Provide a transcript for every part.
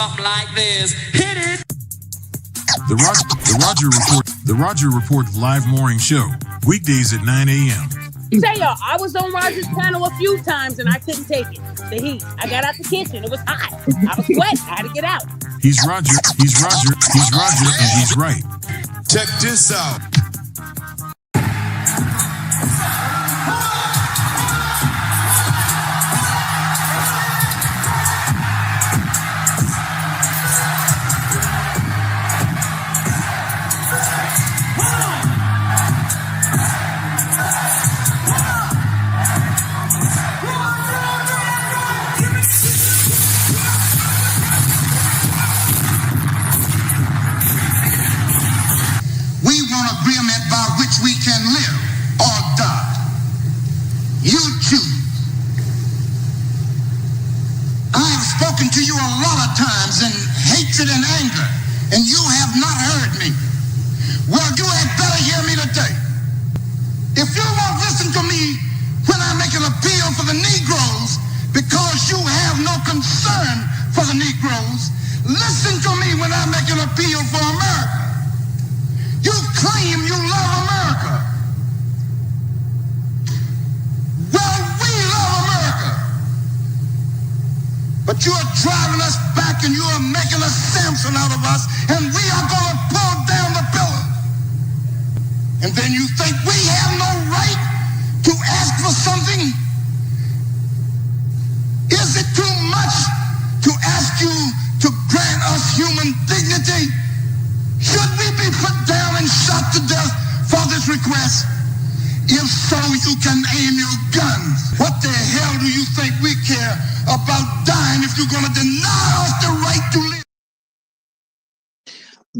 Something like this. Hit it. The Roger Report live morning show, weekdays at 9 a.m. Say y'all, I was on Roger's panel a few times and I couldn't take it. The heat. I got out the kitchen. It was hot. I was sweating. I had to get out. He's Roger, and he's right. Check this out. We can live or die. You choose. I have spoken to you a lot of times in hatred and anger, and you have not heard me. Well, you had better hear me today. If you won't listen to me when I make an appeal for the Negroes because you have no concern for the Negroes, listen to me when I make an appeal for America. You claim you love America. Well, we love America. But you are driving us back and you are making a Samson out of us, and we are going to pull down the pillar. And then you think we have no right to ask for something? Is it too much to ask you to grant us human dignity? Should we be put down and shot to death for this request? If so, you can aim your guns. What the hell do you think we care about dying if you're going to deny us the right to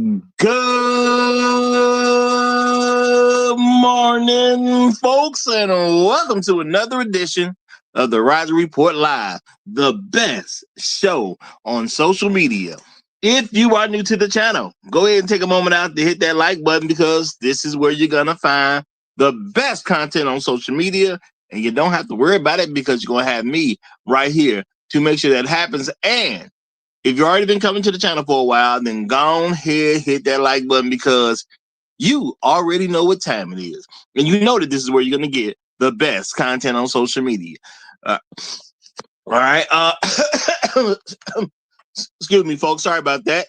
live? Good morning, folks, and welcome to another edition of the Roger Report Live, the best show on social media. If you are new to the channel, go ahead and take a moment out to hit that like button because this is where you're going to find the best content on social media, and you don't have to worry about it because you're going to have me right here to make sure that happens. And if you've already been coming to the channel for a while, then go ahead, hit that like button because you already know what time it is. And you know that this is where you're going to get the best content on social media. All right. Excuse me, folks. Sorry about that.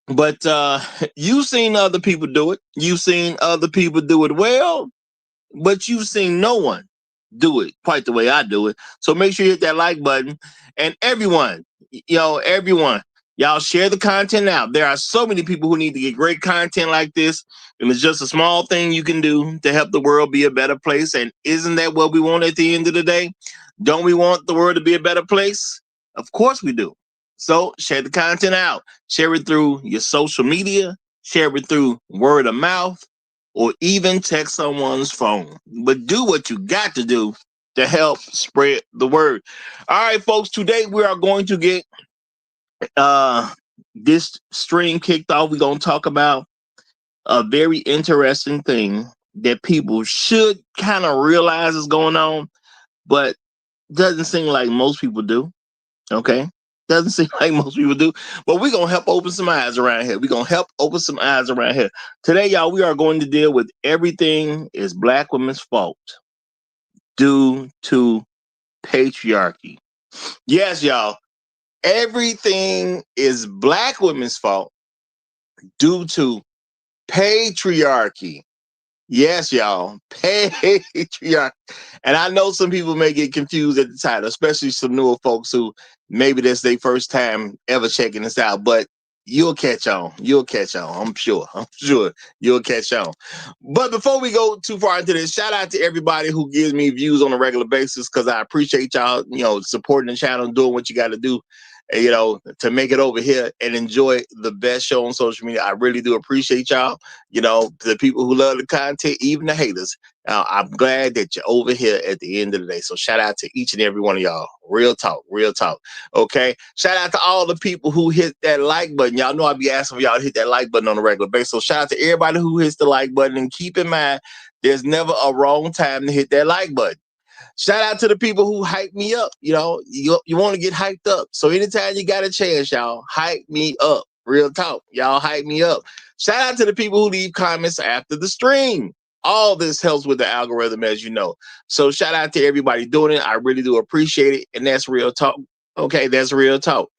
But you've seen other people do it. You've seen other people do it well, but you've seen no one do it quite the way I do it. So make sure you hit that like button. And everyone, y'all share the content out. There are so many people who need to get great content like this. And it's just a small thing you can do to help the world be a better place. And isn't that what we want at the end of the day? Don't we want the world to be a better place? Of course we do. So share the content out. Share it through your social media. Share it through word of mouth, or even text someone's phone. But do what you got to do to help spread the word. All right, folks. Today we are going to get this stream kicked off. We're going to talk about a very interesting thing that people should kind of realize is going on, but doesn't seem like most people do. Okay. Doesn't seem like most people do, but we're going to help open some eyes around here. We're going to help open some eyes around here. Today, y'all, we are going to deal with everything is Black women's fault due to patriarchy. Yes, y'all, everything is Black women's fault due to patriarchy. Yes, y'all, patriarchy. And I know some people may get confused at the title, especially some newer folks who maybe that's their first time ever checking this out, but you'll catch on. You'll catch on. I'm sure you'll catch on. But before we go too far into this, shout out to everybody who gives me views on a regular basis, because I appreciate y'all, supporting the channel, doing what you got to do, to make it over here and enjoy the best show on social media. I really do appreciate y'all. The people who love the content, even the haters. I'm glad that you're over here at the end of the day. So shout out to each and every one of y'all. Real talk, real talk. Okay. Shout out to all the people who hit that like button. Y'all know I'll be asking for y'all to hit that like button on a regular basis. So shout out to everybody who hits the like button, and keep in mind, there's never a wrong time to hit that like button. Shout out to the people who hype me up. You know, you want to get hyped up. So anytime you got a chance, y'all, hype me up. Real talk. Y'all hype me up. Shout out to the people who leave comments after the stream. All this helps with the algorithm, as you know. So shout out to everybody doing it. I really do appreciate it. And that's real talk. Okay, that's real talk.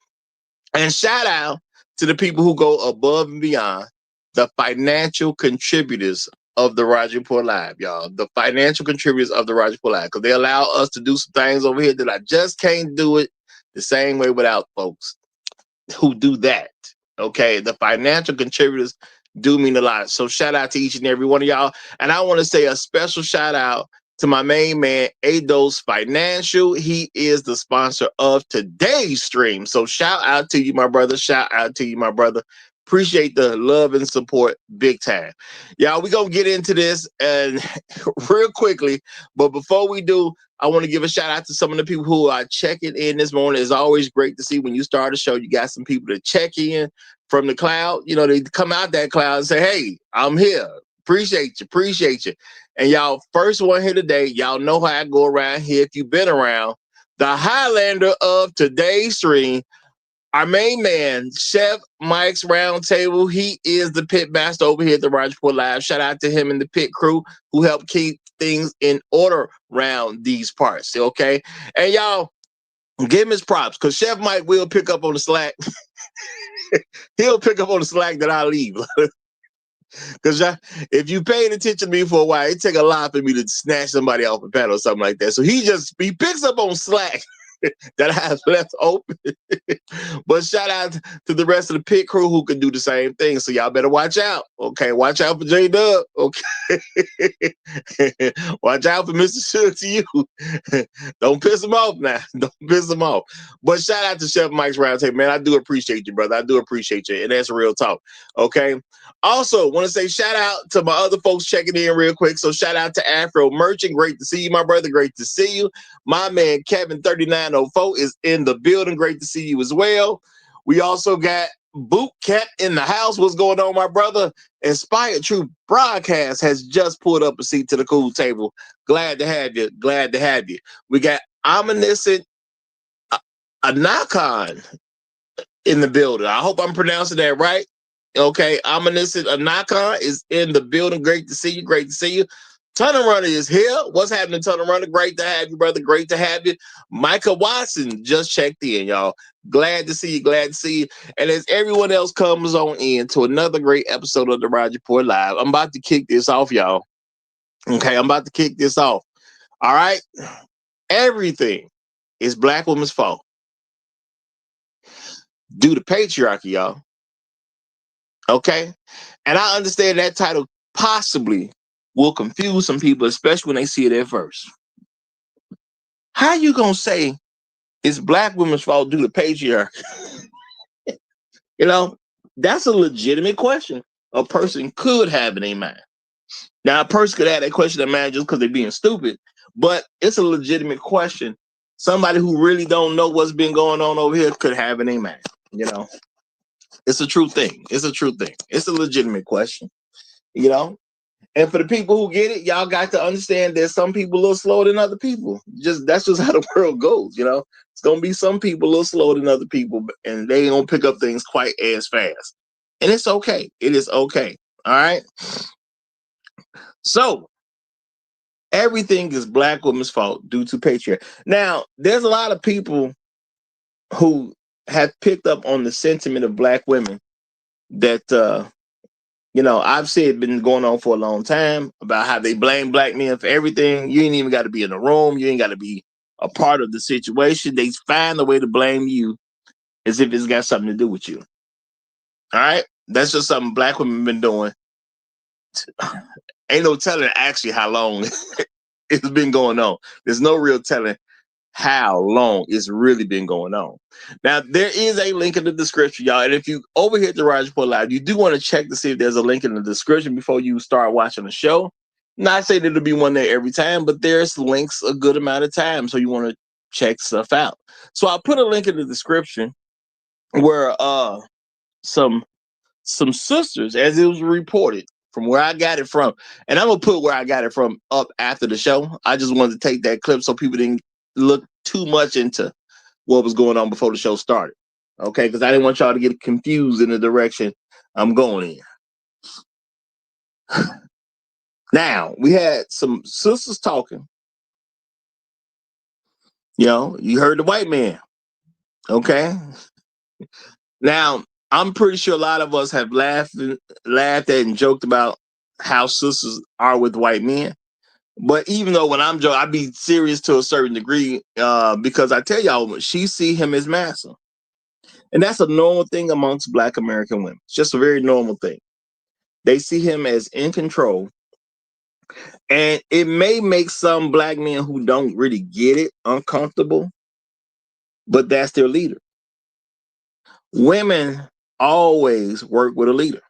And shout out to the people who go above and beyond, the financial contributors of the Roger Report Live, y'all. The financial contributors of the Roger Report Live, because they allow us to do some things over here that I just can't do it the same way without folks who do that. Okay, the financial contributors do mean a lot. So shout out to each and every one of y'all. And I want to say a special shout out to my main man, Ados Financial. He is the sponsor of today's stream. So shout out to you, my brother. Shout out to you, my brother. Appreciate the love and support big time. Y'all, we're going to get into this and real quickly. But before we do, I want to give a shout out to some of the people who are checking in this morning. It's always great to see when you start a show, you got some people to check in from the cloud. You know, they come out that cloud and say, hey, I'm here. Appreciate you. Appreciate you. And y'all, first one here today, y'all know how I go around here. If you've been around, the Highlander of today's stream, our main man, Chef Mike's Roundtable. He is the pit master over here at the Roger Report Live. Shout out to him and the pit crew who help keep things in order around these parts. Okay. And y'all, give him his props, because Chef Mike will pick up on the slack. He'll pick up on the slack that I leave. Because if you paid attention to me for a while, it take a lot for me to snatch somebody off a panel or something like that. So he picks up on slack that I have left open. But shout out to the rest of the pit crew who can do the same thing. So y'all better watch out. Okay, watch out for J-Dub. Okay. Watch out for Mr. Suge to you. Don't piss him off now. Don't piss him off. But shout out to Chef Mike's Roundtable. Man, I do appreciate you, brother. I do appreciate you. And that's real talk. Okay. Also, want to say shout out to my other folks checking in real quick. So shout out to Afro Merchant. Great to see you, my brother. Great to see you. My man, Kevin 3904 is in the building. Great to see you as well. We also got Boot Cat in the house. What's going on, my brother? Inspired Truth Broadcast has just pulled up a seat to the cool table. Glad to have you. Glad to have you. We got Omniscient Anakon in the building. I hope I'm pronouncing that right. Okay, Omniscient Anakon is in the building. Great to see you. Great to see you. Tunnel Runner is here. What's happening, Tunnel Runner? Great to have you, brother. Great to have you. Micah Watson just checked in, y'all. Glad to see you. Glad to see you. And as everyone else comes on in to another great episode of the Roger Report Live, I'm about to kick this off, y'all. Okay, I'm about to kick this off. All right? Everything is Black women's fault due to patriarchy, y'all. Okay? And I understand that title possibly will confuse some people, especially when they see it at first. How you gonna say it's Black women's fault due to patriarchy? You know, that's a legitimate question a person could have in their mind. Now, a person could have that question in mind just because they're being stupid, but it's a legitimate question. Somebody who really don't know what's been going on over here could have in their mind. You know, it's a true thing. It's a true thing. It's a legitimate question. You know, and for the people who get it, y'all got to understand that some people a little slower than other people. That's just how the world goes. You know, it's gonna be some people a little slower than other people, and they ain't gonna pick up things quite as fast. And it's okay. It is okay. All right. So everything is Black women's fault due to patriarchy. Now, there's a lot of people who have picked up on the sentiment of Black women that you know, I've said been going on for a long time about how they blame Black men for everything. You ain't even got to be in the room. You ain't got to be a part of the situation. They find a way to blame you as if it's got something to do with you. All right? That's just something Black women been doing. Ain't no telling actually how long it's been going on. There's no real telling how long it's really been going on. Now, there is a link in the description, y'all. And if you over here at the Roger Report Live, you do want to check to see if there's a link in the description before you start watching the show. Not saying it'll be one there every time, but there's links a good amount of time, so you want to check stuff out. So I'll put a link in the description where some sisters, as it was reported, from where I got it from, and I'm gonna put where I got it from up after the show. I just wanted to take that clip so people didn't look too much into what was going on before the show started. Okay, because I didn't want y'all to get confused in the direction I'm going in. Now, we had some sisters talking. You heard the white man. Okay. Now, I'm pretty sure a lot of us have laughed at and joked about how sisters are with white men. But even though when I'm joking, I be serious to a certain degree because I tell y'all, she see him as master. And that's a normal thing amongst Black American women. It's just a very normal thing. They see him as in control. And it may make some Black men who don't really get it uncomfortable, but that's their leader. Women always work with a leader.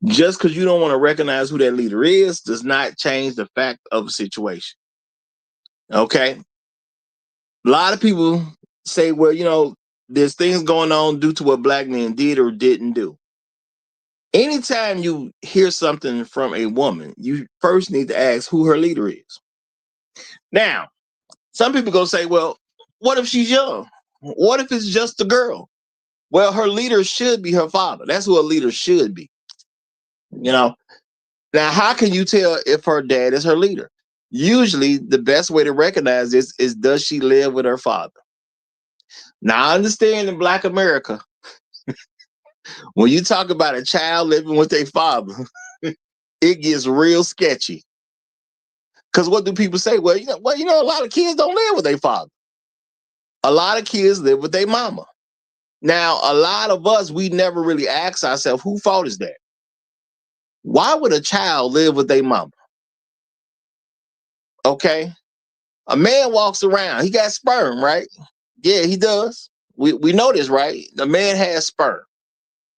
Just because you don't want to recognize who that leader is does not change the fact of the situation. Okay? A lot of people say, well, there's things going on due to what Black men did or didn't do. Anytime you hear something from a woman, you first need to ask who her leader is. Now, some people go say, well, what if she's young? What if it's just a girl? Well, her leader should be her father. That's who a leader should be. Now, how can you tell if her dad is her leader? Usually, the best way to recognize this is, does she live with her father? Now, I understand in Black America, when you talk about a child living with their father, it gets real sketchy. Because what do people say? Well, a lot of kids don't live with their father. A lot of kids live with their mama. Now, a lot of us, we never really ask ourselves, whose fault is that? Why would a child live with their mama? Okay. A man walks around. He got sperm, right? Yeah, he does. We know this, right? The man has sperm.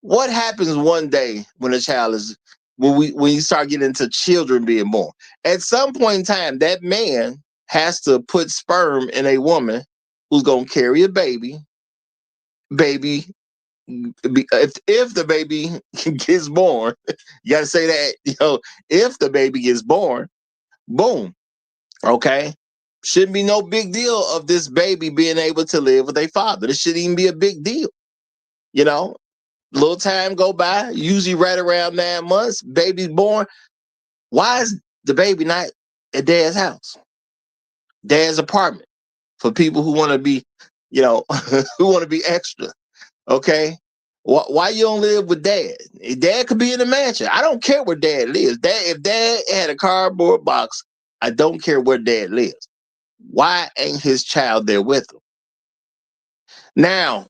What happens one day when a child is when you start getting into children being born? At some point in time, that man has to put sperm in a woman who's gonna carry a baby. If the baby gets born, you gotta say that, if the baby gets born, boom. Okay. Shouldn't be no big deal of this baby being able to live with a father. This shouldn't even be a big deal. Little time go by, usually right around 9 months, baby's born. Why is the baby not at dad's house? Dad's apartment for people who want to be, who want to be extra. Okay. Why you don't live with dad? Dad could be in a mansion. I don't care where dad lives. If dad had a cardboard box, I don't care where dad lives. Why ain't his child there with him? Now,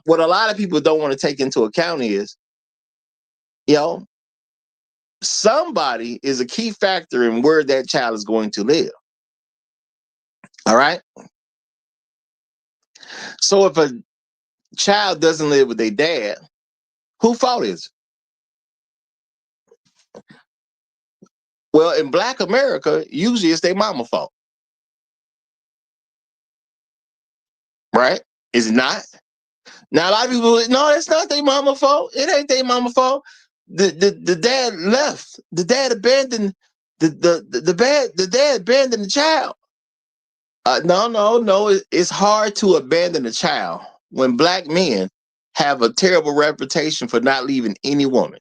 what a lot of people don't want to take into account is, somebody is a key factor in where that child is going to live. All right. So if a child doesn't live with their dad, whose fault is it? Well, in Black America, usually it's their mama's fault. Right? Is it not? Now, a lot of people, no, it's not their mama's fault. It ain't their mama's fault. The dad left. The dad abandoned the dad abandoned the child. No. It's hard to abandon a child when Black men have a terrible reputation for not leaving any woman.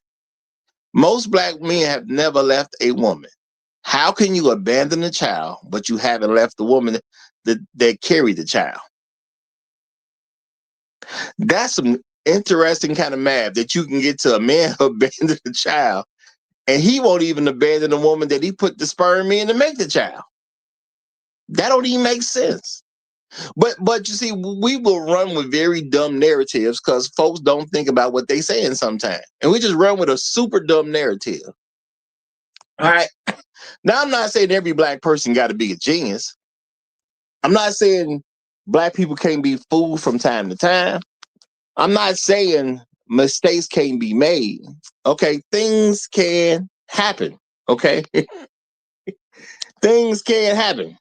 Most Black men have never left a woman. How can you abandon a child, but you haven't left the woman that carried the child? That's some interesting kind of math that you can get to a man who abandoned a child, and he won't even abandon the woman that he put the sperm in to make the child. That don't even make sense. But you see, we will run with very dumb narratives because folks don't think about what they saying sometimes. And we just run with a super dumb narrative. All right. Now, I'm not saying every Black person got to be a genius. I'm not saying Black people can't be fooled from time to time. I'm not saying mistakes can't be made. Okay. Things can happen. Okay. Things can happen.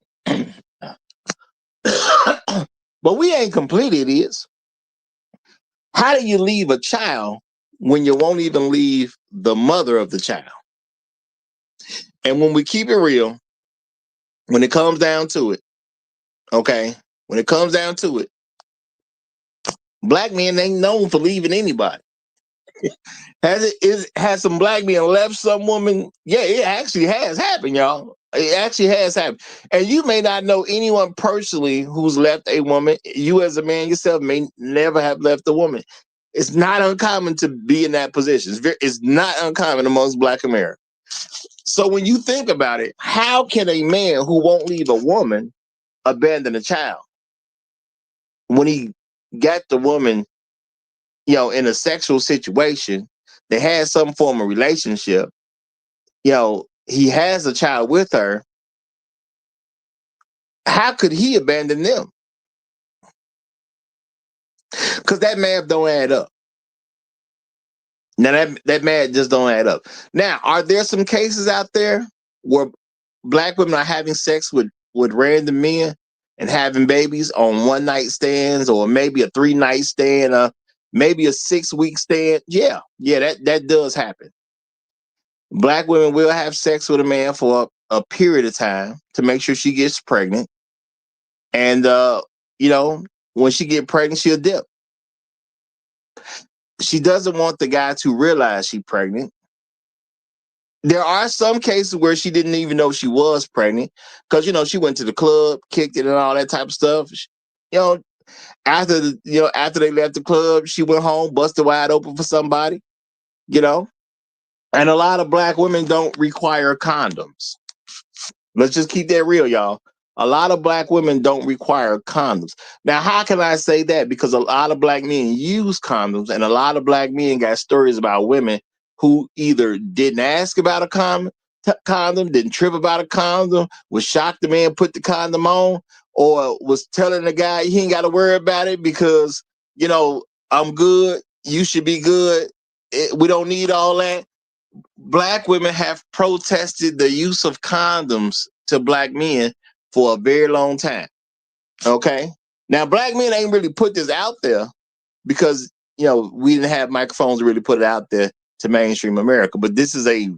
But we ain't complete idiots. How do you leave a child when you won't even leave the mother of the child. And when we keep it real, when it comes down to it, okay, when it comes down to it, black men ain't known for leaving anybody. Has some black men left some woman? Yeah, it actually has happened, y'all. It actually has happened. And you may not know anyone personally who's left a woman. You as a man yourself may never have left a woman. It's not uncommon to be in that position. It's not uncommon amongst black Americans. So when you think about it, how can a man who won't leave a woman abandon a child when he got the woman, in a sexual situation? They had some form of relationship. He has a child with her. How could he abandon them? Because that math don't add up. Now that math just don't add up. Now, are there some cases out there where black women are having sex with random men and having babies on one night stands, or maybe a 3-night stand, maybe a 6-week stand? Yeah, that does happen. Black women will have sex with a man for a period of time to make sure she gets pregnant. And, when she get pregnant, she'll dip. She doesn't want the guy to realize she's pregnant. There are some cases where she didn't even know she was pregnant because, she went to the club, kicked it and all that type of stuff. After they left the club, she went home, busted wide open for somebody, And a lot of black women don't require condoms. Let's just keep that real, y'all. A lot of black women don't require condoms. Now, how can I say that? Because a lot of black men use condoms, and a lot of black men got stories about women who either didn't ask about a condom, didn't trip about a condom, was shocked the man put the condom on, or was telling the guy he ain't got to worry about it because, I'm good, you should be good. We don't need all that. Black women have protested the use of condoms to black men for a very long time. Okay. Now, black men ain't really put this out there because, we didn't have microphones to really put it out there to mainstream America. But this is a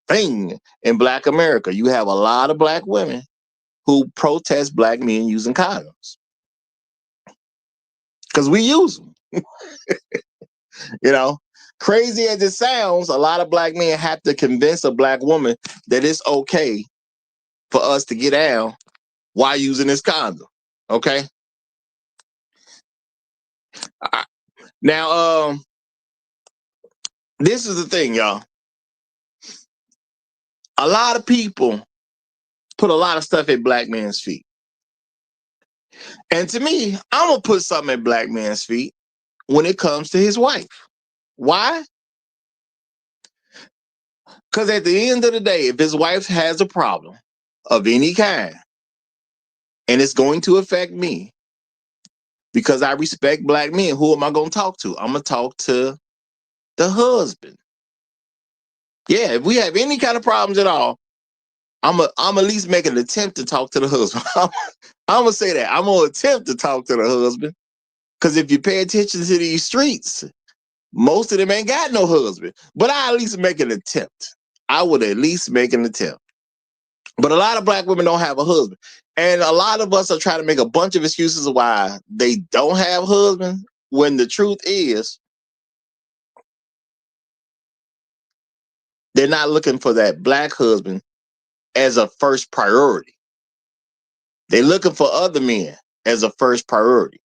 thing in black America. You have a lot of black women who protest black men using condoms because we use them. Crazy as it sounds, a lot of black men have to convince a black woman that it's okay for us to get down while using this condom. Okay. Now, this is the thing, y'all. A lot of people put a lot of stuff at black men's feet. And to me, I'm going to put something at black man's feet when it comes to his wife. Why? Because at the end of the day, if his wife has a problem of any kind, and it's going to affect me, because I respect black men, who am I going to talk to? I'm going to talk to the husband. Yeah, if we have any kind of problems at all, I'm at least make an attempt to talk to the husband. I'm going to say that. I'm going to attempt to talk to the husband. Because if you pay attention to these streets, most of them ain't got no husband. But I at least make an attempt. I would at least make an attempt. But a lot of black women don't have a husband. And a lot of us are trying to make a bunch of excuses why they don't have husbands, when the truth is, they're not looking for that black husband as a first priority. They're looking for other men as a first priority.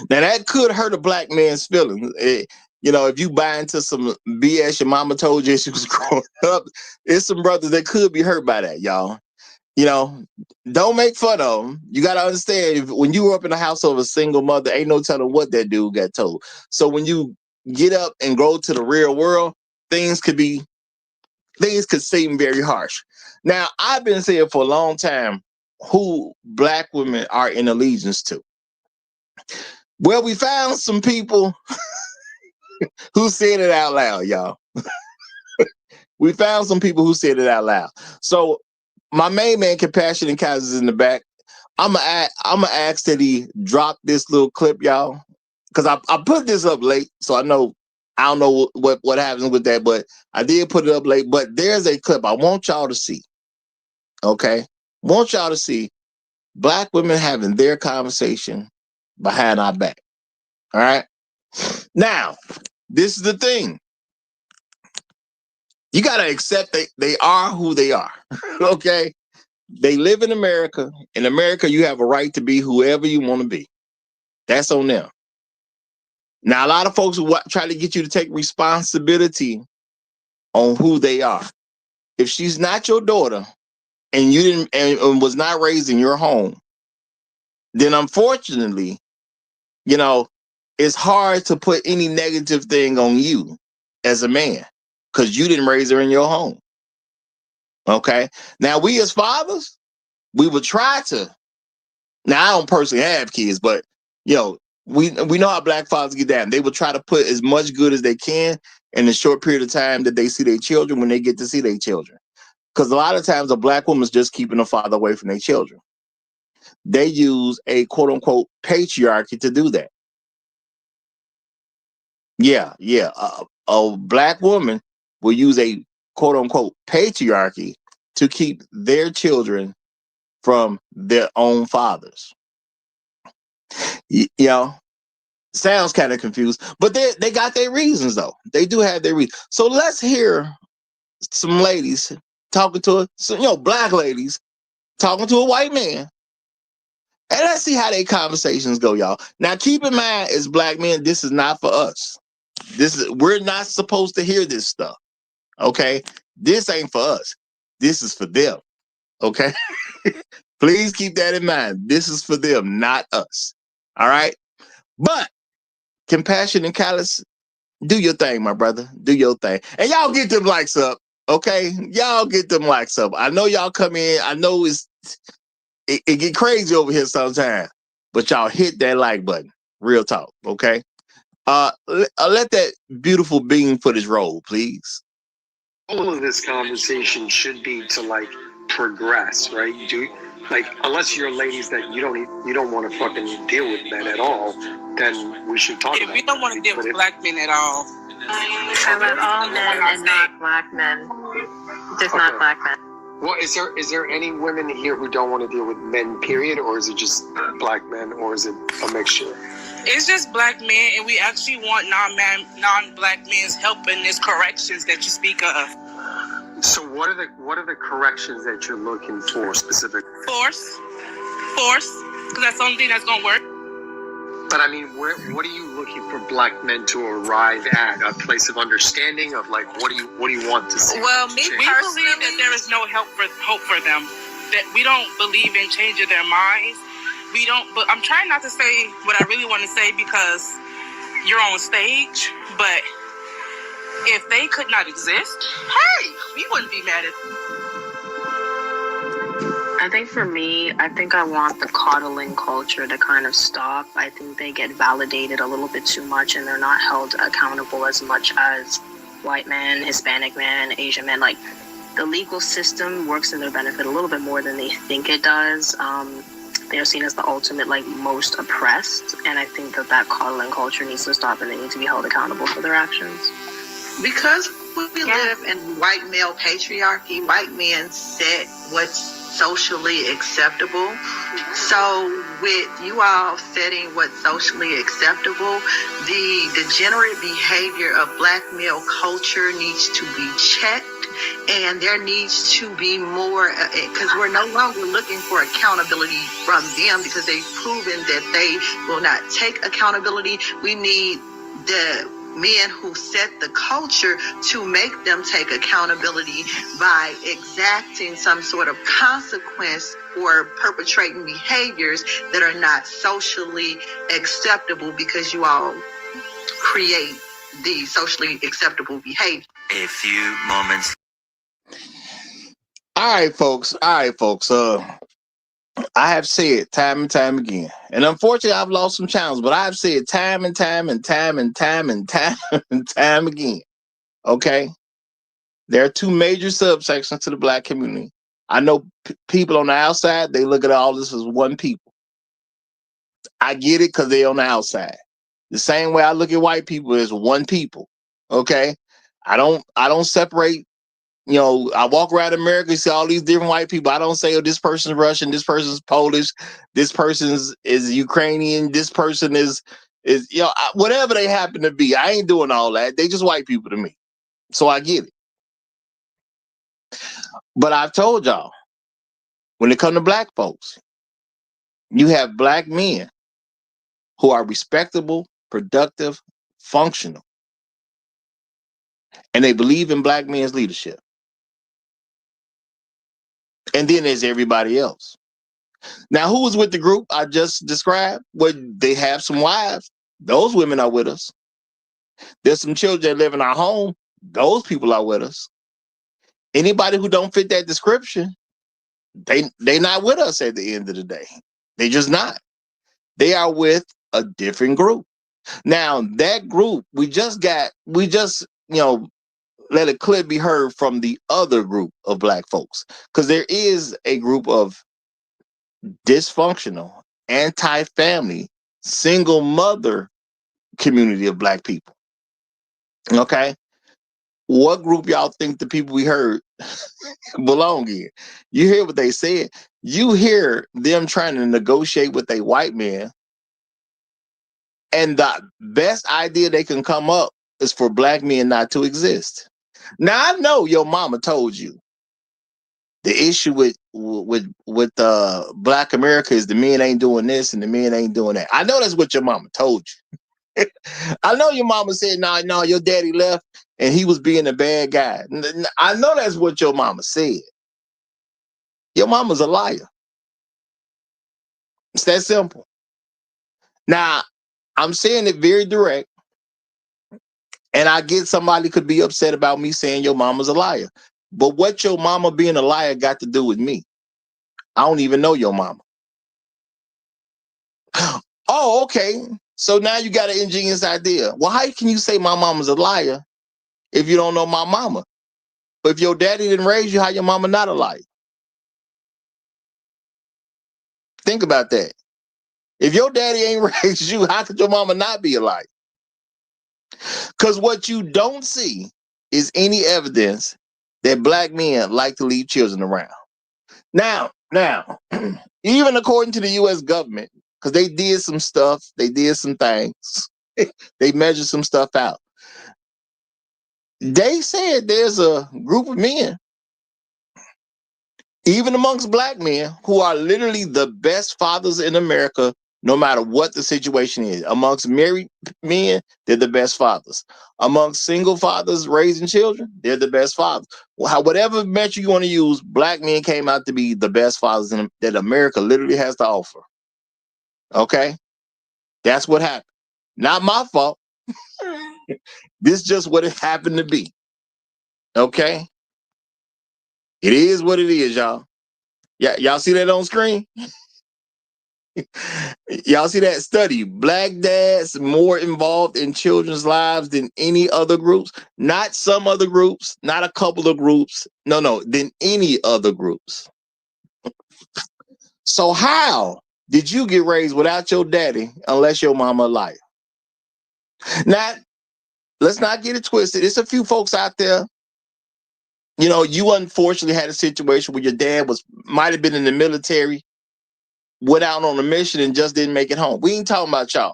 Now, that could hurt a black man's feelings. If you buy into some BS your mama told you as she was growing up, it's some brothers that could be hurt by that, y'all. Don't make fun of them. You got to understand, when you grew up in a house of a single mother, ain't no telling what that dude got told. So when you get up and go to the real world, things could seem very harsh. Now, I've been saying for a long time who black women are in allegiance to. Well, we found some people who said it out loud, y'all. We found some people who said it out loud. So my main man, Compassion and Kaiser's in the back. I'm gonna ask that he drop this little clip, y'all, because I put this up late, so I know I don't know what happens with that, but I did put it up late. But there's a clip I want y'all to see. Okay, want y'all to see black women having their conversation behind our back. All right. Now, this is the thing. You gotta accept they are who they are. Okay. They live in America. In America, you have a right to be whoever you want to be. That's on them. Now, a lot of folks try to get you to take responsibility on who they are. If she's not your daughter and you didn't and was not raised in your home, then unfortunately, you know, it's hard to put any negative thing on you as a man because you didn't raise her in your home. Okay. Now, we as fathers, we would try to. Now, I don't personally have kids, but you know, we know how black fathers get down. They will try to put as much good as they can in the short period of time that they see their children when they get to see their children. Because a lot of times a black woman's just keeping a father away from their children. They use a quote unquote patriarchy to do that. Yeah. A black woman will use a quote unquote patriarchy to keep their children from their own fathers. You know, sounds kind of confused, but they got their reasons though. They do have their reasons. So let's hear some ladies talking to black ladies talking to a white man. And let's see how their conversations go, y'all. Now, keep in mind, as black men, this is not for us. We're not supposed to hear this stuff. Okay, this ain't for us. This is for them. Okay, please keep that in mind. This is for them, not us. All right, but compassion and callous, do your thing, my brother. Do your thing, and y'all get them likes up. Okay, y'all get them likes up. I know y'all come in. I know it get crazy over here sometimes, but y'all hit that like button. Real talk, okay? Let that beautiful being footage roll, please. All of this conversation should be to like progress, right? Unless you're ladies that you don't want to fucking deal with men at all, then we should talk about it. We don't want to deal with black men at all. I love all men and not black men. Just not black men. Well, is there any women here who don't want to deal with men, period, or is it just black men, or is it a mixture? It's just black men, and we actually want non-black men's help in these corrections that you speak of. So what are the corrections that you're looking for specifically? Force, because that's the only thing that's gonna work. But I mean, what are you looking for black men to arrive at? A place of understanding of like, what do you want to see? Well, we believe that there is no hope for them. That we don't believe in changing their minds. We don't. But I'm trying not to say what I really want to say because you're on stage. But if they could not exist, hey, we wouldn't be mad at them. I think for me, I want the coddling culture to kind of stop. I think they get validated a little bit too much and they're not held accountable as much as white men, Hispanic men, Asian men. Like, the legal system works in their benefit a little bit more than they think it does. They're seen as the ultimate, like, most oppressed. And I think that coddling culture needs to stop and they need to be held accountable for their actions. Because we live in white male patriarchy, white men set what's socially acceptable. So with you all setting what's socially acceptable, the degenerate behavior of black male culture needs to be checked, and there needs to be more, because we're no longer looking for accountability from them because they've proven that they will not take accountability. We need the men who set the culture to make them take accountability by exacting some sort of consequence for perpetrating behaviors that are not socially acceptable, because you all create the socially acceptable behavior. A few moments. All right, folks. I have said time and time again, and unfortunately I've lost some channels, but I've said time and time again. Okay, there are two major subsections to the black community. I know people on the outside, they look at all this as one people. I get it because they're on the outside. The same way I look at white people as one people. Okay. I don't separate. You know, I walk around America, see all these different white people. I don't say, oh, this person's Russian, this person's Polish, this person's is Ukrainian, this person is whatever they happen to be. I ain't doing all that. They just white people to me. So I get it. But I've told y'all, when it comes to black folks, you have black men who are respectable, productive, functional, and they believe in black men's leadership. And then there's everybody else. Now, who was with the group I just described? Well, they have some wives. Those women are with us. There's some children that live in our home. Those people are with us. Anybody who don't fit that description, they not with us at the end of the day. They just not. They are with a different group. Now, that group, we just let a clip be heard from the other group of black folks. Because there is a group of dysfunctional, anti-family, single mother community of black people. Okay? What group y'all think the people we heard belong in? You hear what they said. You hear them trying to negotiate with a white man, and the best idea they can come up is for black men not to exist. Now, I know your mama told you the issue with black America is the men ain't doing this and the men ain't doing that. I know that's what your mama told you. I know your mama said, no, your daddy left and he was being a bad guy. I know that's what your mama said. Your mama's a liar. It's that simple. Now, I'm saying it very direct, and I get somebody could be upset about me saying your mama's a liar. But what your mama being a liar got to do with me? I don't even know your mama. Oh, okay. So now you got an ingenious idea. Well, how can you say my mama's a liar if you don't know my mama? But if your daddy didn't raise you, how your mama not a liar? Think about that. If your daddy ain't raised you, how could your mama not be a liar? Because what you don't see is any evidence that black men like to leave children around. Now, even according to the U.S. government, because they did some stuff, they did some things, they measured some stuff out. They said there's a group of men, even amongst black men, who are literally the best fathers in America, no matter what the situation is. Amongst married men, they're the best fathers. Amongst single fathers raising children, they're the best fathers. Whatever metric you want to use, black men came out to be the best fathers that America literally has to offer. Okay? That's what happened. Not my fault. This is just what it happened to be. Okay? It is what it is, y'all. Yeah, y'all see that on screen? Y'all see that study? Black dads more involved in children's lives than any other groups. Not some other groups, not a couple of groups. No, than any other groups. So how did you get raised without your daddy unless your mama a liar? Now, let's not get it twisted. There's a few folks out there. You know, you unfortunately had a situation where your dad might have been in the military, went out on a mission and just didn't make it home. We ain't talking about y'all.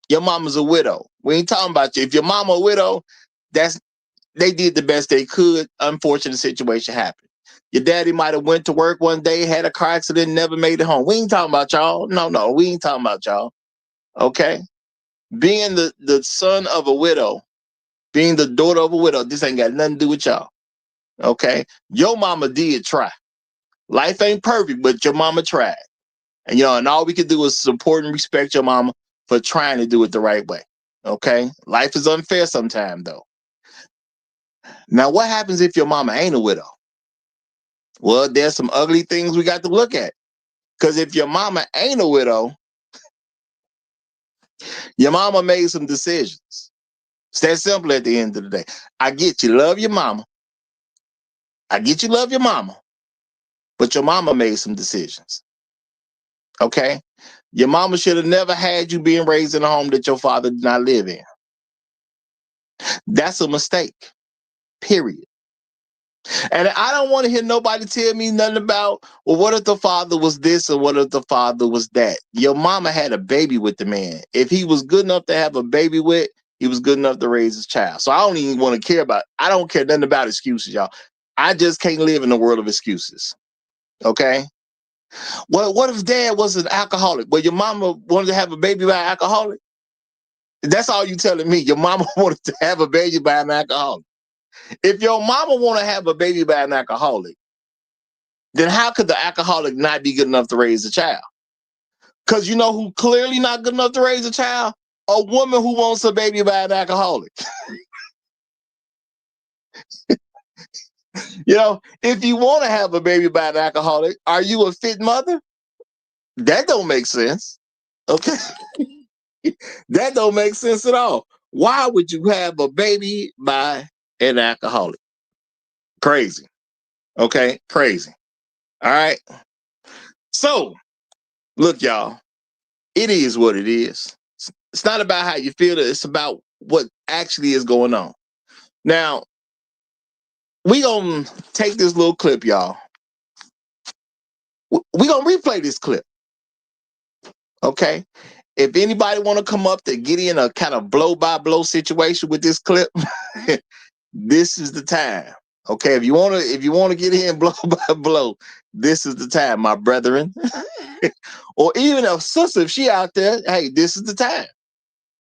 Your mama's a widow. We ain't talking about you. If your mama a widow, they did the best they could. Unfortunate situation happened. Your daddy might have went to work one day, had a car accident, never made it home. We ain't talking about y'all. No, we ain't talking about y'all. Okay? Being the son of a widow, being the daughter of a widow, this ain't got nothing to do with y'all. Okay? Your mama did try. Life ain't perfect, but your mama tried. And and all we can do is support and respect your mama for trying to do it the right way. Okay? Life is unfair sometimes, though. Now, what happens if your mama ain't a widow? Well, there's some ugly things we got to look at. Because if your mama ain't a widow, your mama made some decisions. It's that simple at the end of the day. I get you love your mama. But your mama made some decisions. Okay? Your mama should have never had you being raised in a home that your father did not live in. That's a mistake. Period. And I don't want to hear nobody tell me nothing about, well, what if the father was this or what if the father was that? Your mama had a baby with the man. If he was good enough to have a baby with, he was good enough to raise his child. So I don't even want to care about, I don't care nothing about excuses, y'all. I just can't live in a world of excuses. Okay? Well, what if dad was an alcoholic? Well, your mama wanted to have a baby by an alcoholic? That's all you telling me. Your mama wanted to have a baby by an alcoholic. If your mama want to have a baby by an alcoholic, then how could the alcoholic not be good enough to raise a child? Because you know who clearly not good enough to raise a child? A woman who wants a baby by an alcoholic. You know, if you want to have a baby by an alcoholic, are you a fit mother? That don't make sense. Okay. That don't make sense at all. Why would you have a baby by an alcoholic? Crazy. Okay, crazy. All right. So, look, y'all, it is what it is. It's not about how you feel. It's about what actually is going on. Now, we gonna take this little clip, y'all. We gonna replay this clip. Okay. If anybody want to come up to get in a kind of blow-by-blow situation with this clip, this is the time. Okay, if you want to get in blow by blow, this is the time, my brethren. Or even a sister, if she out there, hey, this is the time.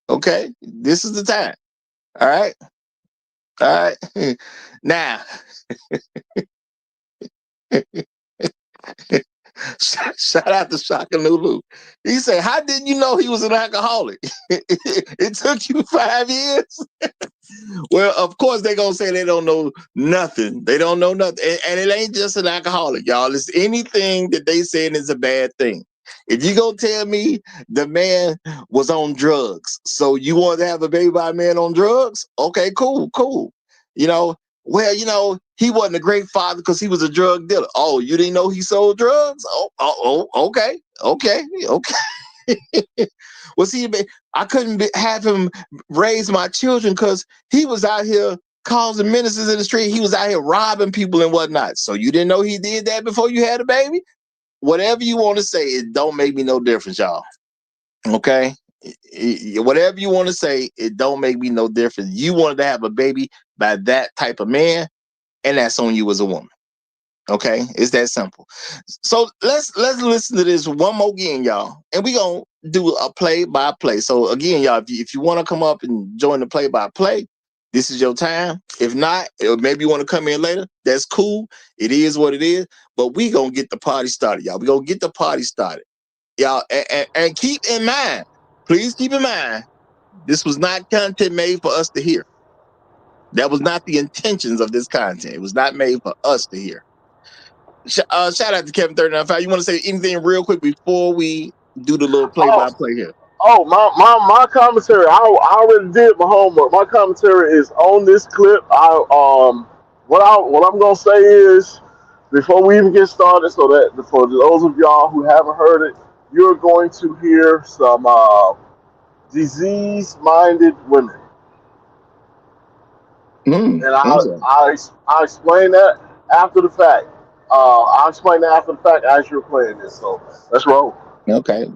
Okay, this is the time. All right, all right. Now, shout out to Shaka Lulu. He said, "How didn't you know he was an alcoholic? It took you 5 years." Well, of course they're gonna say they don't know nothing. They don't know nothing, and it ain't just an alcoholic, y'all. It's anything that they saying is a bad thing. If you gonna tell me the man was on drugs, so you want to have a baby by a man on drugs? Okay, cool. You know, well, you know, he wasn't a great father because he was a drug dealer. Oh, you didn't know he sold drugs? Okay. Well, see, I couldn't have him raise my children because he was out here causing menaces in the street. He was out here robbing people and whatnot. So you didn't know he did that before you had a baby? Whatever you want to say, it don't make me no difference, y'all. Okay? Whatever you want to say, it don't make me no difference. You wanted to have a baby by that type of man, and that's on you as a woman. Okay, it's that simple. So let's listen to this one more again, y'all, and we gonna do a play-by-play. So again, y'all, if you want to come up and join the play-by-play, this is your time. If not, or maybe you want to come in later. That's cool. It is what it is. But we gonna get the party started, y'all. We gonna get the party started, y'all. And keep in mind, please keep in mind, this was not content made for us to hear. That was not the intentions of this content. It was not made for us to hear. Shout out to Kevin 39.5. You want to say anything real quick before we do the little play-by-play here? Oh, my commentary. I already did my homework. My commentary is on this clip. What I'm gonna say is, before we even get started, so that for those of y'all who haven't heard it, you're going to hear some disease-minded women, and I explain that after the fact. I'll explain that after the fact as you're playing this. So let's roll. Okay,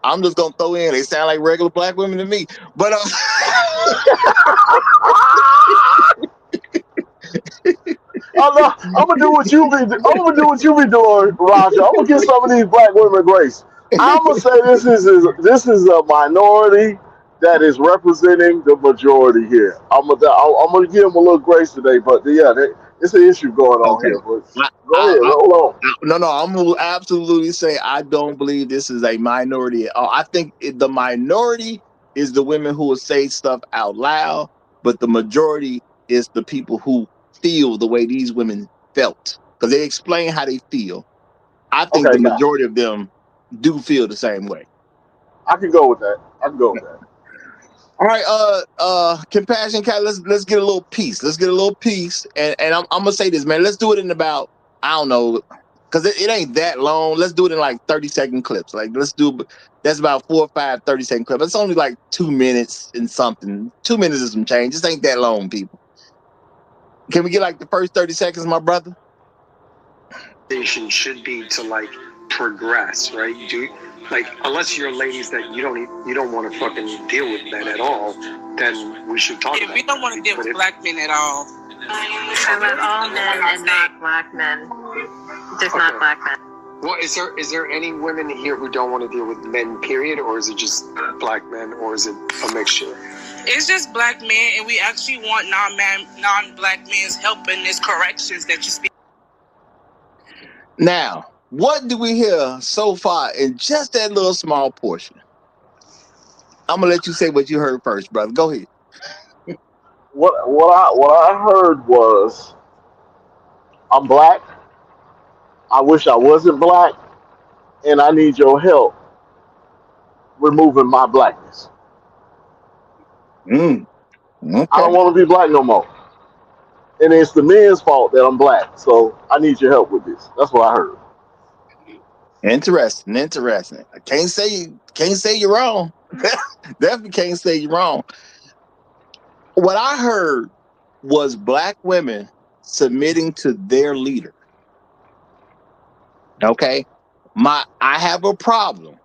I'm just gonna throw in. They sound like regular black women to me, but I'm gonna do what you be. I'm gonna do what you be doing, Roger. I'm gonna give some of these black women grace. I'm gonna say this is a minority that is representing the majority here. I'm gonna give them a little grace today, but yeah, it's an issue going on okay. here. But go ahead, roll on. No, I'm gonna absolutely say I don't believe this is a minority at all. I think the minority is the women who will say stuff out loud, but the majority is the people who feel the way these women felt because they explain how they feel. I think the Okay, got majority of them do feel the same way. I can go with that. All right, Compassion Cat, let's get a little peace. Let's get a little peace. And I'm gonna say this, man. Let's do it in about, I don't know, because it ain't that long. Let's do it in like 30-second clips. Like that's about 4 or 5 30-second clips. It's only like 2 minutes and something. 2 minutes is some change. This ain't that long, people. Can we get like the first 30 seconds, my brother? Should be to like progress, right? Unless you're ladies that you don't want to fucking deal with men at all, then we should talk about it. We don't want to deal with black men at all. I love all men and not black men. Just not black men. Well, is there any women here who don't want to deal with men, period, or is it just black men, or is it a mixture? It's just black men, and we actually want non-black men's help in these corrections that you speak. Now, what do we hear so far in just that little small portion? I'm gonna let you say what you heard first, brother. Go ahead. What I heard was, I'm black. I wish I wasn't black, and I need your help removing my blackness. Okay. I don't want to be black no more, and it's the men's fault that I'm black. So I need your help with this. That's what I heard. Interesting. I can't say you're wrong. Definitely can't say you're wrong. What I heard was black women submitting to their leader. Okay, I have a problem.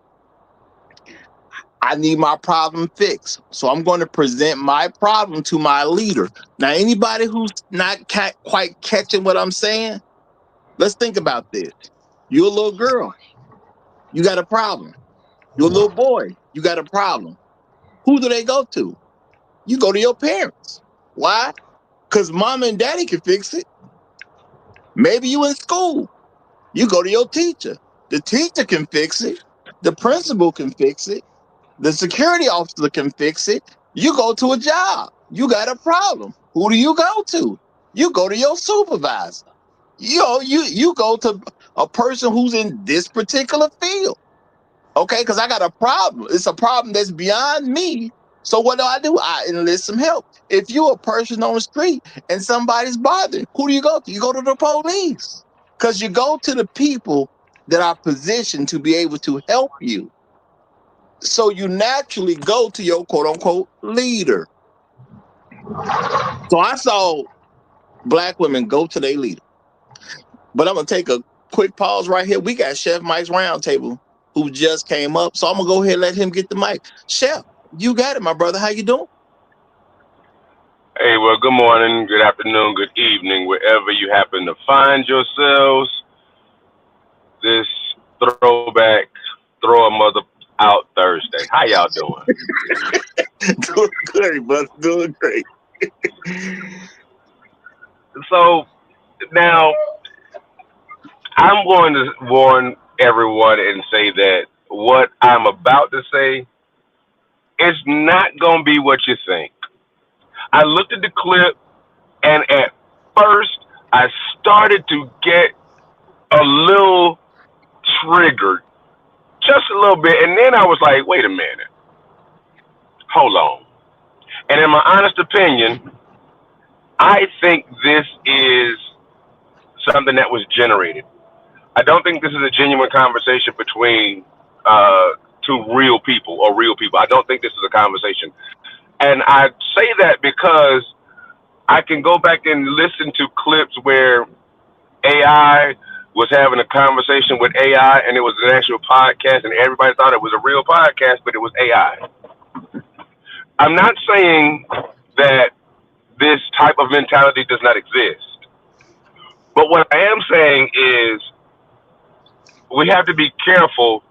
I need my problem fixed, so I'm going to present my problem to my leader. Now, anybody who's not quite catching what I'm saying, let's think about this. You're a little girl. You got a problem. You're a little boy. You got a problem. Who do they go to? You go to your parents. Why? Because mom and daddy can fix it. Maybe you in school. You go to your teacher. The teacher can fix it. The principal can fix it. The security officer can fix it. You go to a job. You got a problem. Who do you go to? You go to your supervisor. You go to a person who's in this particular field. Okay, because I got a problem. It's a problem that's beyond me. So what do? I enlist some help. If you're a person on the street and somebody's bothering, who do you go to? You go to the police. Because you go to the people that are positioned to be able to help you. So you naturally go to your quote-unquote leader. So I saw black women go to their leader. But I'm going to take a quick pause right here. We got Chef Mike's Roundtable who just came up. So I'm going to go ahead and let him get the mic. Chef, you got it, my brother. How you doing? Hey, well, good morning, good afternoon, good evening, wherever you happen to find yourselves. This throwback, throw a mother out Thursday. How y'all doing? Doing great, brother. Doing great. So now I'm going to warn everyone and say that what I'm about to say is not going to be what you think. I looked at the clip, and at first I started to get a little triggered, just a little bit, and then I was like, wait a minute, hold on. And in my honest opinion, I think this is something that was generated. I don't think this is a genuine conversation between two real people or real people. I don't think this is a conversation. And I say that because I can go back and listen to clips where AI was having a conversation with AI, and it was an actual podcast, and everybody thought it was a real podcast, but it was AI. I'm not saying that this type of mentality does not exist. But what I am saying is we have to be careful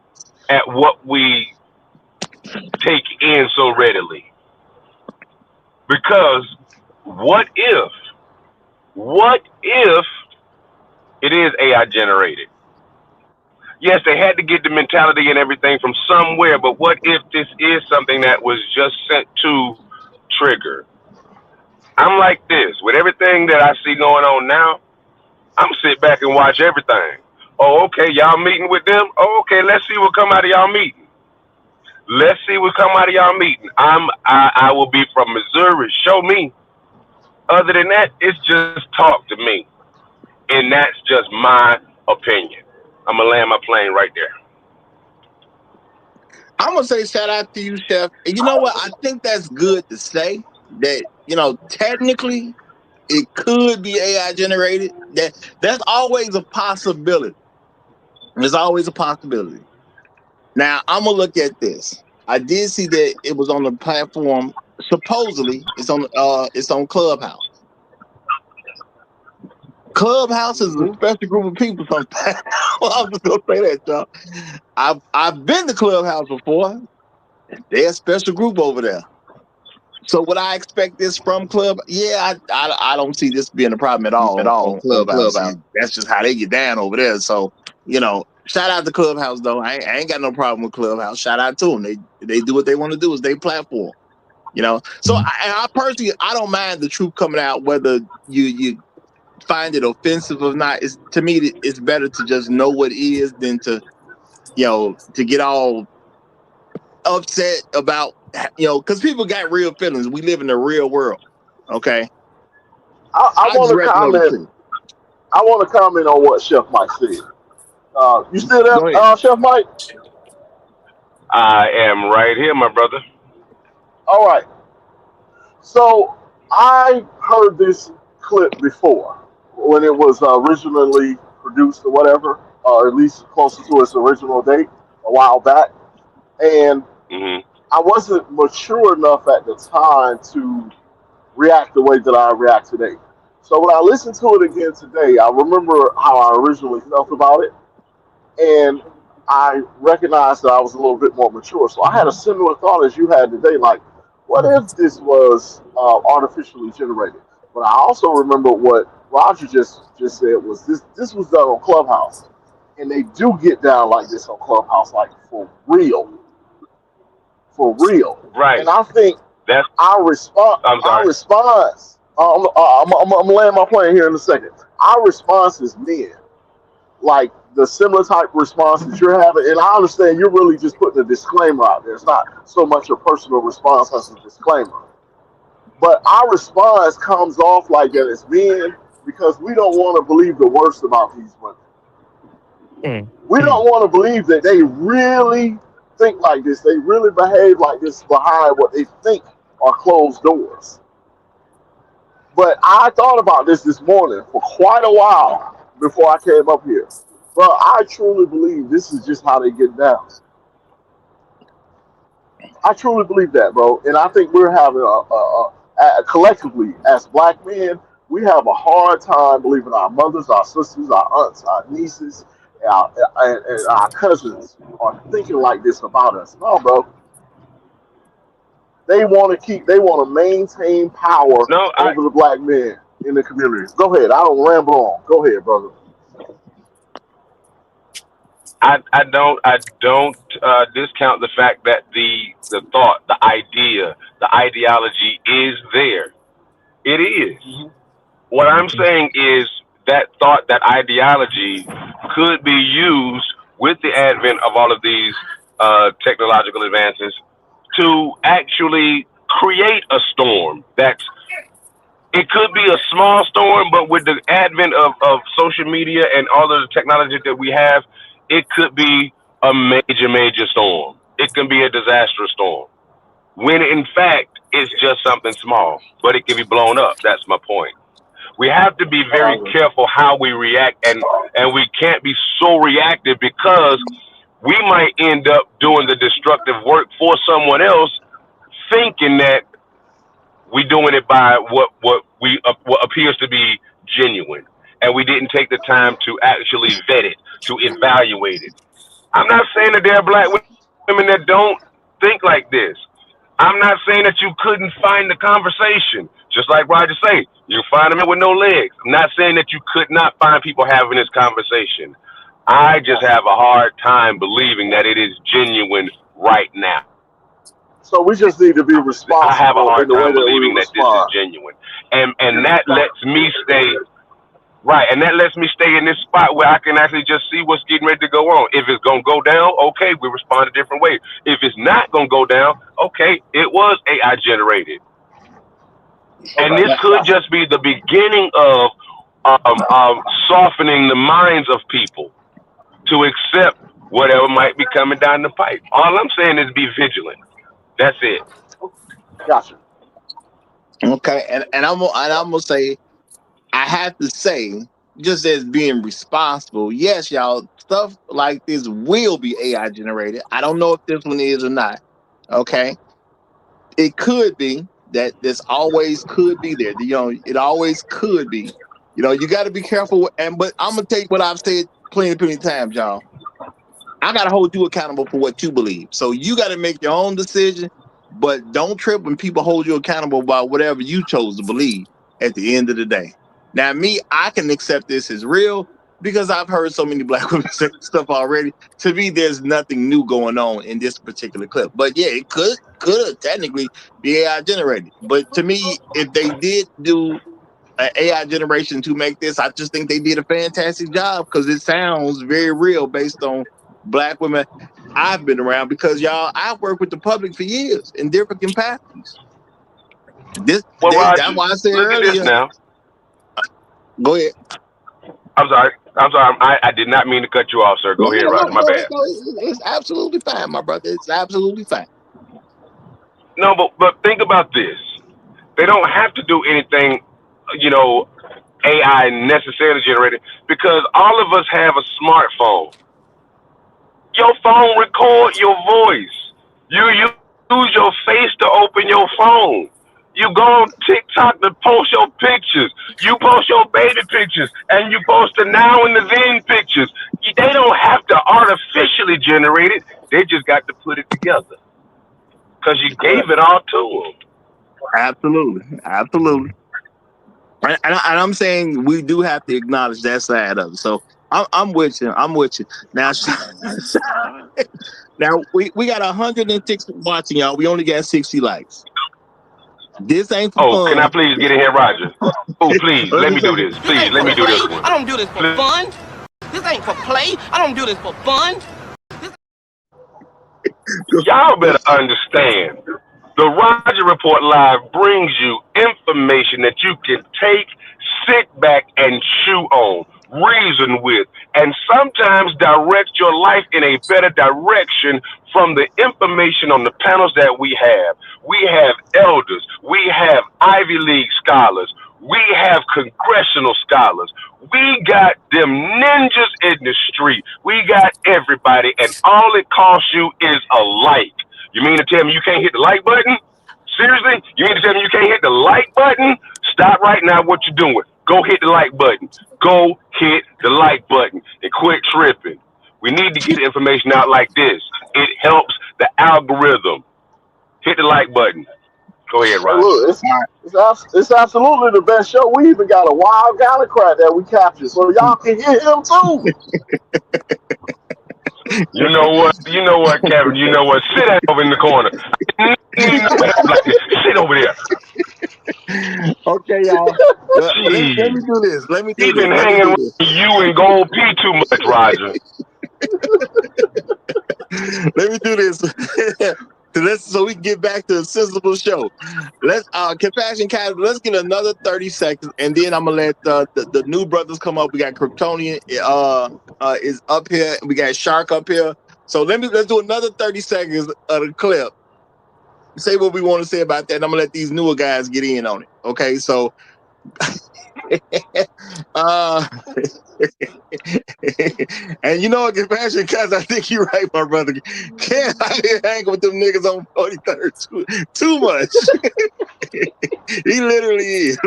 at what we take in so readily. Because what if it is AI generated? Yes, they had to get the mentality and everything from somewhere, but what if this is something that was just sent to trigger? I'm like this. With everything that I see going on now, I'm sit back and watch everything. Oh, okay, y'all meeting with them? Oh, okay, let's see what come out of y'all meeting. Let's see what come out of y'all meeting. I will be from Missouri. Show me. Other than that, it's just talk to me. And that's just my opinion. I'm gonna land my plane right there. I'm gonna say shout out to you, Chef. And you know what? I think that's good to say that, technically it could be AI generated. That's always a possibility. There's always a possibility. Now I'm gonna look at this. I did see that it was on the platform. Supposedly, it's on Clubhouse. Clubhouse is a special group of people. Sometimes I'm just gonna say that, y'all. I've been to Clubhouse before. They're a special group over there. So would I expect this from Club? Yeah, I don't see this being a problem at all on Clubhouse. That's just how they get down over there. So, shout out to Clubhouse though. I ain't got no problem with Clubhouse. Shout out to them. They do what they want to do. It's their platform. So I personally, I don't mind the truth coming out, whether you find it offensive or not. To me, it's better to just know what it is than to get all upset about, because people got real feelings. We live in the real world. Okay. I want to comment. I want to comment on what Chef Mike said. You still there, Chef Mike? I am right here, my brother. All right. So I heard this clip before when it was originally produced or whatever, or at least closer to its original date a while back. And I wasn't mature enough at the time to react the way that I react today. So when I listened to it again today, I remember how I originally felt about it. And I recognized that I was a little bit more mature. So I had a similar thought as you had today, like, what if this was artificially generated? But I also remember what Roger just said was this was done on Clubhouse. And they do get down like this on Clubhouse, like for real. For real. Right. And I think our response, I'm laying my plane here in a second. Our response as men, like the similar type response that you're having, and I understand you're really just putting a disclaimer out there. It's not so much a personal response as a disclaimer. But our response comes off like that as men because we don't want to believe the worst about these women. We don't want to believe that they really think like this. They really behave like this behind what they think are closed doors. But I thought about this morning for quite a while before I came up here. But I truly believe this is just how they get down. I truly believe that, bro. And I think we're having collectively, as black men, we have a hard time believing our mothers, our sisters, our aunts, our nieces, and our cousins are thinking like this about us. No, bro. They want to maintain power over the black men in the community. Go ahead. I don't ramble on. Go ahead, brother. I don't discount the fact that the thought, the idea, the ideology is there. It is. What I'm saying is that thought, that ideology could be used with the advent of all of these technological advances to actually create a storm. It could be a small storm, but with the advent of social media and all of the technology that we have, it could be a major storm. It can be a disastrous storm. When in fact, it's just something small, but it can be blown up. That's my point. We have to be very careful how we react, and we can't be so reactive because we might end up doing the destructive work for someone else, thinking that we're doing it by what appears to be genuine, and we didn't take the time to actually vet it, to evaluate it. I'm not saying that there are black women that don't think like this. I'm not saying that you couldn't find the conversation. Just like Roger say, you find them with no legs. I'm not saying that you could not find people having this conversation. I just have a hard time believing that it is genuine right now. So we just need to be responsible. I have a hard in the way time that believing that this is genuine. And that lets me stay right, and that lets me stay in this spot where I can actually just see what's getting ready to go on. If it's gonna go down, okay, we respond a different way. If it's not gonna go down, okay, it was AI generated. And this could just be the beginning of softening the minds of people to accept whatever might be coming down the pipe. All I'm saying is be vigilant. That's it. Gotcha. Okay, and I'm gonna say I have to say, just as being responsible, yes, y'all, stuff like this will be AI generated. I don't know if this one is or not. Okay, it could be that this always could be there. You know, it always could be. You know, you got to be careful. But I'm gonna take what I've said plenty of times, y'all. I got to hold you accountable for what you believe. So you got to make your own decision, but don't trip when people hold you accountable about whatever you chose to believe at the end of the day. Now, me, I can accept this as real because I've heard so many black women say stuff already. To me, there's nothing new going on in this particular clip. But yeah, it could technically be AI generated. But to me, if they did do an AI generation to make this, I just think they did a fantastic job because it sounds very real based on black women I've been around. Because y'all, I've worked with the public for years in different capacities. Well, That's Roger, why I said look at this earlier. now. Go ahead. I'm sorry. I did not mean to cut you off, sir. Go ahead, Roger. My bad. It's absolutely fine, my brother. It's absolutely fine. No, but think about this. They don't have to do anything, you know, AI necessarily generated because all of us have a smartphone. Your phone record your voice. You use your face to open your phone. You go on TikTok to post your pictures. You post your baby pictures, and you post the now and the then pictures. They don't have to artificially generate it. They just got to put it together because you gave it all to them. Absolutely. And I'm saying we do have to acknowledge that side of it. So I'm with you. Now. Now we got 160 watching, y'all. We only got 60 likes. This ain't for Oh, can I fun. please get in here, Roger? Oh, please, let me do this. Please, let me do this one. I don't do this for fun. This ain't for play. I don't do this for fun. Y'all better understand. The Roger Report Live brings you information that you can take, sit back, and chew on, reason with, and sometimes direct your life in a better direction from the information on the panels that we have. We have elders. We have Ivy League scholars. We have congressional scholars. We got them ninjas in the street. We got everybody, and all it costs you is a like. You mean to tell me you can't hit the like button? Seriously? You mean to tell me you can't hit the like button? Stop right now what you're doing. Go hit the like button. Go hit the like button and quit tripping. We need to get information out like this. It helps the algorithm. Hit the like button. Go ahead, Hey, Roger. look, it's absolutely the best show. We even got a wild Gallocrat that we captured, so y'all can hear him too. You know what, Kevin? You know what? Sit down over in the corner. Sit over there. Okay, y'all. Well, let me do this. You've been hanging around you and Gold P too much, Roger. Let me do this. So we can get back to a sensible show. Let's Compassion Cat, let's get another 30 seconds and then I'm gonna let the new brothers come up. We got Kryptonian is up here, we got Shark up here. So let's do another 30 seconds of the clip. Say what we want to say about that, and I'm gonna let these newer guys get in on it. Okay, so and you know what, Compassion, cause I think you're right, my brother. Can't hang with them niggas on 43rd too much. He literally is.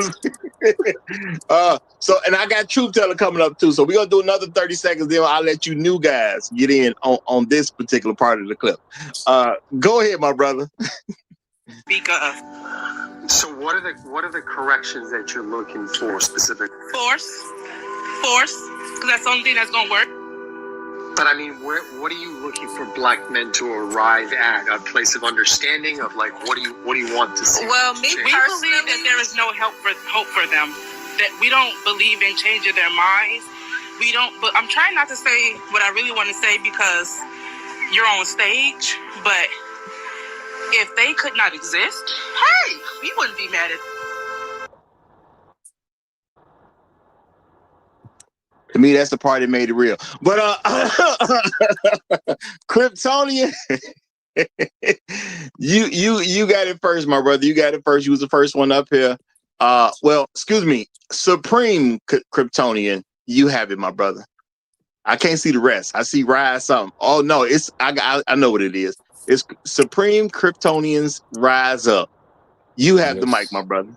So and I got Truth Teller coming up too. So we're gonna do another 30 seconds, then I'll let you new guys get in on this particular part of the clip. Go ahead, my brother. Speak of. So what are the corrections that you're looking for specifically? Force, because that's the only thing that's gonna work. But I mean, what are you looking for black men to arrive at? A place of understanding of like what do you want to see? Well, me personally, that there is no hope for them. That we don't believe in changing their minds. We don't. But I'm trying not to say what I really want to say because you're on stage. But if they could not exist, hey, we wouldn't be mad at. To me, that's the part that made it real. But Kryptonian, you got it first, my brother. You got it first. You was the first one up here. Well, excuse me, Supreme Kryptonian. You have it, my brother. I can't see the rest. I see Rise something. Oh no, I know what it is. It's Supreme Kryptonians Rise Up. You have the mic, my brother.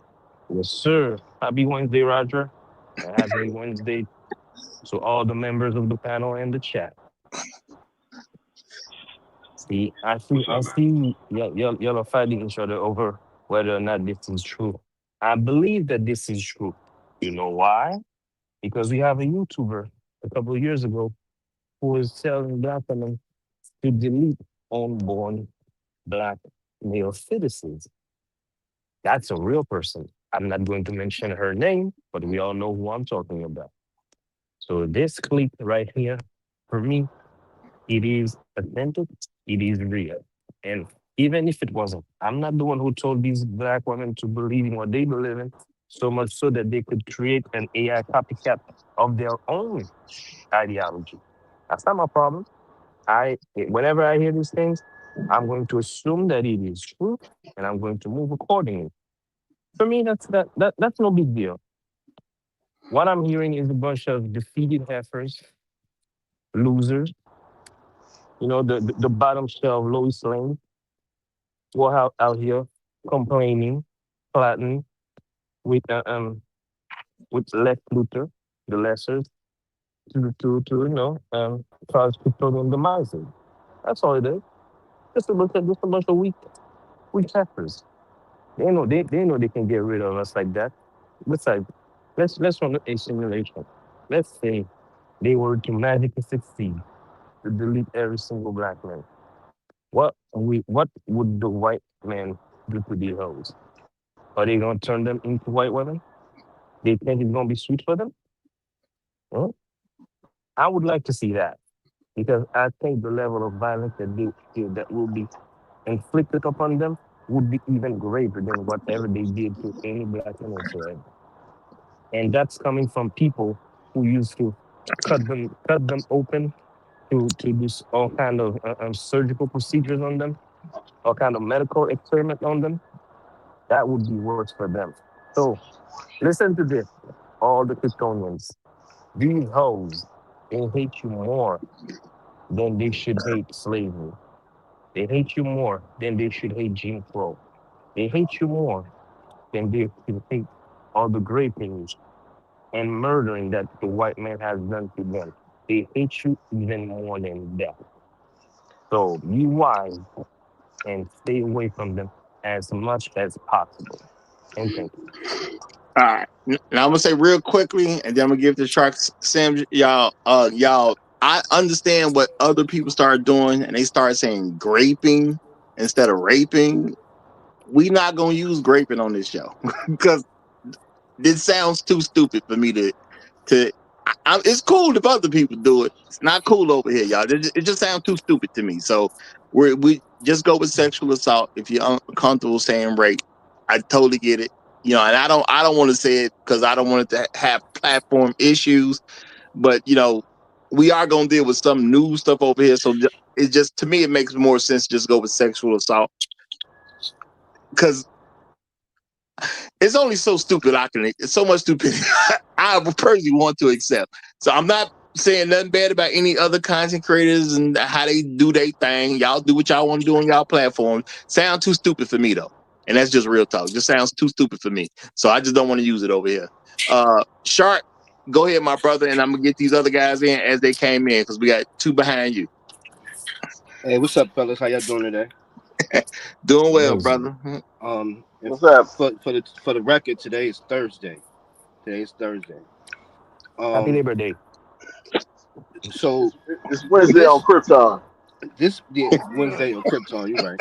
Yes, sir. Happy Wednesday, Roger. And happy Wednesday to all the members of the panel and the chat. See, I see y'all are fighting each other over whether or not this is true. I believe that this is true. You know why? Because we have a YouTuber a couple of years ago who was telling black women to delete unborn black male citizens. That's a real person. I'm not going to mention her name, but we all know who I'm talking about. So this clip right here, for me, it is authentic, it is real. And even if it wasn't, I'm not the one who told these black women to believe in what they believe in, so much so that they could create an AI copycat of their own ideology. That's not my problem. Whenever I hear these things, I'm going to assume that it is true and I'm going to move accordingly. For me, that's no big deal. What I'm hearing is a bunch of defeated heifers, losers, the bottom shelf, Lois Lane, who are out here complaining, plotting with Lex Luthor, the lessers, to cause Kryptonian demises. That's all it is. Just a bunch of weak heifers. They know they can get rid of us like that. Besides, let's run a simulation. Let's say they were to magically succeed to delete every single black man. What would the white man do to these hoes? Are they gonna turn them into white women? They think it's gonna be sweet for them? Huh? I would like to see that because I think the level of violence that will be inflicted upon them would be even greater than whatever they did to any black man whatsoever. And that's coming from people who used to cut them open to do all kind of surgical procedures on them, all kind of medical experiment on them. That would be worse for them. So listen to this, all the Kryptonians. These hoes, they hate you more than they should hate slavery. They hate you more than they should hate Jim Crow. They hate you more than they should hate all the great things and murdering that the white man has done to them. They hate you even more than that. So be wise and stay away from them as much as possible. And thank you. All right. Now I'm gonna say real quickly, and then I'm gonna give the Shark Sam y'all. I understand what other people start doing, and they start saying graping instead of raping. We not gonna use graping on this show because this sounds too stupid for me to. It's cool if other people do it. It's not cool over here, y'all. It just sounds too stupid to me. So we just go with sexual assault. If you're uncomfortable saying rape, I totally get it. And I don't want to say it because I don't want it to have platform issues. But we are gonna deal with some new stuff over here. So it just to me it makes more sense to just go with sexual assault because it's only so stupid it's so much stupidity I personally want to accept. So I'm not saying nothing bad about any other content creators and how they do their thing. Y'all do what y'all want to do on y'all platforms. Sound too stupid for me though. And that's just real talk. Just sounds too stupid for me. So I just don't want to use it over here. Shark, go ahead, my brother, and I'm gonna get these other guys in as they came in because we got two behind you. Hey, what's up, fellas? How y'all doing today? Doing well, Amazing. brother. What's up? For the record, today is Thursday. Today is Thursday. Happy Um, Labor Day. so It's Wednesday on this Krypton. it's Wednesday on Krypton. You're right.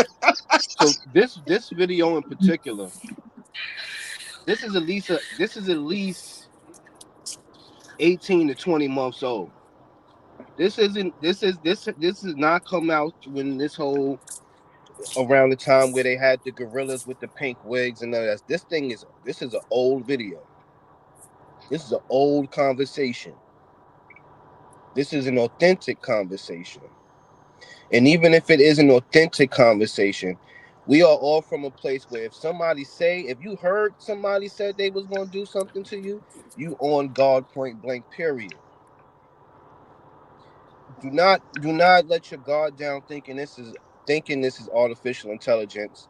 So this video in particular, this is at least 18 to 20 months old. This is not come out when this whole around the time where they had the gorillas with the pink wigs and all that. This is an old video. This is an old conversation. This is an authentic conversation. And even if it is an authentic conversation, we are all from a place where if you heard somebody said they was going to do something to you, you on guard, point blank, period. Do not let your guard down thinking this is artificial intelligence,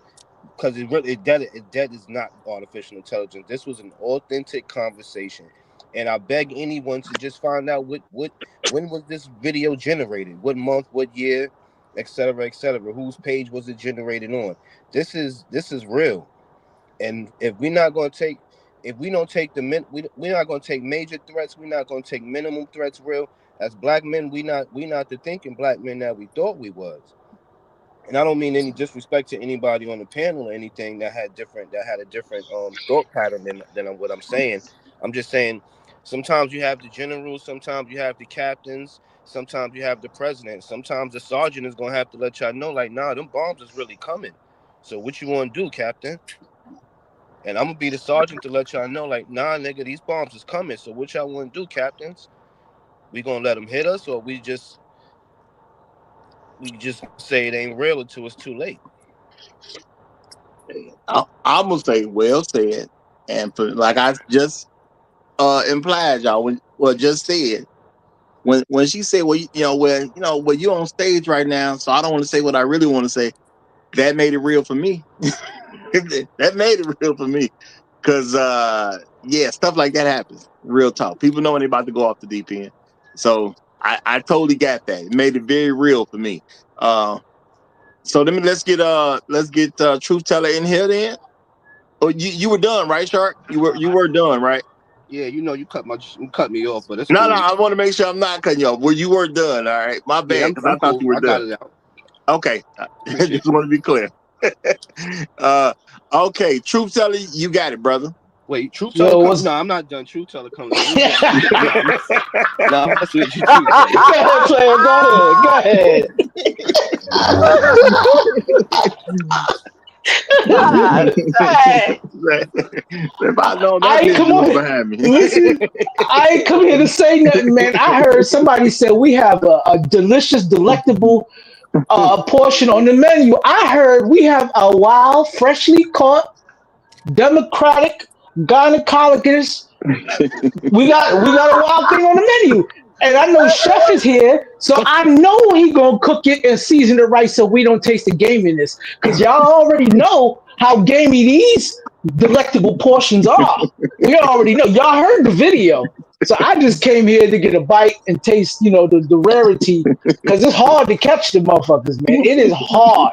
because that is not artificial intelligence. This was an authentic conversation, and I beg anyone to just find out when was this video generated, what month, what year, etc., etc. Whose page was it generated on? This is real, and if we don't take we're not going to take major threats. We're not going to take minimum threats real. As black men, we not the thinking black men that we thought we was. And I don't mean any disrespect to anybody on the panel or anything that had a different thought pattern than what I'm saying. I'm just saying sometimes you have the generals, sometimes you have the captains, sometimes you have the president, sometimes the sergeant is gonna have to let y'all know, like, nah, them bombs is really coming. So what you wanna do, Captain? And I'm gonna be the sergeant to let y'all know, like, nah, nigga, these bombs is coming. So what y'all wanna do, captains? We gonna let them hit us, or we just say it ain't real until it's too late? I'm gonna say well said, and for, like I just implied, y'all, just said when she said, well, you're on stage right now, so I don't want to say what I really want to say. That made it real for me. That made it real for me, because yeah, stuff like that happens. Real talk. People know when they're about to go off the deep end. So I totally got that. It made it very real for me. So let's get Truth Teller in here then. Oh, you were done, right, Shark? You were done, right? Yeah, you cut me off, but it's No, cool. I want to make sure I'm not cutting you off. Well, you were done, all right. My Yeah, bad, because I I'm thought cool. you were I got done. it out. Okay, just want to be clear. Okay, Truth Teller, you got it, brother. Wait, Truth Teller comes? No, I'm not done. Truth Teller comes. No, I'm messing with you, Truth Teller. Go ahead, player. Go ahead. God, if I know that I ain't bitch come was on. behind me. Listen, I ain't come here to say nothing, man. I heard somebody say we have a delicious, delectable portion on the menu. I heard we have a wild, freshly caught, democratic gynecologist. We got a wild thing on the menu. And I know Chef is here, so I know he gonna cook it and season it right so we don't taste the gaminess. Cause y'all already know how gamey these delectable portions are. We already know. Y'all heard the video. So I just came here to get a bite and taste, the rarity. Cause it's hard to catch the motherfuckers, man. It is hard.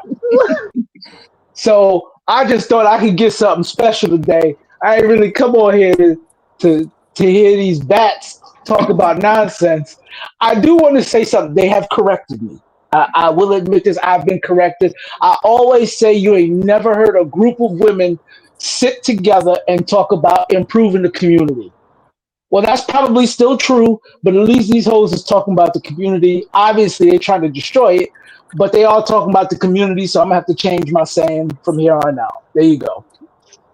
So I just thought I could get something special today. I ain't really come on here to hear these bats talk about nonsense. I do want to say something. They have corrected me. I will admit this. I've been corrected. I always say you ain't never heard a group of women sit together and talk about improving the community. Well, that's probably still true, but at least these hoes is talking about the community. Obviously, they're trying to destroy it, but they are talking about the community, so I'm gonna have to change my saying from here on out. There you go.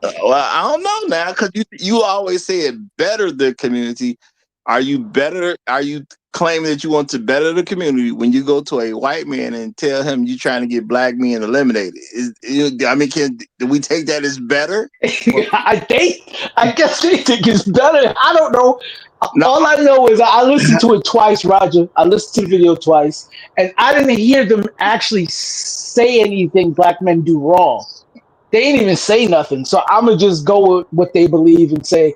Well, I don't know now, because you always said better the community. Are you better? Are you claiming that you want to better the community when you go to a white man and tell him you're trying to get black men eliminated? Do we take that as better? I guess they think it's better. I don't know. No. All I know is I listened to it twice, Roger. I listened to the video twice, and I didn't hear them actually say anything black men do wrong. They didn't even say nothing. So I'm gonna just go with what they believe and say,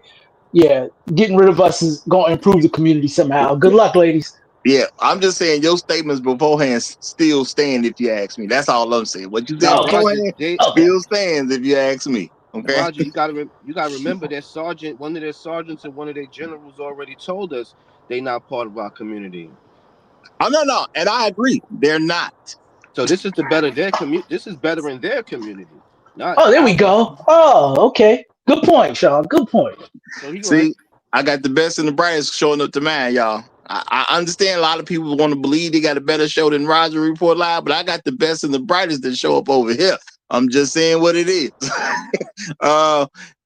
yeah, getting rid of us is gonna improve the community somehow. Good luck, ladies. Yeah, I'm just saying your statements beforehand still stand if you ask me. That's all I'm saying. What you said Now, Roger, beforehand still stands if you ask me. Okay, Roger, you gotta remember that one of their sergeants and one of their generals already told us they not part of our community. Oh no, and I agree, they're not. So this is This is better in their community. Oh, there we go. Oh, okay. Good point, Sean. Good point. So See, I got the best and the brightest showing up to mine, y'all. I understand a lot of people want to believe they got a better show than Roger Report Live, but I got the best and the brightest that show up over here. I'm just saying what it is.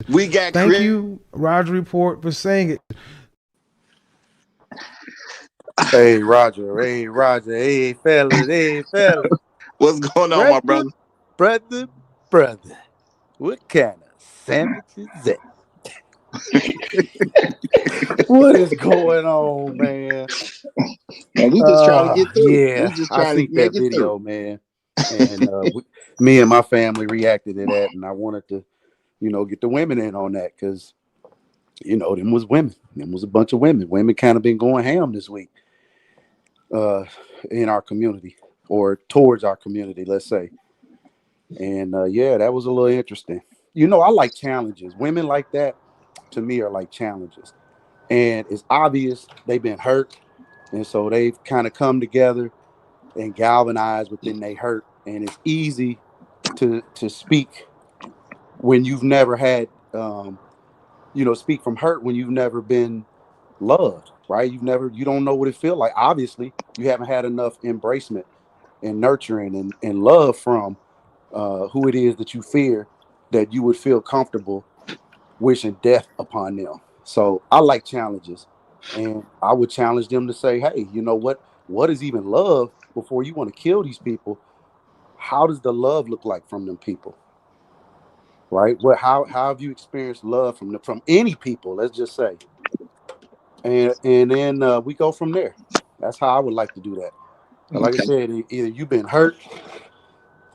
We got Thank you, Roger Report, for saying it. Hey Roger, hey fellas. What's going on, my Brother, brother? brother, brother. What kind of sandwich is that? What is going on, man? And we just trying to get through. We Yeah, just I trying to seen make that it through. video, man. And me and my family reacted to that, and I wanted to, get the women in on that because, them was women. Them was a bunch of women. Women kind of been going ham this week uh, in our community or towards our community, let's say. And yeah, that was a little interesting. I like challenges. Women like that to me are like challenges. And it's obvious they've been hurt. And so they've kind of come together and galvanized within they hurt. And it's easy to speak when you've never had speak from hurt when you've never been loved, right? You don't know what it feels like. Obviously, you haven't had enough embracement and nurturing and love from who it is that you fear that you would feel comfortable wishing death upon them. So I like challenges, and I would challenge them to say, "Hey, you know what? What is even love before you want to kill these people? How does the love look like from them people, right? How have you experienced love from any people? Let's just say, and then we go from there. That's how I would like to do that. Like I Okay. said, either you've been hurt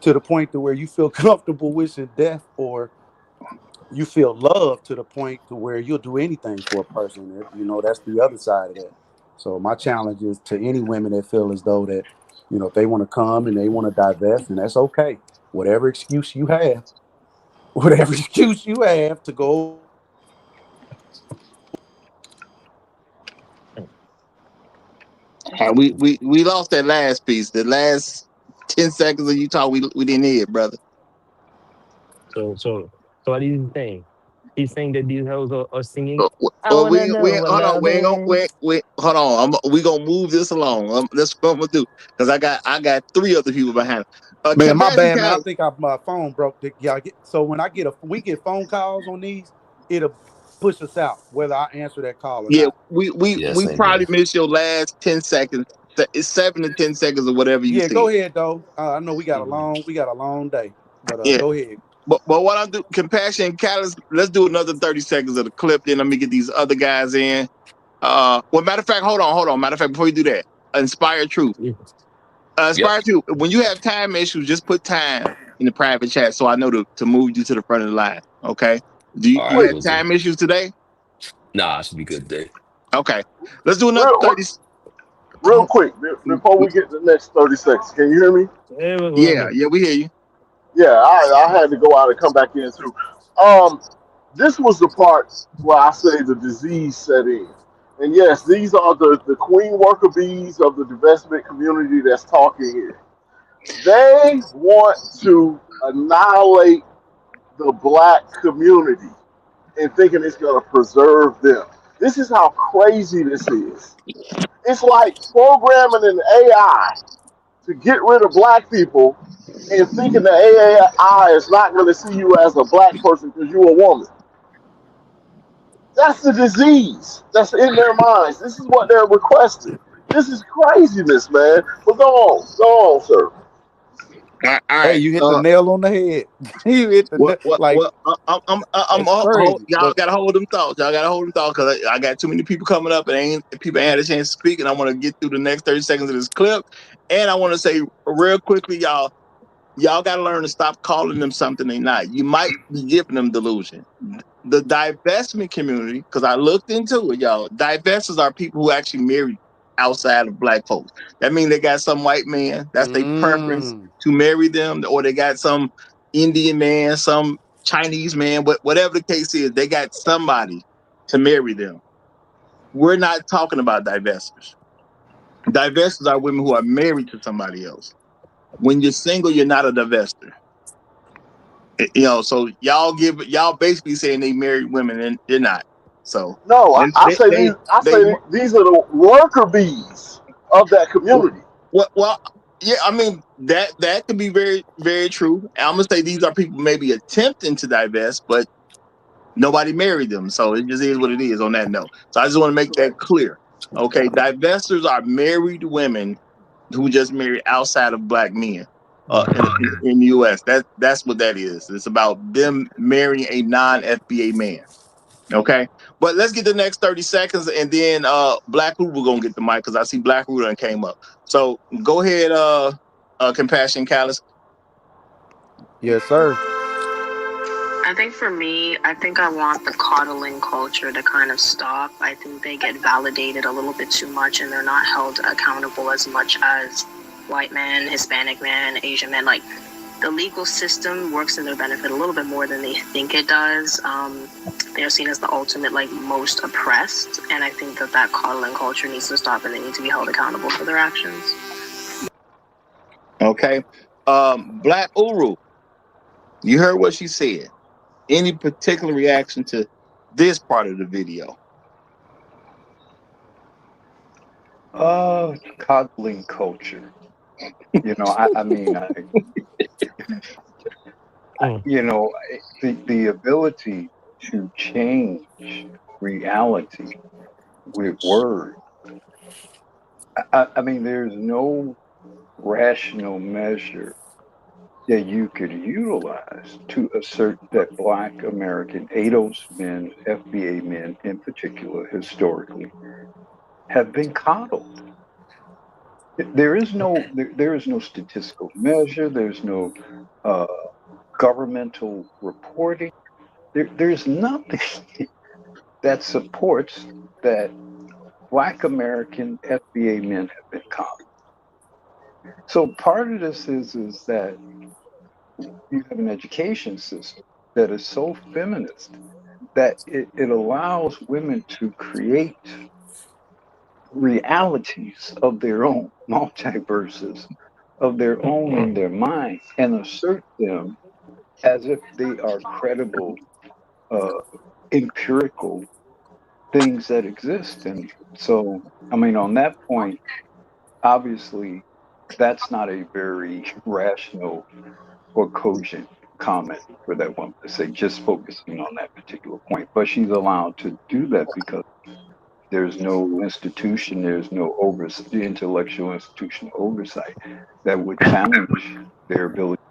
to the point to where you feel comfortable wishing death, or you feel love to the point to where you'll do anything for a person. That's the other side of that. So my challenge is to any women that feel as though that, if they want to come and they want to divest, and that's okay. Whatever excuse you have, whatever excuse you have to go over there and say, hey, We lost that last piece. The last 10 seconds of you talk, we didn't hear it, brother. So what is he saying? He's saying that these hoes are singing. I Well, wanna we know what hold on. love We ain't gonna is. hold on. We gonna move this along. That's what I'm gonna do because I got three other people behind. man, my Compassion bad, man. I Callus. think my phone broke. So when we get phone calls on these, it'll push us out whether I answer that call or Yeah, not. Yeah, we same probably here. missed your last 10 seconds. It's 7 to 10 seconds or whatever you Yeah, go said. ahead though. I know Mhm. we got a long day, but Yeah, go ahead. but what I'm do Compassion Callus. Let's do another 30 seconds of the clip. Then let me get these other guys in. Well, matter of fact, hold on. Matter of fact, before you do that, Inspired Truth. Yep. Inspired Truth. When you have time issues, just put time in the private chat so I know to move you to the front of the line. Okay. Do you, All you right, have we'll do. time issues today? Nah, it should be good day. Okay. Let's do another Real, 30. real quick, before we get to the next 30 seconds, can you hear me? Hey, what Yeah, happened? yeah, we hear you. Yeah, I had to go out and come back in too. Um, this was the part where I say the disease set in. And yes, these are the queen worker bees of the divestment community that's talking here. They want to annihilate the black community and thinking it's going to preserve them. This is how crazy this is. It's like programming an AI to get rid of black people and thinking the AI is not going to see you as a black person because you're a woman. That's the disease that's in their minds. This is what they're requesting. This is craziness, man. But go on, sir. All Hey, right. you hit the nail on the head. You hit the like What? I'm that's hold, crazy. y'all But gotta hold them thoughts. Y'all gotta hold them thoughts because I got too many people coming up and people ain't had a chance to speak, and I want to get through the next 30 seconds of this clip. And I want to say real quickly, y'all got to learn to stop calling them something they're not. You might be giving them delusion. The divestment community, because I looked into it, y'all. Divestors are people who actually marry outside of black folks. That means they got some white man. That's their preference mm, to marry them, or they got some Indian man, some Chinese man, whatever the case is, they got somebody to marry them. We're not talking about divestors. Divestors are women who are married to somebody else. When you're single, you're not a divester. So y'all basically saying they married women and they're not. So No, and I say they these. I they say these are the worker bees of that community. well yeah, I mean that could be very very true. I'm gonna say these are people maybe attempting to divest, but nobody married them. So it just is what it is on that note. So I just want to make that Correct. clear. Okay, divestors are married women who just marry outside of black men in the U.S. That's what that is. It's about them marrying a non-FBA man. Okay, but let's get the next 30 seconds, and then Black Ruler gonna get the mic because I see Black Ruler came up. So go ahead, Compassion Callus. Yes, sir. I think for me, I think I want the coddling culture to kind of stop. I think they get validated a little bit too much and they're not held accountable as much as white men, Hispanic men, Asian men. Like, the legal system works in their benefit a little bit more than they think it does. They're seen as the ultimate, like, most oppressed. And I think that coddling culture needs to stop and they need to be held accountable for their actions. Okay. Black Uru, you heard what she said. Any particular reaction to this part of the video? Coddling culture. The ability to change reality with words. There's no rational measure that you could utilize to assert that Black American ADOS men, FBA men in particular, historically, have been coddled. There is no statistical measure. There's no governmental reporting. There's nothing that supports that Black American FBA men have been coddled. So part of this is that you have an education system that is so feminist that it allows women to create realities of their own, multiverses of their own in their mind, and assert them as if they are credible, empirical things that exist. And so, on that point, obviously, that's not a very rational or cogent comment for that woman to say, just focusing on that particular point. But she's allowed to do that because there's no institution, there's no intellectual institutional oversight that would challenge their ability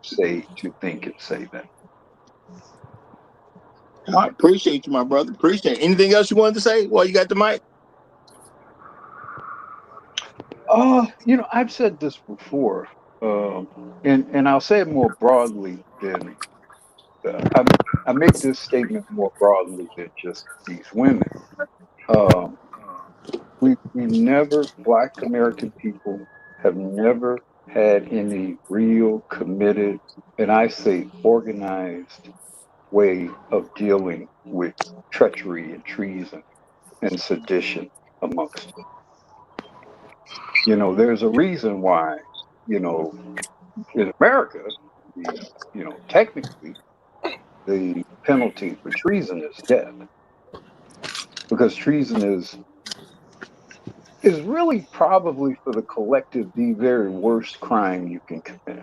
to think and say that. I appreciate you, my brother. Appreciate it. Anything else you wanted to say while you got the mic? I've said this before, and I'll say it more broadly than I make this statement more broadly than just these women. We never, Black American people have never had any real committed, and I say organized way of dealing with treachery and treason and sedition amongst them. There's a reason why, in America, technically, the penalty for treason is death, because treason is really probably for the collective the very worst crime you can commit.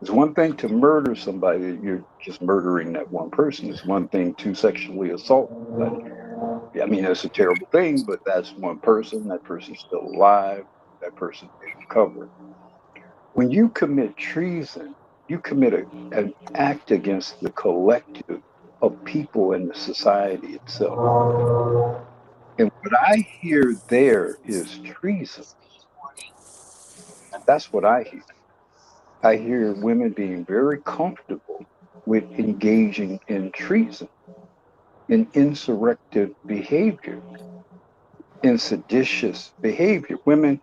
It's one thing to murder somebody, you're just murdering that one person. It's one thing to sexually assault somebody. That's a terrible thing, but that's one person. That person's still alive. That person may recover. When you commit treason, you commit an act against the collective of people in the society itself. And what I hear there is treason. That's what I hear. I hear women being very comfortable with engaging in treason, in insurrective behavior, in seditious behavior. You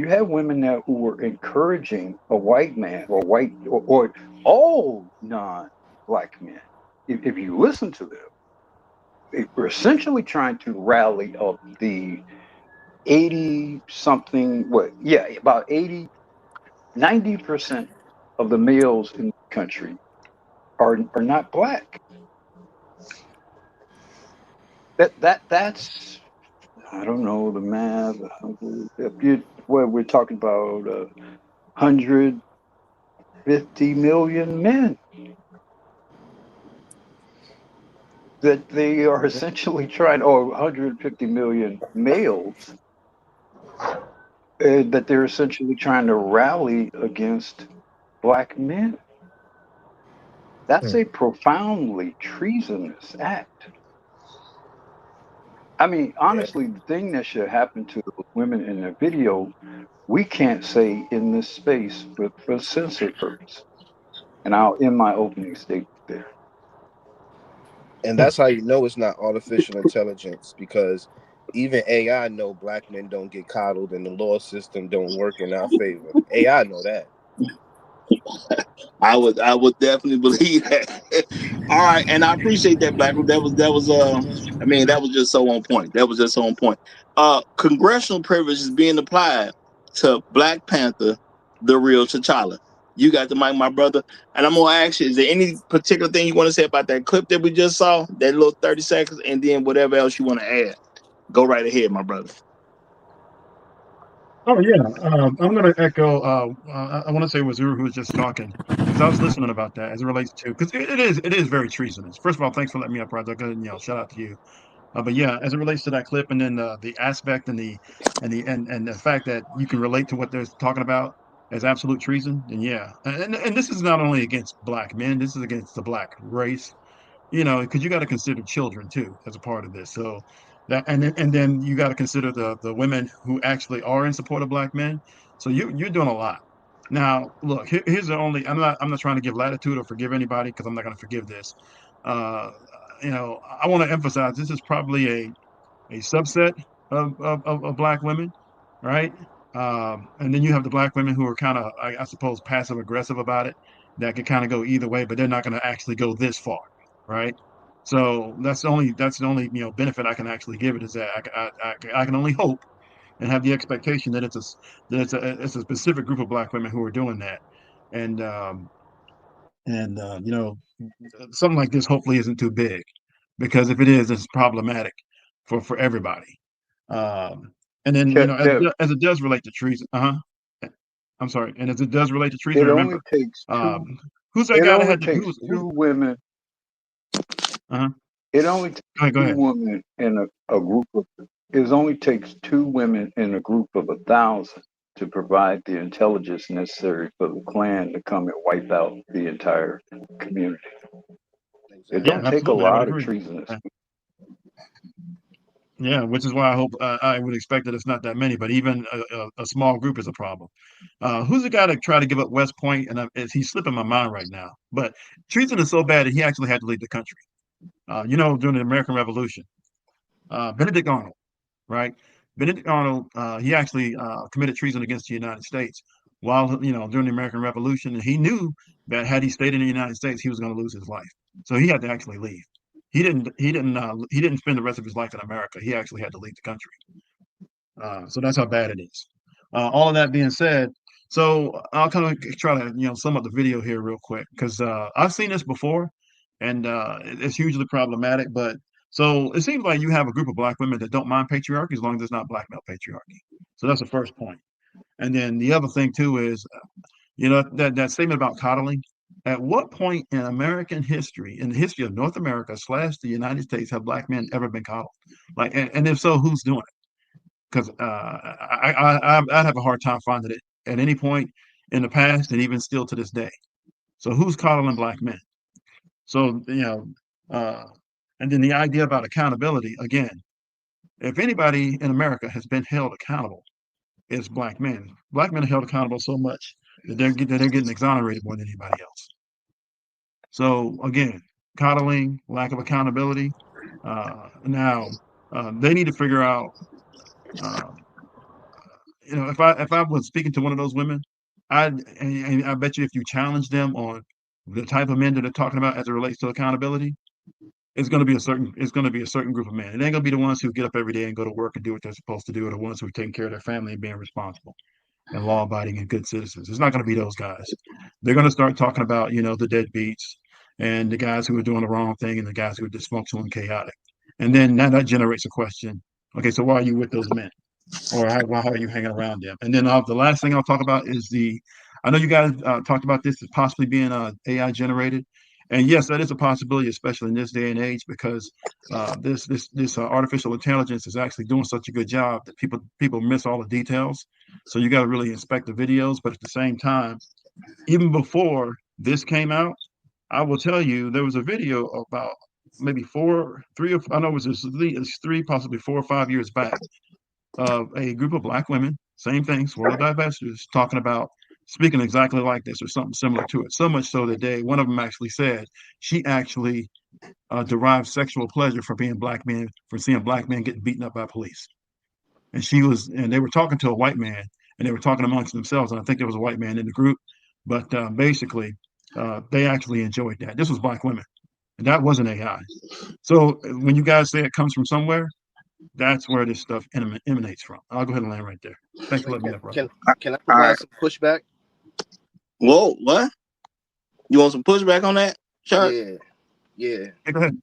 have women now who were encouraging a white man or all non-Black men. If you listen to them, they were essentially trying to rally up the 80 something, about 90% of the males in the country are not Black. That's I don't know the math. We're talking about 150 million men. that they are essentially trying, or 150 million males, that they're essentially trying to rally against black men. That's a profoundly treasonous act. I mean, honestly, the thing that should happen to those women in the video, we can't say in this space, but for censor purpose. And I'll end my opening statement there. And that's how you know it's not artificial intelligence, because even AI know black men don't get coddled and the law system don't work in our favor. AI know that. I would definitely believe that. All right, and I appreciate that, Black. I mean, that was just so on point. That was just so on point. Congressional privilege is being applied to Black Panther, the real T'Challa. You got the mic, my brother. And I'm gonna ask you, is there any particular thing you want to say about that clip that we just saw, that little 30 seconds, and then whatever else you want to add? Go right ahead, my brother. Oh yeah, I'm going to echo. I want to say it was Uru who was just talking, because I was listening about that as it relates to, because it is very treasonous. First of all, thanks for letting me up, Roger. Good, shout out to you. But yeah, as it relates to that clip, and then the aspect and the fact that you can relate to what they're talking about as absolute treason, then yeah, and this is not only against black men, this is against the black race, because you got to consider children too as a part of this. So that, and then you got to consider the women who actually are in support of black men. So you're doing a lot. Now, look, here's the only. I'm not trying to give latitude or forgive anybody, because I'm not going to forgive this. Uh, I want to emphasize this is probably a subset of black women, right? And then you have the black women who are kind of, I suppose, passive aggressive about it, that can kind of go either way, but they're not going to actually go this far, right? So that's the only benefit I can actually give it, is that I can only hope and have the expectation that it's a specific group of black women who are doing that, and something like this hopefully isn't too big, because if it is, it's problematic for everybody. And then Kev, as it does relate to treason, I'm sorry, and as it does relate to treason, it only remember, takes um, two. who's that It guy that only had the, takes who's two women. uh-huh? It only takes Go two ahead. women in a group of. It only takes two women in a group of 1,000 to provide the intelligence necessary for the Klan to come and wipe out the entire community. It Yeah, don't take a absolutely, I would lot of agree. treasonous. Yeah, which is why I hope, I would expect that it's not that many, but even a small group is a problem. Who's the guy that tried to give up West Point? And he's slipping my mind right now. But treason is so bad that he actually had to leave the country. During the American Revolution, Benedict Arnold, right? Benedict Arnold, he actually committed treason against the United States while, during the American Revolution, and he knew that had he stayed in the United States, he was going to lose his life. So he had to actually leave. He didn't spend the rest of his life in America. He actually had to leave the country. So that's how bad it is. All of that being said, so I'll kind of try to sum up the video here real quick, because I've seen this before, and it's hugely problematic. But so it seems like you have a group of black women that don't mind patriarchy as long as it's not black male patriarchy. So that's the first point. And then the other thing too is, that statement about coddling. At what point in American history, in the history of North America / the United States, have black men ever been coddled? Like, and if so, who's doing it? Because I'd have a hard time finding it at any point in the past, and even still to this day. So who's coddling black men? So uh, and then the idea about accountability again. If anybody in America has been held accountable, it's black men. Black men are held accountable so much that they're getting exonerated more than anybody else. So again, coddling, lack of accountability. Now they need to figure out. Uh, if I was speaking to one of those women, and I bet you if you challenge them on the type of men that they're talking about as it relates to accountability, it's going to be a certain group of men. It ain't going to be the ones who get up every day and go to work and do what they're supposed to do, or the ones who are taking care of their family and being responsible and law abiding and good citizens. It's not going to be those guys. They're going to start talking about the deadbeats and the guys who are doing the wrong thing and the guys who are dysfunctional and chaotic. And then now that generates a question. Okay, so why are you with those men? Or how are you hanging around them? And then the last thing I'll talk about is I know you guys talked about this as possibly being AI generated, And yes, that is a possibility, especially in this day and age, because this artificial intelligence is actually doing such a good job that people miss all the details. So you got to really inspect the videos. But at the same time, even before this came out, I will tell you there was a video about maybe I know it was at least three, possibly 4 or 5 years back, of a group of black women, same thing, swirl divestors, talking about speaking exactly like this or something similar to it. So much so that one of them actually said she actually derives sexual pleasure from seeing black men getting beaten up by police. And they were talking to a white man, and they were talking amongst themselves. And I think there was a white man in the group, but basically, they actually enjoyed that. This was black women, and that wasn't AI. So when you guys say it comes from somewhere, that's where this stuff emanates from. I'll go ahead and land right there. Thanks for letting me up, brother. Can I All provide right. some pushback? Whoa, what? You want some pushback on that, Shark? Yeah. Go ahead.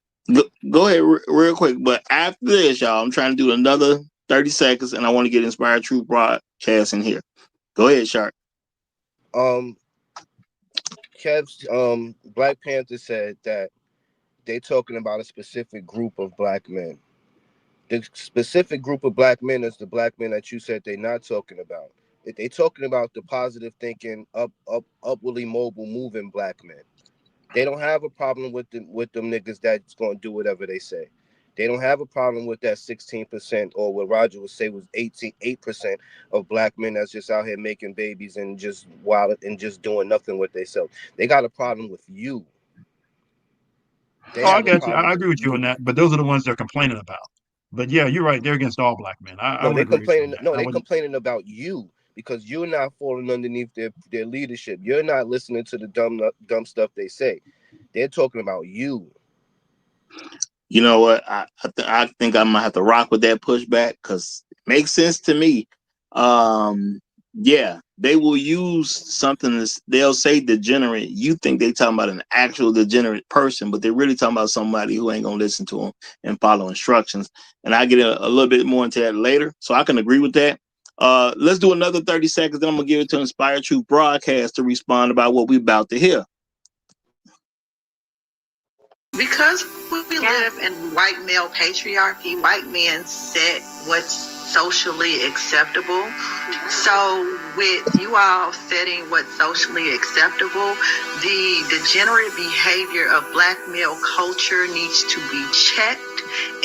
Go ahead real quick. But after this, y'all, I'm trying to do another 30 seconds, and I want to get Inspired Truth broadcast in here. Go ahead, Shark. Kev's Black Panther said that they talking about a specific group of black men. The specific group of black men is the black men that you said they're not talking about. They talking about the positive thinking, upwardly mobile, moving black men. They don't have a problem with them niggas that's gonna do whatever they say. They don't have a problem with that 16%, or what Roger would say was 8% of black men that's just out here making babies and just wild and just doing nothing with themselves. They got a problem with you. I got you. I agree with you on that. But those are the ones they're complaining about. But yeah, you're right. They're against all black men. I would agree with you on that. No, they complaining about you because you're not falling underneath their leadership. You're not listening to the dumb stuff they say. They're talking about you. You know what? I think I'm gonna have to rock with that pushback because it makes sense to me. Yeah, they will use something they'll say degenerate. You think they talking about an actual degenerate person, but they're really talking about somebody who ain't gonna listen to them and follow instructions. And I get a little bit more into that later, so I can agree with that. Let's do another 30 seconds, then I'm gonna give it to Inspired Truth broadcast to respond about what we about to hear. Because we live in white male patriarchy, white men set what's socially acceptable. So with you all setting what's socially acceptable, the degenerate behavior of black male culture needs to be checked.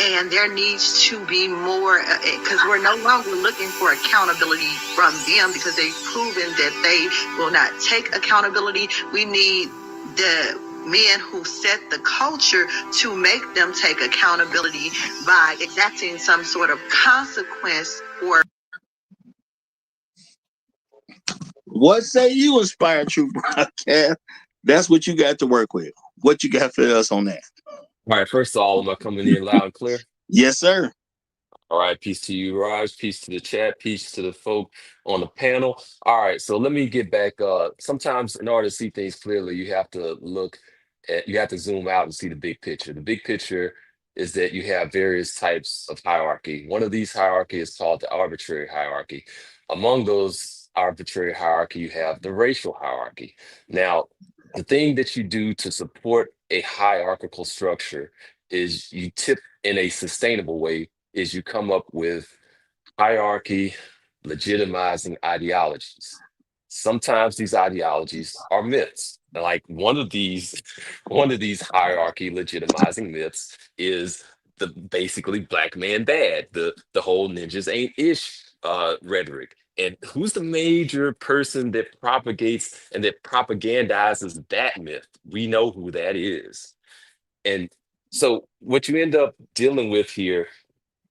And there needs to be more, because we're no longer looking for accountability from them because they've proven that they will not take accountability. We need the men who set the culture to make them take accountability by exacting some sort of consequence for. What say you, Inspired Truth broadcast? That's what you got to work with. What you got for us on that? All right, first of all, am I coming in loud and clear? Yes, sir. All right, peace to you, Raj. Peace to the chat. Peace to the folk on the panel. All right, so let me get back. Sometimes, in order to see things clearly, you have to you have to zoom out and see the big picture. The big picture is that you have various types of hierarchy. One of these hierarchy is called the arbitrary hierarchy. Among those arbitrary hierarchy, you have the racial hierarchy. Now, the thing that you do to support a hierarchical structure is you tip in a sustainable way is you come up with hierarchy legitimizing ideologies. Sometimes these ideologies are myths. Like one of these hierarchy legitimizing myths is the basically black man bad, the whole ninjas ain't ish rhetoric. And who's the major person that propagates and that propagandizes that myth? We know who that is. And so what you end up dealing with here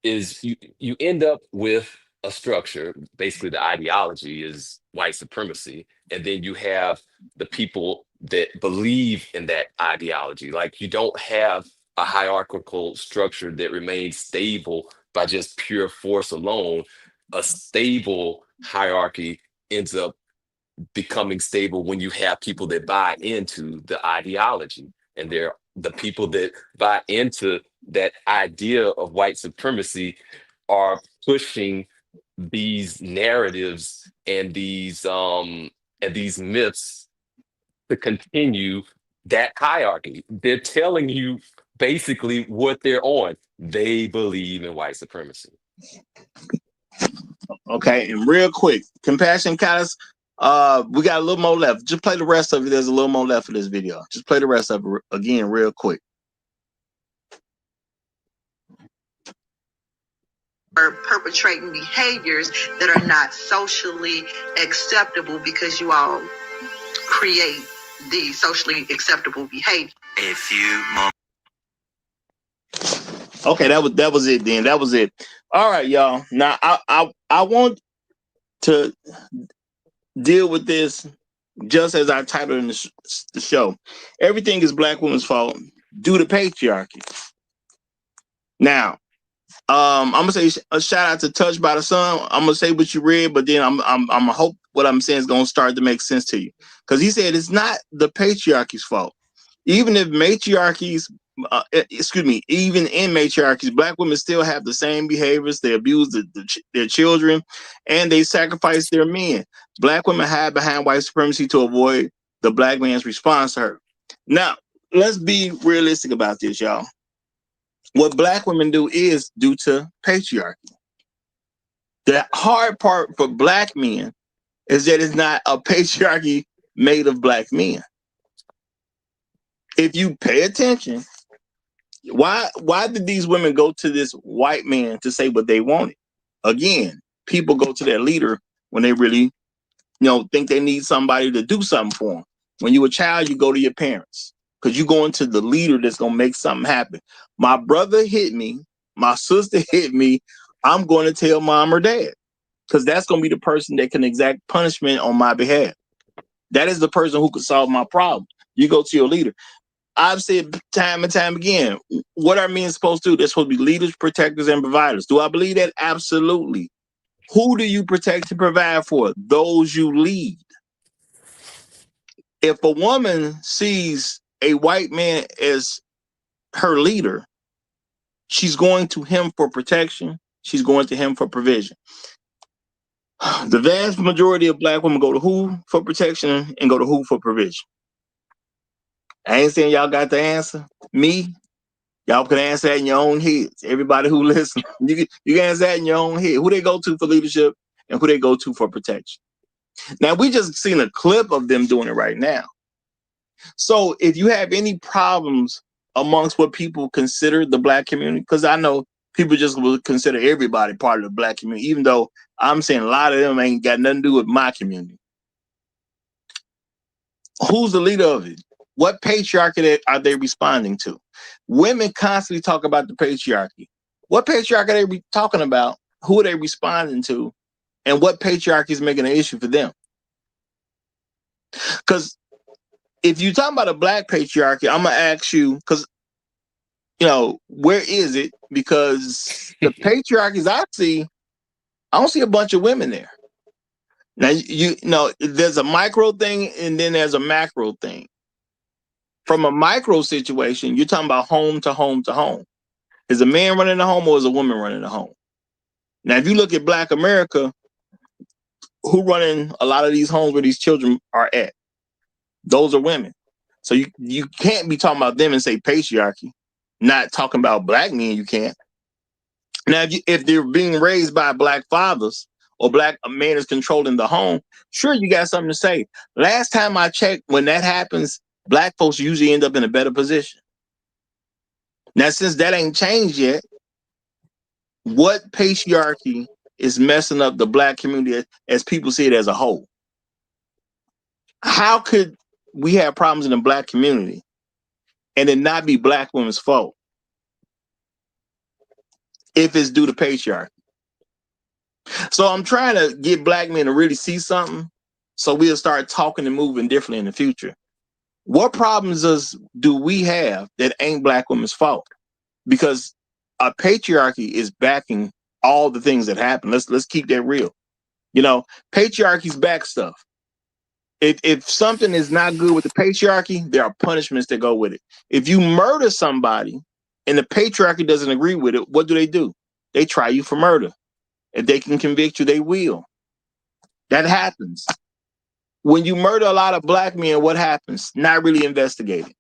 is you end up with a structure. Basically, the ideology is white supremacy, and then you have the people that believe in that ideology. Like you don't have a hierarchical structure that remains stable by just pure force alone. A stable hierarchy ends up becoming stable when you have people that buy into the ideology, and they're the people that buy into that idea of white supremacy are pushing these narratives and these myths to continue that hierarchy. They're telling you basically what they're on. They believe in white supremacy. Okay, and real quick, compassion, Callus. We got a little more left. Just play the rest of it. There's a little more left of this video. Just play the rest of it again, real quick. Or perpetrating behaviors that are not socially acceptable because you all create the socially acceptable behavior. A few moments. Okay, that was it then. That was it. All right, y'all. Now I want to deal with this just as I titled in the show. Everything is black women's fault due to patriarchy. Now, I'm gonna say a shout out to Touched by the Sun. I'm gonna say what you read, but then I'm gonna hope what I'm saying is gonna start to make sense to you. Because he said it's not the patriarchy's fault. Even if matriarchies, even in matriarchies, black women still have the same behaviors. They abuse their children, and they sacrifice their men. Black women hide behind white supremacy to avoid the black man's response to her. Now, let's be realistic about this, y'all. What black women do is due to patriarchy. The hard part for black men is that it's not a patriarchy made of black men. If you pay attention, why did these women go to this white man to say what they wanted? Again, people go to their leader when they really, think they need somebody to do something for them. When you're a child, you go to your parents because you're going to the leader that's going to make something happen. My brother hit me. My sister hit me. I'm going to tell mom or dad because that's going to be the person that can exact punishment on my behalf. That is the person who could solve my problem. You go to your leader. I've said time and time again, what are men supposed to do? They're supposed to be leaders, protectors, and providers. Do I believe that? Absolutely. Who do you protect and provide for? Those you lead. If a woman sees a white man as her leader, she's going to him for protection. She's going to him for provision. The vast majority of black women go to who for protection and go to who for provision. I ain't saying y'all got the answer. Me, y'all can answer that in your own heads. Everybody who listens, you can answer that in your own head. Who they go to for leadership and who they go to for protection. Now, we just seen a clip of them doing it right now. So if you have any problems amongst what people consider the black community, because I know people just will consider everybody part of the black community, even though I'm saying a lot of them ain't got nothing to do with my community. Who's the leader of it? What patriarchy are they responding to? Women constantly talk about the patriarchy. What patriarchy are they talking about? Who are they responding to? And what patriarchy is making an issue for them? Because if you're talking about a black patriarchy, I'm going to ask you, because, where is it? Because the patriarchies I see, I don't see a bunch of women there. Now, there's a micro thing and then there's a macro thing. From a micro situation, you're talking about home to home to home. Is a man running the home or is a woman running the home? Now, if you look at Black America, who running a lot of these homes where these children are at? Those are women. So you can't be talking about them and say patriarchy. Not talking about black men, you can't. Now, if they're being raised by black fathers or black man is controlling the home, sure, you got something to say. Last time I checked, when that happens, black folks usually end up in a better position. Now, since that ain't changed yet, what patriarchy is messing up the black community as people see it as a whole? How could we have problems in the black community and it not be black women's fault if it's due to patriarchy? So I'm trying to get black men to really see something so we'll start talking and moving differently in the future. What problems do we have that ain't black women's fault? Because a patriarchy is backing all the things that happen. Let's keep that real. Patriarchy's back stuff. If something is not good with the patriarchy, there are punishments that go with it. If you murder somebody and the patriarchy doesn't agree with it, what do? They try you for murder. If they can convict you, they will. That happens. When you murder a lot of black men, what happens? Not really investigated.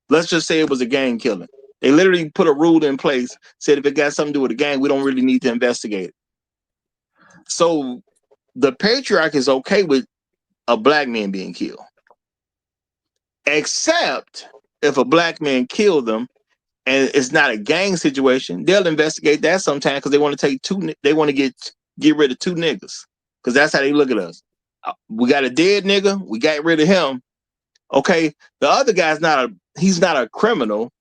Let's just say it was a gang killing. They literally put a rule in place, said if it got something to do with a gang, we don't really need to investigate it. So the patriarch is okay with a black man being killed, except if a black man killed them and it's not a gang situation. They'll investigate that sometimes because they want to take two. They want to get rid of two niggas because that's how they look at us. We got a dead nigga. We got rid of him. Okay, the other guy's he's not a criminal.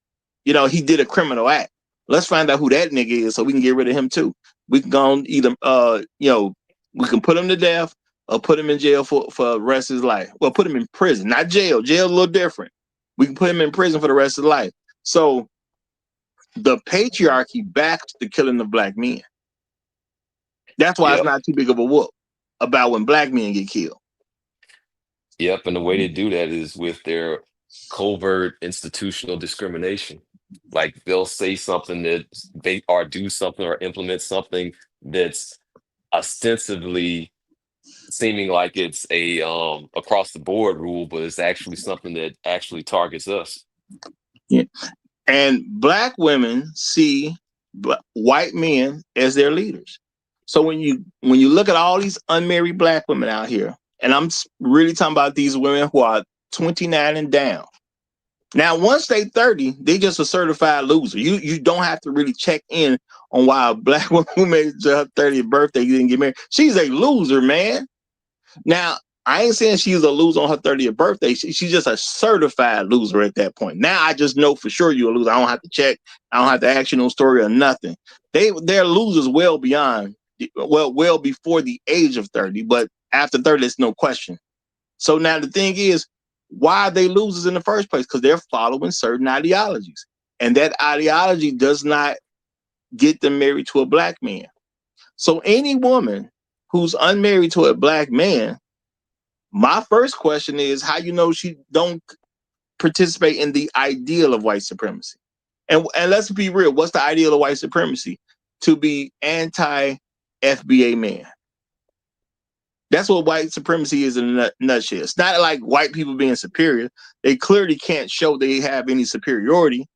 You know, he did a criminal act. Let's find out who that nigga is so we can get rid of him too. We can go on either, we can put him to death or put him in jail for the rest of his life. Well, put him in prison, not jail. Jail's a little different. We can put him in prison for the rest of his life. So the patriarchy backs the killing of black men. That's why it's not too big of a whoop about when black men get killed. Yep, and the way they do that is with their covert institutional discrimination. Like they'll say something that they or do something or implement something that's ostensibly seeming like it's a across the board rule, but it's actually something that actually targets us. Yeah. And black women see white men as their leaders. So when you look at all these unmarried black women out here, and I'm really talking about these women who are 29 and down. Now, once they 30, they just a certified loser. You don't have to really check in on why a black woman who made her 30th birthday didn't get married. She's a loser, man. Now, I ain't saying she's a loser on her 30th birthday. She's just a certified loser at that point. Now I just know for sure you're a loser. I don't have to check. I don't have to ask you no story or nothing. They're losers well before the age of 30, but after 30, it's no question. So now the thing is, why are they losers in the first place? Because they're following certain ideologies. And that ideology does not get them married to a black man. So any woman who's unmarried to a black man, my first question is how you know she don't participate in the ideal of white supremacy. And let's be real, what's the ideal of white supremacy? To be anti-FBA man. That's what white supremacy is in a nutshell. It's not like white people being superior. They clearly can't show they have any superiority,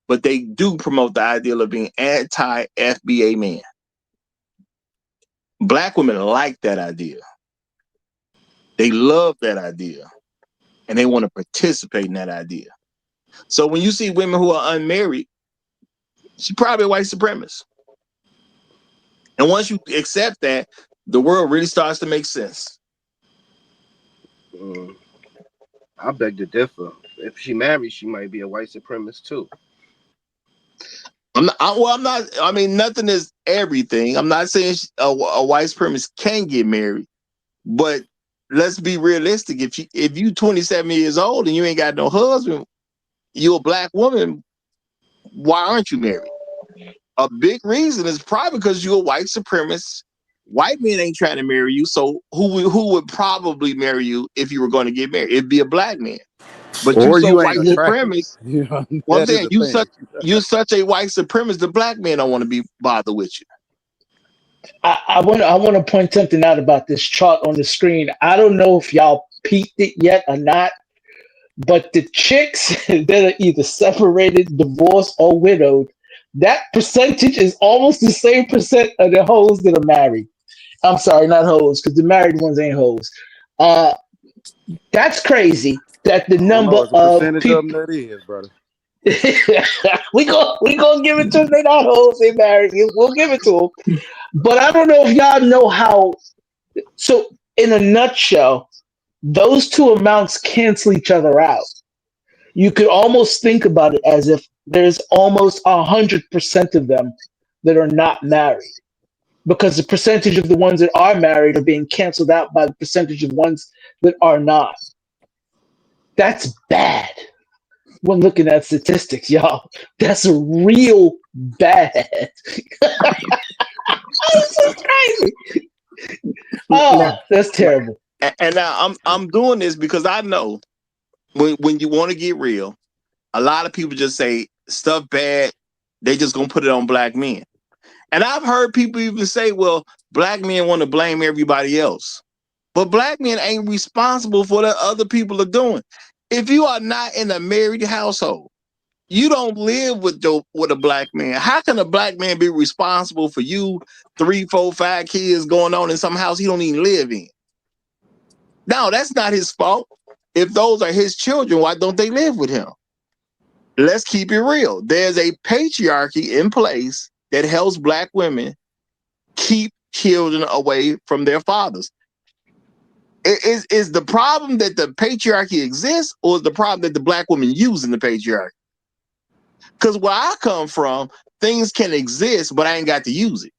but they do promote the ideal of being anti-FBA man. Black women like that idea. They love that idea. And they want to participate in that idea. So when you see women who are unmarried, she's probably a white supremacist. And once you accept that, the world really starts to make sense. I beg to differ. If she married, she might be a white supremacist too. I mean, nothing is everything. I'm not saying a white supremacist can get married, but let's be realistic. If you 27 years old and you ain't got no husband, you're a black woman, why aren't you married? A big reason is probably because you're a white supremacist. White men ain't trying to marry you, so who would probably marry you if you were going to get married? It'd be a black man. But you so you white ain't attractive. supremacist. You know, Well, I'm saying you're such a white supremacist. The black man don't want to be bothered with you. I want to point something out about this chart on the screen. I don't know if y'all peeped it yet or not, but the chicks that are either separated, divorced, or widowed, that percentage is almost the same percent of the hoes that are married. I'm sorry, not hoes, because the married ones ain't hoes. That's crazy. That the number it's a of percentage people. of them that is, brother. we gonna give it to them. They not hoes. They married. We'll give it to them. But I don't know if y'all know how. So, in a nutshell, those two amounts cancel each other out. You could almost think about it as if there's almost 100% of them that are not married, because the percentage of the ones that are married are being canceled out by the percentage of ones that are not. That's bad. When looking at statistics, y'all, that's real bad. This is crazy. Oh, that's terrible. And now I'm doing this because I know when you want to get real, a lot of people just say stuff bad. They just gonna put it on black men. And I've heard people even say, well, black men want to blame everybody else. But black men ain't responsible for what other people are doing. If you are not in a married household, you don't live with a black man. How can a black man be responsible for you 3, 4, 5 kids going on in some house he don't even live in? No, that's not his fault. If those are his children, why don't they live with him? Let's keep it real. There's a patriarchy in place that helps black women keep children away from their fathers. Is the problem that the patriarchy exists, or is the problem that the black woman using the patriarchy? Because where I come from, things can exist, but I ain't got to use it.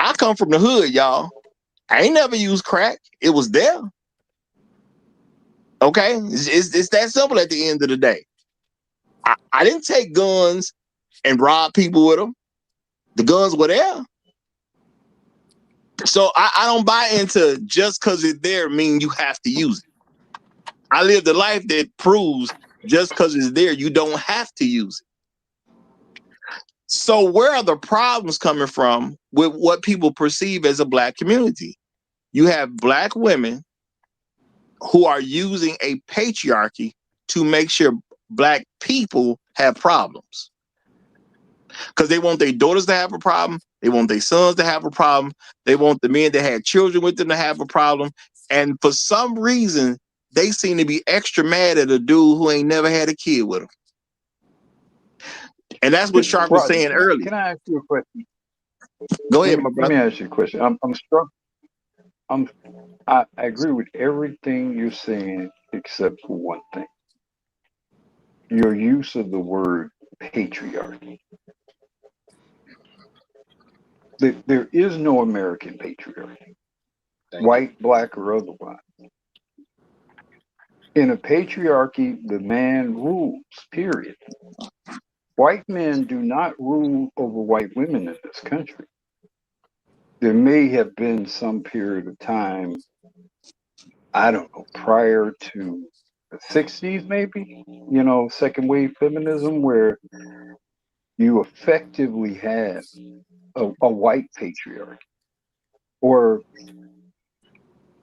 I come from the hood, y'all. I ain't never used crack. It was there. Okay? It's that simple at the end of the day. I didn't take guns and rob people with them. The guns were there. So I don't buy into just because it's there mean you have to use it. I lived a life that proves just because it's there, you don't have to use it. So where are the problems coming from with what people perceive as a black community? You have black women who are using a patriarchy to make sure black people have problems. Because they want their daughters to have a problem. They want their sons to have a problem. They want the men that had children with them to have a problem. And for some reason, they seem to be extra mad at a dude who ain't never had a kid with them. And that's what Sharp was saying earlier. Can I ask you a question? Go ahead, my Let me brother. ask you a question. I'm struck. I agree with everything you're saying except for one thing. Your use of the word patriarchy. There is no American patriarchy, white, black, or otherwise. In a patriarchy, the man rules, period. White men do not rule over white women in this country. There may have been some period of time, I don't know, prior to the 60s, maybe, second wave feminism, where you effectively had a white patriarchy, or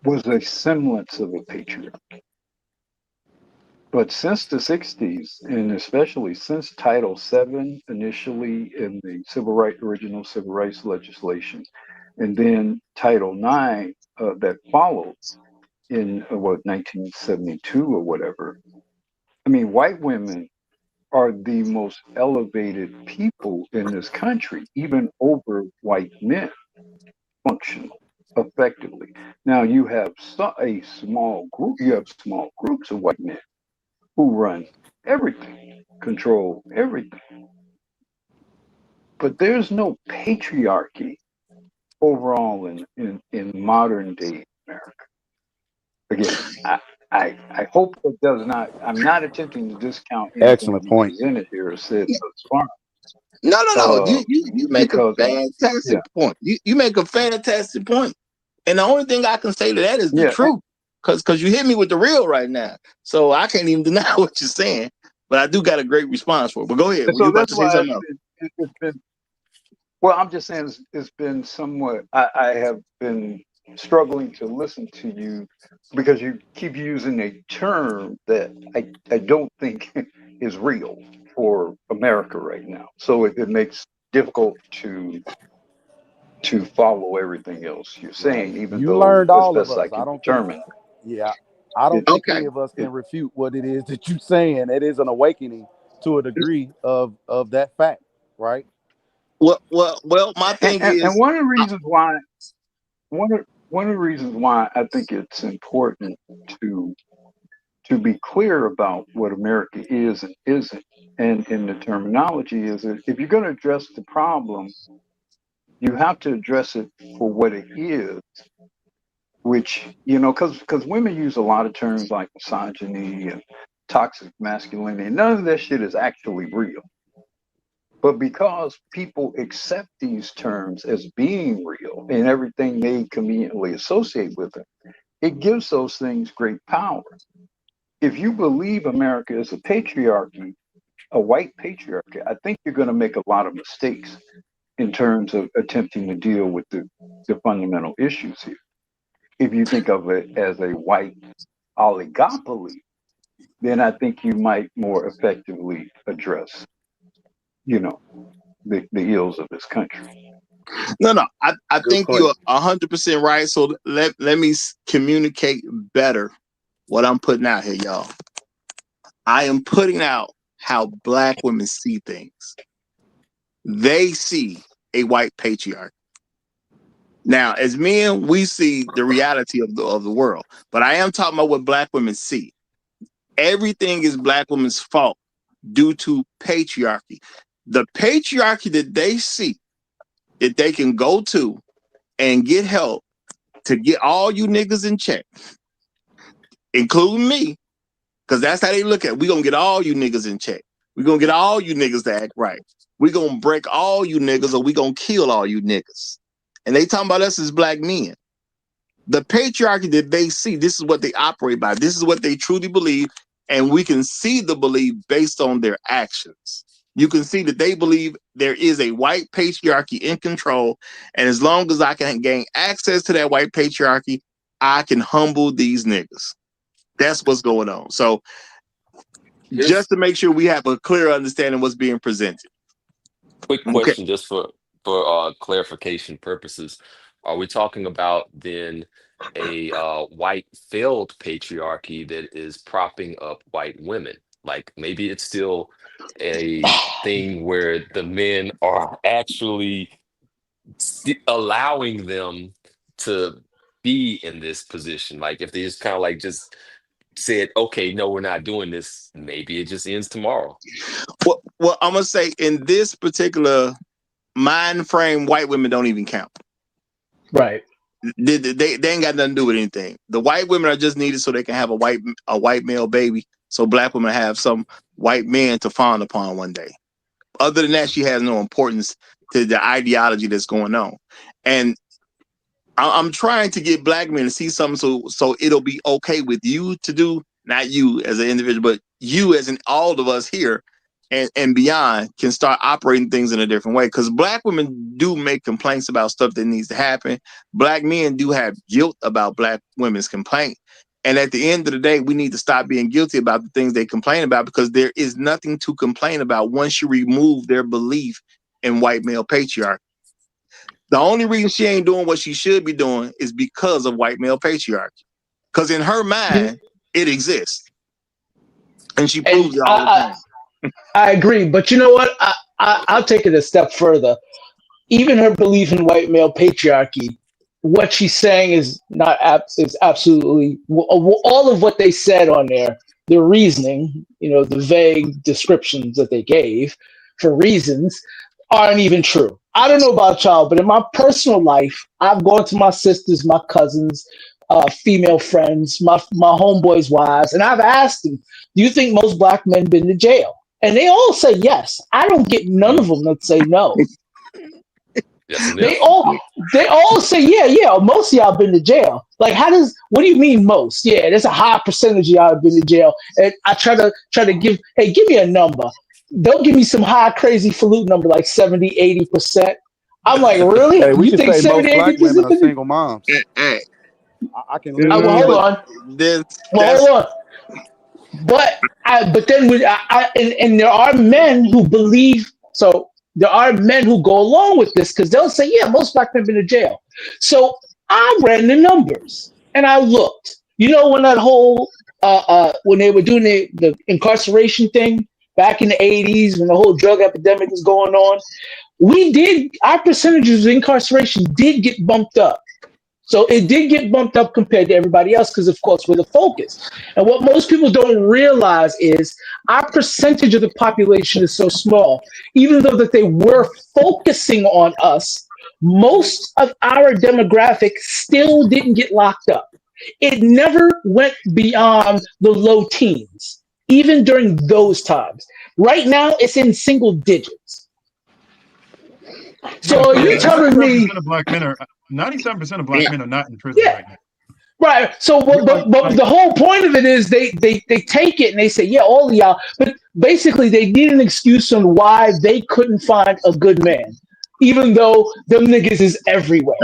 was a semblance of a patriarchy. But since the 60s, and especially since Title VII initially in the original civil rights legislation, and then Title IX that followed in 1972 or whatever. I mean, white women are the most elevated people in this country, even over white men, functional, effectively. Now you have a small group. You have small groups of white men who run everything, control everything. But there's no patriarchy overall in modern day America. Again, I hope it does not. I'm not attempting to discount anything Excellent you point. presented here or said thus far. No. You make a Because fantastic point. You make a fantastic point. And the only thing I can say to that is the yeah, truth. Because you hit me with the real right now. So I can't even deny what you're saying. But I do got a great response for it. But go ahead. and Were you so about that's to say why something else? it's been. Well, I'm just saying it's been somewhat. I have been struggling to listen to you because you keep using a term that I don't think is real for America right now. So it makes difficult to follow everything else you're Right. saying, even You though learned as all of best I us. I can don't think, determine yeah, I don't it. think Okay. any of us can refute what it is that you're saying. It is an awakening to a degree of that fact, right? Well, my thing And is, one of the reasons why one of the reasons why I think it's important to to be clear about what America is and isn't, and in the terminology is that if you're going to address the problem, you have to address it for what it is, which, because women use a lot of terms like misogyny and toxic masculinity. None of that shit is actually real. But because people accept these terms as being real and everything they conveniently associate with them, it gives those things great power. If you believe America is a patriarchy, a white patriarchy, I think you're going to make a lot of mistakes in terms of attempting to deal with the fundamental issues here. If you think of it as a white oligopoly, then I think you might more effectively address, you know, the ills of this country. No. I Good think point. you're 100% right. So let me communicate better what I'm putting out here, y'all. I am putting out how black women see things. They see a white patriarchy. Now, as men, we see the reality of the world, but I am talking about what black women see. Everything is black women's fault due to patriarchy. The patriarchy that they see, that they can go to and get help to get all you niggas in check, including me, because that's how they look at it. We gonna get all you niggas in check. We gonna get all you niggas to act right. We gonna break all you niggas, or we gonna kill all you niggas. And they talking about us as black men. The patriarchy that they see, this is what they operate by. This is what they truly believe, and we can see the belief based on their actions. You can see that they believe there is a white patriarchy in control, and as long as I can gain access to that white patriarchy, I can humble these niggas. That's what's going on. So just to make sure we have a clear understanding of what's being presented. Quick Okay. question, just for clarification purposes. Are we talking about then a white failed patriarchy that is propping up white women? Like maybe it's still a thing where the men are actually allowing them to be in this position. Like if they just kind of like just said, okay, no, we're not doing this, maybe it just ends tomorrow. Well, I'm gonna say in this particular mind frame, white women don't even count. Right. They ain't got nothing to do with anything. The white women are just needed so they can have a white male baby, so black women have some white man to fawn upon one day. Other than that, she has no importance to the ideology that's going on. And I'm trying to get black men to see something so it'll be okay with you to do, not you as an individual, but you as in all of us here and beyond can start operating things in a different way. Because black women do make complaints about stuff that needs to happen. Black men do have guilt about black women's complaint. And at the end of the day, we need to stop being guilty about the things they complain about, because there is nothing to complain about once you remove their belief in white male patriarchy. The only reason she ain't doing what she should be doing is because of white male patriarchy. Because in her mind, it exists. And she proves it all the time. I agree. But you know what? I'll take it a step further. Even her belief in white male patriarchy, what she's saying is is absolutely all of what they said on there, the reasoning, the vague descriptions that they gave for reasons aren't even true. I don't know about y'all, but in my personal life, I've gone to my sisters, my cousins, female friends, my homeboys' wives, and I've asked them, do you think most black men been to jail? And they all say yes. I don't get none of them that say no. Yes, They all say, yeah, most of y'all been to jail. Like, what do you mean most? Yeah, there's a high percentage of y'all have been to jail. And I try to give me a number. Don't give me some high, crazy falutin number like 70, 80%. I'm like, really? Hey, we You can think say 70, most black 80%? women are single moms. I can live with Hold on. Hold on. But then and there are men who believe, so there are men who go along with this because they'll say, yeah, most black men have been to jail. So I ran the numbers and I looked. When that whole when they were doing the incarceration thing back in the 80s, when the whole drug epidemic was going on, our percentages of incarceration did get bumped up. So it did get bumped up compared to everybody else because, of course, we're the focus. And what most people don't realize is our percentage of the population is so small. Even though that they were focusing on us, most of our demographic still didn't get locked up. It never went beyond the low teens, even during those times. Right now, it's in single digits. So are you telling me 97% of black men are not in prison right now. Right. So, but the whole point of it is they take it and they say, yeah, all of y'all. But basically, they need an excuse on why they couldn't find a good man, even though them niggas is everywhere.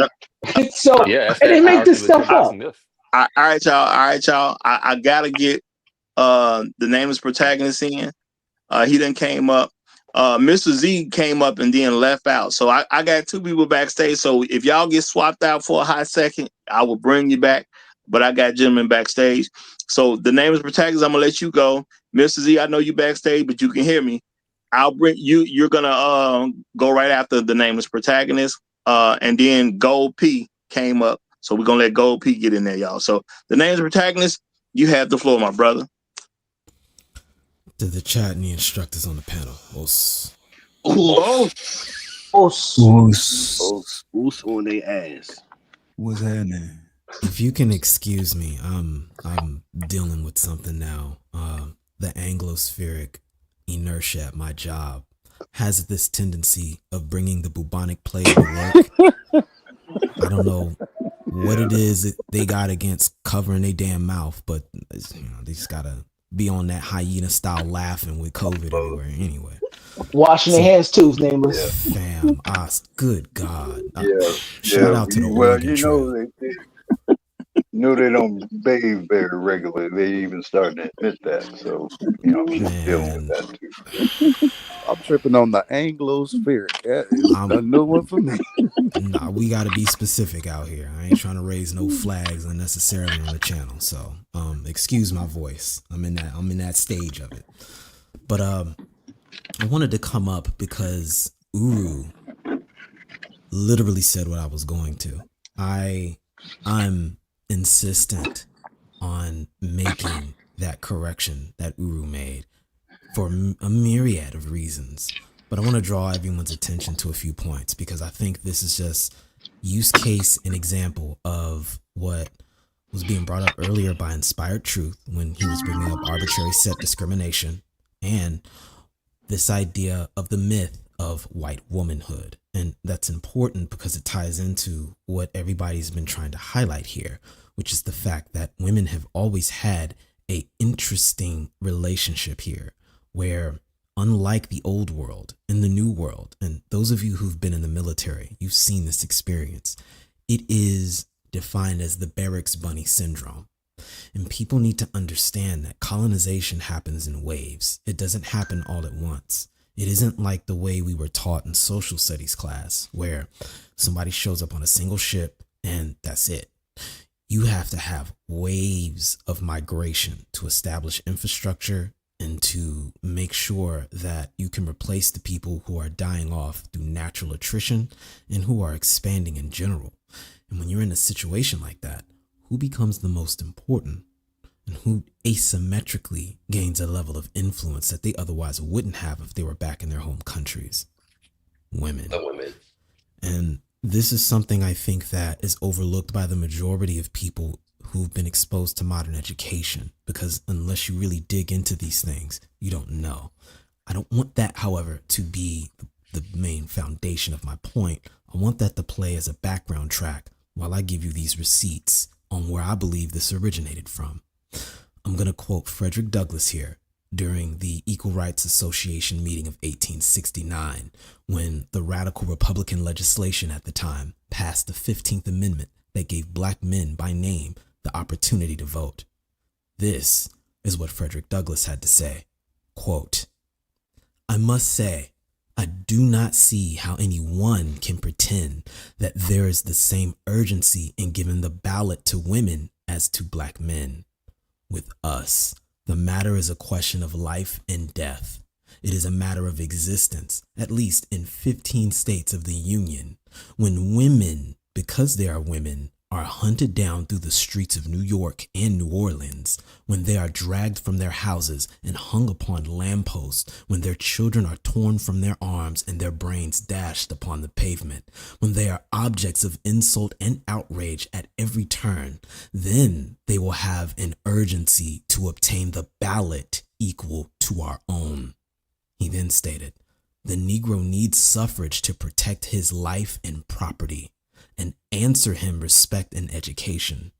So, Yeah, that's and they that make power to this the stuff Jacob's up. myth. All right, y'all. All right, y'all. I gotta get the nameless protagonist in. He then came up. Mr. Z came up and then left out. So I got two people backstage. So if y'all get swapped out for a hot second, I will bring you back. But I got gentlemen backstage. So the nameless protagonist, I'm gonna let you go. Mr. Z, I know you backstage, but you can hear me. I'll bring you. You're gonna go right after the nameless protagonist. And then Gold P came up. So we're gonna let Gold P get in there, y'all. So the nameless protagonist, you have the floor, my brother. To the chat and the instructors on the panel. Os. Oos on their ass. What's happening? If you can excuse me, I'm dealing with something now. The Anglospheric inertia at my job has this tendency of bringing the bubonic plague to work. I don't know what it is they got against covering their damn mouth, but they just gotta be on that hyena style laughing with COVID everywhere anyway. Washing their hands too, nameless. Fam, good God. Shout Yeah. out to the Well, Oregon Trail. They don't bathe very regularly. They even starting to admit that. So, she's dealing with that too. I'm tripping on the Anglospheric. That is a new one for me. Nah, we gotta be specific out here. I ain't trying to raise no flags unnecessarily on the channel. So, excuse my voice. I'm in that stage of it. But I wanted to come up because Uru literally said what I was going to. I'm insistent on making that correction that Uru made for a myriad of reasons. But I want to draw everyone's attention to a few points because I think this is just use case and example of what was being brought up earlier by Inspired Truth when he was bringing up arbitrary set discrimination and this idea of the myth of white womanhood. And that's important because it ties into what everybody's been trying to highlight here, which is the fact that women have always had a interesting relationship here where, unlike the old world, in the new world, and those of you who've been in the military, you've seen this experience, it is defined as the barracks bunny syndrome. And people need to understand that colonization happens in waves. It doesn't happen all at once. It isn't like the way we were taught in social studies class, where somebody shows up on a single ship and that's it. You have to have waves of migration to establish infrastructure and to make sure that you can replace the people who are dying off through natural attrition and who are expanding in general. And when you're in a situation like that, who becomes the most important and who asymmetrically gains a level of influence that they otherwise wouldn't have if they were back in their home countries? Women. The women. And this is something I think that is overlooked by the majority of people who've been exposed to modern education, because unless you really dig into these things, you don't know. I don't want that, however, to be the main foundation of my point. I want that to play as a background track while I give you these receipts on where I believe this originated from. I'm going to quote Frederick Douglass here during the Equal Rights Association meeting of 1869, when the radical Republican legislation at the time passed the 15th Amendment that gave black men by name the opportunity to vote. This is what Frederick Douglass had to say. Quote, "I must say, I do not see how anyone can pretend that there is the same urgency in giving the ballot to women as to black men. With us, the matter is a question of life and death. It is a matter of existence, at least in 15 states of the Union, when women, because they are women, are hunted down through the streets of New York and New Orleans, when they are dragged from their houses and hung upon lampposts, when their children are torn from their arms and their brains dashed upon the pavement, when they are objects of insult and outrage at every turn, then they will have an urgency to obtain the ballot equal to our own." He then stated, "The Negro needs suffrage to protect his life and property and answer him respect and education.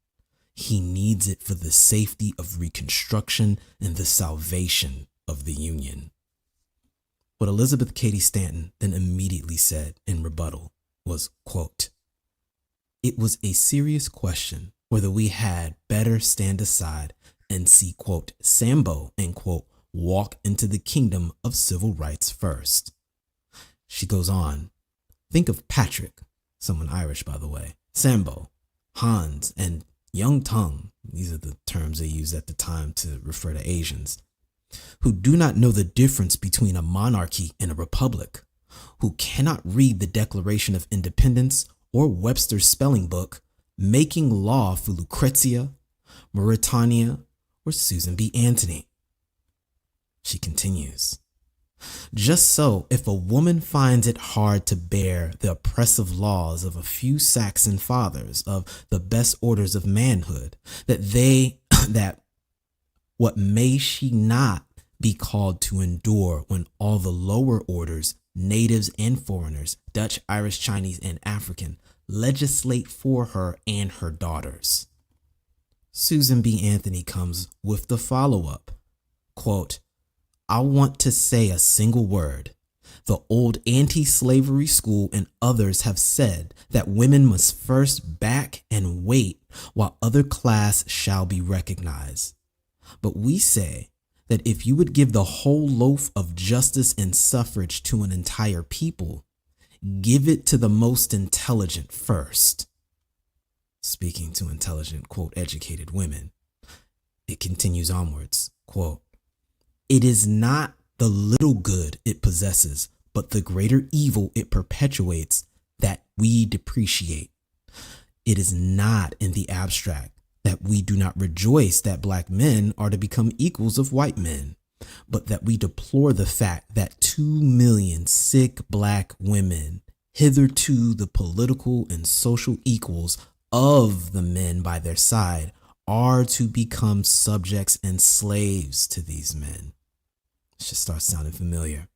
He needs it for the safety of Reconstruction and the salvation of the Union." What Elizabeth Cady Stanton then immediately said in rebuttal was, quote, it was a serious question whether we had better stand aside and see, quote, Sambo, end quote, walk into the kingdom of civil rights first. She goes on, think of Patrick, someone Irish, by the way, Sambo, Hans, and Young Tongue, these are the terms they used at the time to refer to Asians, who do not know the difference between a monarchy and a republic, who cannot read the Declaration of Independence or Webster's spelling book, making law for Lucrezia, Mauritania, or Susan B. Anthony. She continues, just so, if a woman finds it hard to bear the oppressive laws of a few Saxon fathers of the best orders of manhood, that what may she not be called to endure when all the lower orders, natives and foreigners, Dutch, Irish, Chinese, and African, legislate for her and her daughters? Susan B. Anthony comes with the follow-up, quote, I want to say a single word. The old anti-slavery school and others have said that women must first back and wait while other class shall be recognized. But we say that if you would give the whole loaf of justice and suffrage to an entire people, give it to the most intelligent first. Speaking to intelligent, quote, educated women, it continues onwards, quote, it is not the little good it possesses, but the greater evil it perpetuates that we depreciate. It is not in the abstract that we do not rejoice that black men are to become equals of white men, but that we deplore the fact that 2 million sick black women, hitherto the political and social equals of the men by their side, are to become subjects and slaves to these men. It should start sounding familiar.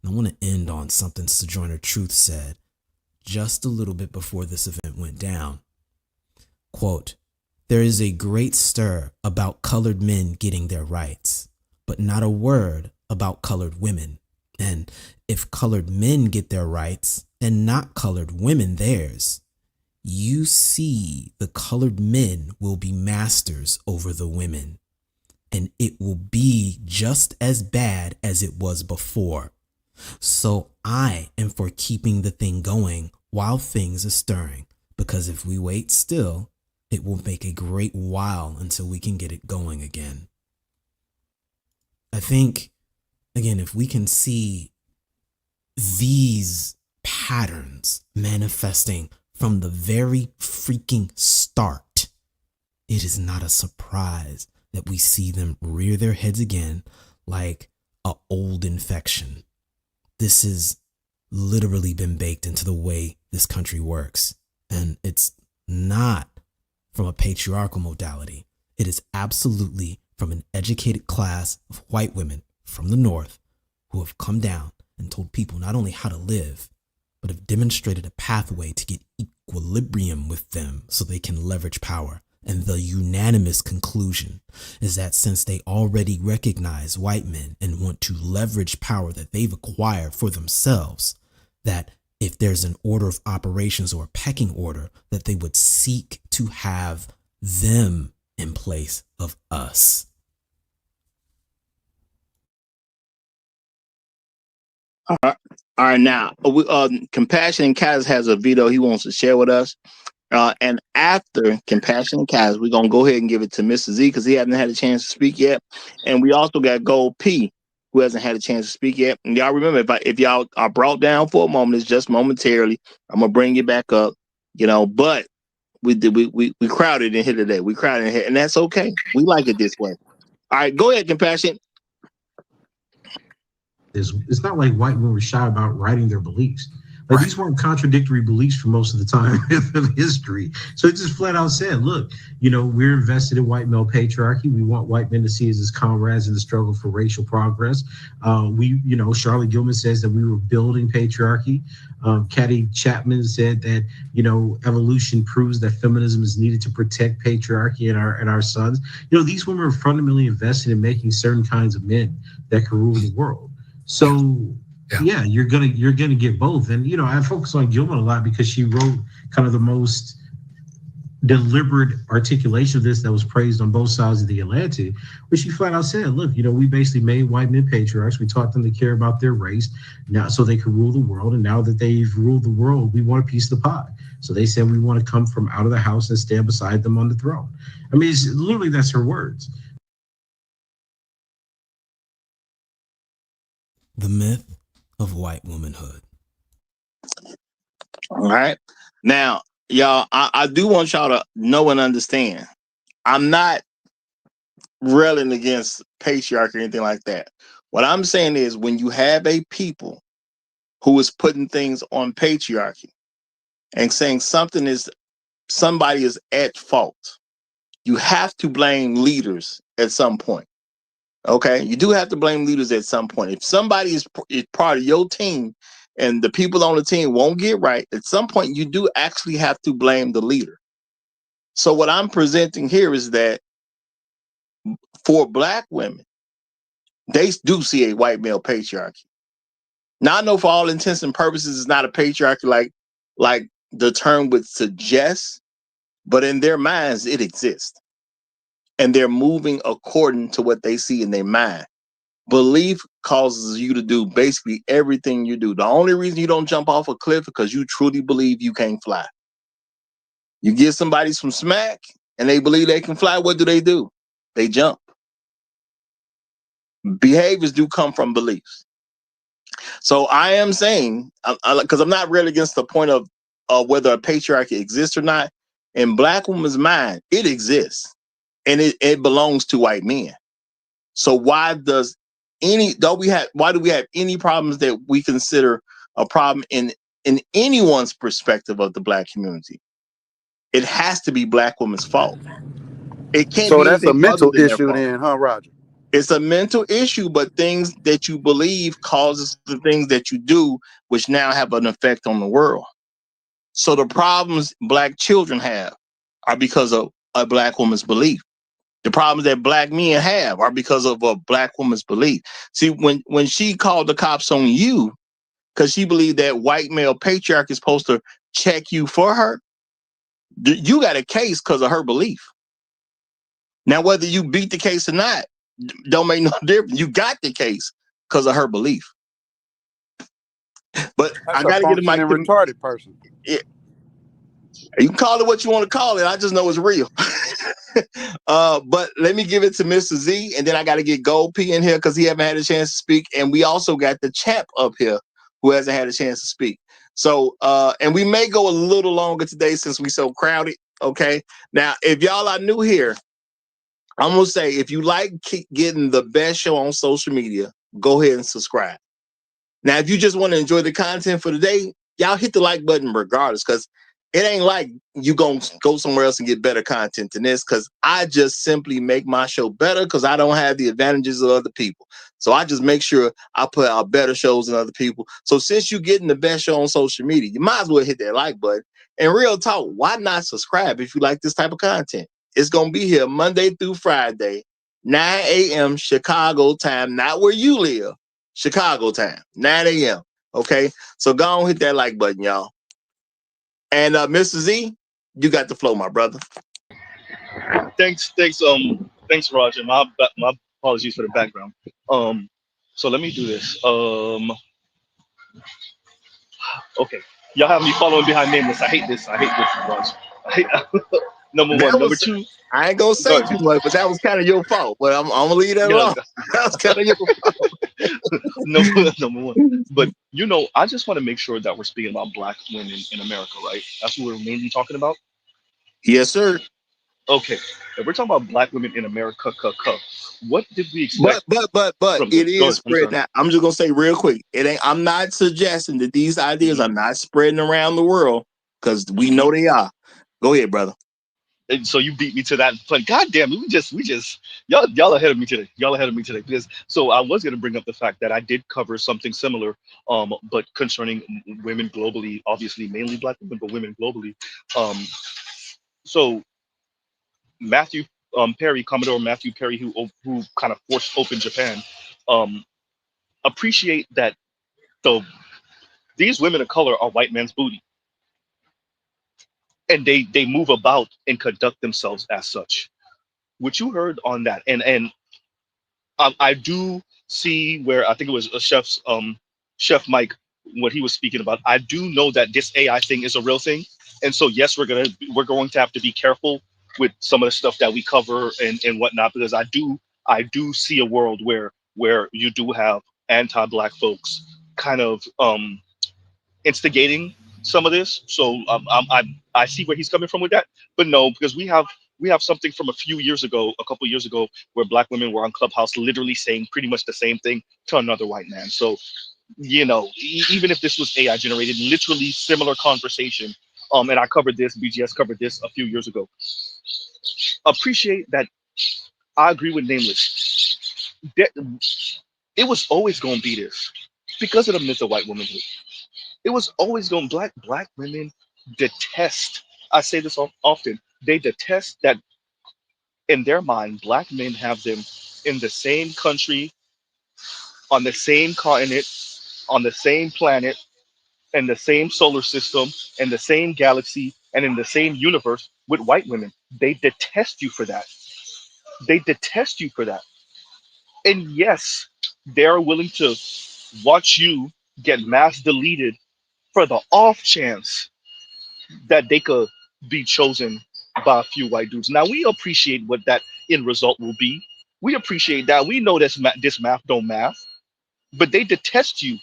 And I want to end on something Sojourner Truth said just a little bit before this event went down. Quote, there is a great stir about colored men getting their rights, but not a word about colored women. And if colored men get their rights and not colored women theirs, you see the colored men will be masters over the women, and it will be just as bad as it was before. So I am for keeping the thing going while things are stirring, because if we wait still, it will make a great while until we can get it going again. I think, again, if we can see these patterns manifesting from the very freaking start, it is not a surprise that we see them rear their heads again like an old infection. This has literally been baked into the way this country works. And it's not from a patriarchal modality. It is absolutely from an educated class of white women from the North who have come down and told people not only how to live, but have demonstrated a pathway to get equilibrium with them so they can leverage power. And the unanimous conclusion is that since they already recognize white men and want to leverage power that they've acquired for themselves, that if there's an order of operations or a pecking order, that they would seek to have them in place of us. All right, now, Compassion and Kaz has a video he wants to share with us. And after Compassion and Kaz, we're going to go ahead and give it to Mr. Z because he hasn't had a chance to speak yet. And we also got Gold P, who hasn't had a chance to speak yet. And y'all remember, if y'all are brought down for a moment, it's just momentarily. I'm going to bring you back up, but we crowded in here today. We crowded in here, and that's okay. We like it this way. All right, go ahead, Compassion. It's not like white men were shy about writing their beliefs. Like, these weren't contradictory beliefs for most of the time of history. So it just flat out said, look, we're invested in white male patriarchy. We want white men to see us as comrades in the struggle for racial progress. Charlotte Gilman says that we were building patriarchy. Caddy Chapman said that, evolution proves that feminism is needed to protect patriarchy and our sons. These women are fundamentally invested in making certain kinds of men that can rule the world. So yeah, you're gonna get both. And I focus on Gilman a lot because she wrote kind of the most deliberate articulation of this that was praised on both sides of the Atlantic, where she flat out said, look, we basically made white men patriarchs. We taught them to care about their race now so they could rule the world. And now that they've ruled the world, we want a piece of the pie. So they said we want to come from out of the house and stand beside them on the throne. I mean, it's literally, that's her words. The myth of white womanhood. All right. Now, y'all, I do want y'all to know and understand. I'm not railing against patriarchy or anything like that. What I'm saying is when you have a people who is putting things on patriarchy and saying somebody is at fault, you have to blame leaders at some point. Okay, you do have to blame leaders at some point. If somebody is part of your team and the people on the team won't get right, at some point you do actually have to blame the leader. So what I'm presenting here is that for Black women, they do see a white male patriarchy. Now I know for all intents and purposes it's not a patriarchy like the term would suggest, but in their minds it exists. And they're moving according to what they see in their mind. Belief causes you to do basically everything you do. The only reason you don't jump off a cliff is because you truly believe you can't fly. You give somebody some smack and they believe they can fly, what do? They jump. Behaviors do come from beliefs. So I am saying, because I'm not really against the point of whether a patriarchy exists or not. In Black women's mind, it exists. And it belongs to white men. So why do we have any problems that we consider a problem in anyone's perspective of the Black community? It has to be Black women's fault. It can't So be that's a anything other mental than their issue fault. then, huh, Roger? It's a mental issue, but things that you believe causes the things that you do, which now have an effect on the world. So the problems Black children have are because of a Black woman's belief. The problems that Black men have are because of a Black woman's belief. See, when she called the cops on you because she believed that white male patriarch is supposed to check you for her, you got a case because of her belief. Now, whether you beat the case or not, don't make no difference. You got the case because of her belief. But That's I a got to get a mic functioning to retarded person. yeah. You can call it what you want to call it. I just know it's real. But let me give it to Mr. Z, and then I got to get Gold P in here because he haven't had a chance to speak. And we also got the champ up here who hasn't had a chance to speak. So, and we may go a little longer today since we so crowded. Okay. Now, if y'all are new here, I'm going to say, if you like getting the best show on social media, go ahead and subscribe. Now, if you just want to enjoy the content for the day, y'all hit the like button regardless, because it ain't like you gonna go somewhere else and get better content than this, because I just simply make my show better because I don't have the advantages of other people. So I just make sure I put out better shows than other people. So since you're getting the best show on social media, you might as well hit that like button. And real talk, why not subscribe if you like this type of content? It's gonna be here Monday through Friday, 9 a.m. Chicago time, not where you live. Chicago time, 9 a.m. Okay, so go on, hit that like button, y'all. And Mr. Z, you got the flow, my brother. Thanks, Roger. My apologies for the background. So let me do this. Okay, y'all have me following behind nameless. I hate this, Roger. I hate, number That one, number was, two. I ain't gonna Go say too ahead. much, but that was kind of your fault. But I'm gonna leave that Yeah, alone. That was kind of your fault. number one. But I just want to make sure that we're speaking about Black women in America, right? That's what we're mainly talking about. Yes, sir. Okay, if we're talking about Black women in America, what did we But expect from it them? Go is ahead. I'm spread. sorry. Now, I'm just gonna say real quick. It ain't. I'm not suggesting that these ideas Mhm. are not spreading around the world because we know they are. Go ahead, brother. And so you beat me to that. But God damn it, we just y'all ahead of me today. Y'all ahead of me today. Because so I was gonna bring up the fact that I did cover something similar, but concerning women globally, obviously mainly Black women, but women globally. Um, so Matthew Perry, Commodore Matthew Perry, who kind of forced open Japan, um, appreciate that the these women of color are white man's booty. and they move about and conduct themselves as such. What you heard on that, and I do see where I think it was a chef Mike, what he was speaking about. I do know that this AI thing is a real thing, and so yes, we're going to have to be careful with some of the stuff that we cover and whatnot, because I do see a world where you do have anti-black folks kind of instigating some of this. So I see where he's coming from with that, but no, because we have something from a couple years ago, where black women were on Clubhouse literally saying pretty much the same thing to another white man. So even if this was AI generated, literally similar conversation. And I covered this, BGS covered this a few years ago. Appreciate that. I agree with Nameless. That- It was always going to be this because of the myth of white womanhood. It was always going black women detest. I say this often. They detest that in their mind, black men have them in the same country, on the same continent, on the same planet, in the same solar system, in the same galaxy, and in the same universe with white women. They detest you for that. They detest you for that. And yes, they're willing to watch you get mass deleted for the off chance that they could be chosen by a few white dudes. Now we appreciate what that end result will be. We appreciate that. We know this math don't math, but they detest you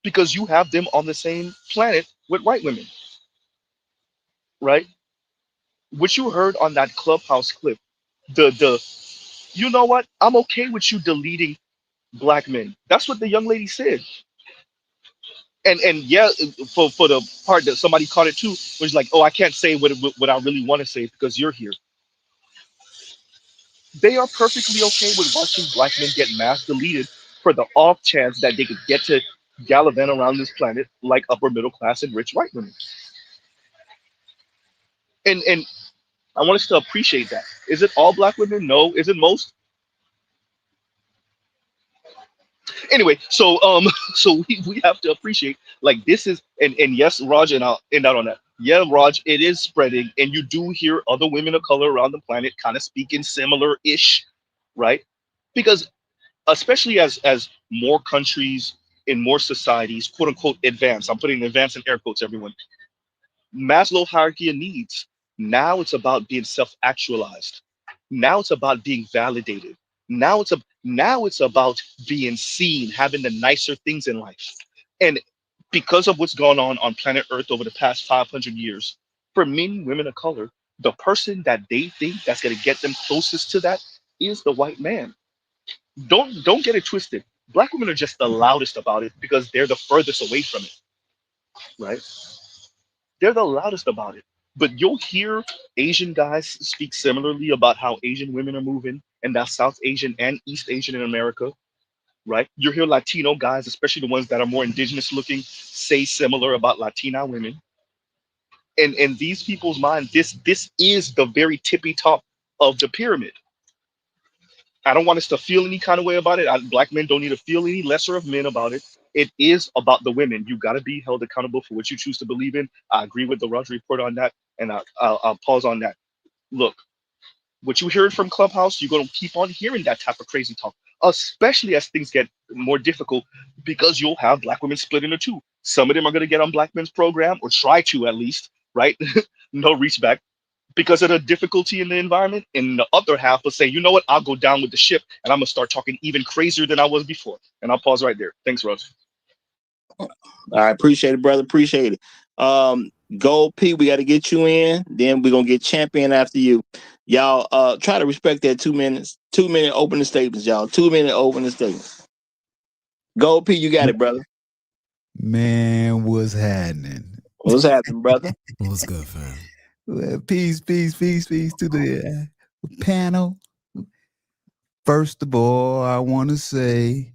because you have them on the same planet with white women, right? What you heard on that Clubhouse clip, the you know what? I'm okay with you deleting black men. That's what the young lady said. And yeah, for the part that somebody caught it too, was like, oh, I can't say what I really want to say because you're here. They are perfectly okay with watching black men get mass deleted for the off chance that they could get to gallivant around this planet like upper middle class and rich white women. And I want us to appreciate that. Is it all black women? No. Is it most? Anyway, so so we have to appreciate, like, this is, and yes, Raj, and I'll end out on that. Yeah, Raj, it is spreading, and you do hear other women of color around the planet kind of speaking similar ish, right? Because especially as more countries in more societies, quote unquote, advance. I'm putting advance in air quotes, everyone. Maslow hierarchy of needs. Now it's about being self-actualized. Now it's about being validated. Now it's about being seen, having the nicer things in life. And because of what's gone on planet Earth over the past 500 years, for many women of color, the person that they think that's going to get them closest to that is the white man. Don't get it twisted. Black women are just the loudest about it because they're the furthest away from it, right? They're the loudest about it. But you'll hear Asian guys speak similarly about how Asian women are moving, and that's South Asian and East Asian in America, right? You'll hear Latino guys, especially the ones that are more indigenous looking, say similar about Latina women. And in these people's mind, this is the very tippy top of the pyramid. I don't want us to feel any kind of way about it. Black men don't need to feel any lesser of men about it. It is about the women. You got to be held accountable for what you choose to believe in. I agree with the Roger report on that, and I'll pause on that. Look, what you heard from Clubhouse, you're going to keep on hearing that type of crazy talk, especially as things get more difficult, because you'll have black women split into two. Some of them are going to get on black men's program, or try to at least, right? No reach back because of the difficulty in the environment. And the other half will say, you know what, I'll go down with the ship and I'm gonna start talking even crazier than I was before. And I'll pause right there. Thanks, Rose. I appreciate it, brother. Appreciate it. Gold P, we got to get you in. Then we're gonna get Champion after you. Y'all try to respect that 2 minutes. 2 minute opening statements, y'all. 2 minute opening statements. Gold P, you got it, brother. Man, what's happening? What's happening, brother? What's good, fam? Well, peace to the panel. First of all, I want to say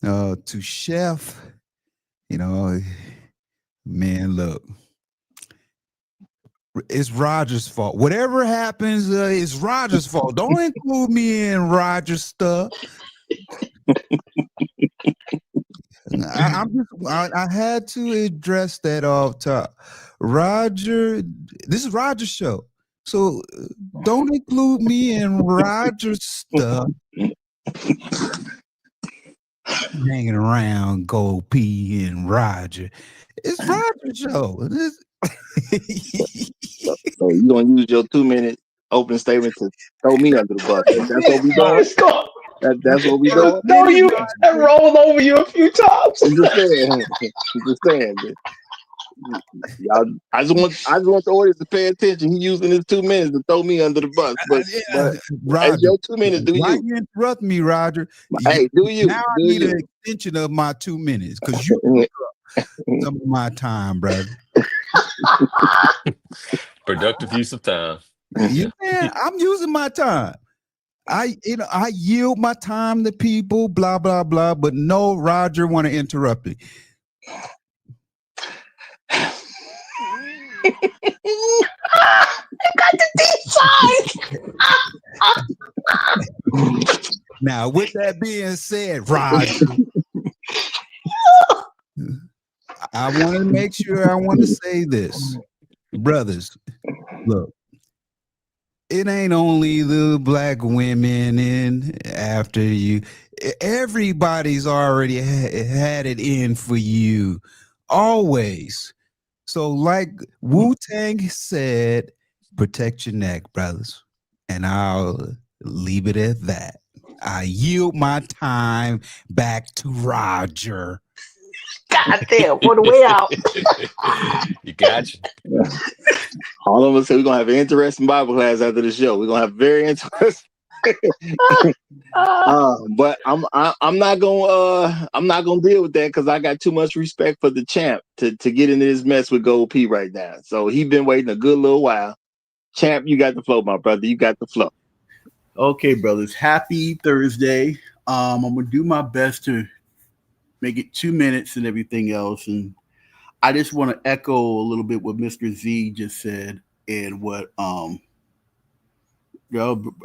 to Chef, man, look, it's Roger's fault. Whatever happens, it's Roger's fault. Don't include me in Roger's stuff. I had to address that off top. Roger, this is Roger's show, so don't include me in Roger's stuff. Hanging around Gold P and Roger. It's Roger's show. So you gonna use your 2-minute opening statement to throw me under the bus? That's what we doing. That's what we doing. No, you and rolled over you a few times. I'm just saying. Y'all, I just want the audience to pay attention. He using his 2 minutes to throw me under the bus, but Roger, it's your 2 minutes. Do why you? you interrupt me, Roger? Hey, do you? Now I need an extension of my 2 minutes because you took up some of my time, brother. Productive use of time. Yeah, I'm using my time. I yield my time to people, blah blah blah. But no, Roger want to interrupt me. You got the deep side. Now, with that being said, Roger, I want to make sure I want to say this, brothers. Look, it ain't only the black women in after you. Everybody's already had it in for you, always. So, like Wu-Tang said, protect your neck, brothers. And I'll leave it at that. I yield my time back to Roger. God damn, on the way out. You got you. All of us say we're gonna have an interesting Bible class after the show. We're gonna have very interesting. But I'm not gonna deal with that because I got too much respect for the champ to get into this mess with Gold P right now. So he's been waiting a good little while. Champ, you got the flow, my brother. You got the flow. Okay, brothers. Happy Thursday. I'm gonna do my best to make it 2 minutes and everything else. And I just want to echo a little bit what Mr. Z just said and what the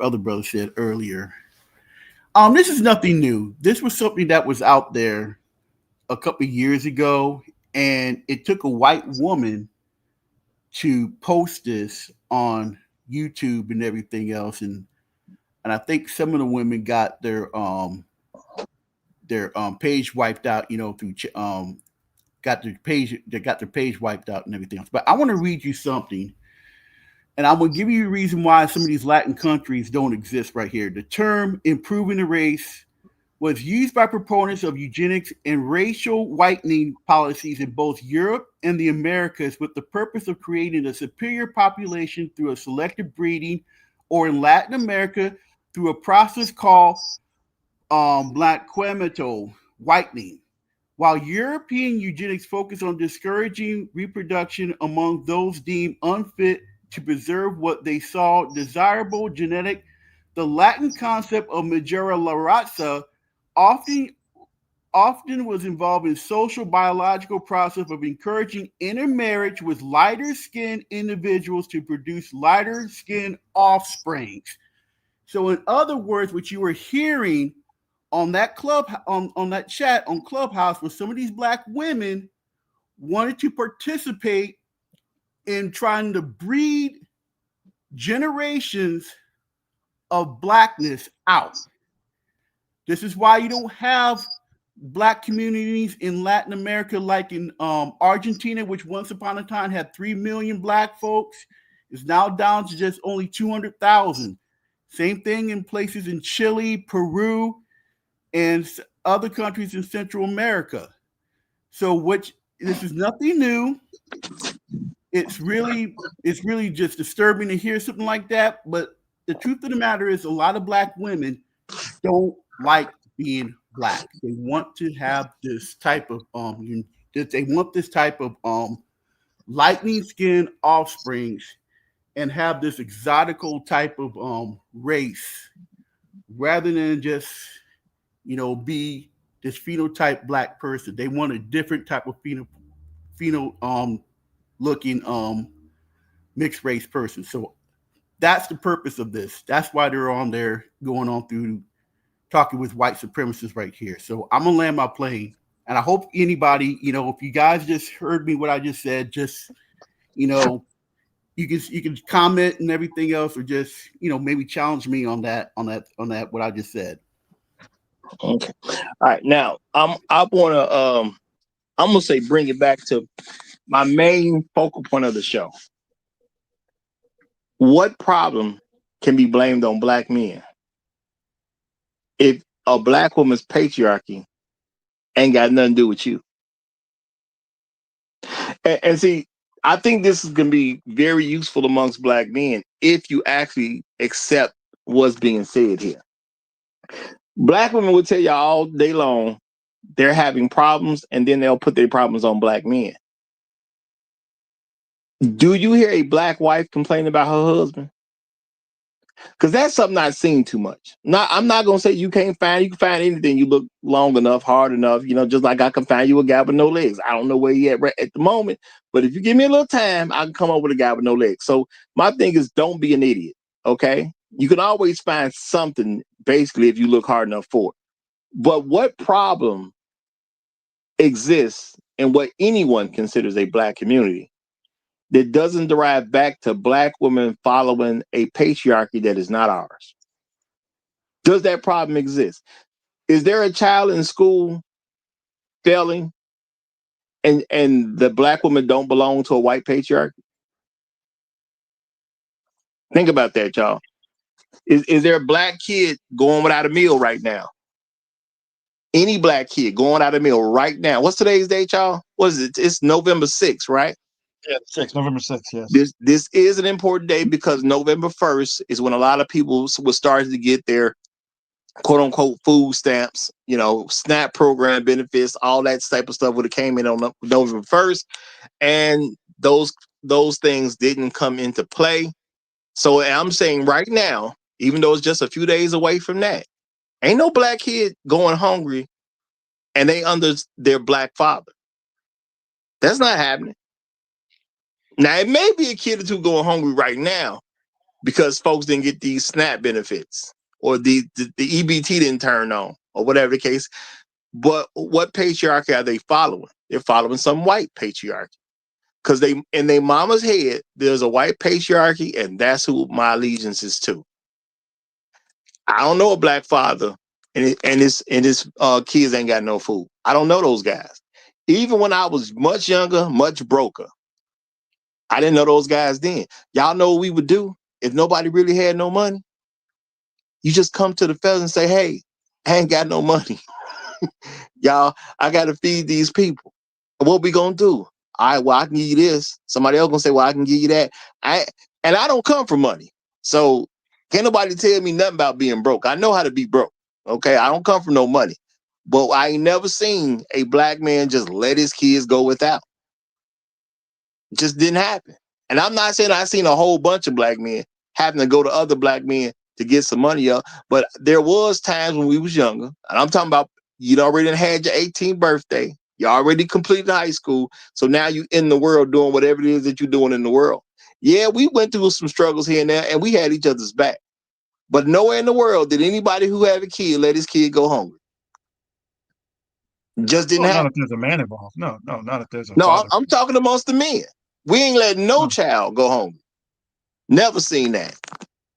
other brother said earlier. This is nothing new. This was something that was out there a couple of years ago, and it took a white woman to post this on YouTube and everything else. And I think some of the women got their page wiped out, through got their page wiped out and everything else. But I want to read you something, and I'm going to give you a reason why some of these Latin countries don't exist right here. The term improving the race was used by proponents of eugenics and racial whitening policies in both Europe and the Americas with the purpose of creating a superior population through a selective breeding, or in Latin America through a process called blanqueamiento, whitening. While European eugenics focused on discouraging reproduction among those deemed unfit to preserve what they saw desirable genetic, the Latin concept of maggiore la razza often was involved in social biological process of encouraging intermarriage with lighter skinned individuals to produce lighter skinned offsprings. So in other words, what you were hearing on that on that chat on Clubhouse was some of these black women wanted to participate in trying to breed generations of blackness out. This is why you don't have black communities in Latin America like in Argentina, which once upon a time had 3 million black folks, is now down to just only 200,000. Same thing in places in Chile, Peru, and other countries in Central America. So this is nothing new. It's really just disturbing to hear something like that. But the truth of the matter is a lot of black women don't like being black. They want to have this type of lightning skinned offsprings and have this exotical type of race rather than just be this phenotype black person. They want a different type of looking mixed race person. So that's the purpose of this. That's why they're on there going on through talking with white supremacists right here. So I'm gonna land my plane. And I hope anybody, if you guys just heard me what I just said, just you can comment and everything else, or just maybe challenge me on that what I just said. Okay. All right. Now I'm gonna say bring it back to my main focal point of the show. What problem can be blamed on black men if a black woman's patriarchy ain't got nothing to do with you? And see, I think this is going to be very useful amongst black men if you actually accept what's being said here. Black women will tell you all day long they're having problems, and then they'll put their problems on black men. Do you hear a black wife complain about her husband? Because that's something I've seen too much. I'm not gonna say you can find anything you look long enough, hard enough, just like I can find you a guy with no legs. I don't know where he at the moment, but if you give me a little time, I can come up with a guy with no legs. So my thing is, don't be an idiot. Okay, you can always find something, basically, if you look hard enough for it. But what problem exists in what anyone considers a black community that doesn't derive back to black women following a patriarchy that is not ours? Does that problem exist? Is there a child in school failing and the black women don't belong to a white patriarchy? Think about that, y'all. Is there a black kid going without a meal right now? Any black kid going without a meal right now? What's today's date, y'all? What is it? It's November 6th, right? Yeah, November 6th, yes. This is an important day because November 1st is when a lot of people will start to get their quote unquote food stamps, SNAP program benefits, all that type of stuff would have came in on November 1st. And those things didn't come into play. So I'm saying right now, even though it's just a few days away from that, ain't no black kid going hungry and they under their black father. That's not happening. Now, it may be a kid or two going hungry right now because folks didn't get these SNAP benefits or the EBT didn't turn on or whatever the case. But what patriarchy are they following? They're following some white patriarchy. Because in their mama's head, there's a white patriarchy, and that's who my allegiance is to. I don't know a black father and his kids ain't got no food. I don't know those guys. Even when I was much younger, much broker, I didn't know those guys then. Y'all know what we would do if nobody really had no money? You just come to the fellas and say, hey, I ain't got no money. Y'all, I got to feed these people. What we going to do? All right, well, I can give you this. Somebody else going to say, well, I can give you that. And I don't come from money. So can't nobody tell me nothing about being broke. I know how to be broke. Okay, I don't come from no money. But I ain't never seen a black man just let his kids go without. It just didn't happen. And I'm not saying I've seen a whole bunch of black men having to go to other black men to get some money up. But there was times when we was younger, and I'm talking about you already had your 18th birthday. You already completed high school. So now you in the world doing whatever it is that you're doing in the world. Yeah, we went through some struggles here and there, and we had each other's back. But nowhere in the world did anybody who have a kid let his kid go hungry. Just didn't happen. Not if there's a man involved. No, not if there's a No, father. I'm talking amongst the men. We ain't letting no child go hungry. Never seen that.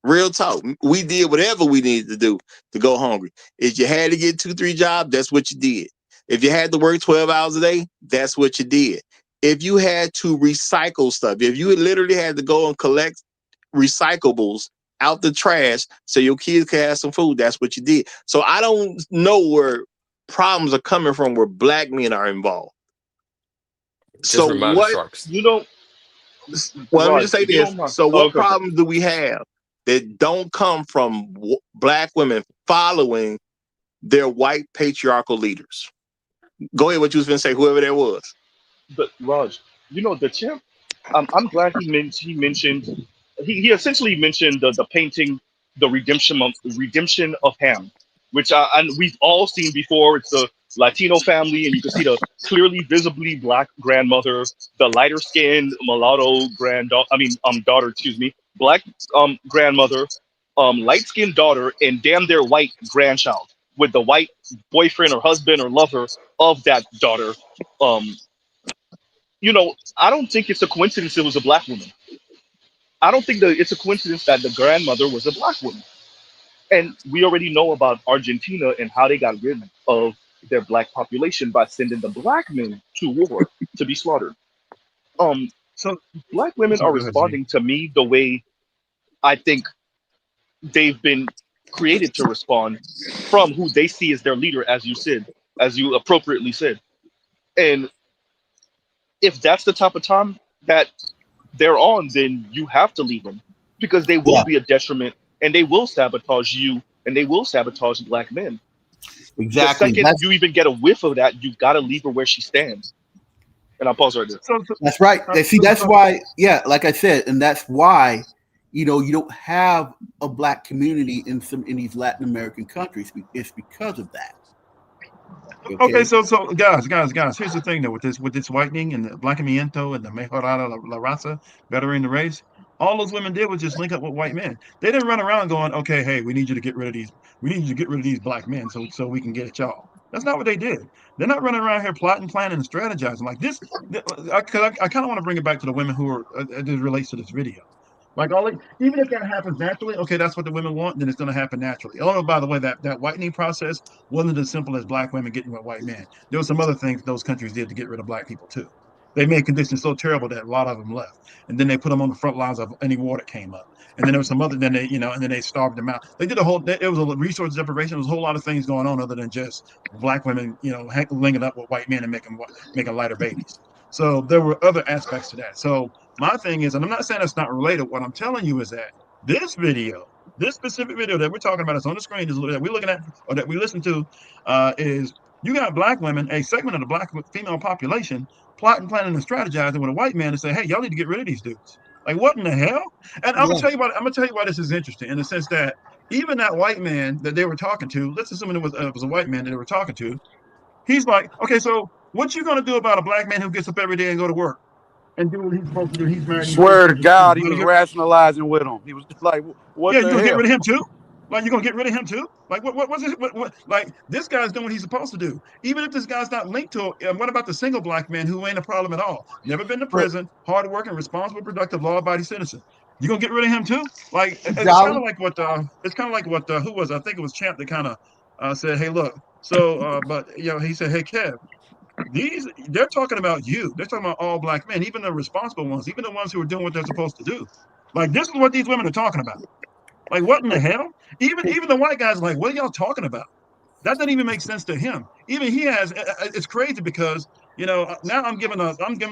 Real talk. We did whatever we needed to do to go hungry. If you had to get 2-3 jobs, that's what you did. If you had to work 12 hours a day, that's what you did. If you had to recycle stuff, if you literally had to go and collect recyclables out the trash so your kids could have some food, that's what you did. So I don't know where problems are coming from where black men are involved. Just So reminder what? sharks. Well, let me Raj, just say if you this. don't mind. So Oh, what okay. problems do we have that don't come from black women following their white patriarchal leaders? Go ahead, what you was going to say, whoever that was. But Raj, the champ. I'm glad he mentioned he essentially mentioned the painting, the redemption of Ham, which and we've all seen before. It's the Latino family, and you can see the clearly visibly black grandmother, the lighter skinned mulatto granddaughter. Daughter. Excuse me, black grandmother, light skinned daughter, and damn their white grandchild. with the white boyfriend or husband or lover of that daughter. Um, I don't think it's a coincidence it was a black woman. I don't think that it's a coincidence that the grandmother was a black woman. And we already know about Argentina and how they got rid of their black population by sending the black men to war to be slaughtered. Um, So, Black women so are go ahead, Z. responding to me the way I think they've been created to respond from who they see as their leader, as you appropriately said. And if that's the type of time that they're on, then you have to leave them because they will Yeah, be a detriment and they will sabotage you and they will sabotage black men. The exactly. second you even get a whiff of that, you got to leave her where she stands. And I'll pause right there. That's right. See, that's why, yeah, like I said, and that's why, you don't have a black community in these Latin American countries. It's because of that. Okay, Okay. so guys, here's the thing though, with this whitening and the blanqueamiento and the mejorada la raza, bettering the race, all those women did was just link up with white men. They didn't run around going, okay, hey, we need you to get rid of these black men so we can get at y'all. That's not what they did. They're not running around here plotting, planning, and strategizing like this. I kind of want to bring it back to the women who are as it relates to this video. Like even if that happens naturally, okay, that's what the women want, then it's going to happen naturally. Oh, by the way, that whitening process wasn't as simple as black women getting with white men. There were some other things those countries did to get rid of black people too. They made conditions so terrible that a lot of them left, and then they put them on the front lines of any war that came up. And then there was some other, then and then they starved them out. They did a whole. It was a resource deprivation. There was a whole lot of things going on other than just black women, linking up with white men and making lighter babies. So there were other aspects to that. So my thing is, and I'm not saying it's not related. What I'm telling you is that this video, this specific video that we're talking about, is on the screen, is that we're looking at or that we listen to, is you got black women, a segment of the black female population, plotting, planning, and strategizing with a white man to say, "Hey, y'all need to get rid of these dudes." Like, what in the hell? And I'm gonna Yeah. tell you why. I'm gonna tell you why this is interesting in the sense that even that white man that they were talking to, let's assume it was a white man that they were talking to. He's like, okay, so what you gonna do about a black man who gets up every day and go to work and do what he's supposed to do? He's married, he's Swear to raising his God, he was kids. rationalizing with him. He was like, "What Yeah, you the gonna get hell?" rid of him too? Like, you gonna get rid of him too? Like, what's this? Like, this guy's doing what he's supposed to do. Even if this guy's not linked to it, what about the single black man who ain't a problem at all? Never been to prison, hardworking, responsible, productive, law-abiding citizen. You gonna get rid of him too? Like, it's kind of Jolly. like what who was, I think it was Champ that kind of said, hey, look, so but he said, hey, Kev, they're talking about you. They're talking about all black men, even the responsible ones, even the ones who are doing what they're supposed to do. Like, this is what these women are talking about. Like, what in the hell? Even the white guy's like, what are y'all talking about? That doesn't even make sense to him. Even he has. It's crazy because now I'm giving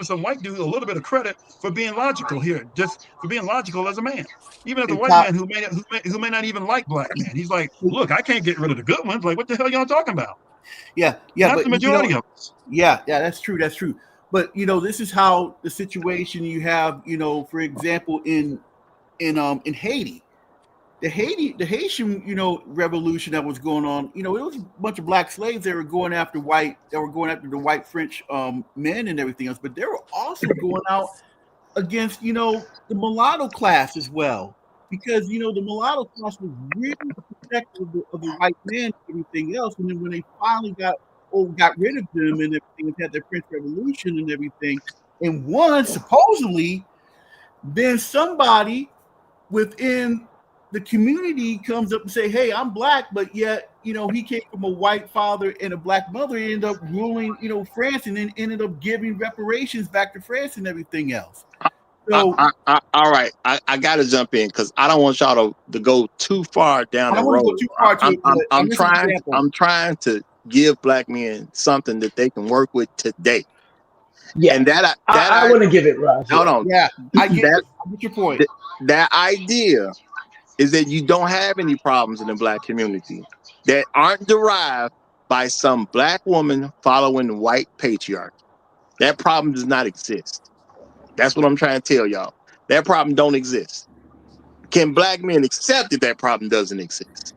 some white dude a little bit of credit for being logical here, just for being logical as a man. Even as a And white top, man who may not even like black men, he's like, look, I can't get rid of the good ones. Like, what the hell y'all talking about? yeah, Not but the majority of us. yeah, that's true. That's true. But this is how the situation you have. For example, in Haiti, the Haitian revolution that was going on. It was a bunch of black slaves that were going after the white French men and everything else. But they were also going out against the mulatto class as well, because the mulatto class was really protective of the white man and everything else. And then when they finally got rid of them and everything, and had the French Revolution and everything, and won supposedly, then somebody within the community comes up and say, "Hey, I'm black," but yet he came from a white father and a black mother. He ended up ruling France, and then ended up giving reparations back to France and everything else. So All right, I got to jump in because I don't want y'all to go too far down I the don't want to go road. too far to it, but I'm this is an trying. example. I'm trying to give black men something that they can work with today. Yeah, And I want to give it, Raj. hold on. Yeah, I get That your point. that idea is that you don't have any problems in the black community that aren't derived by some black woman following white patriarchy. That problem does not exist. That's what I'm trying to tell y'all. That problem don't exist. Can black men accept that problem doesn't exist?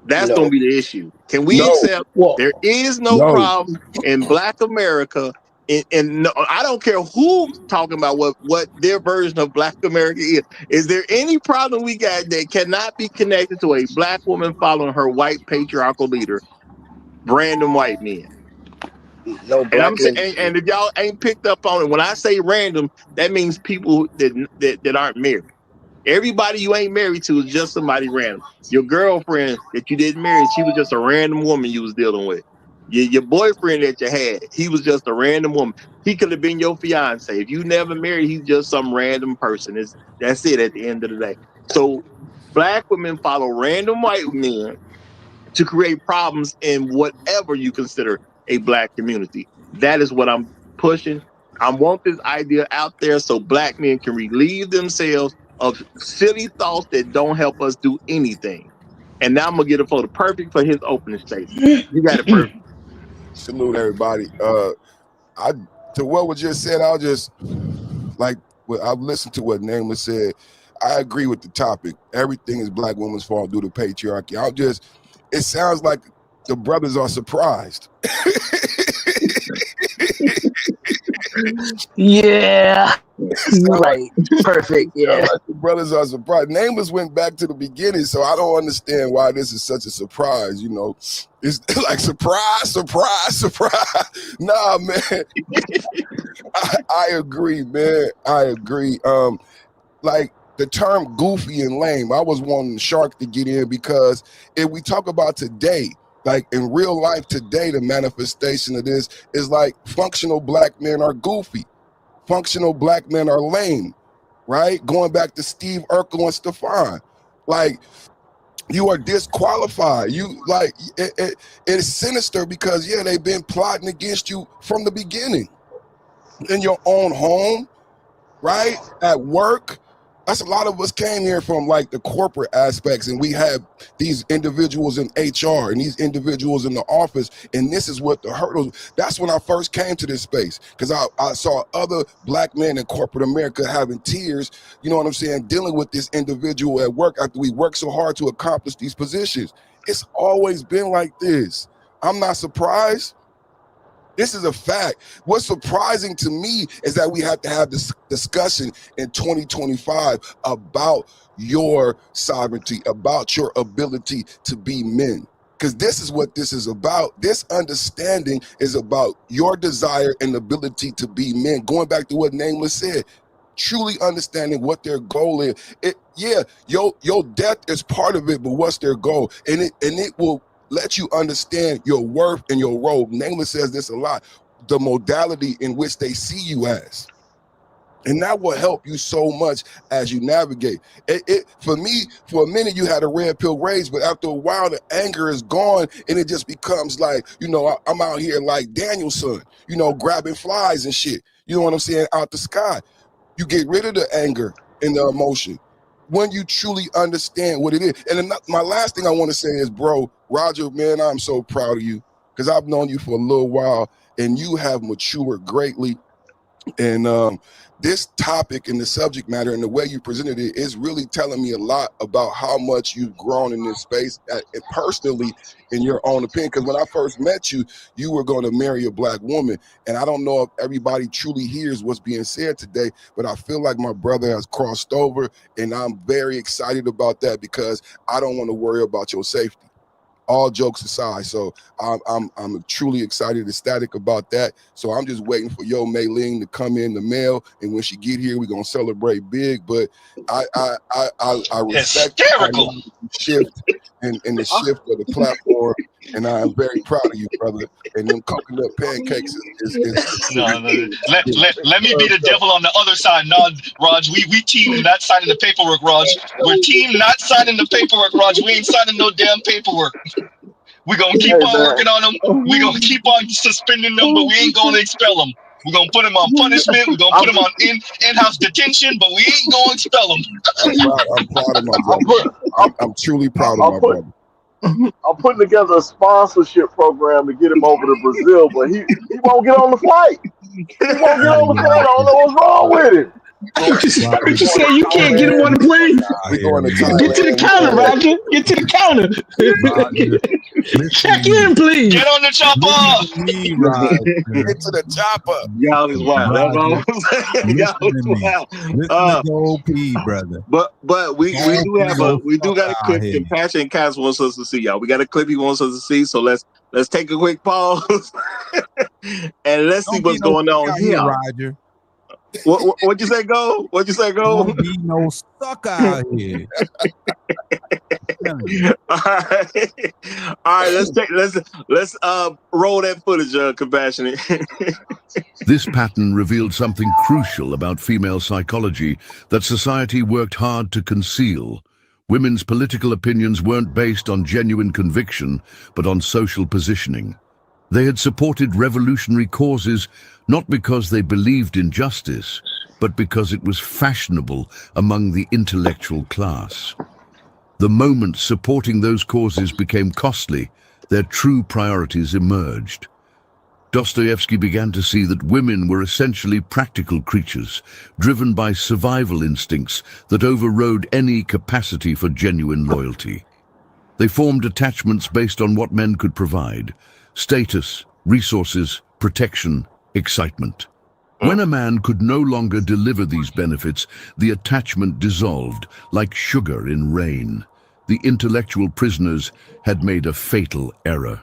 That's going to No, be the issue. Can we no. accept Well, there is no no. problem in black America? And no, I don't care who's talking about what their version of black America is. Is there any problem we got that cannot be connected to a black woman following her white patriarchal leader? random white men. No And black I'm saying, men. and if y'all ain't picked up on it, when I say random, that means people that aren't married. Everybody you ain't married to is just somebody random. Your girlfriend that you didn't marry, she was just a random woman you was dealing with. Your boyfriend that you had, he was just a random woman. He could have been your fiance. If you never married, he's just some random person. That's it at the end of the day. So black women follow random white men to create problems in whatever you consider a black community. That is what I'm pushing. I want this idea out there so black men can relieve themselves of silly thoughts that don't help us do anything. And now I'm gonna get it for the perfect for his opening statement. You got it perfect. Salute everybody. I to what was just said, I'll just like I've listened to what Nameless said. I agree with the topic. Everything is black women's fault due to patriarchy. It sounds like the brothers are surprised. Yeah. Right. Perfect. Yeah. Like the brothers are surprised. Nameless went back to the beginning, so I don't understand why this is such a surprise. You know, it's like surprise. Nah, man. I agree, man. I agree. Like the term goofy and lame, I was wanting Shark to get in because if we talk about today, like in real life today, the manifestation of this is like functional black men are goofy. Functional black men are lame, right? Going back to Steve Urkel and Stefan. Like, you are disqualified. You like it's sinister because they've been plotting against you from the beginning. In your own home, right? At work. That's a lot of us came here from like the corporate aspects, and we have these individuals in HR and these individuals in the office, and this is what the hurdles. That's when I first came to this space because I saw other black men in corporate America having tears, you know what I'm saying, dealing with this individual at work after we worked so hard to accomplish these positions. It's always been like this. I'm not surprised. This is a fact. What's surprising to me is that we have to have this discussion in 2025 about your sovereignty, about your ability to be men. Because this is what this is about. This understanding is about your desire and ability to be men. Going back to what Nameless said, truly understanding what their goal is. Your death is part of it, but what's their goal? And it will let you understand your worth and your role. Nameless says this a lot, the modality in which they see you as. And that will help you so much as you navigate. For me, for a minute, you had a red pill rage, but after a while, the anger is gone, and it just becomes like, I'm out here like Danielson, grabbing flies and shit. You know what I'm saying? Out the sky. You get rid of the anger and the emotion when you truly understand what it is. And my last thing I want to say is, bro, Roger, man, I'm so proud of you because I've known you for a little while and you have matured greatly. And this topic and the subject matter and the way you presented it is really telling me a lot about how much you've grown in this space personally in your own opinion. Because when I first met you, you were going to marry a black woman. And I don't know if everybody truly hears what's being said today, but I feel like my brother has crossed over and I'm very excited about that because I don't want to worry about your safety. All jokes aside, so I'm truly excited, ecstatic about that. So I'm just waiting for Yo Mei Ling to come in the mail, and when she get here, we're gonna celebrate big. But I respect hysterical the shift and the shift of the platform, and I'm very proud of you, brother. And them coconut pancakes is no. Let me be the devil on the other side. No, Raj, we team not signing the paperwork, Raj. We're team not signing the paperwork, Raj. We ain't signing no damn paperwork. We're going to keep on working on them. We're going to keep on suspending them, but we ain't going to expel them. We're going to put them on punishment. We're going to put them on in-house detention, but we ain't going to expel them. I'm proud of my brother. I'm truly proud of my brother. I'm putting together a sponsorship program to get him over to Brazil, but he won't get on the flight. He won't get on the plane. I don't know what's wrong with him. What you say? You can't get him on the plane? Get to the counter, Roger. Get to the counter. Check in, please. Get on the chopper. Get to the chopper. Y'all is wild. That's all I'm saying. Y'all is wild. Listen to brother. But we do got a clip. Compassion Cast wants us to see, y'all. We got a clip he wants us to see. So let's Let's take a quick pause and let's see Don't be what's no going suck on out here. here, Roger. What'd you say, Go? What'd you say, Go? Don't be no sucker out here. All right. All right, let's roll that footage, Compassionate. This pattern revealed something crucial about female psychology that society worked hard to conceal. Women's political opinions weren't based on genuine conviction, but on social positioning. They had supported revolutionary causes not because they believed in justice, but because it was fashionable among the intellectual class. The moment supporting those causes became costly, their true priorities emerged. Dostoevsky began to see that women were essentially practical creatures, driven by survival instincts that overrode any capacity for genuine loyalty. They formed attachments based on what men could provide: status, resources, protection, excitement. When a man could no longer deliver these benefits, the attachment dissolved, like sugar in rain. The intellectual prisoners had made a fatal error.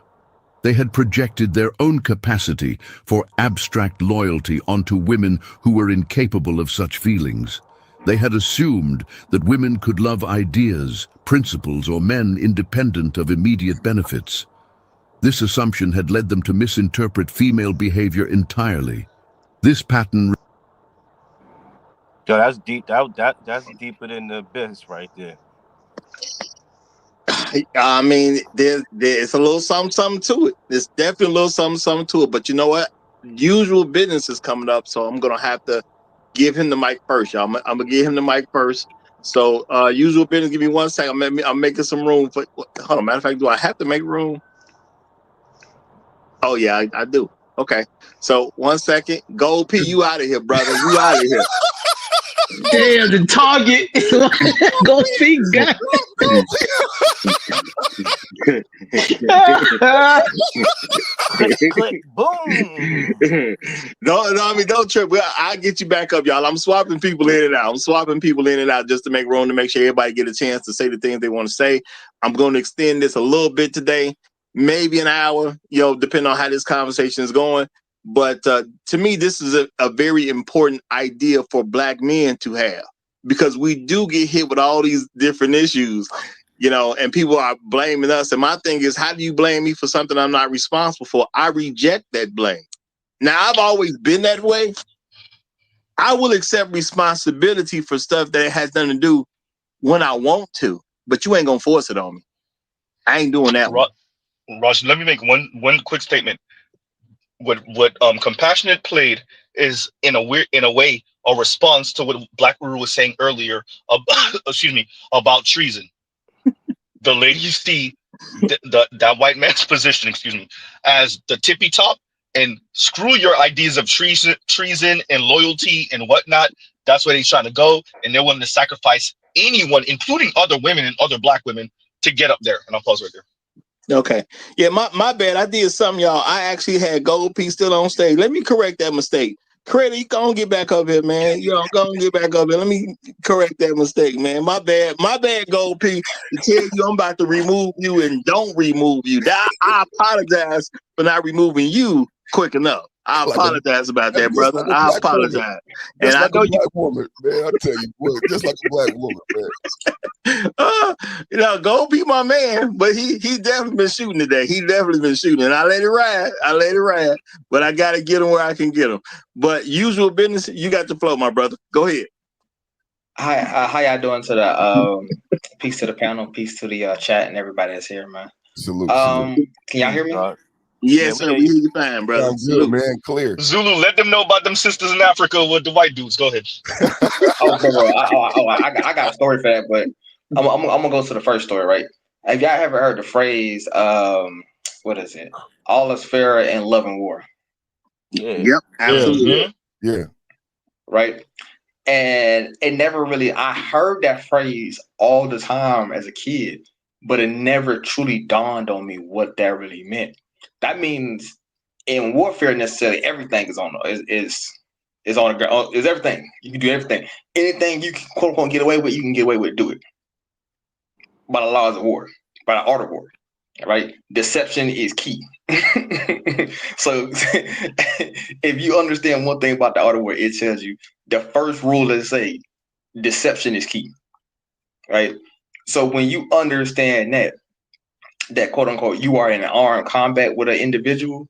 They had projected their own capacity for abstract loyalty onto women who were incapable of such feelings. They had assumed that women could love ideas, principles, or men independent of immediate benefits. This assumption had led them to misinterpret female behavior entirely. This pattern... Yo, that's deep. That's deeper than the abyss right there. I mean, there's a little something to it. There's definitely a little something to it. But you know what? Usual business is coming up, so I'm gonna have to give him the mic first, y'all. I'm gonna give him the mic first. So, usual business. Give me 1 second. I'm making some room for. Hold on. Matter of fact, do I have to make room? Oh yeah, I do. Okay. So 1 second. Gold P, you out of here, brother. You out of here. Damn, the target. Go see, guy. Click, boom. No, I mean, don't trip. I'll get you back up, y'all. I'm swapping people in and out. Just to make room, to make sure everybody get a chance to say the things they want to say. I'm going to extend this a little bit today, maybe an hour, depending on how this conversation is going. But to me, this is a very important idea for Black men to have, because we do get hit with all these different issues, and people are blaming us. And my thing is, how do you blame me for something I'm not responsible for? I reject that blame. Now, I've always been that way. I will accept responsibility for stuff that has nothing to do when I want to, but you ain't going to force it on me. I ain't doing that. Roger, let me make one quick statement. What Compassionate played is in a way a response to what Black Guru was saying earlier about, about treason. The lady see that white man's position, as the tippy top, and screw your ideas of treason and loyalty and whatnot. That's where he's trying to go, and they're willing to sacrifice anyone, including other women and other Black women, to get up there. And I'll pause right there. Okay. Yeah, my bad. I did something, y'all. I actually had Gold P still on stage. Let me correct that mistake. Credit, you go and get back up here, man. Go and get back up here. Let me correct that mistake, man. My bad, Gold P. To tell you I'm about to remove you and don't remove you. I apologize for not removing you quick enough. I apologize about that, brother. I apologize. Just And like I know a Black woman, man. I tell you what, just like a Black woman, man. Go be my man, but he definitely been shooting today. He definitely been shooting, and I let it ride. But I gotta get him where I can get him. But usual business, you got the flow, my brother. Go ahead. Hi, how y'all doing to the peace to the panel, peace to the chat and everybody that's here, man. Salute. Can y'all hear me? Yes, sir. We hear you fine, brother. Sounds good, man. Clear. Zulu, let them know about them sisters in Africa with the white dudes. Go ahead. I got a story for that, but I'm gonna go to the first story, right? Have y'all ever heard the phrase, what is it? All is fair in love and war. Yeah. Yep, absolutely. Yeah. Right? And it never really, I heard that phrase all the time as a kid, but it never truly dawned on me what that really meant. That means in warfare, necessarily everything is on the ground. Is everything. You can do everything. Anything you can quote unquote get away with, you can get away with, do it. By the laws of war, by the art of war. right? Deception is key. So if you understand one thing about the art of war, it tells you the first rule is say deception is key, right? So when you understand that quote unquote you are in an armed combat with an individual,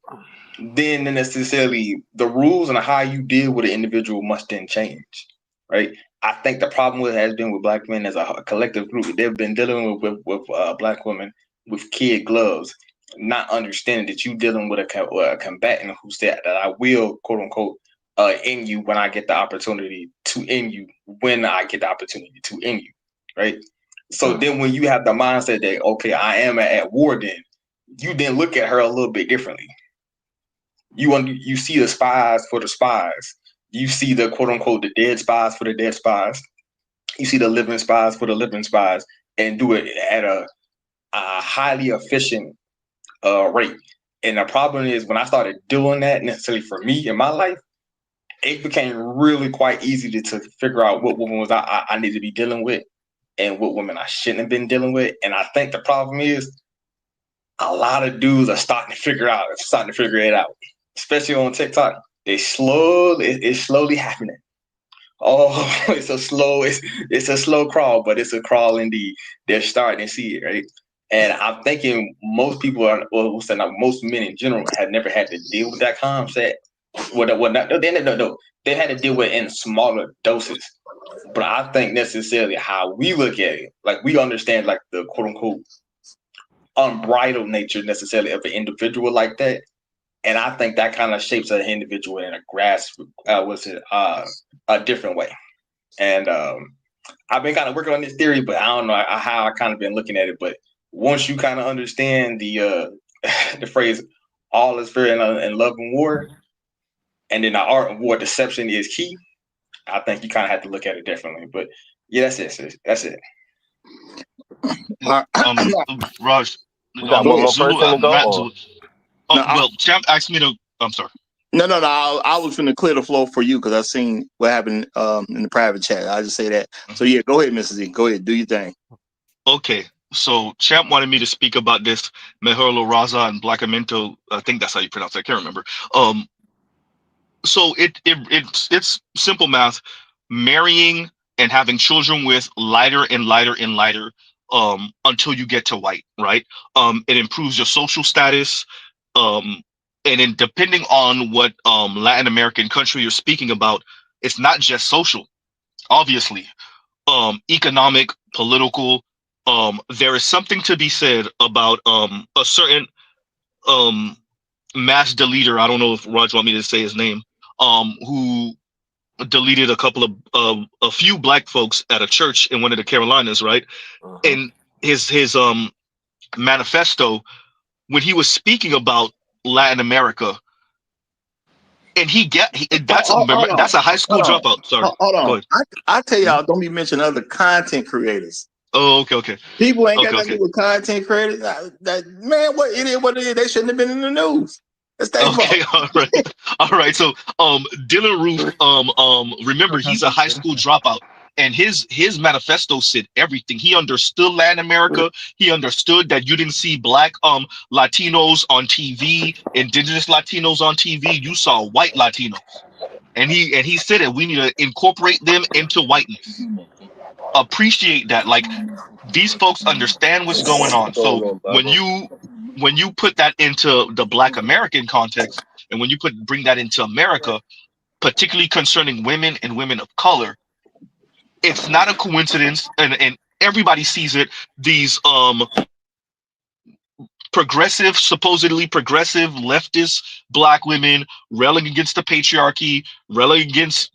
then necessarily the rules and how you deal with an individual must then change, right? I think the problem has been with black men as a collective group. They've been dealing with black women with kid gloves, not understanding that you dealing with a combatant who said that I will quote unquote end you when I get the opportunity to end you when I get the opportunity to end you, right? So then when you have the mindset that okay, I am at war, then you then look at her a little bit differently. You see the spies for the spies. You see the quote unquote the dead spies for the dead spies. You see the living spies for the living spies, and do it at a highly efficient rate. And the problem is when I started doing that necessarily for me in my life, it became really quite easy to figure out what women was I need to be dealing with and what women I shouldn't have been dealing with. And I think the problem is a lot of dudes are starting to figure it out, especially on TikTok. It's slowly happening. Oh, it's a slow crawl, but it's a crawl indeed. They're starting to see it, right? And I'm thinking most people are, well, most men in general have never had to deal with that concept. They had to deal with it in smaller doses. But I think necessarily how we look at it, like we understand like the quote unquote unbridled nature necessarily of an individual like that. And I think that kind of shapes an individual in a different way. And I've been kind of working on this theory, but I don't know how I kind of been looking at it. But once you kind of understand the the phrase "all is fair in love and war," and then the art of war, deception is key. I think you kind of have to look at it differently. But yeah, that's it. Sis. That's it. Raj, We got one more Zulu, person to go. Matt Or? Zulu. No, Well, Champ asked me to. I'm sorry. No. I was going to clear the floor for you because I seen what happened in the private chat. I just say that. So yeah, go ahead, Mrs. Z. Go ahead, do your thing. Okay, so Champ wanted me to speak about this Mejorlo Raza and Blackamento. I think that's how you pronounce it. I can't remember. So it's simple math. Marrying and having children with lighter and lighter and lighter until you get to white, right? It improves your social status. And then depending on what Latin American country you're speaking about, it's not just social, obviously. Economic, political. There is something to be said about a certain mass deleter. I don't know if Raj want me to say his name. Who deleted a few black folks at a church in one of the Carolinas, right? And his manifesto when he was speaking about Latin America, and that's a high school dropout. Sorry, Hold on. go ahead. I tell y'all, don't be mentioning other content creators. Oh, okay. People ain't got nothing to do with content creators. Man, what it is, what it is. They shouldn't have been in the news. Okay, all right. So, Dylan Roof, remember he's a high school dropout, and his manifesto said everything. He understood Latin America. He understood that you didn't see black Latinos on TV, indigenous Latinos on TV. You saw white Latinos, and he said that we need to incorporate them into whiteness. Appreciate that. Like these folks understand what's going on. So when you put that into the Black American context, and when you bring that into America, particularly concerning women and women of color, it's not a coincidence, and everybody sees it. These supposedly progressive leftist black women railing against the patriarchy, railing against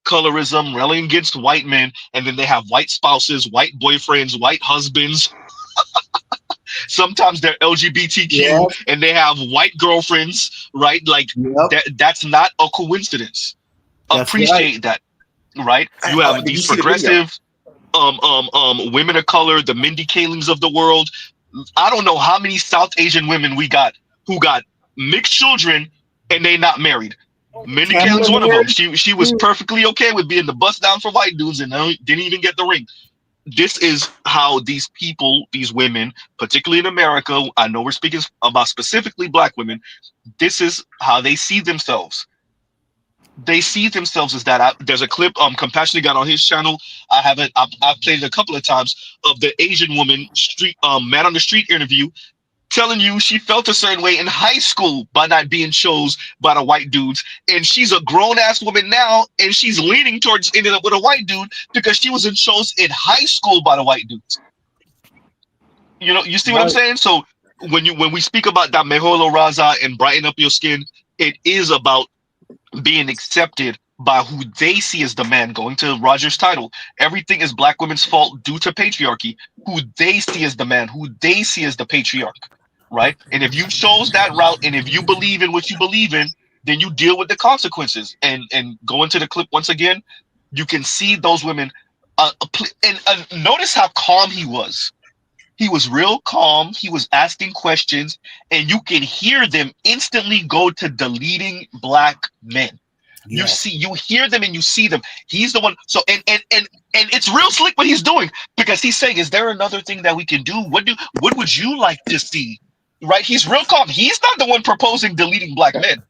colorism, railing against white men, and then they have white spouses, white boyfriends, white husbands. Sometimes they're LGBTQ and they have white girlfriends, right? Like that's not a coincidence. Appreciate that, right? You have these progressive women of color, the Mindy Kalings of the world. I don't know how many South Asian women we got who got mixed children and they not married. Mindy Kaling's one of them. She was perfectly okay with being the bust down for white dudes and didn't even get the ring. this is how these people, these women, particularly in America, I know we're speaking about specifically black women, this is how they see themselves. They see themselves as that. There's a clip Compassionate got on his channel. I haven't I've played it a couple of times, of the Asian woman street man on the street interview, telling you she felt a certain way in high school by not being chose by the white dudes, and she's a grown ass woman now, and she's leaning towards ending up with a white dude because she wasn't chose in high school by the white dudes. You know, you see what I'm Right. saying? So when we speak about that mejolo raza and brighten up your skin, it is about being accepted by who they see as the man. Going to Roger's title, everything is black women's fault due to patriarchy. Who they see as the man, who they see as the patriarch, right? And if you chose that route, and if you believe in what you believe in, then you deal with the consequences. And go into the clip once again, you can see those women. And notice how calm he was. He was real calm. He was asking questions, and you can hear them instantly go to deleting black men. Yes. You hear them and you see them. He's the one. So and it's real slick what he's doing, because he's saying, is there another thing that we can do? What would you like to see? Right? He's real calm. He's not the one proposing deleting black men.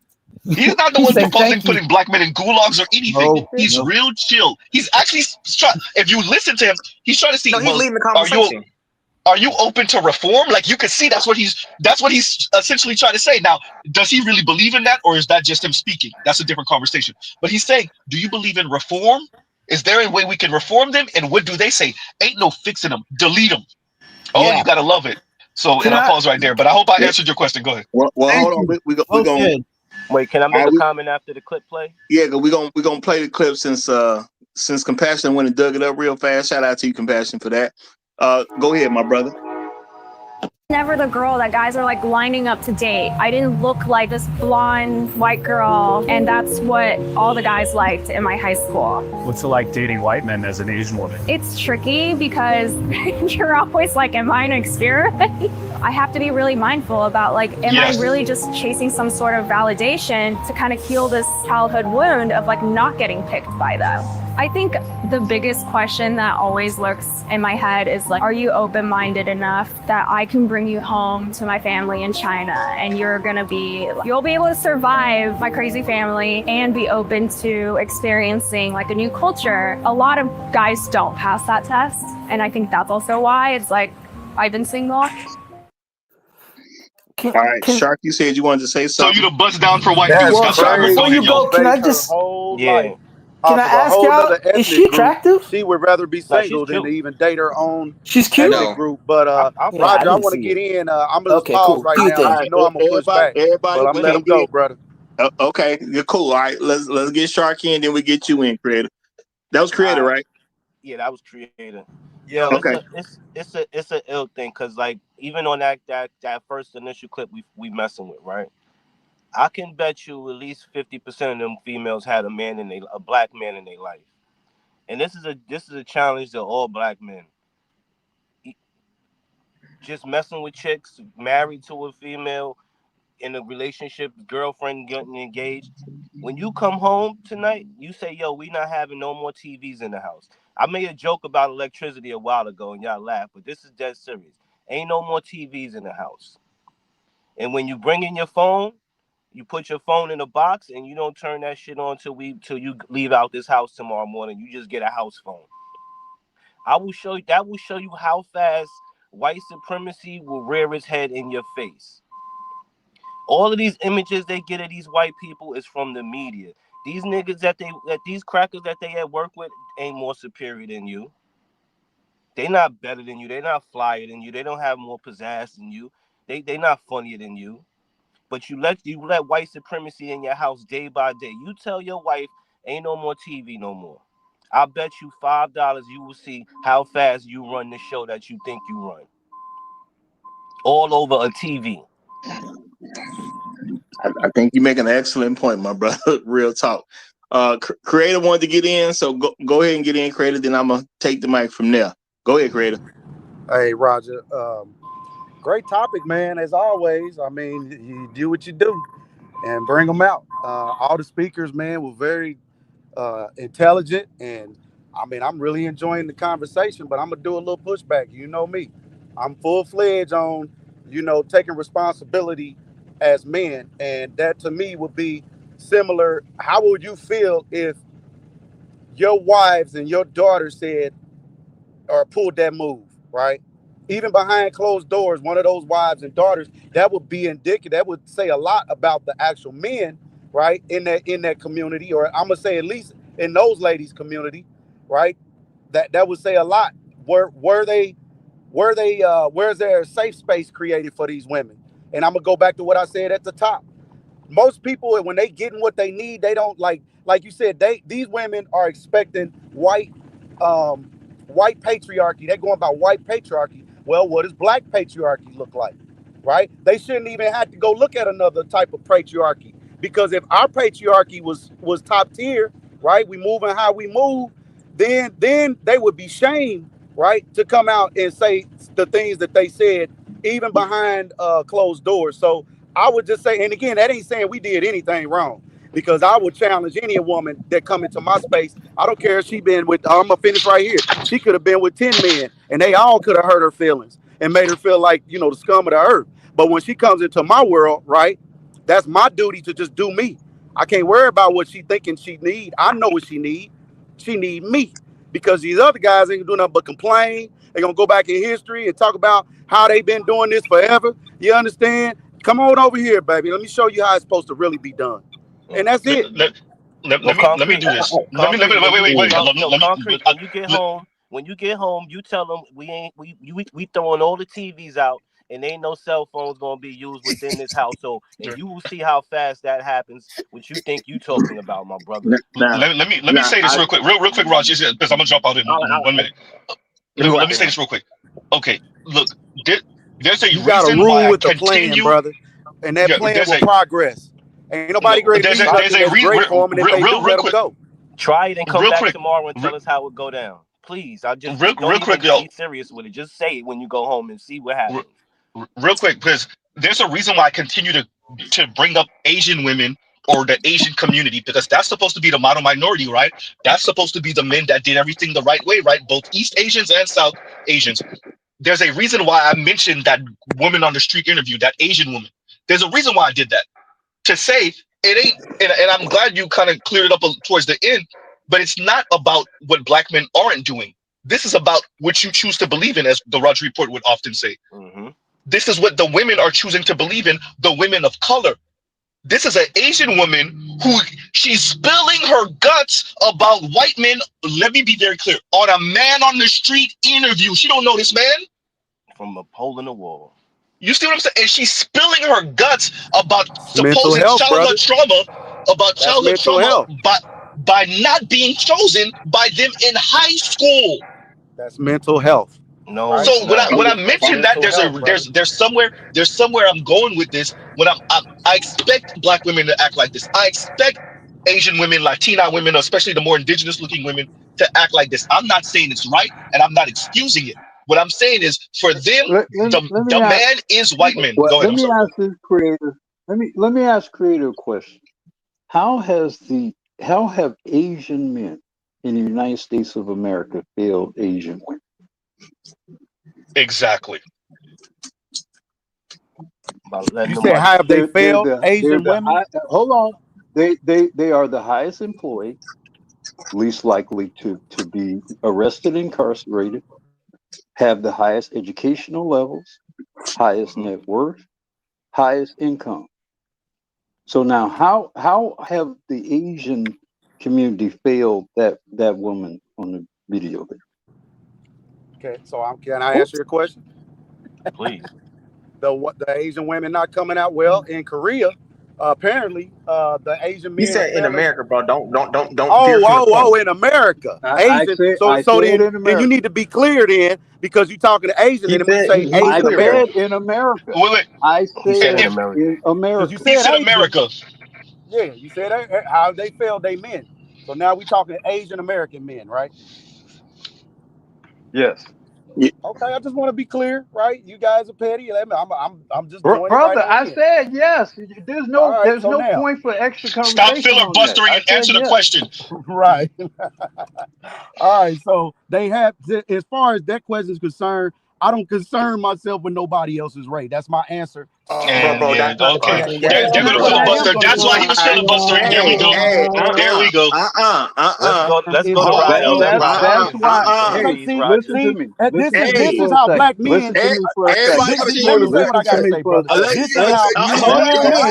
He's not the He one said, proposing "Thank you." putting black men in gulags or anything. No, He's no. real chill. He's actually if you listen to him, he's trying to see, No, he's well, leading the are you conversation. are you open to reform? Like, you can see that's what he's essentially trying to say. Now, does he really believe in that, or is that just him speaking? That's a different conversation. But he's saying, do you believe in reform? Is there a way we can reform them? And what do they say? Ain't no fixing them. Delete them. Oh, Yeah. you gotta love it. So, Can and I'll I? pause right there. But I hope I Yeah. answered your question. Go ahead. Well, Thank hold on. you. We Well gonna said. Wait, can I make a comment after the clip play? yeah, cause we gonna play the clip since Compassion went and dug it up real fast. Shout out to you, Compassion, for that. Go ahead, my brother. Never the girl that guys are like lining up to date. I didn't look like this blonde white girl, and that's what all the guys liked in my high school. What's it like dating white men as an Asian woman? It's tricky because you're always like, am I an experiment? I have to be really mindful about like, am I really just chasing some sort of validation to kind of heal this childhood wound of like not getting picked by them? I think the biggest question that always lurks in my head is like, are you open-minded enough that I can bring you home to my family in China, and you'll be able to survive my crazy family and be open to experiencing like a new culture? A lot of guys don't pass that test, and I think that's also why it's like, I've been single. All right, Shark, you said you wanted to say So something. you the bust down for white That's dudes. That's well, Robert. Go before ahead, you go, yo. can I Her just whole Yeah. life can I off of a ask whole y'all? other Is she ethnic group. attractive? She would rather be No, she's single than to cute. even date her own She's cute. ethnic group. But I Yeah, I Roger, I didn't want to see get it. in. I'm gonna just Okay, pause cool. right Do your now because thing. you know I'm gonna push back. Everybody, But I'm let women. him go, brother. Okay, you're cool. All right, let's get Shark in, then we get you in, Creator. That was Creator, right? Yeah, that was creative. Yeah. Yo, Okay. it's a ill thing, because like even on that first initial clip we messing with, right? I can bet you at least 50% of them females had a black man in their life, and this is a challenge to all black men. Just messing with chicks, married to a female, in a relationship, girlfriend getting engaged. When you come home tonight, you say, "Yo, we not having no more TVs in the house." I made a joke about electricity a while ago, and y'all laughed, but this is dead serious. Ain't no more TVs in the house. And when you bring in your phone, you put your phone in a box, and you don't turn that shit on till you leave out this house tomorrow morning. You just get a house phone. That will show you how fast white supremacy will rear its head in your face. All of these images they get of these white people is from the media. These niggas that these crackers that they at work with ain't more superior than you. They not better than you. They not flyer than you. They don't have more pizzazz than you. They not funnier than you. But you let white supremacy in your house day by day. You tell your wife ain't no more TV no more. I bet you $5 you will see how fast you run the show that you think you run. All over a TV. I think you make an excellent point, my brother. Real talk. Creator wanted to get in, so go ahead and get in, Creator. Then I'm gonna take the mic from there. Go ahead, Creator. Hey, Roger. Great topic, man. As always. I mean, you do what you do, and bring them out. All the speakers, man, were very intelligent, and I mean, I'm really enjoying the conversation, but I'm gonna do a little pushback. You know me, I'm full fledged on, taking responsibility as men, and that to me would be similar. How would you feel if your wives and your daughters said or pulled that move, right? Even behind closed doors, one of those wives and daughters, that would be indicative. That would say a lot about the actual men, right, in that community, or I'm gonna say at least in those ladies' community, right? That would say a lot. Where's there a safe space created for these women? And I'm gonna go back to what I said at the top. Most people, when they getting what they need, they don't like you said, these women are expecting white patriarchy. They're going by white patriarchy. Well, what does black patriarchy look like? Right? They shouldn't even have to go look at another type of patriarchy, because if our patriarchy was top tier, right, we moving how we move, then they would be shamed, right, to come out and say the things that they said even behind closed doors. So I would just say, and again, that ain't saying we did anything wrong, because I would challenge any woman that come into my space. I don't care if she been with, I'm gonna finish right here. She could have been with 10 men and they all could have hurt her feelings and made her feel like, the scum of the earth. But when she comes into my world, right, that's my duty to just do me. I can't worry about what she thinking she need. I know what she need. She need me, because these other guys ain't gonna do nothing but complain. They're gonna go back in history and talk about how they been doing this forever. You understand? Come on over here, baby. Let me show you how it's supposed to really be done. And that's let, it. let, let, Well, let me do this. Let me concrete. When you wait. concrete. When you get home, you tell them we throwing all the TVs out, and ain't no cell phones gonna be used within this household, and you will see how fast that happens. What you think you talking about, my brother? let me say this real quick, real quick, Raj, because I'm gonna jump out in 1 minute. Let me say this real quick. Okay, look, there's a You got to reason rule why I with the plan, continue. brother, and that Yeah, plan will progress. Ain't nobody no, great leave nothing that's great for them, and if they do, real let them quick, go. Try it and come real back quick, tomorrow and re- tell us how it go down. Please, real don't even quick, yo. be serious with it. Just say it when you go home and see what happens. Real quick, because there's a reason why I continue to bring up Asian women or the Asian community, because that's supposed to be the model minority, right? That's supposed to be the men that did everything the right way, right? Both East Asians and South Asians. There's a reason why I mentioned that woman on the street interview, that Asian woman. There's a reason why I did that. To say it ain't, and I'm glad you kind of cleared it up towards the end, but it's not about what black men aren't doing. This is about what you choose to believe in, as the Roger Report would often say. Mm-hmm. This is what the women are choosing to believe in, the women of color. This is an Asian woman who she's spilling her guts about white men. Let me be very clear. On a man on the street interview. She don't know this man. From a hole in the wall. You see what I'm saying? And she's spilling her guts about It's mental supposed health, brother. That's childhood mental trauma health. by not being chosen by them in high school. That's mental health, No, right? it's So not. when I That's mentioned that mental health, brother. there's somewhere I'm going with this. I expect black women to act like this. I expect Asian women, Latina women, especially the more indigenous looking women, to act like this. I'm not saying it's right, and I'm not excusing it. What I'm saying is, for them, Let me the ask. man is white men. Well, Go ahead. let I'm me sorry. ask this creator. Let me ask creator a question. How have Asian men in the United States of America failed Asian women? Exactly. About letting You them said, how have they failed They're Asian the women? high, hold on. They are the highest employed, least likely to be arrested, incarcerated, have the highest educational levels, highest net worth, highest income. So now, how have the Asian community failed that woman on the video there? Okay, so can I answer your question? Please. The Asian women not coming out well in Korea. Apparently, the Asian He men are said in failing. America, bro. Don't veer from the Oh, point. in America, I Asian. said So I so said then in then you America. need to be clear then, because you're talking to Asian, He and then we said say he's I Asian clear, bro. said American. in America. Wait. I He said said in If America. in Because you America. he said said Asian. America, Yeah, you said how they failed they men. So now we talking Asian American men, right? Yes. Okay, I just want to be clear, right? You guys are petty. I'm just joining right Brother, on I in. said yes. All right, There's so no now, point for extra Stop conversation on that. filibustering I and said answer the yes. question. right. All right, so they have, as far as that question is concerned, I don't concern myself with nobody else's rate. That's my answer to the Bro, And bro, yeah, that's not the okay. question. They're That's gonna but I am filibuster. going to That's why he was concern. filibustering. There we Hey, go. hey, There we go. Let's If go to Oh, black Raphael. men, Let that's Raphael why. speak, Hey, please, listen Roger. to see, me. this Listen is to me this hey, is for a how second. black men. Listen to me for a second. everybody Niggas, let chill. me say what Listen I to gotta me say, for a brother. Let second. you This is guys, how hold men. on, Look,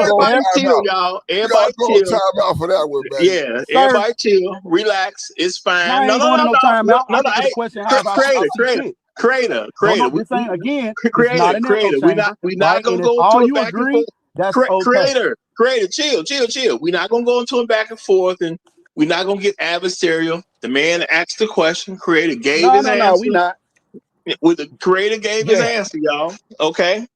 everybody chill, Time y'all. you gotta Everybody throw a chill. timeout for that one, man. Yeah, sir. everybody chill. Relax. It's Y'all fine. No, ain't no, going no, to no no, no, timeout. no, I no. answer the Hey, question however I creator, see creator, fit. creator, No. creator. This ain't again. It's not Creator, an echo creator. chamber, We not right? gonna And if go all into a you back and forth. agree, that's okay. Creator, chill. We're not gonna go into a back and forth, and we're not gonna get adversarial. The man asked the question. Creator gave his No. We answer. not. With the creator gave his Yeah. answer, y'all. Okay.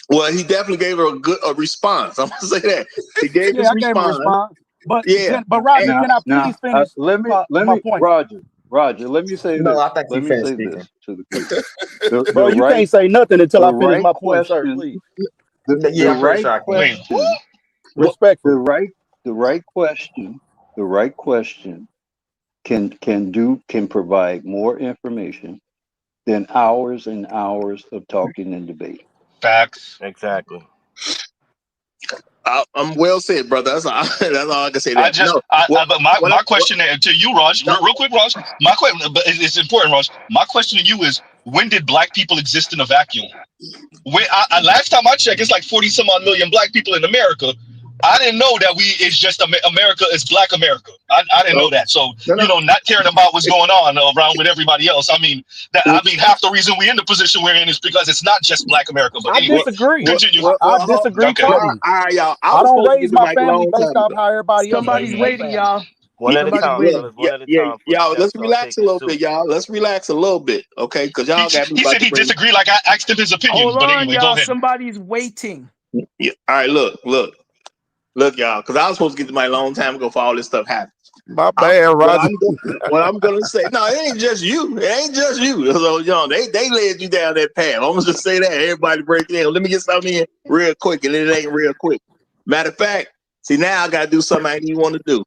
Well, he definitely gave her a response. I'm gonna say that he gave Yeah, his I gave him a response. response. But Yeah. Roger, And can I Now, please finish let my me, point? Roger, let me say no, this. I think he Let me finished say speaking. this to the people. The Bro, you right, can't say nothing until the I finish right my point, sir. question, Please. Yeah, the I'm pretty right sure I can. Wait, question, Respectfully. the right question, the right question can provide more information than hours and hours of talking and debate. facts. Exactly. I'm well said, brother. That's all. That's all I can say. I That just, but what my question to you, Raj, real quick, Raj. My question, but it's important, Raj. My question to you is, when did black people exist in a vacuum? Last time I checked, it's like 40 some odd million black people in America. I didn't know that it's just America is black America. I didn't know that. So, no. not caring about what's going on around with everybody else. I mean, half the reason we're in the position we're in is because it's not just black America. But I anyway, disagree. continue. I disagree Okay. All totally. right, y'all. I I was don't supposed to get raise the my mic a family long based time off ago. how everybody else Somebody's raised their waiting, family. y'all. One at a Somebody's time, Yeah, waiting. fellas. One at a yeah, time. For y'all. Chef Let's start relax a taking little soup. bit, y'all. Let's relax a little bit, okay? Because y'all got me He about said to he bring. disagreed, like I asked him his opinion. Hold But on, anyway, go y'all. ahead. Somebody's waiting. Yeah. All right, look, y'all. Because I was supposed to get the mic a long time ago for all this stuff happened. My bad, Roger. What I'm gonna say, no, it ain't just you. It ain't just you. So, they led you down that path. I'm gonna just say that. Everybody break it in. Let me get something in real quick, and it ain't real quick. Matter of fact, see now I gotta do something I didn't want to do.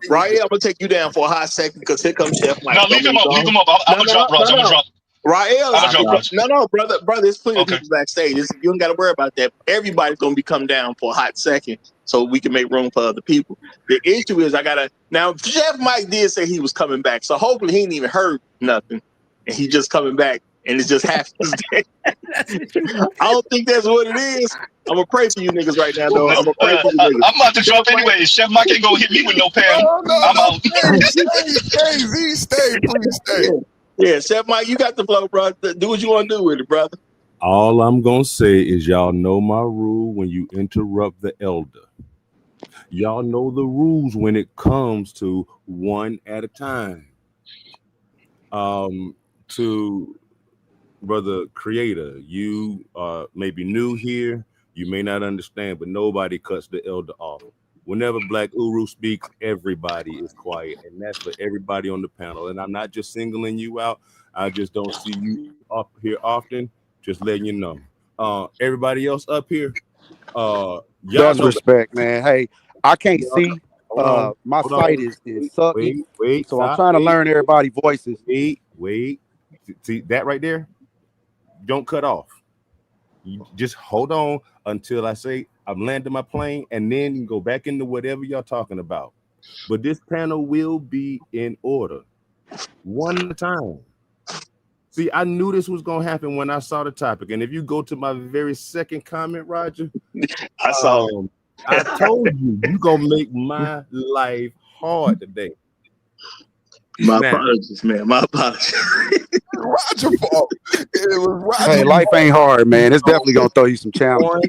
Right here, I'm gonna take you down for a hot second because here comes Chef Mike. No, So I'm leave him gonna up. go Leave on. him up. I'm No, gonna no, drop, no, Raj. I'm gonna no. drop. Rael, I'm gonna drop, Raj. no, brother, there's plenty of Okay. people backstage. You ain't got to worry about that. Everybody's gonna be come down for a hot second, so we can make room for other people. The issue is I gotta now. Chef Mike did say he was coming back, so hopefully he ain't even heard nothing, and he just coming back, and it just happens. I don't think that's what it is. I'm gonna pray for you niggas right now, though. I'm gonna pray for you niggas. I'm about to Chef drop Mike, anyway. Chef Mike ain't gonna hit me with no pan. I'm No, out. stay, please stay. yeah, Chef Mike, you got the flow, bro. Do what you want to do with it, brother. All I'm gonna say is y'all know my rule when you interrupt the elder. Y'all know the rules when it comes to one at a time. To brother creator, you may be new here, you may not understand, but nobody cuts the elder off. Whenever Black Uru speaks, everybody is quiet, and that's for everybody on the panel. And I'm not just singling you out. I just don't see you up here often. Just letting you know. Everybody else up here, y'all That's know. respect, man. Hey, I can't Y'all see. Hold My sight on. is sucky, Wait, so I'm stop. trying to learn everybody's voices. Wait. See that right there? Don't cut off. You just hold on until I say I'm landing my plane, and then you can go back into whatever y'all talking about. But this panel will be in order, one at a time. See, I knew this was gonna happen when I saw the topic. And if you go to my very second comment, Roger, I saw. I told you gonna make my life hard today. My Now, apologies, man. My apologies. Roger fault. It was Roger. Hey, life ain't hard, man. It's definitely gonna throw you some challenges. one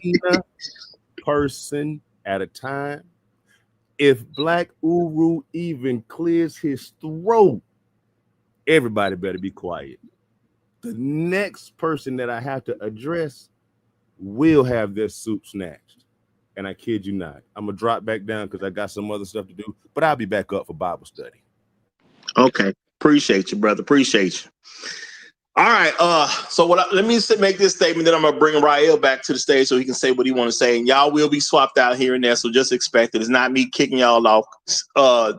person at a time. If Black Uru even clears his throat, everybody better be quiet. The next person that I have to address will have their soup snatched. And I kid you not. I'm going to drop back down because I got some other stuff to do, but I'll be back up for Bible study. Okay. Appreciate you, brother. Appreciate you. All right. So let me make this statement. Then I'm gonna bring Rael back to the stage so he can say what he want to say. And y'all will be swapped out here and there. So just expect it. It's not me kicking y'all off.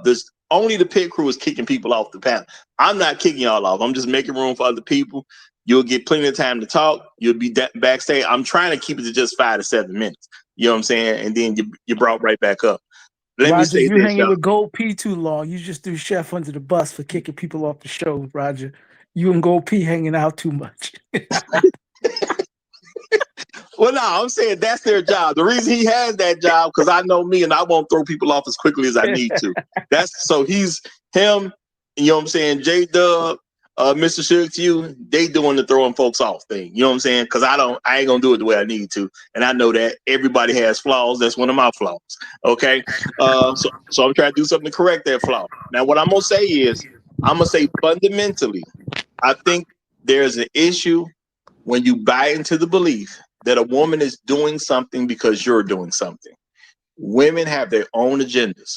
There's only the pit crew is kicking people off the panel. I'm not kicking y'all off. I'm just making room for other people. You'll get plenty of time to talk. You'll be backstage. I'm trying to keep it to just 5 to 7 minutes. You know what I'm saying? And then you brought right back up. Let me say you this, hanging y'all. with Gold P too long. You just threw Chef under the bus for kicking people off the show, Roger. You and Gold P hanging out too much. Well, no, I'm saying that's their job. The reason he has that job, because I know me and I won't throw people off as quickly as I need to. So he's him, you know what I'm saying, J-Dub, Mr. Suge to you, they doing the throwing folks off thing. You know what I'm saying? Because I ain't gonna do it the way I need to. And I know that everybody has flaws. That's one of my flaws. Okay. So I'm trying to do something to correct that flaw. Now, what I'm gonna say is, I'm gonna say fundamentally, I think there's an issue when you buy into the belief that a woman is doing something because you're doing something. Women have their own agendas.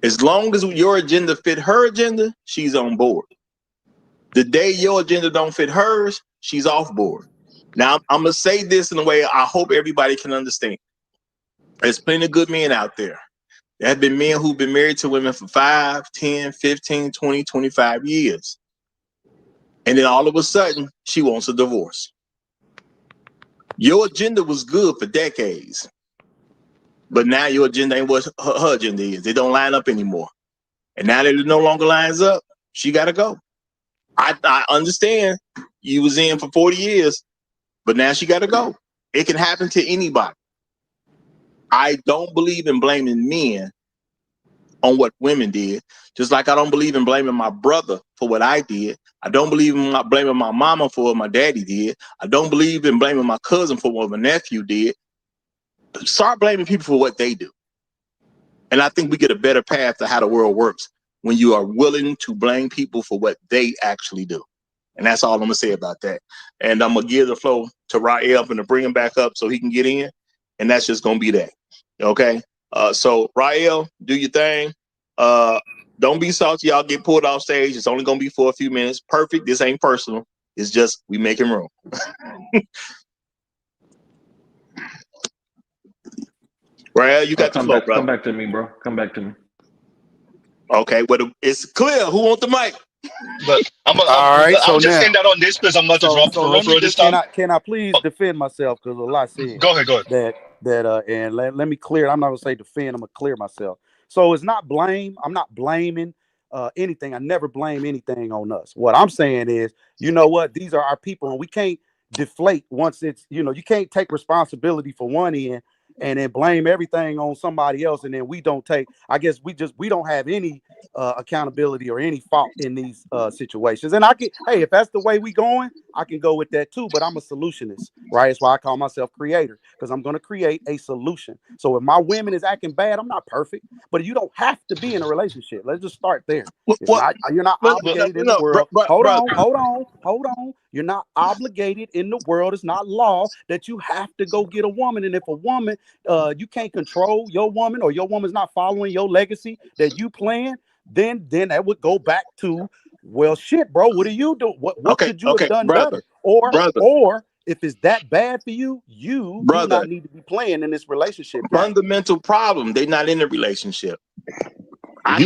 As long as your agenda fit her agenda, she's on board. The day your agenda don't fit hers, she's off board. Now, I'm going to say this in a way I hope everybody can understand. There's plenty of good men out there. There have been men who've been married to women for 5, 10, 15, 20, 25 years. And then all of a sudden, she wants a divorce. Your agenda was good for decades, but now your agenda ain't what her agenda is. They don't line up anymore. And now that it no longer lines up, she got to go. I understand you was in for 40 years, but now she got to go. It can happen to anybody. I don't believe in blaming men on what women did, just like I don't believe in blaming my brother for what I did. I don't believe in blaming my mama for what my daddy did. I don't believe in blaming my cousin for what my nephew did. Start blaming people for what they do. And I think we get a better path to how the world works when you are willing to blame people for what they actually do. And that's all I'm going to say about that. And I'm going to give the floor to Rael and to bring him back up so he can get in. And that's just going to be that. Okay? So Rael, do your thing. Don't be salty. Y'all get pulled off stage. It's only going to be for a few minutes. Perfect. This ain't personal. It's just we making room. Rael, you got the floor, brother. Come back to me, bro. Come back to me. Okay, well, it's clear. Who wants the mic? But All right, so I'll just now, stand out on this because I'm not to drop for let me real this just time. can I please defend myself because a lot said. Go ahead. And let me clear. I'm not gonna say defend. I'm gonna clear myself. So it's not blame. I'm not blaming anything. I never blame anything on us. What I'm saying is, you know what? These are our people, and we can't deflate once it's, you can't take responsibility for one end and then blame everything on somebody else, and then we don't take. I guess we don't have any accountability or any fault in these situations. And hey, if that's the way we going, I can go with that too. But I'm a solutionist, right? That's why I call myself creator, because I'm going to create a solution. So if my women is acting bad, I'm not perfect, but you don't have to be in a relationship. Let's just start there. You're not obligated in the world. Hold on. You're not obligated in the world. It's not law that you have to go get a woman. And if a woman, you can't control your woman, or your woman's not following your legacy that you plan, then that would go back to, well, shit, bro, what do you do? What could you have done better? Or if it's that bad for you, you do not need to be playing in this relationship game. Fundamental problem. They're not in a relationship. I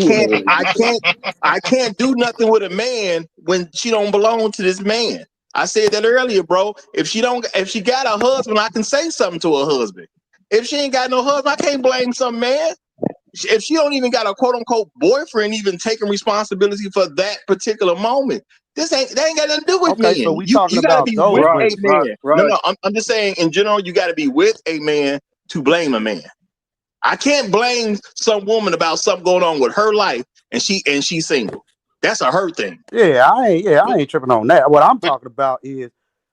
can't do nothing with a man when she don't belong to this man. I said that earlier, bro. If she got a husband, I can say something to her husband. If she ain't got no husband, I can't blame some man. If she don't even got a quote unquote boyfriend even taking responsibility for that particular moment, that ain't got nothing to do with men. So we you talking gotta about be those with women. a man. No, I'm just saying in general, you gotta be with a man to blame a man. I can't blame some woman about something going on with her life and she's single. That's a her thing. I ain't tripping on that. What I'm talking about is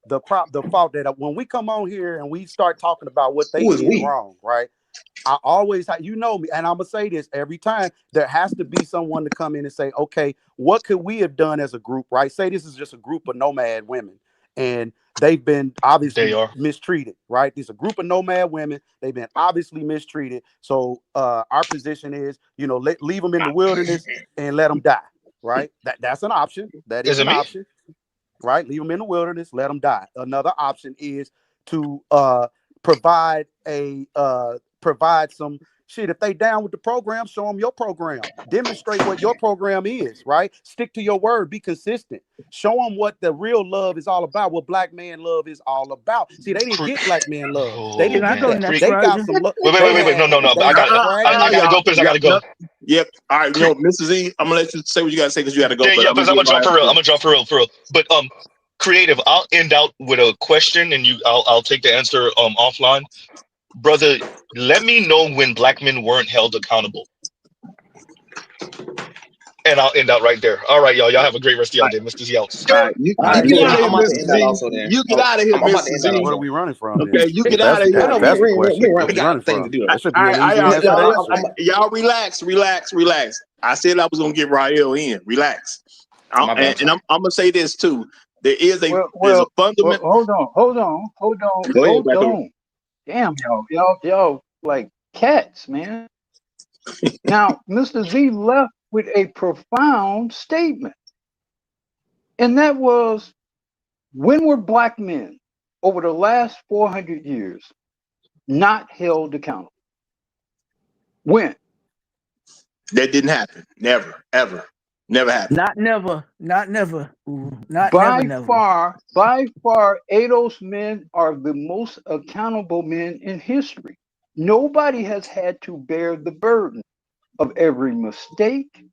the fault that when we come on here and we start talking about what they did wrong, right? I always, me, and I'm gonna say this every time. There has to be someone to come in and say, okay, what could we have done as a group, right? Say this is just a group of nomad women, and they've been obviously mistreated, right? There's a group of nomad women. They've been obviously mistreated. So our position is, leave them in the wilderness and let them die. right? That's an option. That Is is it an me? option, right? Leave them in the wilderness, let them die. Another option is to provide some shit. If they down with the program, show them your program. Demonstrate what your program is, right? Stick to your word. Be consistent. Show them what the real love is all about, what black man love is all about. See, they didn't get black man love. They Oh didn't Can I get go man, that. next, They got Roger? some love. wait. No. They I had gotta go, fragments. Prince. I gotta go. Yep. All right, Mr. Z, I'm gonna let you say what you gotta say because you gotta go. But Yeah, I'm Prince. gonna I'm give gonna drop Ryan for real. I'm first. gonna drop for real. But creative. I'll end out with a question, and I'll take the answer offline, brother. Let me know when black men weren't held accountable, and I'll end out right there. All right, y'all. Y'all have a great rest of y'all day. Mr. Z out. All right, you All right, get yeah, out of here, I'm about to Mr. end that Z. also then. You get out of here, I'm about to Mr. end that Z. What are also. we running from then? Okay, you get If out of here. I know if that's the we question, what we we got running things to from? do. That should be an easy Y'all, answer to answer. y'all relax. I said I was gonna get Rael in. Relax. My bad. I'm gonna say this too. There's a Well, fundamental. hold Go ahead, Beto. on. Damn, y'all like cats, man. Now, Mr. Z left with a profound statement, and that was, when were black men over the last 400 years not held accountable? When? That didn't happen. Never, ever, never happened. Not never. Not never. Ooh, not By never. far, ADOS men are the most accountable men in history. Nobody has had to bear the burden of every mistake,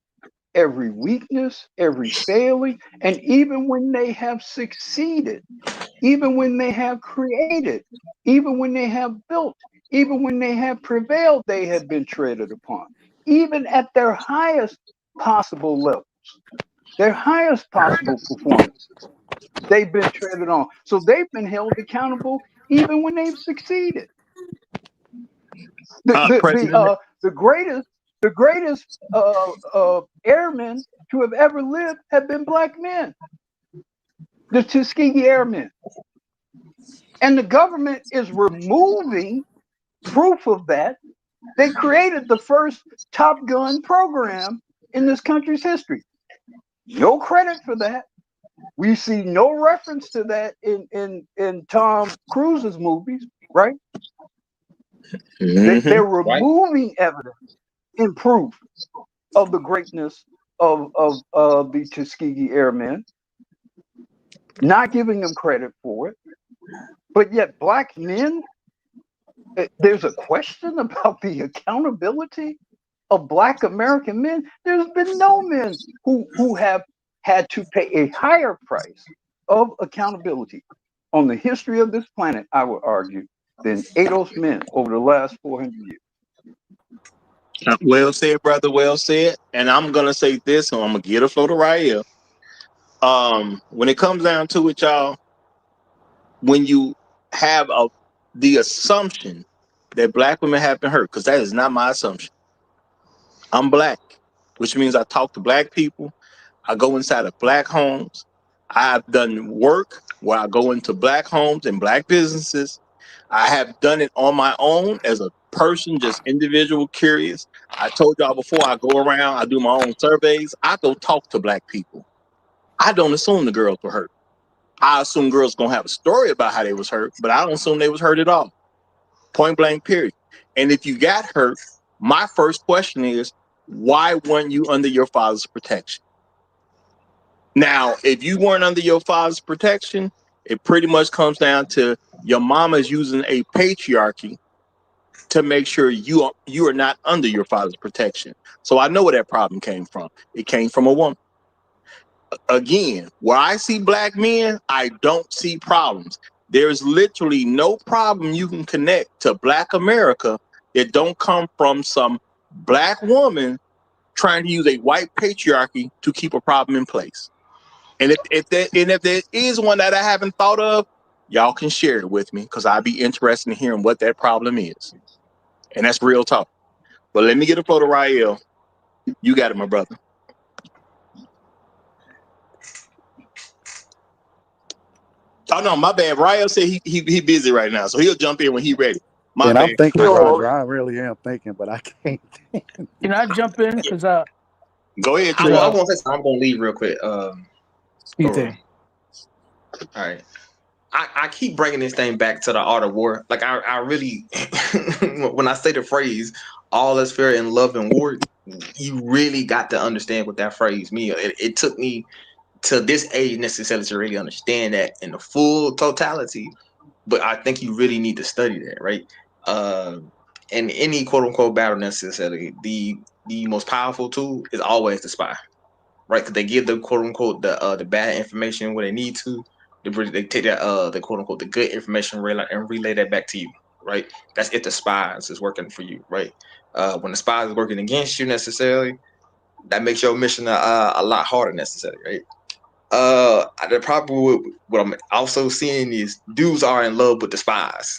every weakness, every failing, and even when they have succeeded, even when they have created, even when they have built, even when they have prevailed, they have been treaded upon. Even at their highest possible levels, their highest possible performances, they've been treaded on. So they've been held accountable even when they've succeeded. President. The greatest airmen to have ever lived have been black men, the Tuskegee Airmen. And the government is removing proof of that. They created the first Top Gun program in this country's history. No credit for that. We see no reference to that in Tom Cruise's movies, right? Mm-hmm. They're removing evidence and proof of the greatness of the Tuskegee Airmen, not giving them credit for it. But yet, black men, there's a question about the accountability of black American men. There's been no men who have had to pay a higher price of accountability on the history of this planet, I would argue, than ADOS men over the last 400 years. Well said, brother. Well said. And I'm gonna say this, and I'm gonna get a flow to Rael. When it comes down to it, y'all, when you have the assumption that black women have been hurt, because that is not my assumption. I'm black, which means I talk to black people. I go inside of black homes. I've done work where I go into black homes and black businesses. I have done it on my own as a person, just individual, curious. I told y'all before, I go around, I do my own surveys. I go talk to black people. I don't assume the girls were hurt. I assume girls gonna have a story about how they was hurt, but I don't assume they was hurt at all. Point blank, period. And if you got hurt, my first question is, why weren't you under your father's protection? Now, if you weren't under your father's protection, it pretty much comes down to your mama's using a patriarchy to make sure you are not under your father's protection. So I know where that problem came from. It came from a woman. Again, where I see black men, I don't see problems. There's literally no problem you can connect to black America that don't come from some black woman trying to use a white patriarchy to keep a problem in place. And if there is one that I haven't thought of, y'all can share it with me because I'd be interested in hearing what that problem is. And that's real talk. But let me get a photo, Rael. You got it, my brother. Oh no, my bad. Rael said he busy right now, so he'll jump in when he ready. My And bad. I'm thinking, Roger. I really am thinking, but I can't. Can I jump in? Because Go ahead, True. I want to say something. I'm gonna leave real quick. You All think? right. I keep bringing this thing back to the art of war. Like I really, when I say the phrase "all is fair in love and war," you really got to understand what that phrase means. It took me to this age necessarily to really understand that in the full totality. But I think you really need to study that, right? In any quote unquote battle necessarily, the most powerful tool is always the spy, right? Because they give the quote unquote the bad information where they need to. They take that the quote unquote the good information and relay that back to you, right? That's if the spies is working for you, right? When the spies is working against you necessarily, that makes your mission a lot harder necessarily, right? The problem with what I'm also seeing is dudes are in love with the spies.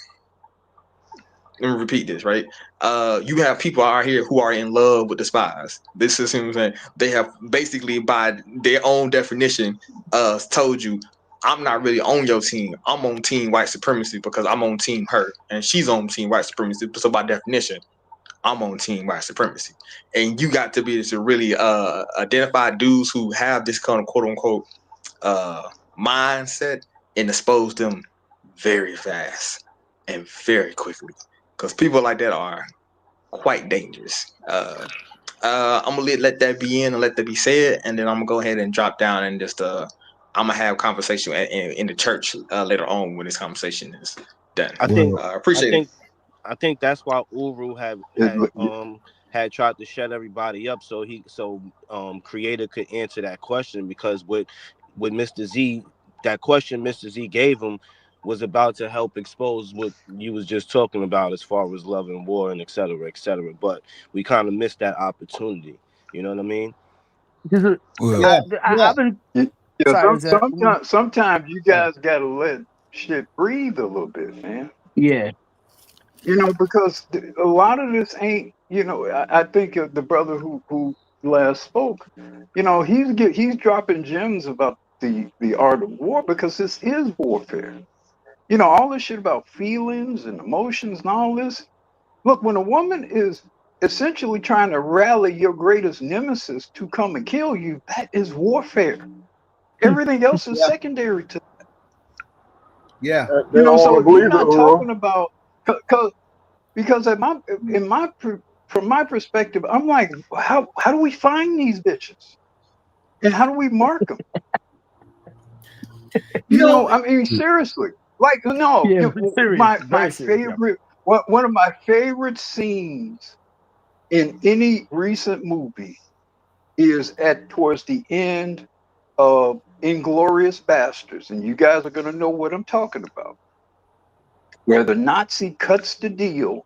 Let me repeat this, right? You have people out here who are in love with the spies. This is what I'm saying. They have basically, by their own definition, told you, I'm not really on your team. I'm on team white supremacy because I'm on team her, and she's on team white supremacy. So by definition, I'm on team white supremacy. And you got to be able to really identify dudes who have this kind of quote unquote mindset and expose them very fast and very quickly. Because people like that are quite dangerous. I'm gonna let that be in and let that be said, and then I'm gonna go ahead and drop down and just I'm gonna have conversation in the church later on when this conversation is done. I think Appreciate it. I think that's why Uru had tried to shut everybody up so Creator could answer that question, because with Mr. Z, that question Mr. Z gave him was about to help expose what you was just talking about as far as love and war and et cetera, but we kind of missed that opportunity. You know what I mean? Because Well, I've been Yeah, sorry. Is that sometimes you guys gotta let shit breathe a little bit, man. yeah? Because a lot of this ain't. I think of the brother who last spoke. He's dropping gems about the art of war because this is warfare. All this shit about feelings and emotions and all this. Look, when a woman is essentially trying to rally your greatest nemesis to come and kill you, that is warfare. Everything else is secondary to Yeah. They don't so want to if you're believe it, not Uru. talking about because from my perspective, I'm like, how do we find these bitches and how do we mark them? I mean, seriously, like no, Yeah, serious, my very serious. Yeah. favorite one of my favorite scenes in any recent movie is towards the end of Inglorious Bastards, and you guys are gonna know what I'm talking about, where the Nazi cuts the deal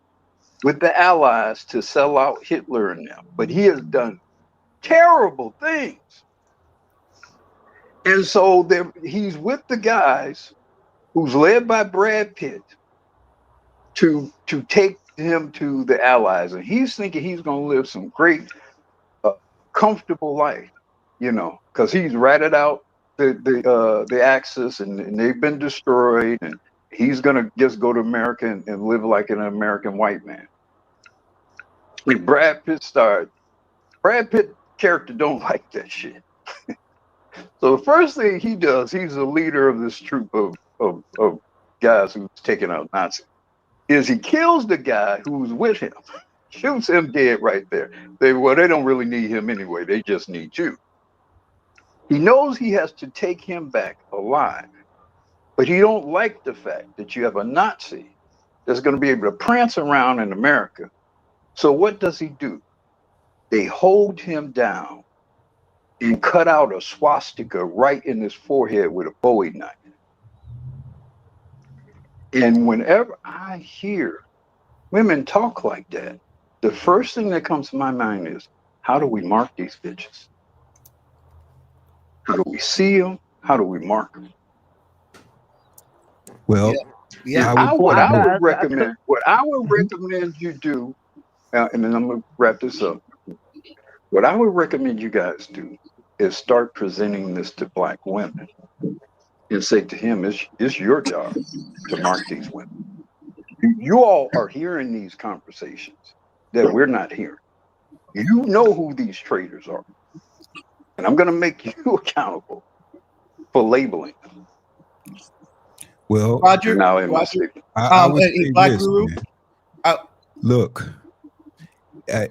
with the Allies to sell out Hitler and them, but he has done terrible things, and so he's with the guys who's led by Brad Pitt to take him to the Allies, and he's thinking he's gonna live some great, comfortable life, because he's ratted out the Axis and they've been destroyed, and he's gonna just go to America and live like an American white man. And Brad Pitt character don't like that shit. So the first thing he does, he's the leader of this troop of guys who's taking out Nazis, is he kills the guy who's with him, shoots him dead right there. They don't really need him anyway. They just need you. He knows he has to take him back alive, but he don't like the fact that you have a Nazi that's going to be able to prance around in America. So what does he do? They hold him down and cut out a swastika right in his forehead with a Bowie knife. And whenever I hear women talk like that, the first thing that comes to my mind is, how do we mark these bitches? How do we see them? How do we mark them? well, And what I would recommend you do, and then I'm gonna wrap this up. What I would recommend you guys do is start presenting this to black women and say to him, it's your job to mark these women. You all are hearing these conversations that we're not hearing. You know who these traitors are. And I'm going to make you accountable for labeling. Well, Roger, Now in my Roger, statement. I would hey, say Black this, Guru. man. Look, the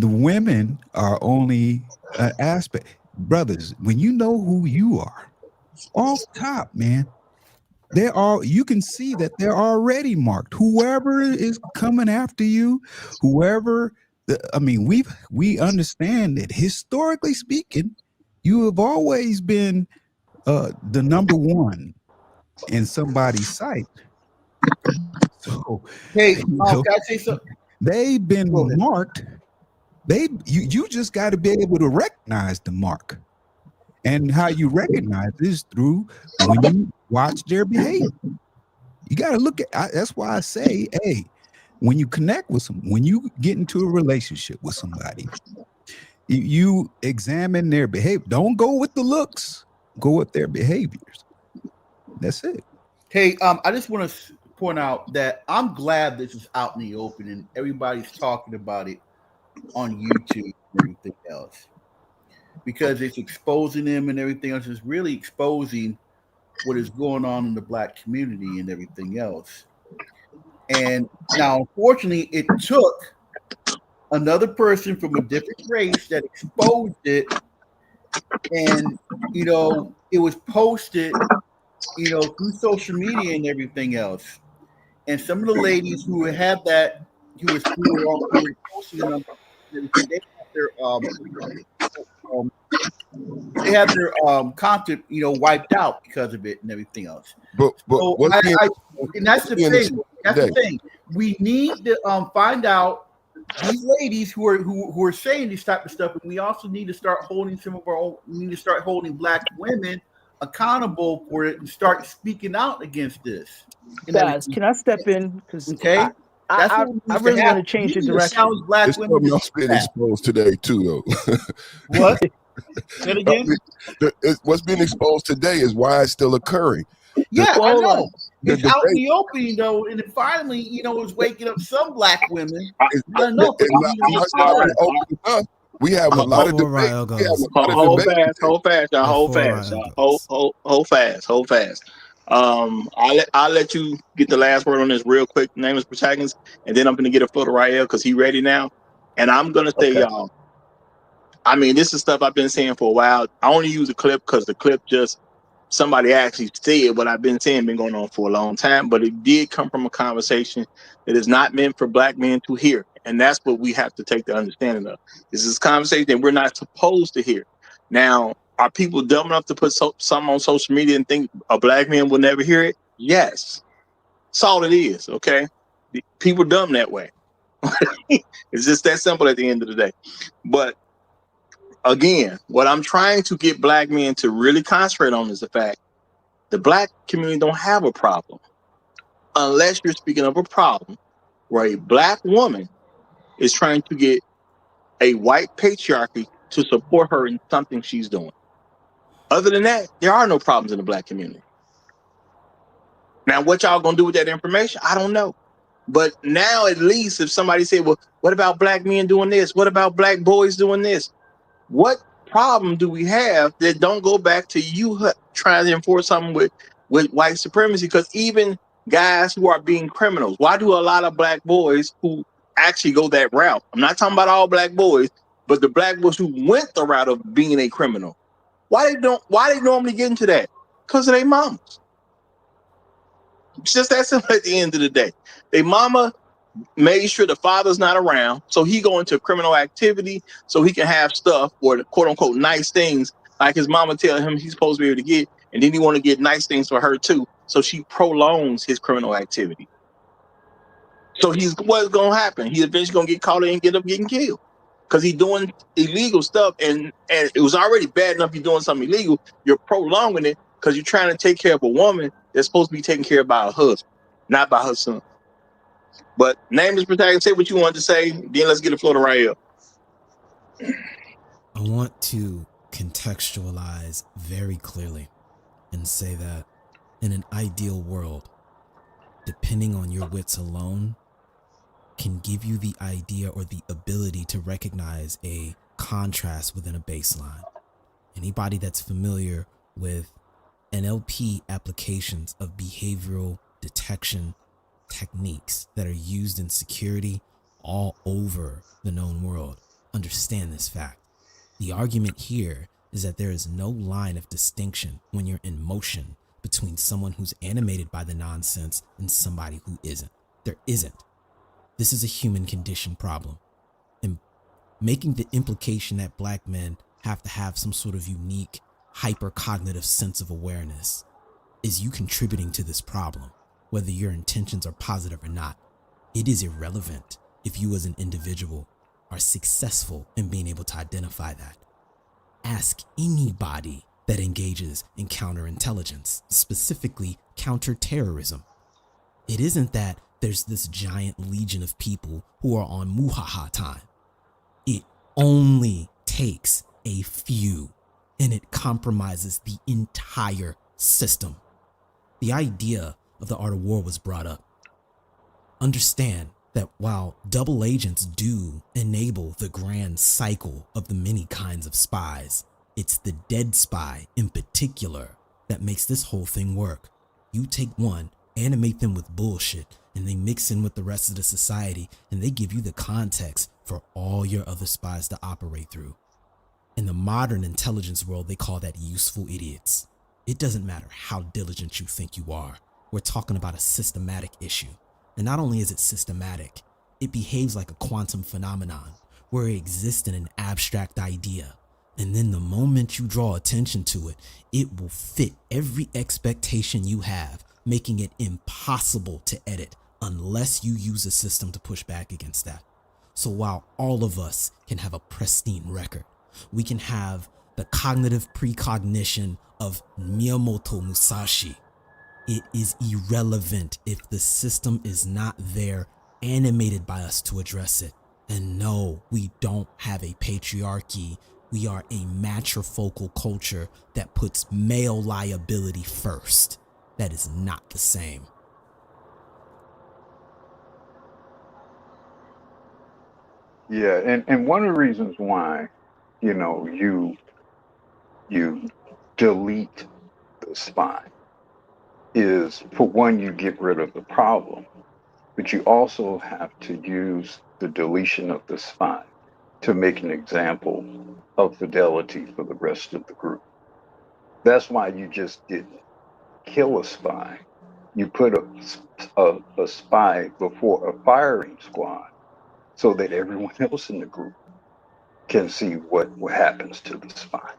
women are only an aspect. Brothers, when you know who you are, off top, man, you can see that they're already marked. Whoever is coming after you, whoever, we understand that historically speaking, you have always been the number one in somebody's sight. So, Hey, can I say something? they've been marked. You just got to be able to recognize the mark. And how you recognize is through when you watch their behavior. You got to look at, that's why I say, hey, when you connect with when you get into a relationship with somebody, you examine their behavior. Don't go with the looks, go with their behaviors. That's it. Hey, I just want to point out that I'm glad this is out in the open and everybody's talking about it on YouTube and everything else, because it's exposing them and everything else. It's really exposing what is going on in the Black community and everything else. And now, unfortunately, it took another person from a different race that exposed it, and it was posted, through social media and everything else. And some of the ladies who had that, who were posting them, everything, they had their content, wiped out because of it and everything else. But So and that's the thing. That's the thing. We need to find out these ladies who are saying this type of stuff, and we also need to start holding some of our own. We need to start holding Black women accountable for it and start speaking out against this. Guys, can I step in? Because I really want to change the direction. Black It's women. something else been exposed today too, though. What? Say it again. What's being exposed today is why it's still occurring. Yeah, I know. The It's out in debate- the opening though, and then finally, it's waking up some Black women. We have a lot of debate. Hold fast, hold fast. I'll let you get the last word on this real quick. Name is protagonist, and then I'm gonna get a photo right here because he ready now. And I'm gonna say, y'all. I mean, this is stuff I've been saying for a while. I only use a clip because the clip just somebody actually said what I've been saying, been going on for a long time, but it did come from a conversation that is not meant for Black men to hear. And that's what we have to take the understanding of. This is a conversation that we're not supposed to hear. Now, are people dumb enough to put something on social media and think a Black man will never hear it? Yes. That's all it is, okay? People dumb that way. It's just that simple at the end of the day. But again, what I'm trying to get Black men to really concentrate on is the fact the Black community don't have a problem unless you're speaking of a problem where a Black woman is trying to get a white patriarchy to support her in something she's doing. Other than that, there are no problems in the Black community. Now, what y'all gonna do with that information? I don't know. But now, at least, if somebody said, well, what about Black men doing this? What about Black boys doing this? What problem do we have that don't go back to you trying to enforce something with white supremacy? Because even guys who are being criminals, why do a lot of Black boys who actually go that route? I'm not talking about all Black boys, but the Black boys who went the route of being a criminal. Why they normally get into that? Because of their mamas. It's just that simple at the end of the day. Their mama made sure the father's not around, so he go into criminal activity so he can have stuff or the quote unquote nice things like his mama tell him he's supposed to be able to get, and then he want to get nice things for her too, so she prolongs his criminal activity. So what's gonna happen? He's eventually gonna get caught and get up getting killed because he's doing illegal stuff, and it was already bad enough you're doing something illegal. You're prolonging it because you're trying to take care of a woman that's supposed to be taken care of by her husband, not by her son. But name is protagonist. Say what you want to say. Then let's get a floater right here. I want to contextualize very clearly and say that in an ideal world, depending on your wits alone, can give you the idea or the ability to recognize a contrast within a baseline. Anybody that's familiar with NLP applications of behavioral detection techniques that are used in security all over the known world understand this fact. The argument here is that there is no line of distinction when you're in motion between someone who's animated by the nonsense and somebody who isn't. There isn't. This is a human condition problem. And making the implication that black men have to have some sort of unique hypercognitive sense of awareness is you contributing to this problem, whether your intentions are positive or not. It is irrelevant if you as an individual are successful in being able to identify that. Ask anybody that engages in counterintelligence, specifically counterterrorism. It isn't that there's this giant legion of people who are on muhaha time. It only takes a few, and it compromises the entire system. The idea of the art of war was brought up. Understand that while double agents do enable the grand cycle of the many kinds of spies, it's the dead spy in particular that makes this whole thing work. You take one, animate them with bullshit, and they mix in with the rest of the society, and they give you the context for all your other spies to operate through. In the modern intelligence world, they call that useful idiots. It doesn't matter how diligent you think you are. We're talking about a systematic issue. And not only is it systematic, it behaves like a quantum phenomenon where it exists in an abstract idea. And then the moment you draw attention to it, it will fit every expectation you have, making it impossible to edit unless you use a system to push back against that. So while all of us can have a pristine record, we can have the cognitive precognition of Miyamoto Musashi. It is irrelevant if the system is not there, animated by us to address it. And no, we don't have a patriarchy. We are a matrifocal culture that puts male liability first. That is not the same. Yeah, and one of the reasons why, you delete the spy is, for one, you get rid of the problem, but you also have to use the deletion of the spy to make an example of fidelity for the rest of the group. That's why you just didn't kill a spy. You put a spy before a firing squad so that everyone else in the group can see what happens to the spy.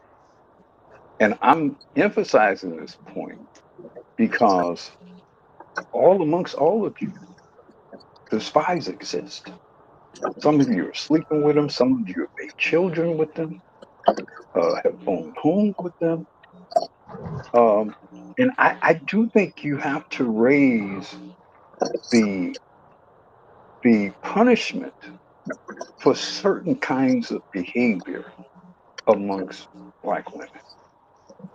And I'm emphasizing this point because amongst all of you, the spies exist. Some of you are sleeping with them. Some of you have made children with them, have owned homes with them. And I do think you have to raise the punishment for certain kinds of behavior amongst black women.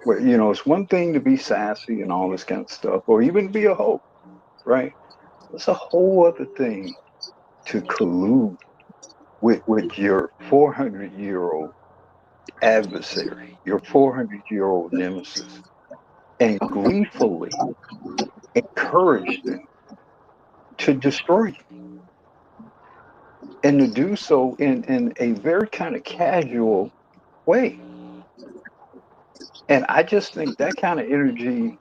Where, it's one thing to be sassy and all this kind of stuff, or even be a hoe, right? It's a whole other thing to collude with your 400-year-old adversary, your 400-year-old nemesis, and gleefully encourage them to destroy you. And to do so in a very kind of casual way. And I just think that kind of energy,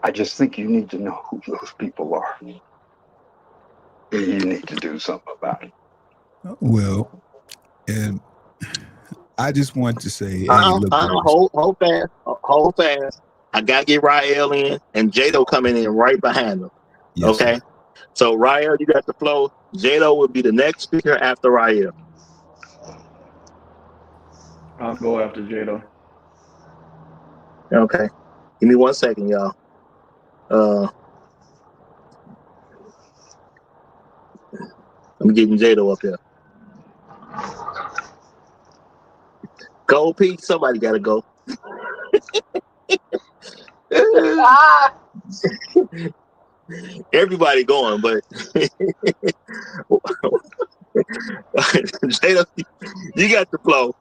I just think you need to know who those people are. And you need to do something about it. Well, and I just want to say, hey, look, Hold fast. I gotta get Rael in, and Jado coming in right behind him. Yes, okay, sir. So Rael, you got the flow. Jado will be the next speaker after Rael. I'll go after Jado. Okay, give me 1 second, y'all. I'm getting Jado up here. Go, Pete. Somebody gotta go. Everybody going, but Jada, you got the flow.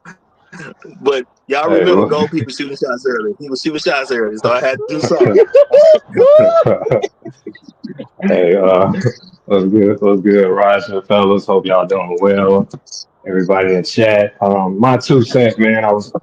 But y'all Hey, remember well, Gold People shooting shots early. He was shooting shots early, so I had to do something. hey, what's good, Roger, fellas? Hope y'all doing well. Everybody in chat. My 2 cents, man. I was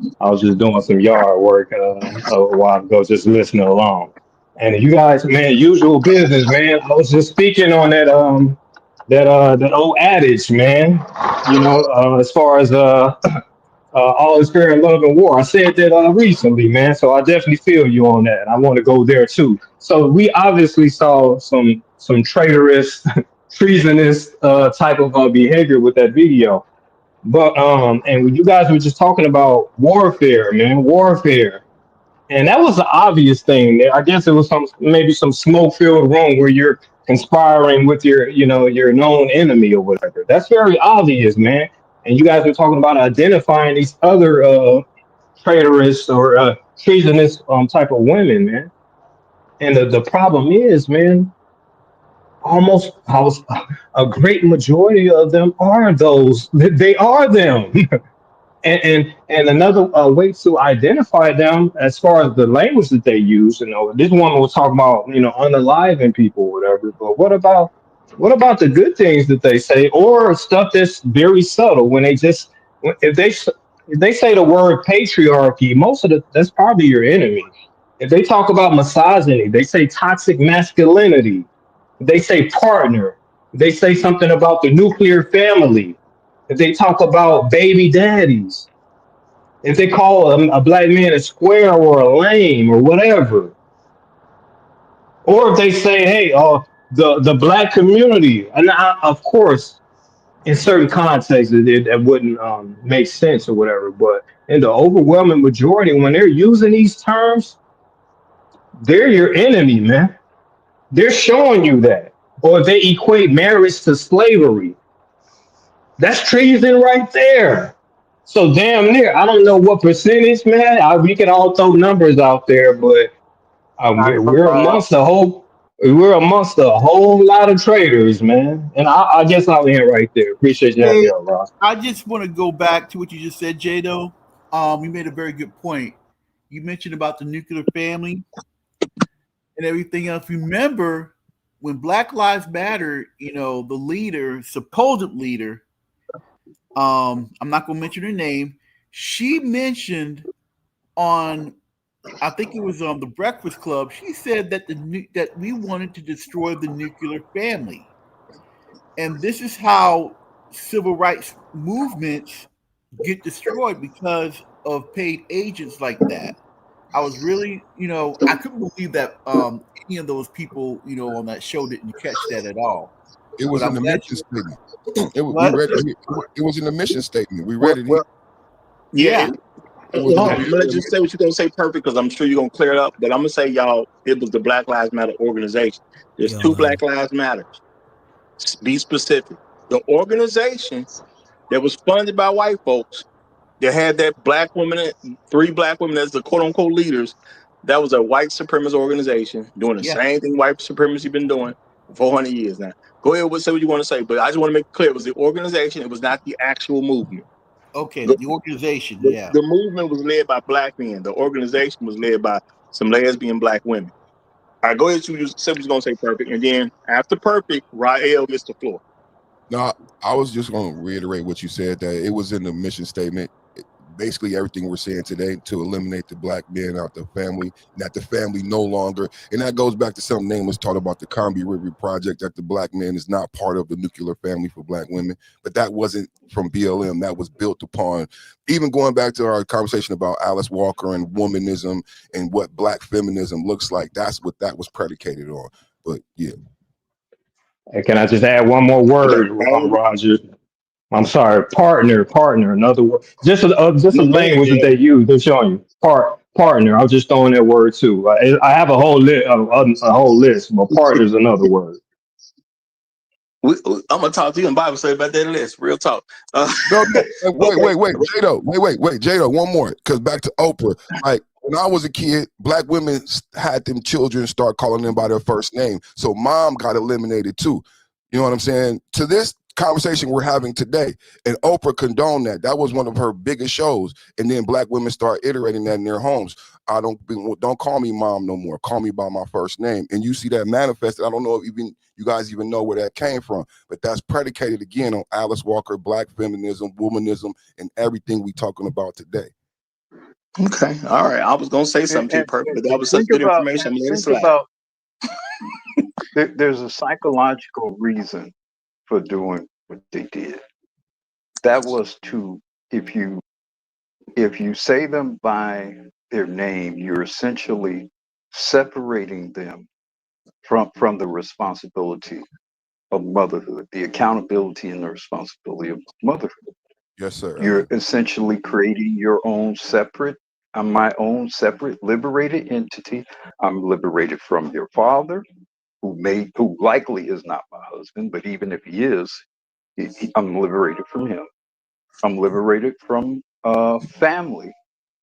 just doing some yard work a while ago, just listening along. And you guys, man, usual business, man. I was just speaking on that old adage, man. You know, as far as all is fair in love and war. I said that recently, man. So I definitely feel you on that. I want to go there too. So we obviously saw some traitorous, treasonous type of behavior with that video. But and when you guys were just talking about warfare, man, warfare. And that was the obvious thing. I guess it was maybe some smoke filled room where you're conspiring with your known enemy or whatever. That's very obvious, man. And you guys were talking about identifying these other traitorous or treasonous type of women, man. And the problem is, man, almost a great majority of them are those. They are them. And another way to identify them as far as the language that they use, this woman was talking about, unaliving people or whatever. But what about the good things that they say, or stuff that's very subtle when they just if they say the word patriarchy, that's probably your enemy. If they talk about misogyny, they say toxic masculinity, they say partner, they say something about the nuclear family, if they talk about baby daddies, if they call a black man a square or a lame or whatever, or if they say, hey, the black community, and of course, in certain contexts, it wouldn't make sense or whatever, but in the overwhelming majority, when they're using these terms, they're your enemy, man. They're showing you that. Or if they equate marriage to slavery, that's treason right there. So damn near, I don't know what percentage, man. We can all throw numbers out there, but we're amongst a whole lot of traders, man. And I guess I'll end right there. Appreciate you having me Hey, on, Ross. I just want to go back to what you just said, Jado. You made a very good point. You mentioned about the nuclear family and everything else. Remember when Black Lives Matter, the leader, supposed leader, I'm not going to mention her name. She mentioned on, I think it was on the Breakfast Club. She said that that we wanted to destroy the nuclear family, and this is how civil rights movements get destroyed because of paid agents like that. I was really, I couldn't believe that any of those people, on that show didn't catch that at all. It But was in I'm the glad mission you. statement. We What? read it here. It was in the mission statement. We Well, read it here. well, yeah. Yeah. It was in Hold the on, I'm gonna let you beginning. say what you're gonna say perfect because I'm sure you're gonna clear it up. But I'm gonna say, y'all, it was the Black Lives Matter organization. There's two Yo, Black Lives Matters. Be specific. The organization that was funded by white folks that had that black woman, three black women as the quote unquote leaders. That was a white supremacist organization doing the Yeah. same thing white supremacy been doing for 400 years now. Go ahead, say what you want to say, but I just want to make it clear: it was the organization. It was not the actual movement. Okay. The, The organization. the, Yeah. the movement was led by black men. The organization was led by some lesbian black women. All right, go ahead. You said what you're gonna say perfect, and then after perfect, Rael gets the floor. No, I was just going to reiterate what you said, that it was in the mission statement. Basically, everything we're saying today to eliminate the black men out the family, that the family no longer, and that goes back to something Name was taught about the Combi River Project, that the black man is not part of the nuclear family for black women. But that wasn't from BLM. That was built upon, even going back to our conversation about Alice Walker and womanism and what black feminism looks like. That's what that was predicated on. But yeah. Hey, can I just add one more Okay. word, Roger? I'm sorry, partner. Another word, just a No, go ahead, language that Jada. they use. They're showing you partner. I'm just throwing that word too. I have a whole list, but partner is another word. I'm gonna talk to you in Bible study about that list. Real talk. No, wait, Okay. wait, Jado, one more. Because back to Oprah, like when I was a kid, black women had them children start calling them by their first name. So mom got eliminated too. You know what I'm saying? To conversation we're having today. And Oprah condoned that. That was one of her biggest shows. And then black women start iterating that in their homes. Don't call me mom no more. Call me by my first name. And you see that manifested. I don't know if even you guys even know where that came from, but that's predicated again on Alice Walker, black feminism, womanism, and everything we talking about today. Okay, all right. I was gonna say something to you, Perfect, but that was such Think good about, information. I'm gonna let it think slide. about, there's a psychological reason for doing what they did. That was to, if you say them by their name, you're essentially separating them from the responsibility of motherhood, the accountability and the responsibility of motherhood. Yes, sir. You're essentially creating your own separate, I'm my own separate liberated entity. I'm liberated from your father, who likely is not my husband, but even if he is, I'm liberated from him. I'm liberated from family.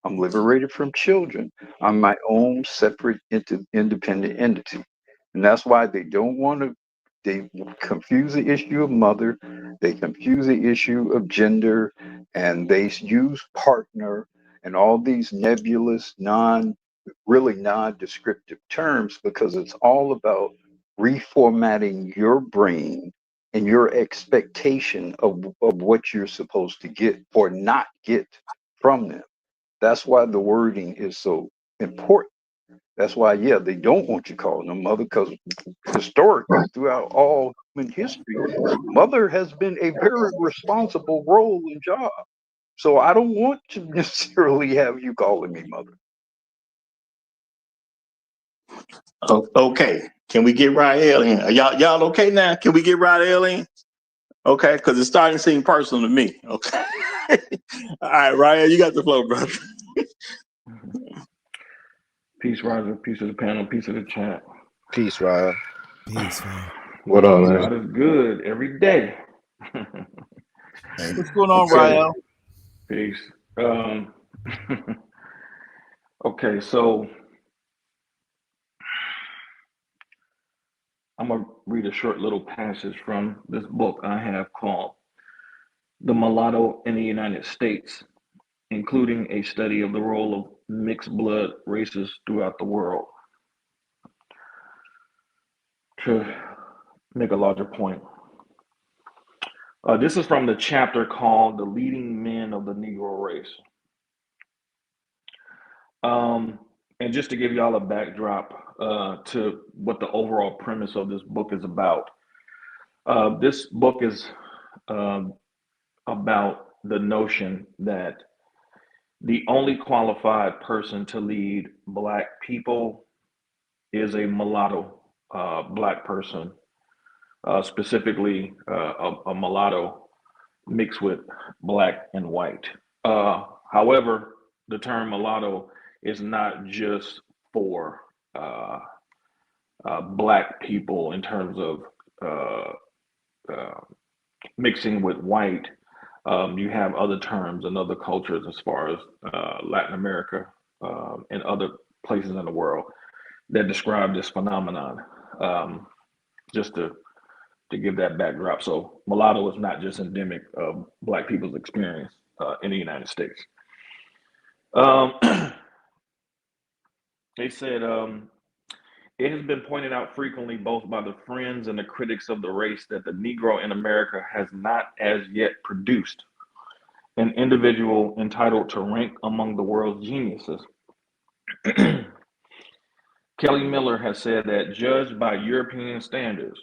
I'm liberated from children. I'm my own separate independent entity. And that's why they don't want to, they confuse the issue of mother, they confuse the issue of gender, and they use partner and all these nebulous, non-descriptive terms, because it's all about reformatting your brain and your expectation of what you're supposed to get or not get from them. That's why the wording is so important. That's why, yeah, they don't want you calling them mother, because historically, throughout all human history, mother has been a very responsible role and job. So I don't want to necessarily have you calling me mother. Okay, can we get Rael in? Are y'all okay now? Can we get Rael in? Okay, because it's starting to seem personal to me. Okay. All right, Rael, you got the flow, brother. Peace, Roger. Peace to the panel. Peace to the chat. Peace, Ryan. Peace, man. What up, man? God is good every day. What's going on, Okay. Rael? Peace. Okay, so I'm going to read a short little passage from this book I have called The Mulatto in the United States, including a study of the role of mixed blood races throughout the world. To make a larger point, this is from the chapter called The Leading Men of the Negro Race. And just to give y'all a backdrop to what the overall premise of this book is about. This book is about the notion that the only qualified person to lead Black people is a mulatto Black person, specifically a mulatto mixed with Black and white. However, the term mulatto is not just for Black people in terms of mixing with white. You have other terms and other cultures as far as Latin America and other places in the world that describe this phenomenon. Just to give that backdrop. So mulatto is not just endemic of Black people's experience in the United States. They said, it has been pointed out frequently, both by the friends and the critics of the race, that the Negro in America has not as yet produced an individual entitled to rank among the world's geniuses. Kelly Miller has said that, judged by European standards,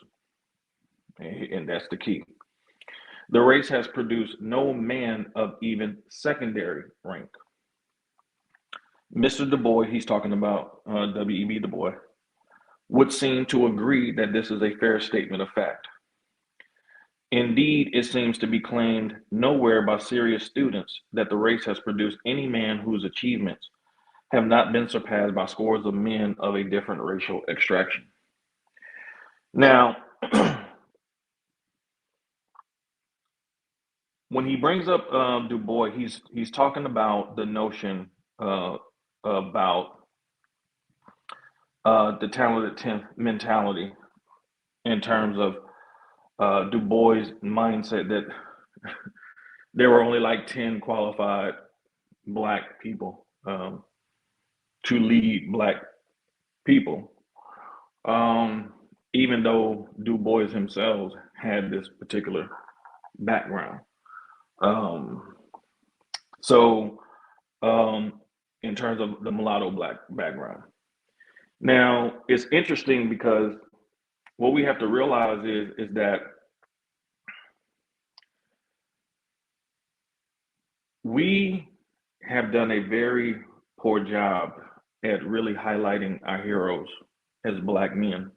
and that's the key, the race has produced no man of even secondary rank. Mr. Du Bois, he's talking about W.E.B. Du Bois, would seem to agree that this is a fair statement of fact. Indeed, it seems to be claimed nowhere by serious students that the race has produced any man whose achievements have not been surpassed by scores of men of a different racial extraction. Now, when he brings up Du Bois, he's talking about the notion about the talented tenth mentality in terms of Du Bois' mindset that there were only like 10 qualified black people to lead black people, even though Du Bois himself had this particular background. So in terms of the mulatto black background. Now, it's interesting because what we have to realize is that we have done a very poor job at really highlighting our heroes as black men.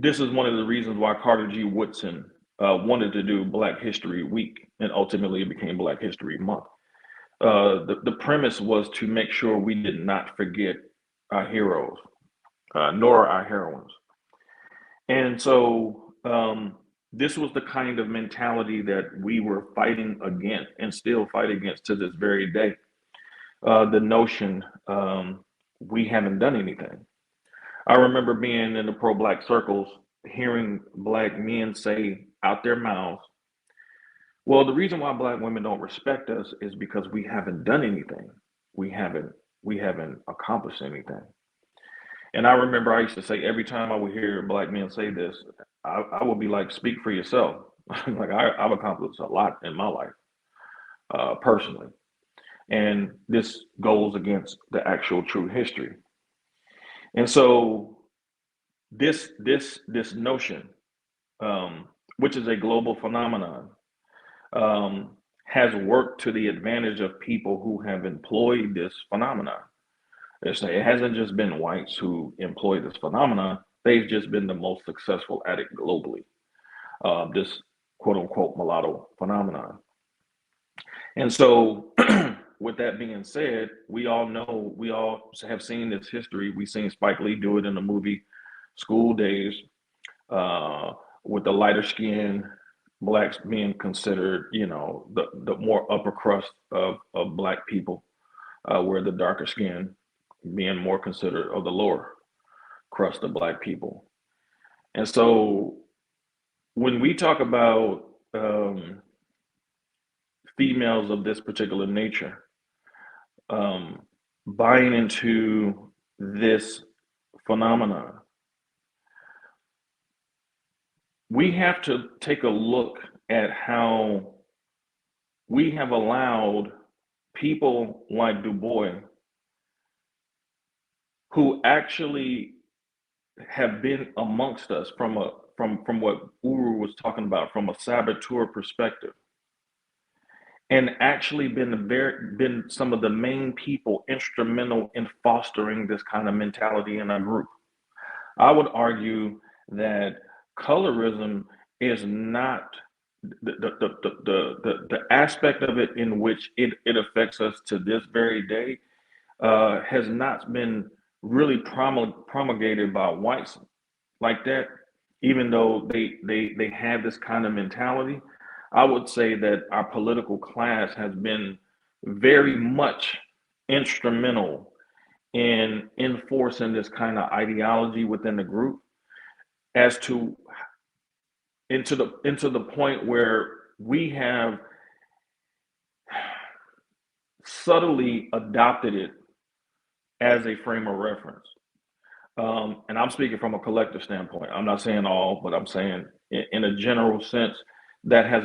This is one of the reasons why Carter G. Woodson wanted to do Black History Week, and ultimately it became Black History Month. The premise was to make sure we did not forget our heroes, nor our heroines. And so this was the kind of mentality that we were fighting against and still fight against to this very day. The notion we haven't done anything. I remember being in the pro-black circles, hearing black men say out their mouths, well, the reason why black women don't respect us is because we haven't done anything. We haven't accomplished anything. And I remember I used to say every time I would hear black men say this, I would be like, speak for yourself. Like I've accomplished a lot in my life, personally. And this goes against the actual true history. And so this notion, which is a global phenomenon, has worked to the advantage of people who have employed this phenomenon. It hasn't just been whites who employ this phenomenon, they've just been the most successful at it globally, this quote unquote mulatto phenomenon. And so with that being said, we all have seen this history. We've seen Spike Lee do it in the movie School Days, with the lighter skin blacks being considered, the more upper crust of black people, where the darker skin being more considered of the lower crust of black people. And so when we talk about females of this particular nature buying into this phenomenon, we have to take a look at how we have allowed people like Du Bois, who actually have been amongst us from what Uru was talking about, from a saboteur perspective, and actually been some of the main people instrumental in fostering this kind of mentality in our group. I would argue that colorism is not the aspect of it in which it affects us to this very day has not been really promulgated by whites like that, even though they have this kind of mentality. I would say that our political class has been very much instrumental in enforcing this kind of ideology within the group, as to into the point where we have subtly adopted it as a frame of reference. And I'm speaking from a collective standpoint. I'm not saying all, but I'm saying in a general sense, that has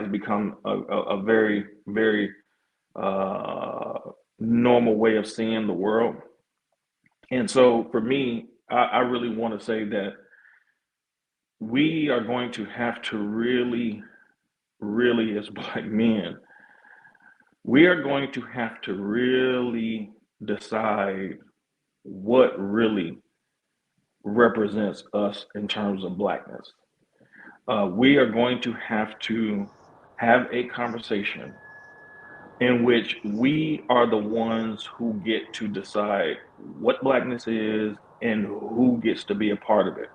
become a very, very normal way of seeing the world. And so for me, I really want to say that we are going to have to really, as black men, we are going to have to really decide what really represents us in terms of blackness. We are going to have a conversation in which we are the ones who get to decide what blackness is and who gets to be a part of it.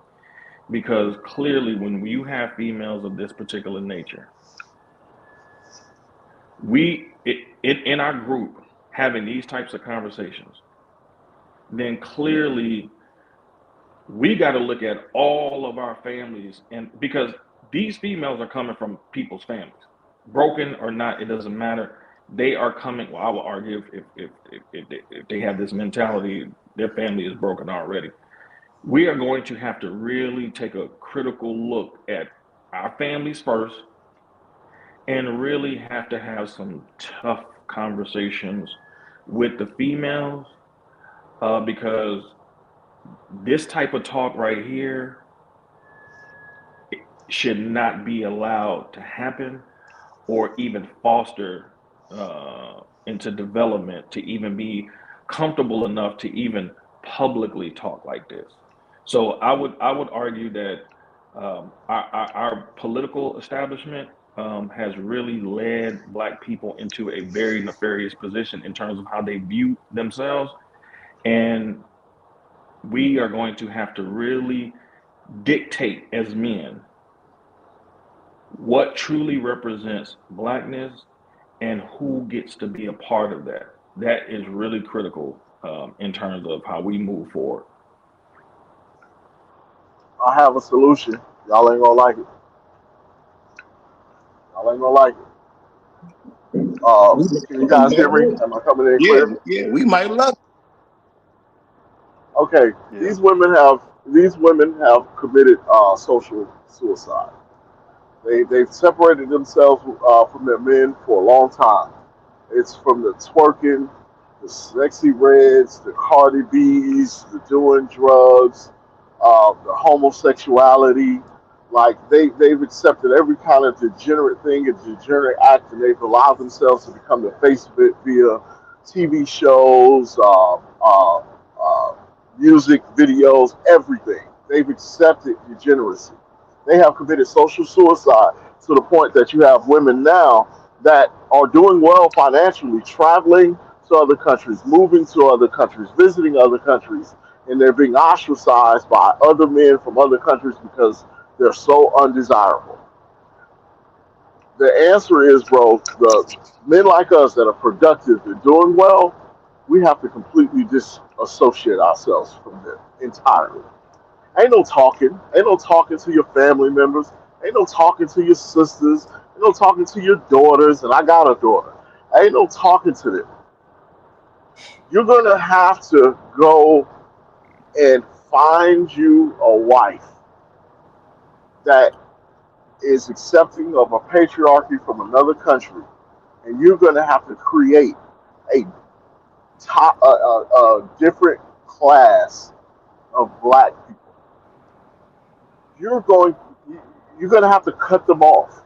Because clearly, when you have females of this particular nature, in our group having these types of conversations, then clearly We got to look at all of our families, and because these females are coming from people's families, broken or not, it doesn't matter. They are coming. Well, I will argue if they have this mentality, their family is broken already. We are going to have to really take a critical look at our families first, and really have to have some tough conversations with the females, because this type of talk right here should not be allowed to happen or even foster into development to even be comfortable enough to even publicly talk like this. So I would argue that our political establishment has really led Black people into a very nefarious position in terms of how they view themselves, and we are going to have to really dictate as men what truly represents Blackness and who gets to be a part of that. That is really critical in terms of how we move forward. I have a solution. Y'all ain't gonna like it. Y'all ain't gonna like it. Can you guys hear me? Am I coming in Yeah, clear? yeah, we might love. Okay. Yeah. These women have committed social suicide. They've separated themselves from their men for a long time. It's from the twerking, the sexy reds, the Cardi B's, the doing drugs, the homosexuality. Like they've accepted every kind of degenerate thing and degenerate act, and they've allowed themselves to become the face of it via TV shows, music videos, everything. They've accepted degeneracy. They have committed social suicide to the point that you have women now that are doing well financially, traveling to other countries, moving to other countries, visiting other countries, and they're being ostracized by other men from other countries because they're so undesirable. The answer is, bro, the men like us that are productive and doing well, we have to completely disassociate ourselves from them entirely. Ain't no talking. Ain't no talking to your family members. Ain't no talking to your sisters. Ain't no talking to your daughters. And I got a daughter. Ain't no talking to them. You're gonna have to go and find you a wife that is accepting of a patriarchy from another country, and you're gonna have to create a a different class of black people. You're going you're gonna have to cut them off.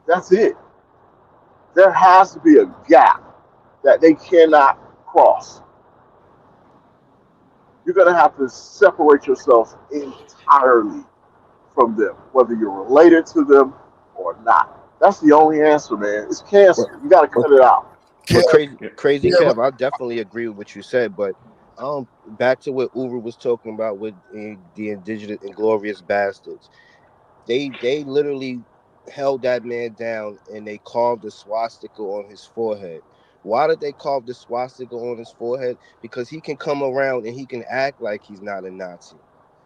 That's it. There has to be a gap that they cannot cross. You're going to have to separate yourself entirely from them, whether you're related to them or not. That's the only answer, man. It's cancer. You got to cut it out. But crazy, Yeah. crazy Yeah, Kev, I definitely agree with what you said. But back to what Uru was talking about with the indigenous inglorious bastards. They literally held that man down and they carved a swastika on his forehead. Why did they carve the swastika on his forehead? Because he can come around and he can act like he's not a Nazi.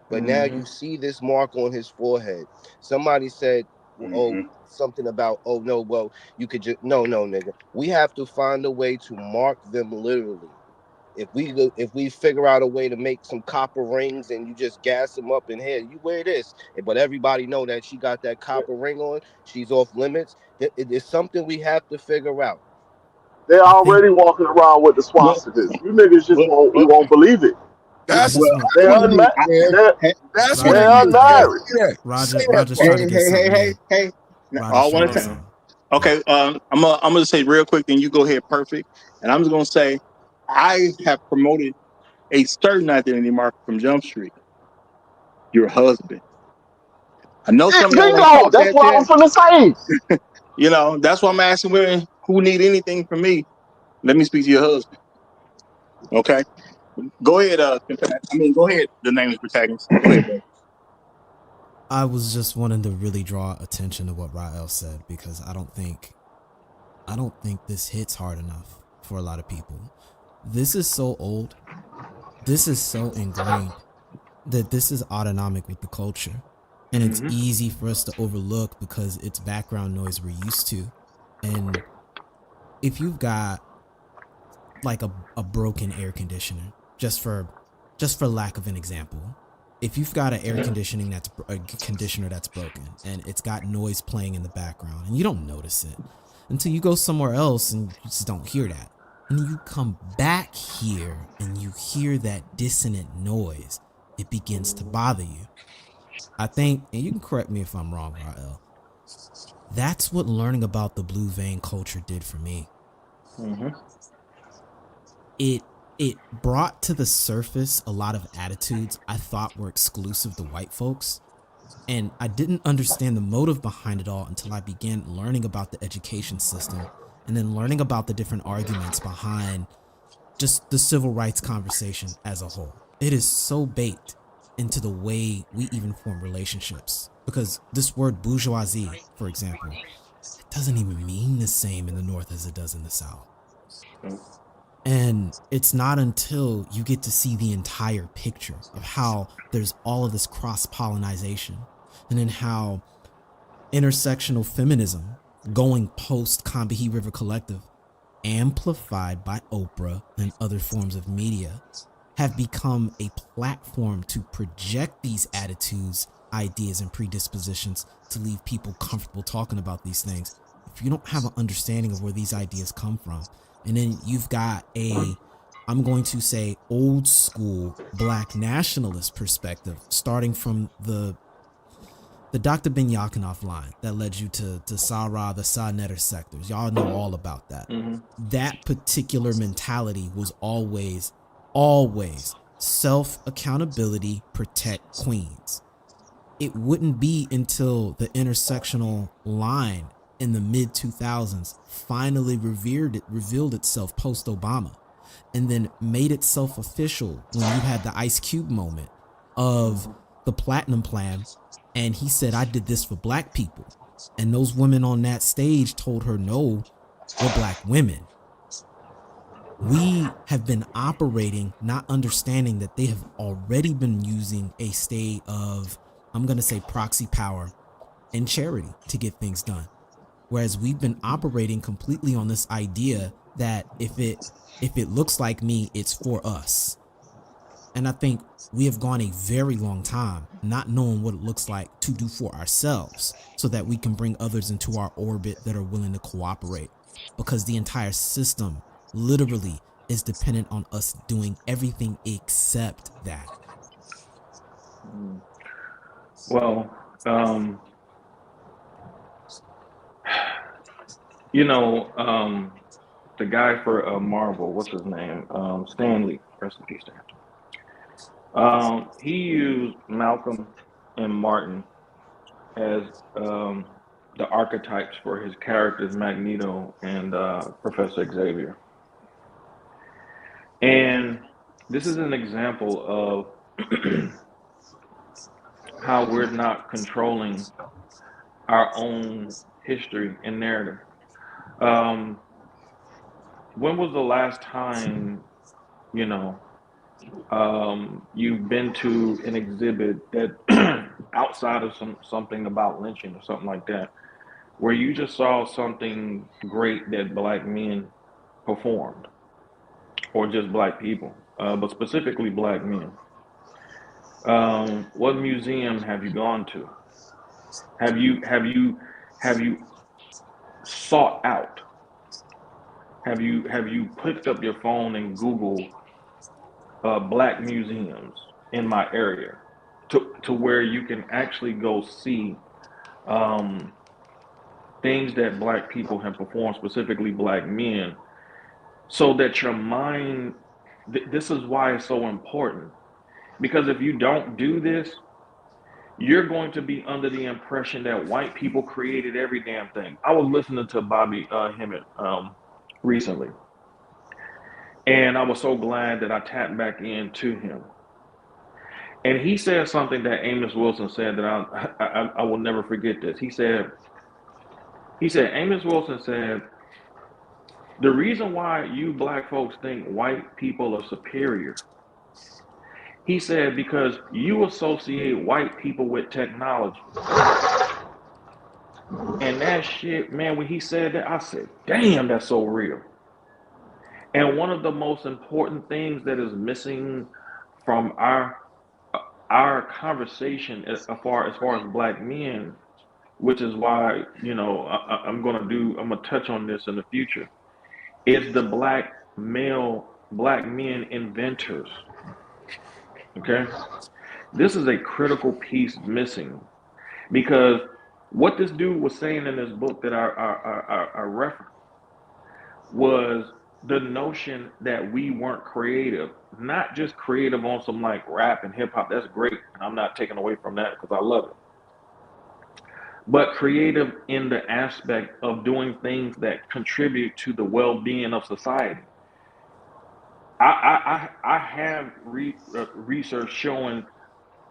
But now Mm-hmm. you see this mark on his forehead. Somebody said, oh, something about, oh no, well, you could just no, nigga. We have to find a way to mark them literally. If we figure out a way to make some copper rings and you just gas them up in here, you wear this, but everybody know that she got that copper ring on, she's off limits. It's something we have to figure out. They're I think already walking around with the Well, swastikas. You niggas just well, won't you well, won't believe it. I that's just well, want They're what it is, unma- man. they're, That's what Roger. it they're is, man. unmarried. Say that. Say that Roger's part. trying hey, to get hey, hey, something hey, in. hey. Now, Roger's all trying one to get time. something. Okay, I'm gonna say real quick, then you go ahead, perfect. And I'm just gonna say, I have promoted a certain identity marker from Jump Street. Your husband. I know some of y'all ain't Bingo! caught That's that what I yet. was gonna say. You know, that's why I'm asking women who need anything from me. Let me speak to your husband. Okay, go ahead. Go ahead. The nameless protagonist. Go ahead, bro. I was just wanting to really draw attention to what Rael said because I don't think this hits hard enough for a lot of people. This is so old. This is so ingrained. that this is autonomic with the culture, and it's Mm-hmm. easy for us to overlook because it's background noise we're used to. And if you've got like a broken air conditioner, just for lack of an example, if you've got an air conditioning that's a conditioner that's broken and it's got noise playing in the background and you don't notice it until you go somewhere else and you just don't hear that, and then you come back here and you hear that dissonant noise, it begins to bother you. I think, and you can correct me if I'm wrong, Rael, that's what learning about the blue vein culture did for me. Mm-hmm. It brought to the surface a lot of attitudes I thought were exclusive to white folks, and I didn't understand the motive behind it all until I began learning about the education system and then learning about the different arguments behind just the civil rights conversation as a whole. It is so baked into the way we even form relationships, because this word bourgeoisie, for example, it doesn't even mean the same in the North as it does in the South. And it's not until you get to see the entire picture of how there's all of this cross-pollination, and then how intersectional feminism going post Combahee River Collective, amplified by Oprah and other forms of media, have become a platform to project these attitudes, ideas, and predispositions to leave people comfortable talking about these things. If you don't have an understanding of where these ideas come from, and then you've got I'm going to say, old school black nationalist perspective, starting from the Dr. Ben Yakanoff line that led you to Sarah, the Sa Neter sectors. Y'all know all about that. Mm-hmm. That particular mentality was always self-accountability, protect queens. It wouldn't be until the intersectional line in the mid 2000s finally revealed itself post Obama, and then made itself official when you had the Ice Cube moment of the Platinum Plan, and he said, I did this for black people. And those women on that stage told her, no, we're black women. We have been operating, not understanding that they have already been using a state of, I'm going to say, proxy power and charity to get things done. Whereas we've been operating completely on this idea that if it looks like me, it's for us. And I think we have gone a very long time not knowing what it looks like to do for ourselves so that we can bring others into our orbit that are willing to cooperate, because the entire system literally is dependent on us doing everything except that. Well, the guy for Marvel, what's his name? Stanley, rest in peace to him. He used Malcolm and Martin as the archetypes for his characters, Magneto and Professor Xavier. And this is an example of how we're not controlling our own history and narrative. When was the last time, you've been to an exhibit that outside of something about lynching or something like that, where you just saw something great that black men performed, or just black people, but specifically black men? What museum have you gone to? Have you sought out? Have you picked up your phone and Googled black museums in my area, to where you can actually go see things that black people have performed, specifically black men, so that your mind, this is why it's so important, because if you don't do this, you're going to be under the impression that white people created every damn thing. I was listening to Bobby Hemmett recently, and I was so glad that I tapped back into him. And he said something that Amos Wilson said that I will never forget this. He said, Amos Wilson said, the reason why you black folks think white people are superior He said, because you associate white people with technology. And that shit, man, when he said that, I said, damn, that's so real. And one of the most important things that is missing from our conversation as far as black men, which is why, I'm gonna touch on this in the future, is the black men inventors. Okay? This is a critical piece missing, because what this dude was saying in this book that I referenced was the notion that we weren't creative, not just creative on some like rap and hip hop. That's great, and I'm not taking away from that because I love it. But creative in the aspect of doing things that contribute to the well-being of society. I have research showing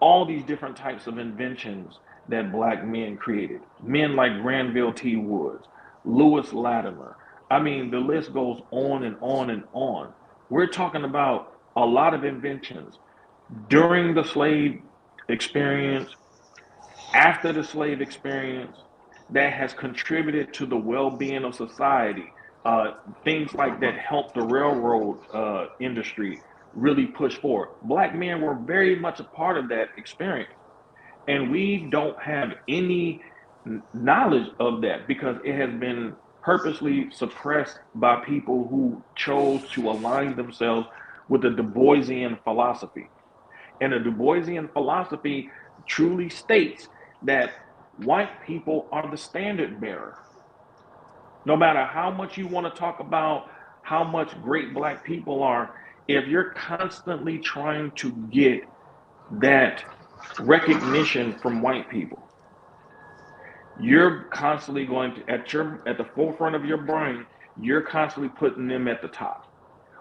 all these different types of inventions that black men created. Men like Granville T. Woods, Lewis Latimer. I mean, the list goes on and on and on. We're talking about a lot of inventions during the slave experience, after the slave experience, that has contributed to the well-being of society. Things like that helped the railroad industry really push forward. Black men were very much a part of that experience. And we don't have any knowledge of that because it has been purposely suppressed by people who chose to align themselves with the Du Boisian philosophy. And the Du Boisian philosophy truly states that white people are the standard bearer. No matter how much you want to talk about how much great black people are, if you're constantly trying to get that recognition from white people, you're constantly going to, at the forefront of your brain, you're constantly putting them at the top.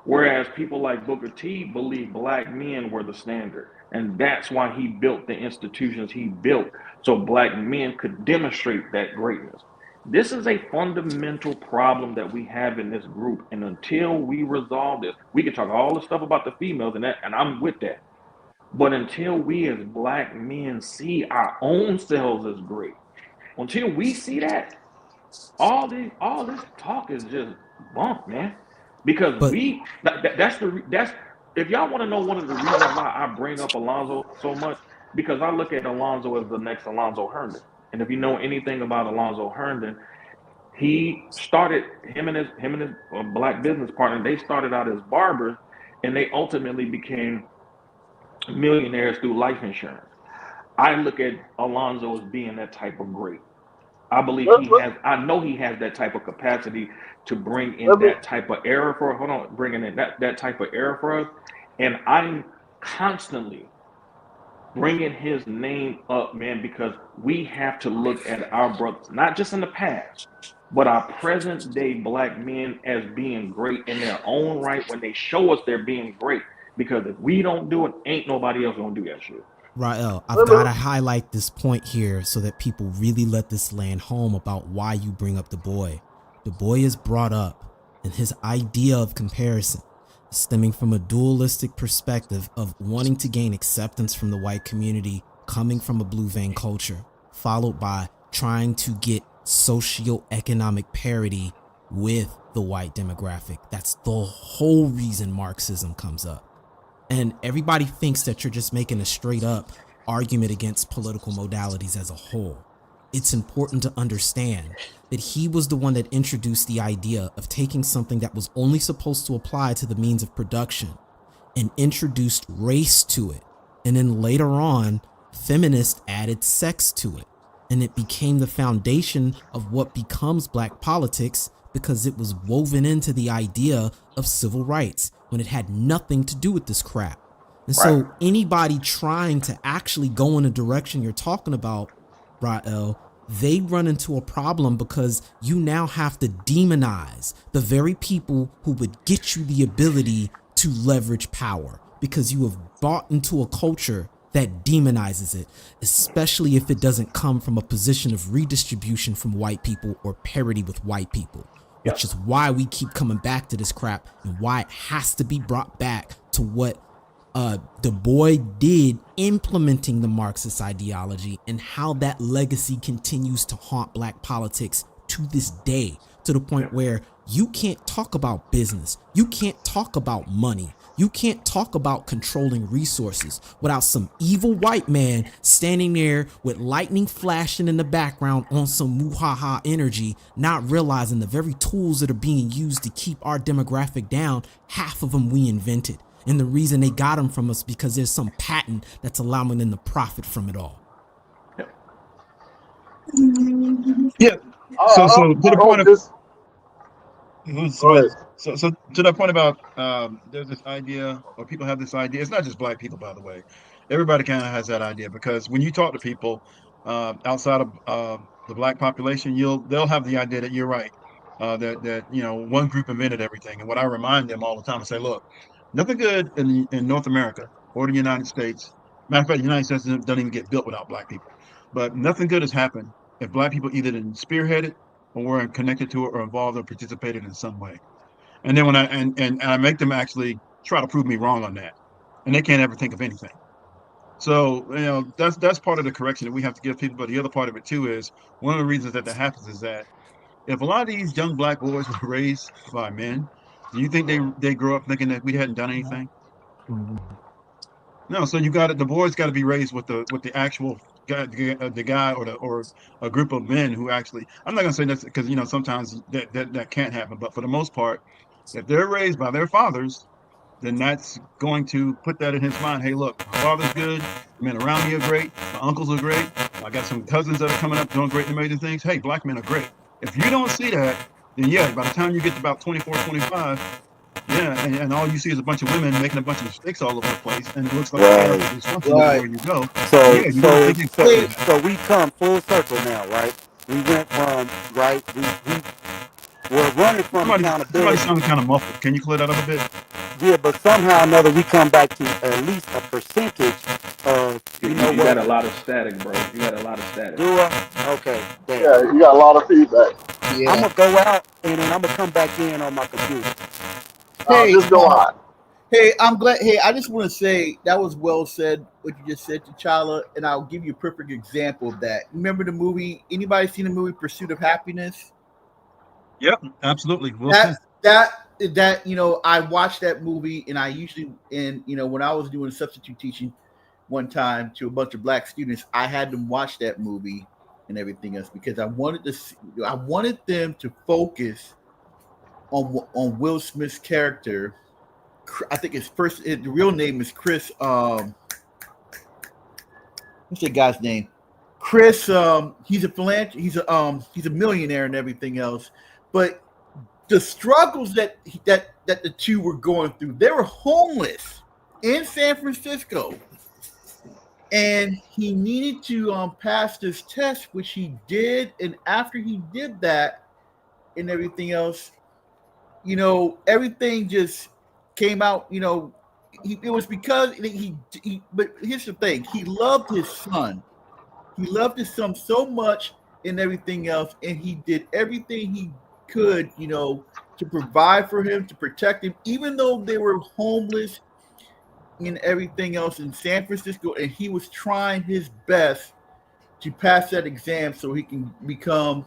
Whereas people like Booker T believe black men were the standard. And that's why he built the institutions he built, so black men could demonstrate that greatness. This is a fundamental problem that we have in this group. And until we resolve this, we can talk all the stuff about the females and I'm with that. But until we as black men see our own selves as great, until we see that, all this talk is just bunk, man. Because that's if y'all want to know one of the reasons why I bring up Alonzo so much, because I look at Alonzo as the next Alonzo Herndon. And if you know anything about Alonzo Herndon, he started him and his black business partner. They started out as barbers, and they ultimately became millionaires through life insurance. I look at Alonzo as being that type of great. I believe I know he has that type of capacity to bring in that type of era bringing in that type of era for us. And I'm constantly bringing his name up, man, because we have to look at our brothers, not just in the past, but our present day black men as being great in their own right when they show us they're being great. Because if we don't do it, ain't nobody else gonna do that shit. Rael, I've got to highlight this point here so that people really let this land home about why you bring up Du Bois. Du Bois is brought up, and his idea of comparison, stemming from a dualistic perspective of wanting to gain acceptance from the white community, coming from a blue vein culture, followed by trying to get socioeconomic parity with the white demographic. That's the whole reason Marxism comes up. And everybody thinks that you're just making a straight up argument against political modalities as a whole. It's important to understand that he was the one that introduced the idea of taking something that was only supposed to apply to the means of production and introduced race to it. And then later on, feminists added sex to it. And it became the foundation of what becomes black politics because it was woven into the idea of civil rights when it had nothing to do with this crap. And so anybody trying to actually go in the direction you're talking about, Rael, they run into a problem because you now have to demonize the very people who would get you the ability to leverage power because you have bought into a culture that demonizes it, especially if it doesn't come from a position of redistribution from white people or parity with white people. Which is why we keep coming back to this crap and why it has to be brought back to what Du Bois did implementing the Marxist ideology and how that legacy continues to haunt black politics to this day, to the point where you can't talk about business, you can't talk about money, you can't talk about controlling resources without some evil white man standing there with lightning flashing in the background on some muhaha energy, not realizing the very tools that are being used to keep our demographic down, half of them we invented. And the reason they got them from us because there's some patent that's allowing them to profit from it all. Yeah. So to the point of this. so to that point about there's this idea, or people have this idea. It's not just black people, by the way. Everybody kind of has that idea, because when you talk to people outside of the black population, they'll have the idea that you're right, that one group invented everything. And what I remind them all the time, I say, look, nothing good in North America or the United States. Matter of fact, the United States doesn't even get built without black people. But nothing good has happened if black people either didn't spearhead it, or were connected to it, or involved, or participated in some way. And then when I make them actually try to prove me wrong on that, and they can't ever think of anything. So that's part of the correction that we have to give people. But the other part of it too is, one of the reasons that happens is that if a lot of these young black boys were raised by men, do you think they grow up thinking that we hadn't done anything? No. So the boys got to be raised with the actual guy, the guy, or a group of men who actually. I'm not gonna say that's because sometimes that can't happen, but for the most part, if they're raised by their fathers, then that's going to put that in his mind. Hey, look, my father's good. The men around me are great. My uncles are great. I got some cousins that are coming up doing great and amazing things. Hey, black men are great. If you don't see that, then yeah, by the time you get to about 24, 25, yeah, and all you see is a bunch of women making a bunch of mistakes all over the place, and it looks like Right. dysfunction everywhere you go. So Yeah, you don't think so we come full circle now, right? We went from we're running from somebody accountability. sounding kind of muffled. Can you clear that up a bit? Yeah, but somehow or another we come back to at least a percentage of You got a lot of static, bro. You got a lot of static. Do I? Okay. Damn. Yeah, you got a lot of feedback. I'm gonna go out and then I'm gonna come back in on my computer. Hey, just go out. Hey, I'm glad. Hey, I just want to say that was well said, what you just said, T'Challa, and I'll give you a perfect example of that. Remember the movie? Anybody seen the movie Pursuit of Happiness? Yep, absolutely. That I watched that movie, and I usually, when I was doing substitute teaching one time to a bunch of black students, I had them watch that movie and everything else, because I wanted them to focus on Will Smith's character. I think the real name is Chris. What's that guy's name? Chris. He's a philanthropist. He's a millionaire and everything else. But the struggles that the two were going through, they were homeless in San Francisco, and he needed to pass this test, which he did. And after he did that and everything else, everything just came out. It was because he. But here's the thing: he loved his son. He loved his son so much and everything else, and he did everything he could, to provide for him, to protect him, even though they were homeless and everything else in San Francisco, and he was trying his best to pass that exam so he can become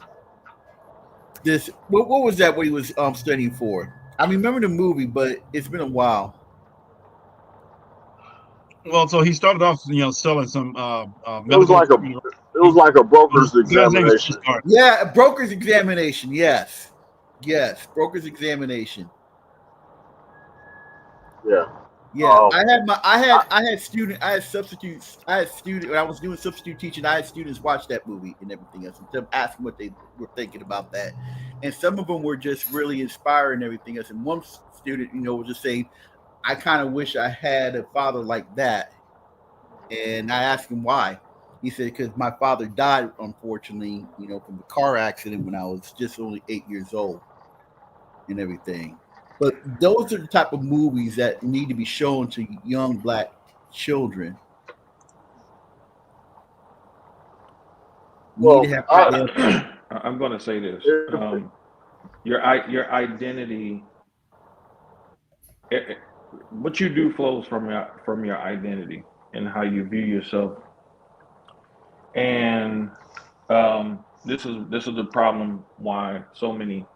this. What was that? What he was studying for? I remember the movie, but it's been a while. Well, so he started off, selling some It was like a broker's examination. Yeah, a broker's examination. Yes, broker's examination. Yeah. Yeah, I had substitutes. I had students when I was doing substitute teaching. I had students watch that movie and everything else, and them asking what they were thinking about that. And some of them were just really inspired and everything else. And one student, was just saying, "I kind of wish I had a father like that." And I asked him why. He said, "Because my father died, unfortunately, from a car accident when I was just only 8 years old, and everything." But those are the type of movies that need to be shown to young black children. Well, I'm going to say this: your identity. what you do flows from your identity and how you view yourself. And this is the problem why so many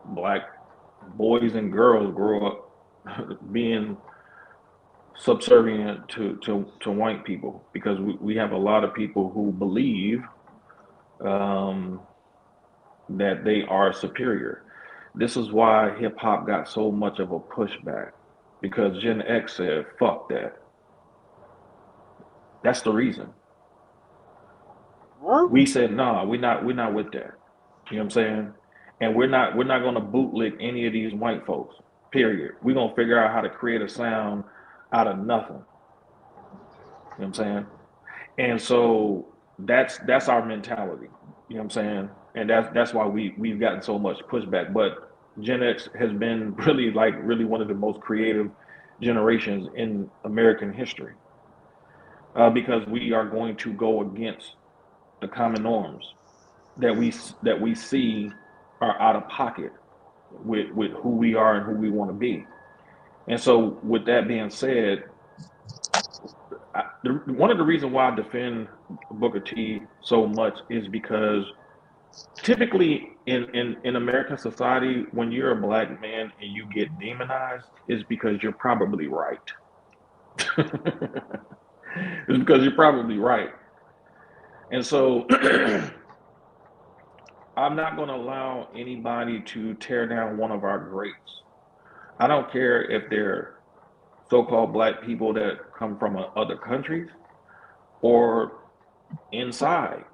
black boys and girls grow up being subservient to white people, because we have a lot of people who believe um, that they are superior. This is why hip hop got so much of a pushback, because Gen X said, fuck that. That's the reason. What? We said, nah, we're not with that. You know what I'm saying? And we're not gonna bootlick any of these white folks. Period. We're gonna figure out how to create a sound out of nothing. You know what I'm saying? And so that's our mentality. You know what I'm saying? And that's why we've gotten so much pushback. But Gen X has been really one of the most creative generations in American history, because we are going to go against the common norms that we see are out of pocket with who we are and who we want to be. And so, with that being said, one of the reasons why I defend Booker T so much is because typically in American society, when you're a black man and you get demonized, is because you're probably right. It's because you're probably right. And so I'm not going to allow anybody to tear down one of our greats. I don't care if they're so-called black people that come from other countries or inside.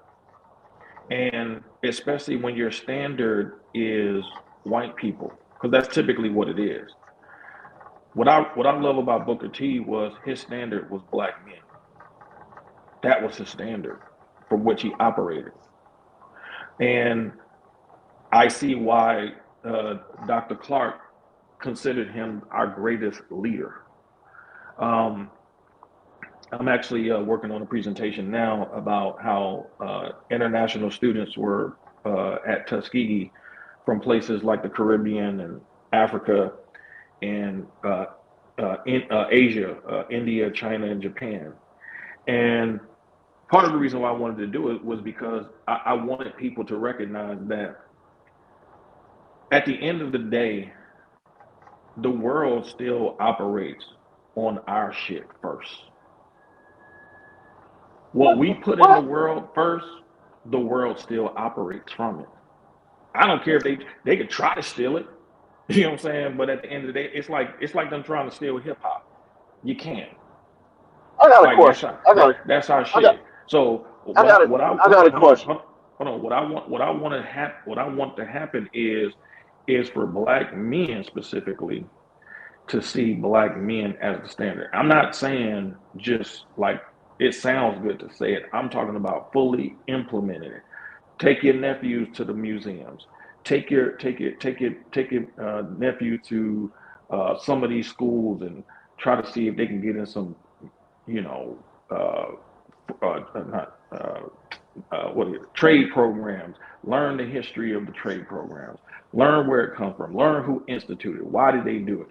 And especially when your standard is white people, because that's typically what it is. What I love about Booker T was his standard was black men. That was his standard from which he operated. And I see why Dr. Clark considered him our greatest leader. Um, I'm actually working on a presentation now about how international students were at Tuskegee from places like the Caribbean and Africa and in Asia, India, China, and Japan. And part of the reason why I wanted to do it was because I wanted people to recognize that at the end of the day, the world still operates on our shit first. What we put in the world first, the world still operates from it. I don't care if they could try to steal it. You know what I'm saying? But at the end of the day, it's like them trying to steal hip hop. You can't. I got a Like that's question. our that's our I got shit. So I got a what I I got a hold on, question. hold on. What I want to happen is for black men specifically to see black men as the standard. I'm not saying just like it sounds good to say it. I'm talking about fully implementing it. Take your nephews to the museums. Take your nephew to some of these schools and try to see if they can get in some, you know, not what is it, trade programs. Learn the history of the trade programs. Learn where it comes from. Learn who instituted. Why did they do it?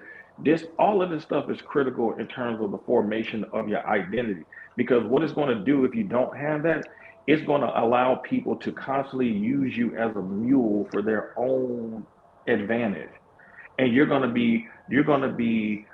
All of this stuff is critical in terms of the formation of your identity. Because what it's going to do if you don't have that, it's going to allow people to constantly use you as a mule for their own advantage, and you're going to be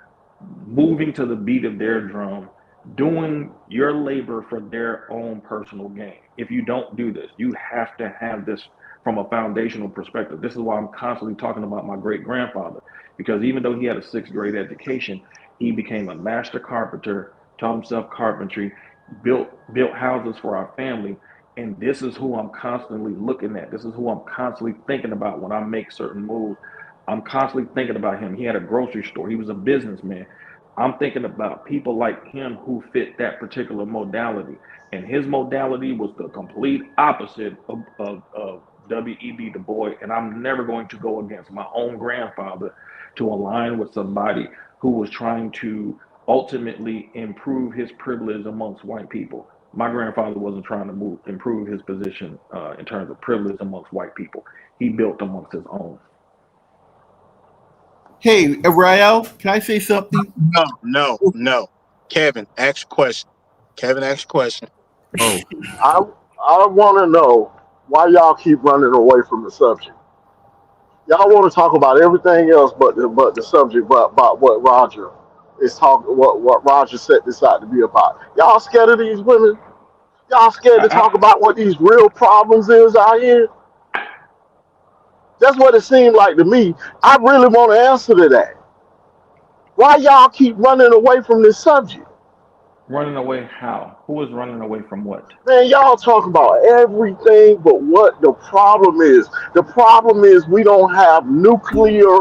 moving to the beat of their drum, doing your labor for their own personal gain. If you don't do this, you have to have this from a foundational perspective. This is why I'm constantly talking about my great grandfather, because even though he had a sixth grade education, he became a master carpenter, taught himself carpentry, built houses for our family. And this is who I'm constantly looking at. This is who I'm constantly thinking about when I make certain moves. I'm constantly thinking about him. He had a grocery store. He was a businessman. I'm thinking about people like him who fit that particular modality. And his modality was the complete opposite of W.E.B. Du Bois. And I'm never going to go against my own grandfather to align with somebody who was trying to ultimately improve his privilege amongst white people. My grandfather wasn't trying to improve his position in terms of privilege amongst white people. He built amongst his own. Hey, Rael, can I say something? No. Kevin, ask a question. Kevin, ask a question. Oh, I want to know why y'all keep running away from the subject. Y'all want to talk about everything else but the subject, but about what Roger is talking, what Roger set this out to be about. Y'all scared of these women? Y'all scared to talk about what these real problems is out here? That's what it seemed like to me. I really want to answer to that. Why y'all keep running away from this subject? Running away how? Who is running away from what? Man, y'all talk about everything but what the problem is. The problem is we don't have nuclear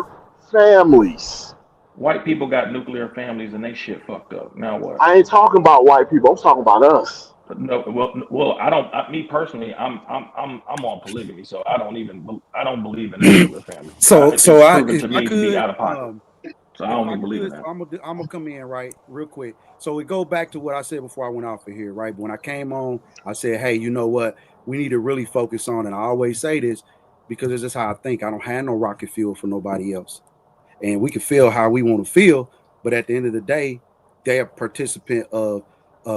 families. White people got nuclear families and they shit fucked up. Now what? I ain't talking about white people. I'm talking about us. No, well, I don't. Me personally, I'm on polygamy, so I don't believe in a nuclear family. It's proven If to I me to be could, out of pocket, so I if don't I even believe in could, that. so I'm gonna come in right real quick. So we go back to what I said before I went off of here, right? When I came on, I said, hey, you know what? We need to really focus on, and I always say this because it's just how I think. I don't have no rocket fuel for nobody else, and we can feel how we want to feel, but at the end of the day, they're a participant of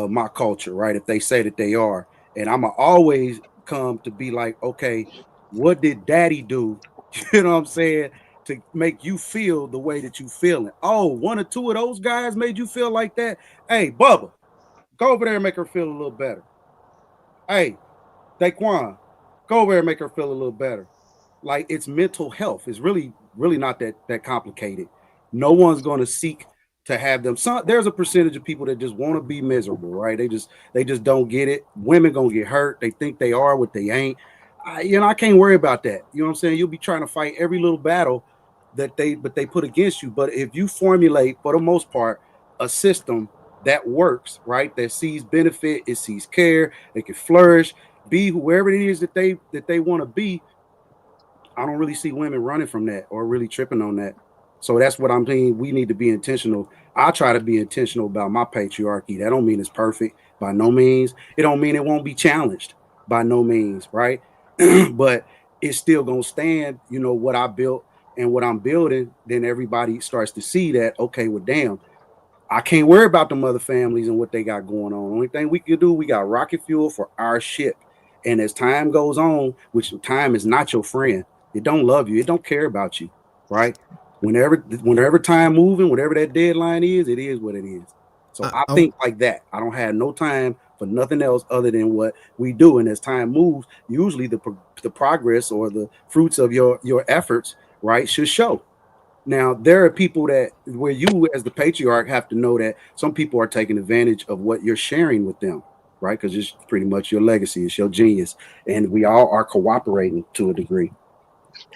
my culture, right? If they say that they are, and I'm always come to be like, okay, what did Daddy do? You know what I'm saying? To make you feel the way that you feeling. Oh, one or two of those guys made you feel like that. Hey, Bubba, go over there and make her feel a little better. Hey, Daquan, go over there and make her feel a little better. Like it's mental health. It's really, really not that complicated. No one's going to seek to have them. There's a percentage of people that just want to be miserable, right? They just don't get it. Women gonna get hurt. They think they are what they ain't. I can't worry about that. You know what I'm saying? You'll be trying to fight every little battle that they put against you. But if you formulate, for the most part, a system that works, right? That sees benefit, it sees care, they can flourish, be whoever it is that they want to be. I don't really see women running from that or really tripping on that. So that's what I'm saying. We need to be intentional. I try to be intentional about my patriarchy. That don't mean it's perfect by no means. It don't mean it won't be challenged by no means, right? But it's still gonna stand, what I built and what I'm building, then everybody starts to see that, okay, well, damn, I can't worry about the mother families and what they got going on. Only thing we can do, we got rocket fuel for our ship. And as time goes on, which time is not your friend, it don't love you, it don't care about you, right? Whenever time moving, whatever that deadline is, it is what it is. So I think like that. I don't have no time for nothing else other than what we do. And as time moves, usually the progress or the fruits of your efforts, right, should show. Now, there are people that where you, as the patriarch, have to know that some people are taking advantage of what you're sharing with them, right? Because it's pretty much your legacy, it's your genius, and we all are cooperating to a degree.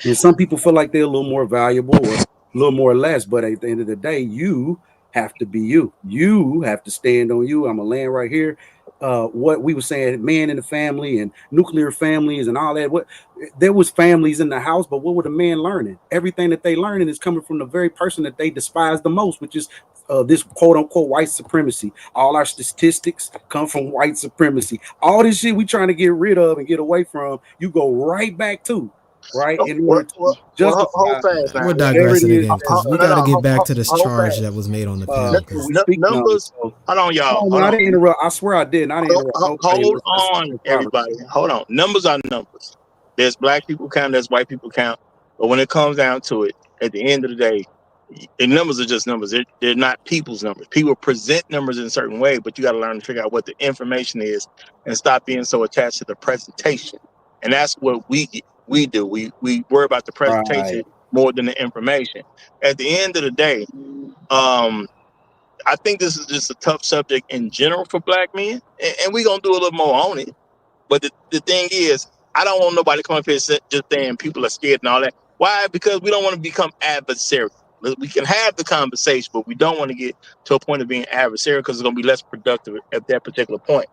And some people feel like they're a little more valuable or a little more or less, but at the end of the day, you have to be you. You have to stand on you. I'm gonna land right here. What we were saying, man in the family and nuclear families and all that. What there was families in the house, but what were the men learning? Everything that they learning is coming from the very person that they despise the most, which is this quote unquote white supremacy. All our statistics come from white supremacy. All this shit we trying to get rid of and get away from, you go right back to, right? In order to Hold justify fast now. We're whatever it digressing is again because we got to get back to this Hold charge fast. that was made on the panel. Because we speaking on. Numbers. So, Hold on, y'all. man, Hold I on. didn't interrupt. I swear I didn't. I didn't interrupt. Nobody. Hold That's on, Robert. everybody. Hold on. Numbers are numbers. There's black people count, there's white people count. But when it comes down to it, at the end of the day, the numbers are just numbers. They're not people's numbers. People present numbers in a certain way, but you got to learn to figure out what the information is and stop being so attached to the presentation. And that's what we do. We worry about the presentation Right. more than the information. At the end of the day, I think this is just a tough subject in general for black men, and we're gonna do a little more on it. But the thing is, I don't want nobody coming up here just saying people are scared and all that. Why? Because we don't want to become adversarial. We can have the conversation, but we don't want to get to a point of being adversarial because it's going to be less productive at that particular point.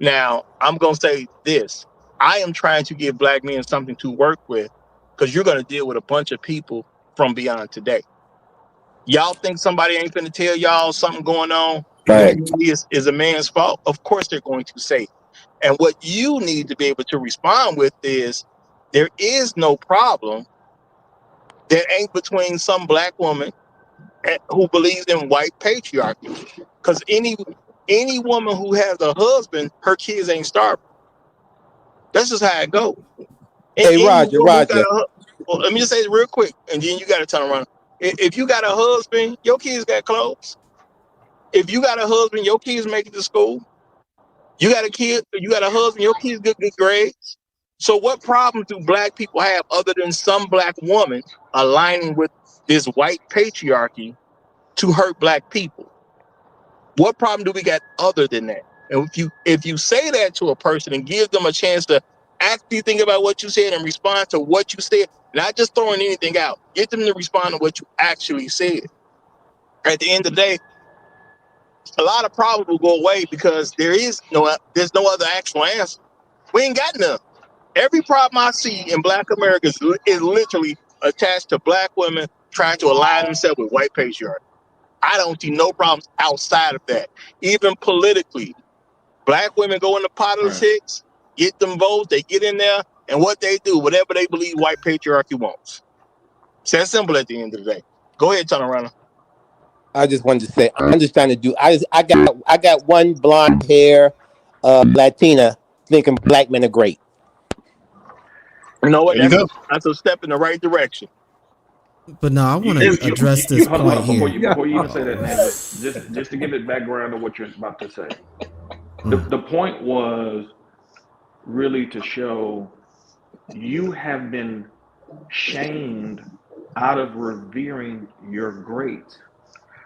Now, I'm going to say this. I am trying to give black men something to work with because you're going to deal with a bunch of people from beyond today. Y'all think somebody ain't going to tell y'all something going on Right. is a man's fault? Of course they're going to say it. And what you need to be able to respond with is there is no problem that ain't between some black woman who believes in white patriarchy. Because any woman who has a husband, her kids ain't starving. That's just how it goes. Hey, Any Roger, woman who got Roger. well, let me just say this real quick, and then you got to turn around. If you got a husband, your kids got clothes. If you got a husband, your kids make it to school. You got a kid, you got a husband, your kids get good grades. So what problems do black people have other than some black woman aligning with this white patriarchy to hurt black people? What problem do we got other than that? And if you say that to a person and give them a chance to actually think about what you said and respond to what you said, not just throwing anything out, get them to respond to what you actually said. At the end of the day, a lot of problems will go away because there's no other actual answer. We ain't got none. Every problem I see in Black America is literally attached to black women trying to align themselves with white patriarchy. I don't see no problems outside of that. Even politically, black women go into politics, get them votes, they get in there, and what they do, whatever they believe white patriarchy wants. It's that simple at the end of the day. Go ahead, turn around. I just wanted to say, I'm just trying to do. I got one blonde hair, Latina thinking black men are great. You know what? There you That's a step in the right direction. But no, I want to address this hold point on, here. before you even say that, Ninja, just to give it background to what you're about to say. The point was really to show you have been shamed out of revering your greats,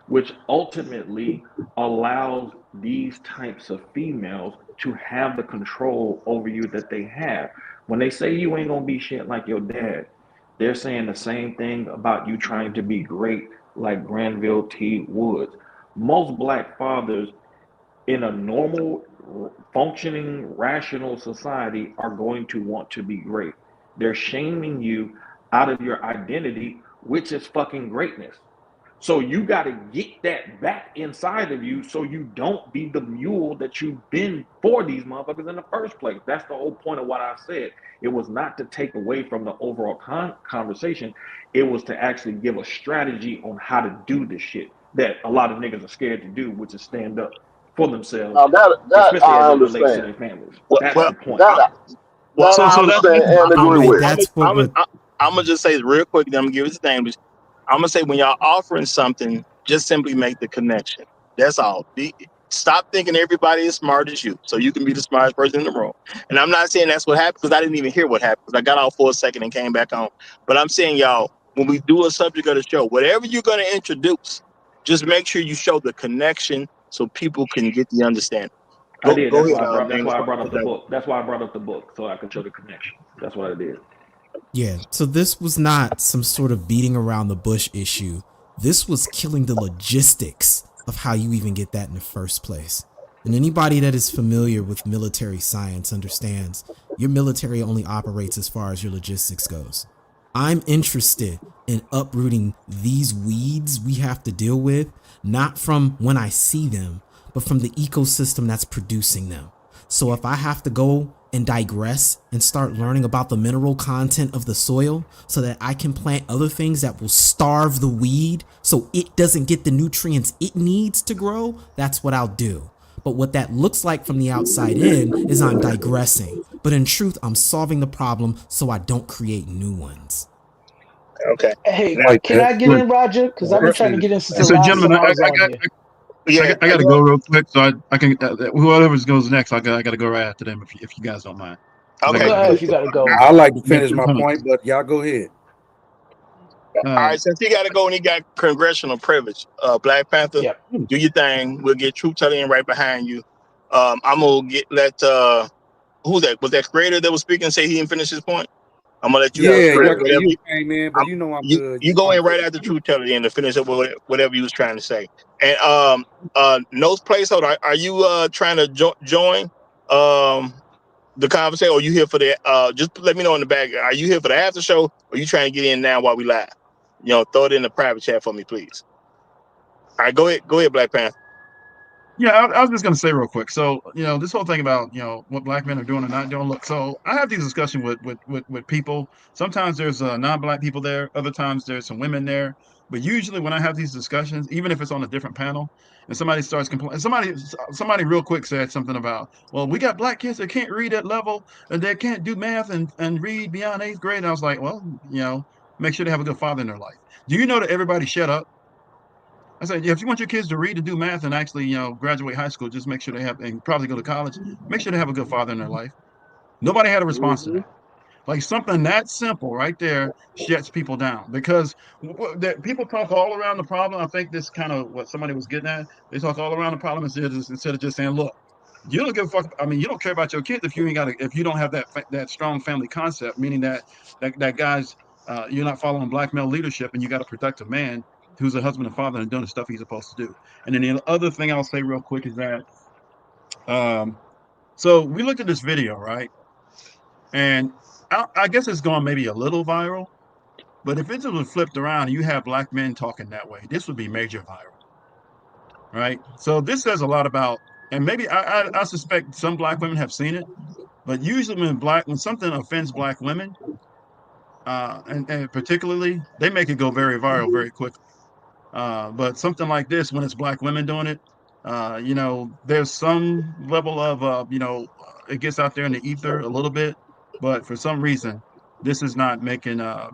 which ultimately allows these types of females to have the control over you that they have. When they say you ain't gonna be shit like your dad, they're saying the same thing about you trying to be great like Granville T. Woods. Most black fathers in a normal, functioning, rational society are going to want to be great. They're shaming you out of your identity, which is fucking greatness. So you got to get that back inside of you so you don't be the mule that you've been for these motherfuckers in the first place. That's the whole point of what I said. It was not to take away from the overall conversation. It was to actually give a strategy on how to do this shit that a lot of niggas are scared to do, which is stand up for themselves, Now that especially as I it relates to understand. their families. Well, That's well, the point. That well, I So that's understand and But agree wait, with. that's what would. I'm gonna just say this real quick. Then I'm gonna give it to Dame. I'm gonna say when y'all offering something, just simply make the connection. That's all. Stop thinking everybody is smart as you, so you can be the smartest person in the room. And I'm not saying that's what happened because I didn't even hear what happened because I got off for a second and came back on. But I'm saying y'all, when we do a subject of the show, whatever you're gonna introduce, just make sure you show the connection so people can get the understanding. I did. Go That's ahead, why Dame. I brought up the book. That's why I brought up the book so I could show the connection. That's what I did. Yeah, so this was not some sort of beating around the bush issue. This was killing the logistics of how you even get that in the first place. And anybody that is familiar with military science understands your military only operates as far as your logistics goes. I'm interested in uprooting these weeds we have to deal with, not from when I see them, but from the ecosystem that's producing them. So if I have to go and digress and start learning about the mineral content of the soil so that I can plant other things that will starve the weed so it doesn't get the nutrients it needs to grow, that's what I'll do. But what that looks like from the outside in is I'm digressing. But in truth, I'm solving the problem so I don't create new ones. Okay. Hey, Like can that. I get in, Roger? Because I've been trying to get in since the So, last gentlemen, time I was on here. Yeah, I got to go real quick, so I can whoever goes next, I got to go right after them if you guys don't mind. Okay. Go ahead if you got to go. I like to finish my point, but y'all go ahead. All right, since he got to go and he got congressional privilege, Black Panther, Yep. do your thing. We'll get Truth Telling right behind you. I'm gonna let who that was that creator that was speaking say he didn't finish his point. I'm gonna let you Yeah, whatever you came in, but you know I'm good. you go in right after Truth Telling to finish up with whatever you was trying to say. And No's placeholder, are you trying to join the conversation, or you here for the just let me know in the back. Are you here for the after show, or are you trying to get in now while we live? Throw it in the private chat for me, please. All right, go ahead, Black Panther. Yeah, I was just gonna say real quick. So, this whole thing about what black men are doing and not doing. Look, so I have these discussions with people. Sometimes there's non-black people there. Other times there's some women there. But usually when I have these discussions, even if it's on a different panel, and somebody starts complaining, somebody real quick said something about, well, we got black kids that can't read at level and they can't do math and read beyond 8th grade. And I was like, well, make sure they have a good father in their life. Do you know that everybody shut up? I said, if you want your kids to read and do math and actually, graduate high school, just make sure they have, and probably go to college, make sure they have a good father in their life. Nobody had a response to that. Like something that simple right there shuts people down because people talk all around the problem. I think this kind of what somebody was getting at. They talk all around the problem instead of just saying, look, you don't give a fuck. I mean, you don't care about your kids if you don't have that strong family concept, meaning that guy's you're not following black male leadership and you got to protect a man who's a husband and father and doing the stuff he's supposed to do. And then the other thing I'll say real quick is that so we looked at this video, right? And I guess it's gone maybe a little viral, but if it was flipped around and you have black men talking that way, this would be major viral, right? So this says a lot about, and maybe I suspect some black women have seen it, but usually when something offends black women, and particularly, they make it go very viral very quickly. But something like this, when it's black women doing it, there's some level of, it gets out there in the ether a little bit, but for some reason, this is not making a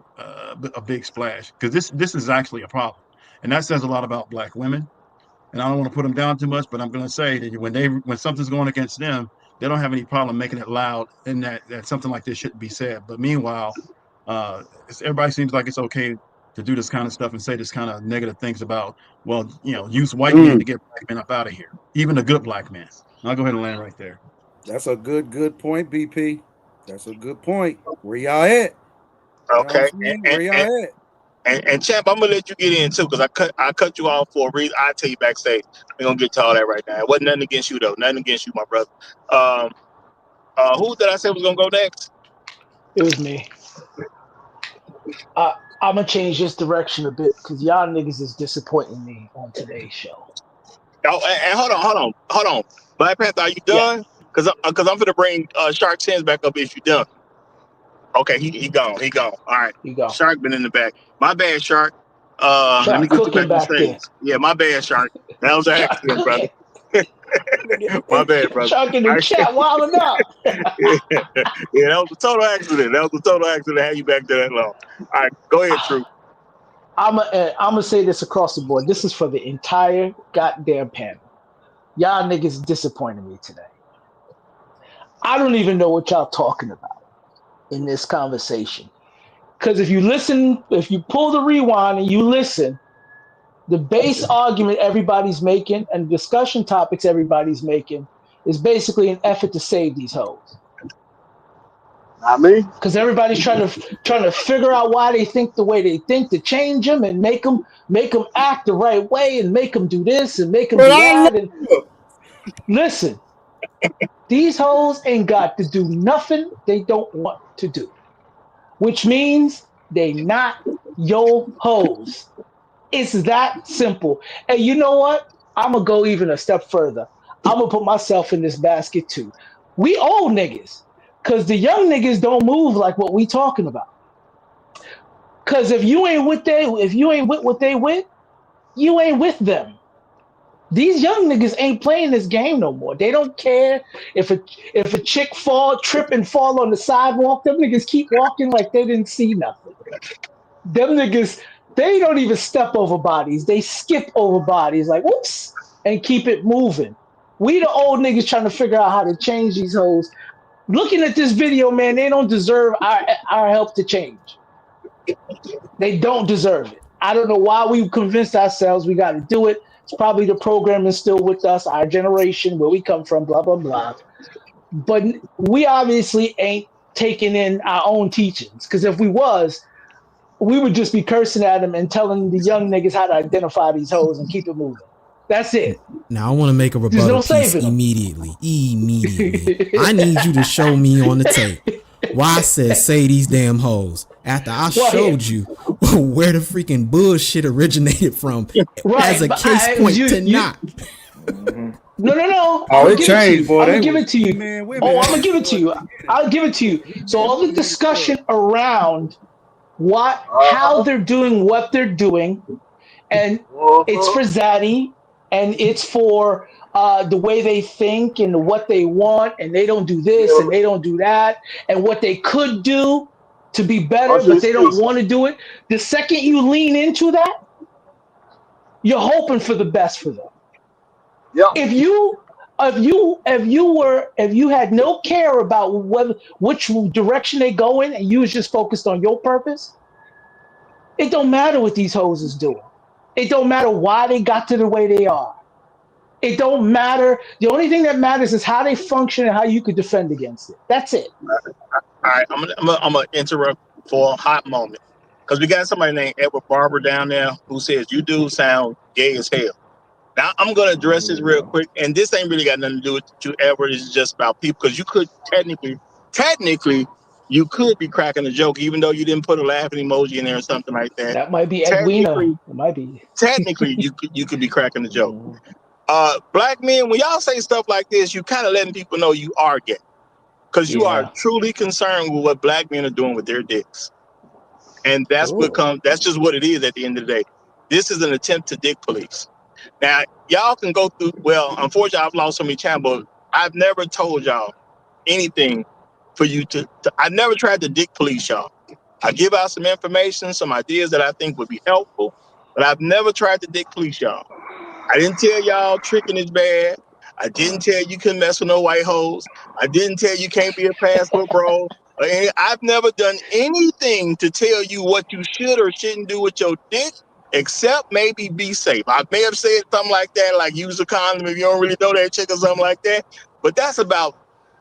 big splash because this is actually a problem, and that says a lot about black women. And I don't want to put them down too much, but I'm going to say that when something's going against them, they don't have any problem making it loud, and that something like this shouldn't be said. But meanwhile, everybody seems like it's okay to do this kind of stuff and say this kind of negative things about, well, use white men to get black men up out of here, even a good black man. I'll go ahead and land right there. That's a good point, BP. That's a good point. Where y'all at? Okay. Where y'all at? And Champ, I'm gonna let you get in too, because I cut you off for a reason. I'll tell you backstage. We're gonna get to all that right now. It wasn't nothing against you though. Nothing against you, my brother. Who did I say was gonna go next? It was me. I'm gonna change this direction a bit because y'all niggas is disappointing me on today's show. Oh, and hold on. Black Panther, are you done? Because I'm gonna bring Shark Tins back up if you done. Okay, he gone. All right. He gone. Shark been in the back. My bad, Shark. Shark Let me get you back on back stage. there. Yeah, my bad, Shark. That was an accident, brother. My bad, brother. Shark in the chat wilding out. Yeah, that was a total accident. To have you back there that long. All right, go ahead, True. I'm gonna say this across the board. This is for the entire goddamn panel. Y'all niggas disappointed me today. I don't even know what y'all talking about in this conversation. Because if you pull the rewind and you listen, the base argument everybody's making and the discussion topics everybody's making is basically an effort to save these hoes. Not me. Because everybody's trying to figure out why they think the way they think, to change them and make them act the right way and make them do this and make them do that. And listen, these hoes ain't got to do nothing they don't want to do, which means they not your hoes. It's that simple. And you know what? I'm going to go even a step further. I'm going to put myself in this basket too. We old niggas, because the young niggas don't move like what we talking about. Because if you ain't with what they with, you ain't with them. These young niggas ain't playing this game no more. They don't care if a chick trip and fall on the sidewalk. Them niggas keep walking like they didn't see nothing. Them niggas, they don't even step over bodies. They skip over bodies like, whoops, and keep it moving. We the old niggas trying to figure out how to change these hoes. Looking at this video, man, they don't deserve our help to change. They don't deserve it. I don't know why we convinced ourselves we got to do it. It's probably the program is still with us, our generation, where we come from, blah, blah, blah. But we obviously ain't taking in our own teachings, because if we was, we would just be cursing at them and telling the young niggas how to identify these hoes and keep it moving. That's it. Now I want to make a rebuttal piece immediately. I need you to show me on the tape why I said say these damn hoes after I showed you where the freaking bullshit originated from as a case point to not. No. Oh, it changed, boy. I'm gonna give it to you. I'm gonna give it to you. I'll give it to you. So all the discussion around how they're doing what they're doing and it's for zaddy, and it's for the way they think and what they want, and they don't do this and Yeah, they don't do that, and what they could do to be better, Usher, but they don't excuse me. want to do it. The second you lean into that, you're hoping for the best for them. Yep. If you if you had no care about whether which direction they go in, and you was just focused on your purpose, it don't matter what these hoes is doing. It don't matter why they got to the way they are. It don't matter. The only thing that matters is how they function and how you could defend against it. That's it. All right, I'm gonna interrupt for a hot moment because we got somebody named Edward Barber down there who says you do sound gay as hell. Now I'm gonna address this real quick, and this ain't really got nothing to do with you, Edward. It's just about people because you could technically, you could be cracking a joke even though you didn't put a laughing emoji in there or something like that. That might be Edwina. Technically, It might be. technically, you could be cracking a joke. Black men, when y'all say stuff like this, you kind of letting people know you are gay. Because you are Yeah. truly concerned with what black men are doing with their dicks. And that's just what it is at the end of the day. This is an attempt to dick police. Now, y'all can go through, well, unfortunately, I've lost so many channels, but I've never told y'all anything for you to I never tried to dick police y'all. I give out some information, some ideas that I think would be helpful, but I've never tried to dick police y'all. I didn't tell y'all tricking is bad. I didn't tell you couldn't mess with no white hoes. I didn't tell you can't be a passport bro. I've never done anything to tell you what you should or shouldn't do with your dick, except maybe be safe. I may have said something like that, like use a condom if you don't really know that chick or something like that. But that's about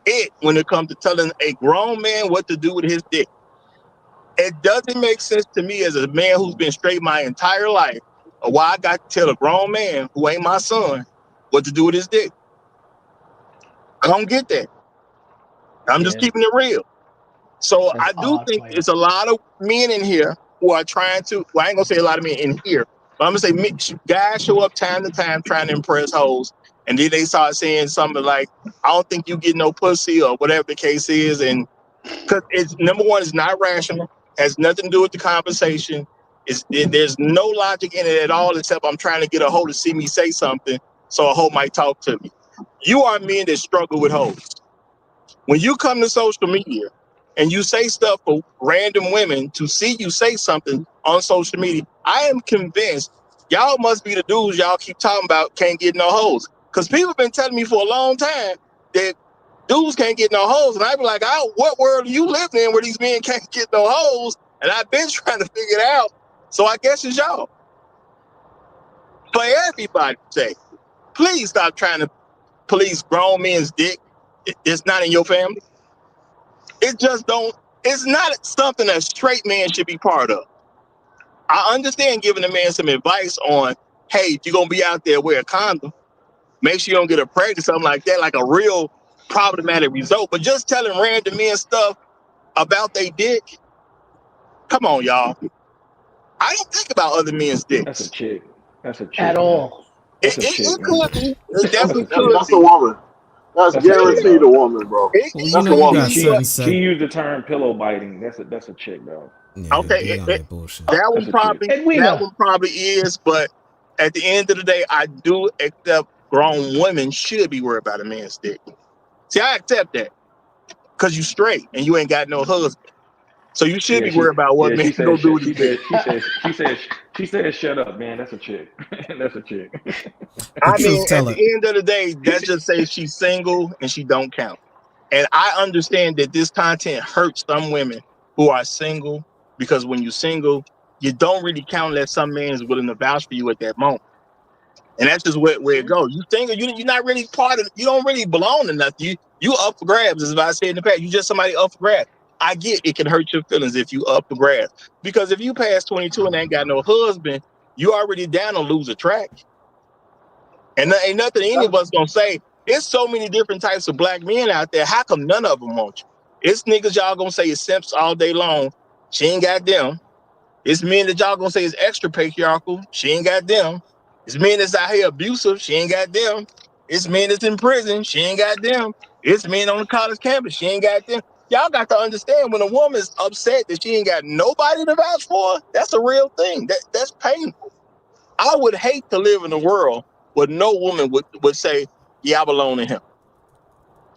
it when it comes to telling a grown man what to do with his dick. It doesn't make sense to me as a man who's been straight my entire life or why I got to tell a grown man who ain't my son what to do with his dick. I don't get that. I'm just keeping it real. So That's I do odd, think man. it's a lot of men in here who are trying to, well, I ain't gonna say a lot of men in here, but I'm gonna say guys show up time to time trying to impress hoes. And then they start saying something like, I don't think you get no pussy or whatever the case is. And because it's number one, it's not rational, has nothing to do with the conversation. There's no logic in it at all, except I'm trying to get a hoe to see me say something so a hoe might talk to me. You are men that struggle with hoes. When you come to social media and you say stuff for random women to see you say something on social media, I am convinced y'all must be the dudes y'all keep talking about can't get no hoes. Because people have been telling me for a long time that dudes can't get no hoes. And I be like, what world are you living in where these men can't get no hoes? And I've been trying to figure it out. So I guess it's y'all. For everybody's sake, please stop trying to police grown men's dick. It's not in your family. It just don't, it's not something that straight men should be part of. I understand giving a man some advice on, hey, if you're going to be out there, wear a condom. Make sure you don't get a pregnant, something like that, like a real problematic result. But just telling random men stuff about they dick, come on, y'all. I don't think about other men's dicks. That's a chick. That's a At chick, man. all. That's a chick, It man. could be. It That's definitely a chick. could That's a be. woman. That's That's a chick, guaranteed a dog. woman, bro. Well, you That's know, a you woman. got certain She used the term pillow biting. That's a chick, dog. Yeah, Okay, be on that bullshit. that That's one a chick. Edwina. probably is, but at the end of the day, I do accept grown women should be worried about a man's dick. See, I accept that because you straight and you ain't got no husband, so you should Yeah, be worried about what man she said gonna do with his dick. she said shut up, man. That's a chick. That's a chick. The I truth mean, at teller. the end of the day, that just says she's single and she don't count. And I understand that this content hurts some women who are single because when you're single, you don't really count unless some man is willing to vouch for you at that moment. And that's just where it goes. You single, you're not really part of, you don't really belong to nothing. You up for grabs, as I said in the past. You just somebody up for grabs. I get it can hurt your feelings if you up for grabs. Because if you pass 22 and ain't got no husband, you already down on loser track. And there ain't nothing any of us gonna say. There's so many different types of black men out there. How come none of them want you? It's niggas y'all gonna say is simps all day long. She ain't got them. It's men that y'all gonna say is extra patriarchal. She ain't got them. It's men that's out here abusive. She ain't got them. It's men that's in prison. She ain't got them. It's men on the college campus. She ain't got them. Y'all got to understand when a woman's upset that she ain't got nobody to vouch for, that's a real thing. That's painful. I would hate to live in a world where no woman would say, yeah, I belong to him.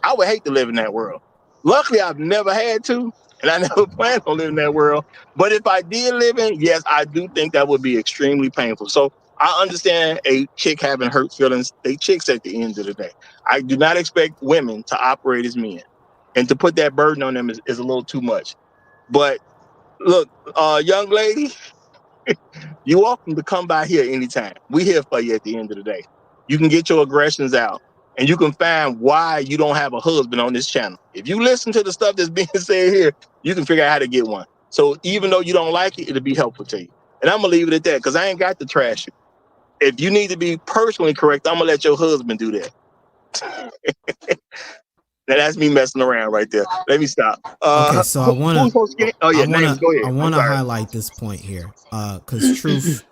I would hate to live in that world. Luckily, I've never had to, and I never plan on living in that world. But if I did live in, yes, I do think that would be extremely painful. So I understand a chick having hurt feelings. They chicks at the end of the day. I do not expect women to operate as men. And to put that burden on them is a little too much. But look, young lady, you're welcome to come by here anytime. We're here for you at the end of the day. You can get your aggressions out and you can find why you don't have a husband on this channel. If you listen to the stuff that's being said here, you can figure out how to get one. So even though you don't like it, it'll be helpful to you. And I'm going to leave it at that because I ain't got to trash you. If you need to be personally correct, I'm going to let your husband do that. Now that's me messing around right there. Let me stop. Okay, so I wanna Oh yeah, Names, go ahead. I wanna highlight this point here. Because truth,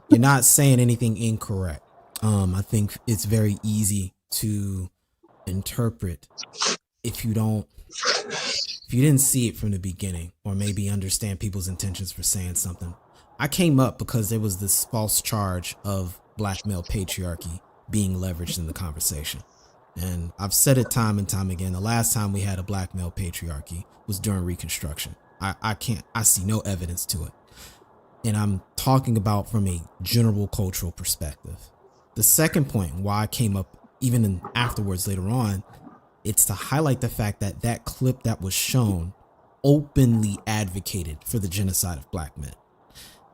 you're not saying anything incorrect. I think it's very easy to interpret if you didn't see it from the beginning, or maybe understand people's intentions for saying something. I came up because there was this false charge of black male patriarchy being leveraged in the conversation. And I've said it time and time again. The last time we had a black male patriarchy was during Reconstruction. I see no evidence to it. And I'm talking about from a general cultural perspective. The second point, why I came up even afterwards later on, it's to highlight the fact that that clip that was shown openly advocated for the genocide of black men.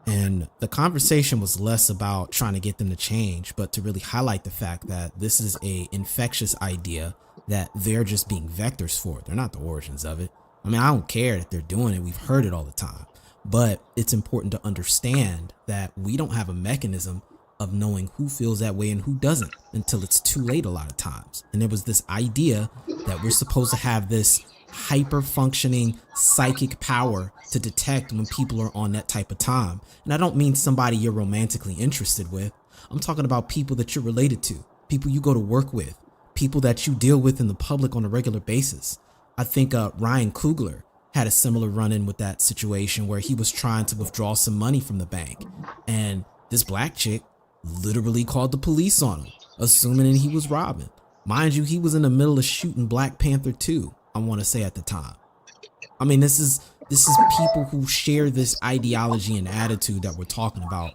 And the conversation was less about trying to get them to change, but to really highlight the fact that this is a infectious idea that they're just being vectors for it. They're not the origins of it. I mean, I don't care that they're doing it. We've heard it all the time. But it's important to understand that we don't have a mechanism of knowing who feels that way and who doesn't until it's too late a lot of times. And there was this idea that we're supposed to have this hyper functioning psychic power to detect when people are on that type of time. And I don't mean somebody you're romantically interested with. I'm talking about people that you're related to, people you go to work with, people that you deal with in the public on a regular basis. I think Ryan Coogler had a similar run-in with that situation where he was trying to withdraw some money from the bank. And this black chick literally called the police on him, assuming he was robbing. Mind you, he was in the middle of shooting Black Panther 2, I want to say at the time. I mean, this is people who share this ideology and attitude that we're talking about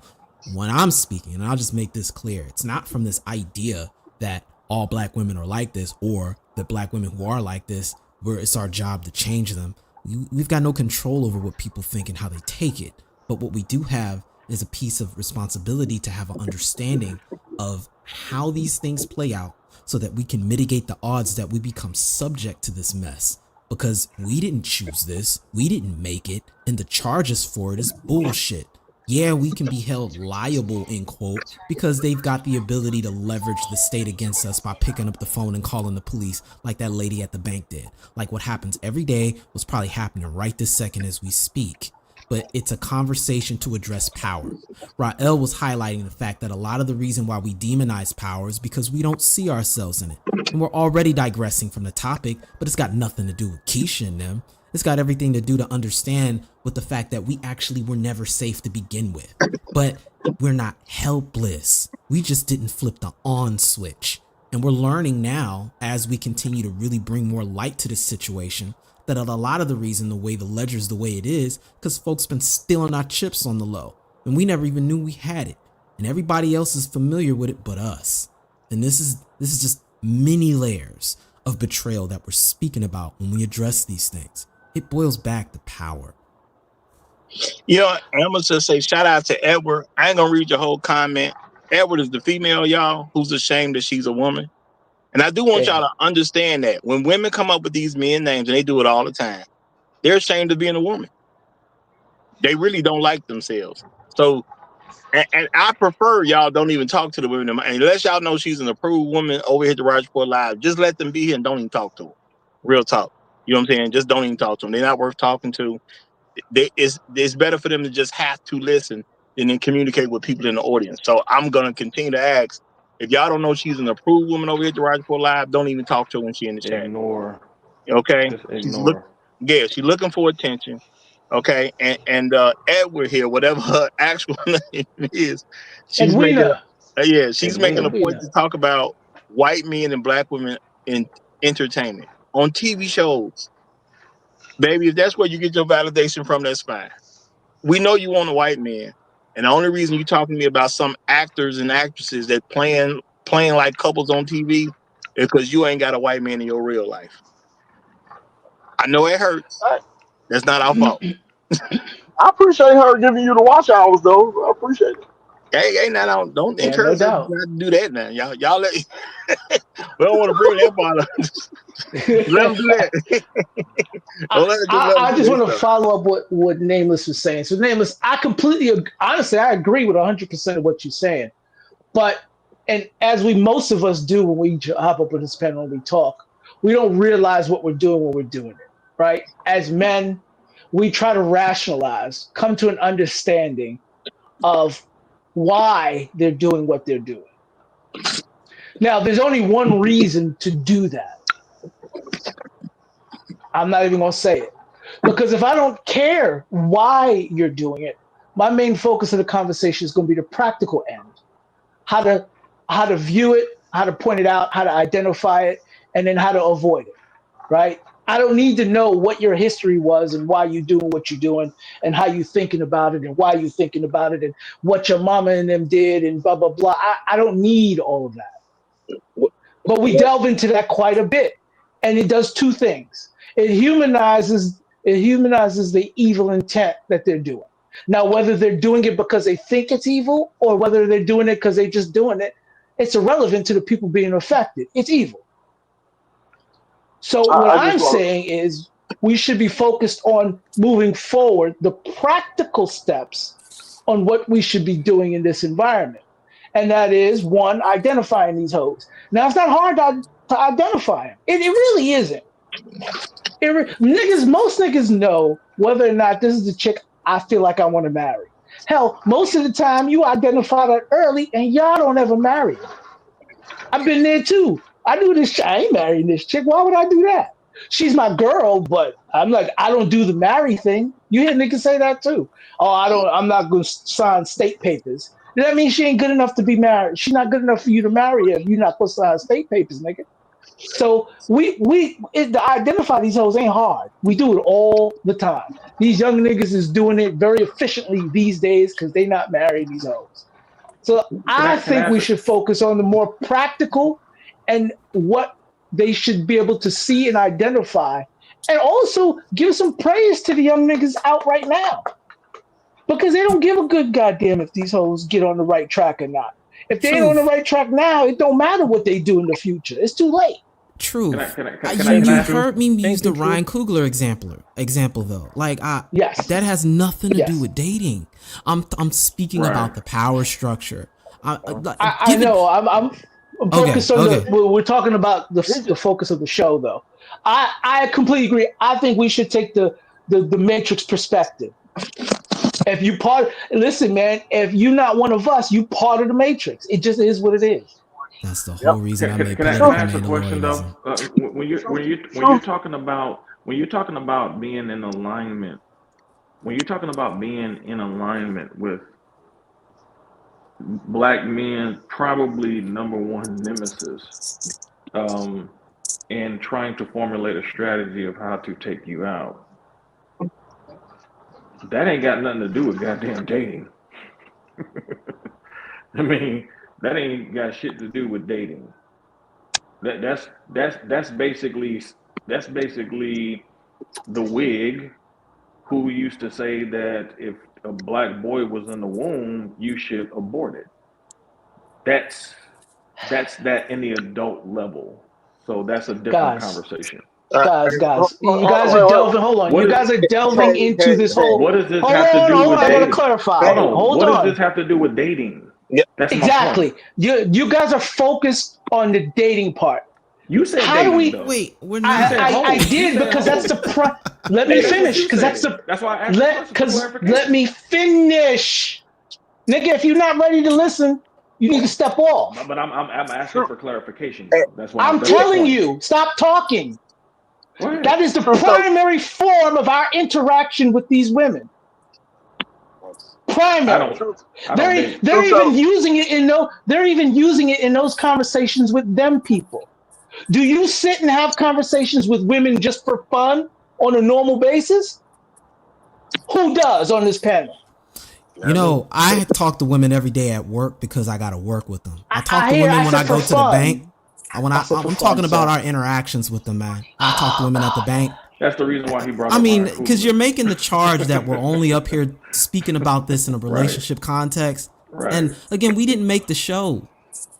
when I'm speaking. And I'll just make this clear. It's not from this idea that all black women are like this, or that black women who are like this, where it's our job to change them. We've got no control over what people think and how they take it. But what we do have is a piece of responsibility to have an understanding of how these things play out so that we can mitigate the odds that we become subject to this mess. Because we didn't choose this, we didn't make it, and the charges for it is bullshit. Yeah, we can be held liable, in quote, because they've got the ability to leverage the state against us by picking up the phone and calling the police like that lady at the bank did. Like what happens every day was probably happening right this second as we speak. But it's a conversation to address power. Rael was highlighting the fact that a lot of the reason why we demonize power is because we don't see ourselves in it. And we're already digressing from the topic, but it's got nothing to do with Keisha and them. It's got everything to do to understand with the fact that we actually were never safe to begin with. But we're not helpless. We just didn't flip the on switch. And we're learning now, as we continue to really bring more light to this situation, that a lot of the reason the way the ledger's the way it is, because folks been stealing our chips on the low. And we never even knew we had it. And everybody else is familiar with it but us. And this is just many layers of betrayal that we're speaking about when we address these things. It boils back to power. You know, I'm gonna just say shout out to Edward. I ain't gonna read your whole comment. Edward is the female, y'all, who's ashamed that she's a woman. And I do want y'all to understand that when women come up with these men names, and they do it all the time, they're ashamed of being a woman. They really don't like themselves. So, and I prefer y'all don't even talk to the women. Unless y'all know she's an approved woman over here at the Roger Report Live, just let them be here and don't even talk to them. Real talk. You know what I'm saying? Just don't even talk to them. They're not worth talking to. It's better for them to just have to listen and then communicate with people in the audience. So I'm going to continue to ask, if y'all don't know she's an approved woman over here at the Roger Report Live, don't even talk to her when she's in the chat. Ignore. Okay? Just ignore. She's looking for attention. Okay, and Edward here, whatever her actual name is, she's making Edwina. she's making a point to talk about white men and black women in entertainment on TV shows. Baby, if that's where you get your validation from, that's fine. We know you want a white man, and the only reason you're talking to me about some actors and actresses that playing like couples on TV is because you ain't got a white man in your real life. I know it hurts. That's not our fault. I appreciate her giving you the watch hours, though. I appreciate it. Hey, now don't Yeah, no encourage us doubt. not to do that now. Y'all let we don't want to bring that part up. Let them do that. I just want to follow up what Nameless was saying. So Nameless, honestly, I agree with 100% of what you're saying. But, and as most of us do when we hop up with this panel and we talk, we don't realize what we're doing when we're doing it, right? As men, we try to rationalize, come to an understanding of why they're doing what they're doing. Now, there's only one reason to do that. I'm not even going to say it. Because if I don't care why you're doing it, my main focus of the conversation is going to be the practical end. How to view it, how to point it out, how to identify it, and then how to avoid it, right? I don't need to know what your history was and why you're doing what you're doing and how you're thinking about it and why you're thinking about it and what your mama and them did and blah, blah, blah. I don't need all of that. But we delve into that quite a bit. And it does two things. It humanizes the evil intent that they're doing. Now, whether they're doing it because they think it's evil or whether they're doing it because they're just doing it, it's irrelevant to the people being affected. It's evil. So what I'm saying is we should be focused on moving forward, the practical steps on what we should be doing in this environment. And that is, one, identifying these hoes. Now, it's not hard to identify them. It really isn't. Most niggas know whether or not this is the chick I feel like I want to marry. Hell, most of the time you identify that early and y'all don't ever marry her. I've been there too. I do this. I ain't marrying this chick. Why would I do that? She's my girl, but I'm like, I don't do the marry thing. You hear niggas say that too. Oh, I'm not going to sign state papers. That means she ain't good enough to be married. She's not good enough for you to marry her if you're not going to sign state papers, nigga. So to identify these hoes ain't hard. We do it all the time. These young niggas is doing it very efficiently these days because they not marrying these hoes. So I think we should focus on the more practical and what they should be able to see and identify, and also give some praise to the young niggas out right now, because they don't give a good goddamn if these hoes get on the right track or not. If they ain't on the right track now, it don't matter what they do in the future. It's too late. True. Can You I heard me use the Ryan Coogler example though. Like yes, that has nothing to do with dating. I'm speaking about the power structure. I know. I'm focused on we're talking about the focus of the show though. I completely agree. I think we should take the Matrix perspective. If you listen, man, if you're not one of us, you part of the Matrix. It just is what it is. That's the whole reason I made Can I political ask a question though? Mandalorianism. When you're talking about being in alignment, with black men, probably number one nemesis, and trying to formulate a strategy of how to take you out, that ain't got nothing to do with goddamn dating. I mean, that ain't got shit to do with dating. That's basically the wig who used to say that if a black boy was in the womb, you should abort it. That's that in the adult level. So that's a different conversation. Guys, you guys are delving. Hold on, you guys are delving into this whole. What does this have to do with I dating? gotta clarify. Hold what on. does this have to do with dating? That's exactly. my point. You guys are focused on the dating part. You said how dating, do we? Though. Wait, we're not. I did because that's the. Let me finish because that's the. That's why I asked clarification. Let me finish, nigga. If you're not ready to listen, you need to step off. But I'm asking for clarification. Though. That's why I'm telling you. Stop talking. That is the primary form of our interaction with these women. Primary. They're even using it in those conversations with them people. Do you sit and have conversations with women just for fun on a normal basis? Who does on this panel? You know, I talk to women every day at work because I got to work with them. I talk to women when I go to the bank. I'm talking about our interactions with them, man. I talk to women at the bank. That's the reason why he brought. I mean, because you're making the charge that we're only up here speaking about this in a relationship context. Right. And again, we didn't make the show.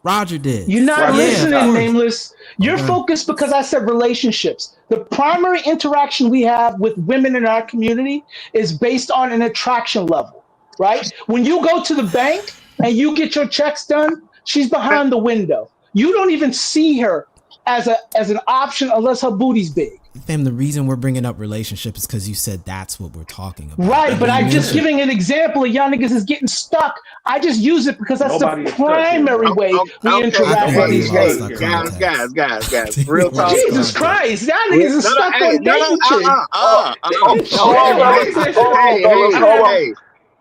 Roger did. You're not listening, Nameless. You're focused because I said relationships. The primary interaction we have with women in our community is based on an attraction level, right? When you go to the bank and you get your checks done, she's behind the window. You don't even see her as an option unless her booty's big. Fam, the reason we're bringing up relationships is because you said that's what we're talking about. Right, but I'm just giving an example of y'all niggas is getting stuck. I just use it because that's the primary way we interact with these ladies. Guys. Real talk. Jesus Christ, y'all niggas is stuck on dating Hey,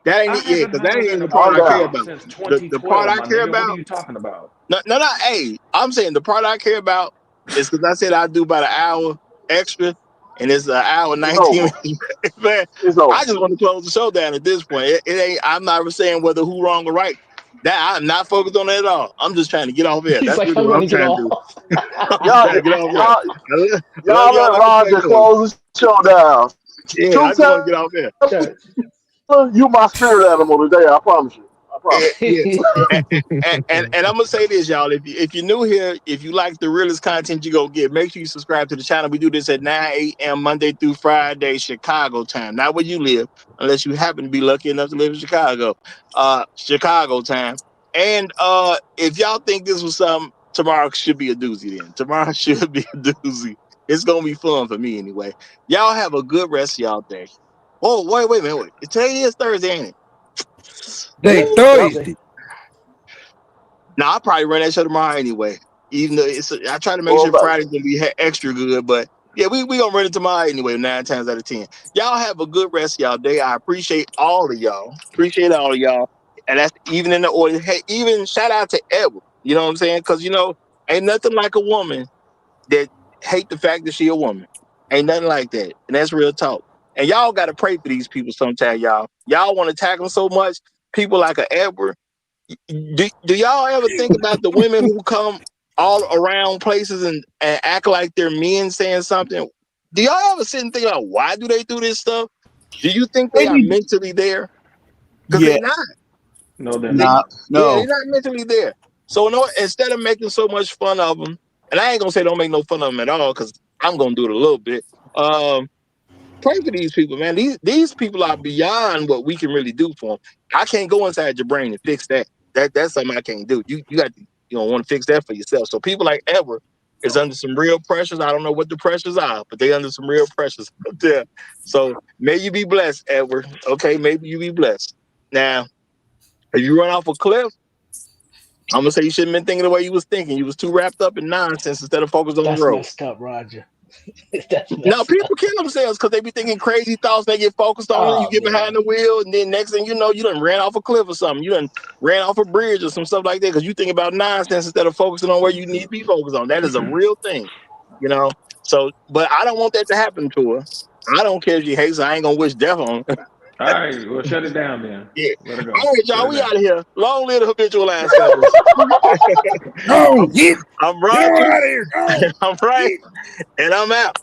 that ain't it yet, because that ain't even the part I care about. The part I care about. What are you talking about? No. Hey, I'm saying the part I care about is because I said I'd do about an hour extra, and it's an hour 19. Man, I just want to close the show down at this point. It ain't. I'm not saying whether who wrong or right. That I'm not focused on that at all. I'm just trying to get off here. That's really what I'm trying to do. Y'all let Roger close the show down. Yeah, I just want to get off here. You my spirit animal today, I promise you. And I'm gonna say this, y'all. If you're new here, if you like the realest content you go get, make sure you subscribe to the channel. We do this at 9 a.m. Monday through Friday, Chicago time. Not where you live, unless you happen to be lucky enough to live in Chicago. Chicago time. And if y'all think this was something, tomorrow should be a doozy then. Tomorrow should be a doozy. It's gonna be fun for me anyway. Y'all have a good rest of y'all day. Oh, wait a minute. Today is Thursday, ain't it? Thursday. Now I'll probably run that show tomorrow anyway. Even though I try to make sure Friday's gonna be extra good, but yeah, we gonna run it tomorrow anyway. 9 times out of 10. Y'all have a good rest of y'all day. I appreciate all of y'all. And that's even in the audience. Hey, even shout out to Edward. You know what I'm saying? Because ain't nothing like a woman that hate the fact that she a woman. Ain't nothing like that, and that's real talk. And y'all got to pray for these people sometimes, y'all. Y'all want to tackle them so much. People like a Edward. Do y'all ever think about the women who come all around places and act like they're men saying something? Do y'all ever sit and think about why do they do this stuff? Do you think they are mentally there? Because they're not. No, they're not. Yeah, they're not mentally there. So instead of making so much fun of them, and I ain't gonna say don't make no fun of them at all, because I'm gonna do it a little bit. Pray for these people, man. These people are beyond what we can really do for them. I can't go inside your brain and fix that. That's something I can't do. You got to want to fix that for yourself. So people like Edward is under some real pressures. I don't know what the pressures are, but they under some real pressures up there. So may you be blessed, Edward. Okay, maybe you be blessed. Now, if you run off a cliff, I'm gonna say you shouldn't have been thinking the way you was thinking. You was too wrapped up in nonsense instead of focused on the road. That's messed up, Roger. No, people kill themselves because they be thinking crazy thoughts. They get focused on it. You get behind the wheel, and then next thing you know, you done ran off a cliff or something. You done ran off a bridge or some stuff like that because you think about nonsense instead of focusing on where you need to be focused on. That is a real thing, So, but I don't want that to happen to her. I don't care if she hates her. I ain't gonna wish death on her. All right, well, shut it down then. Yeah. Let it go. All right, y'all, we out of here. Long live the habitual ass. I'm right. Get out of here. I'm right. And I'm out.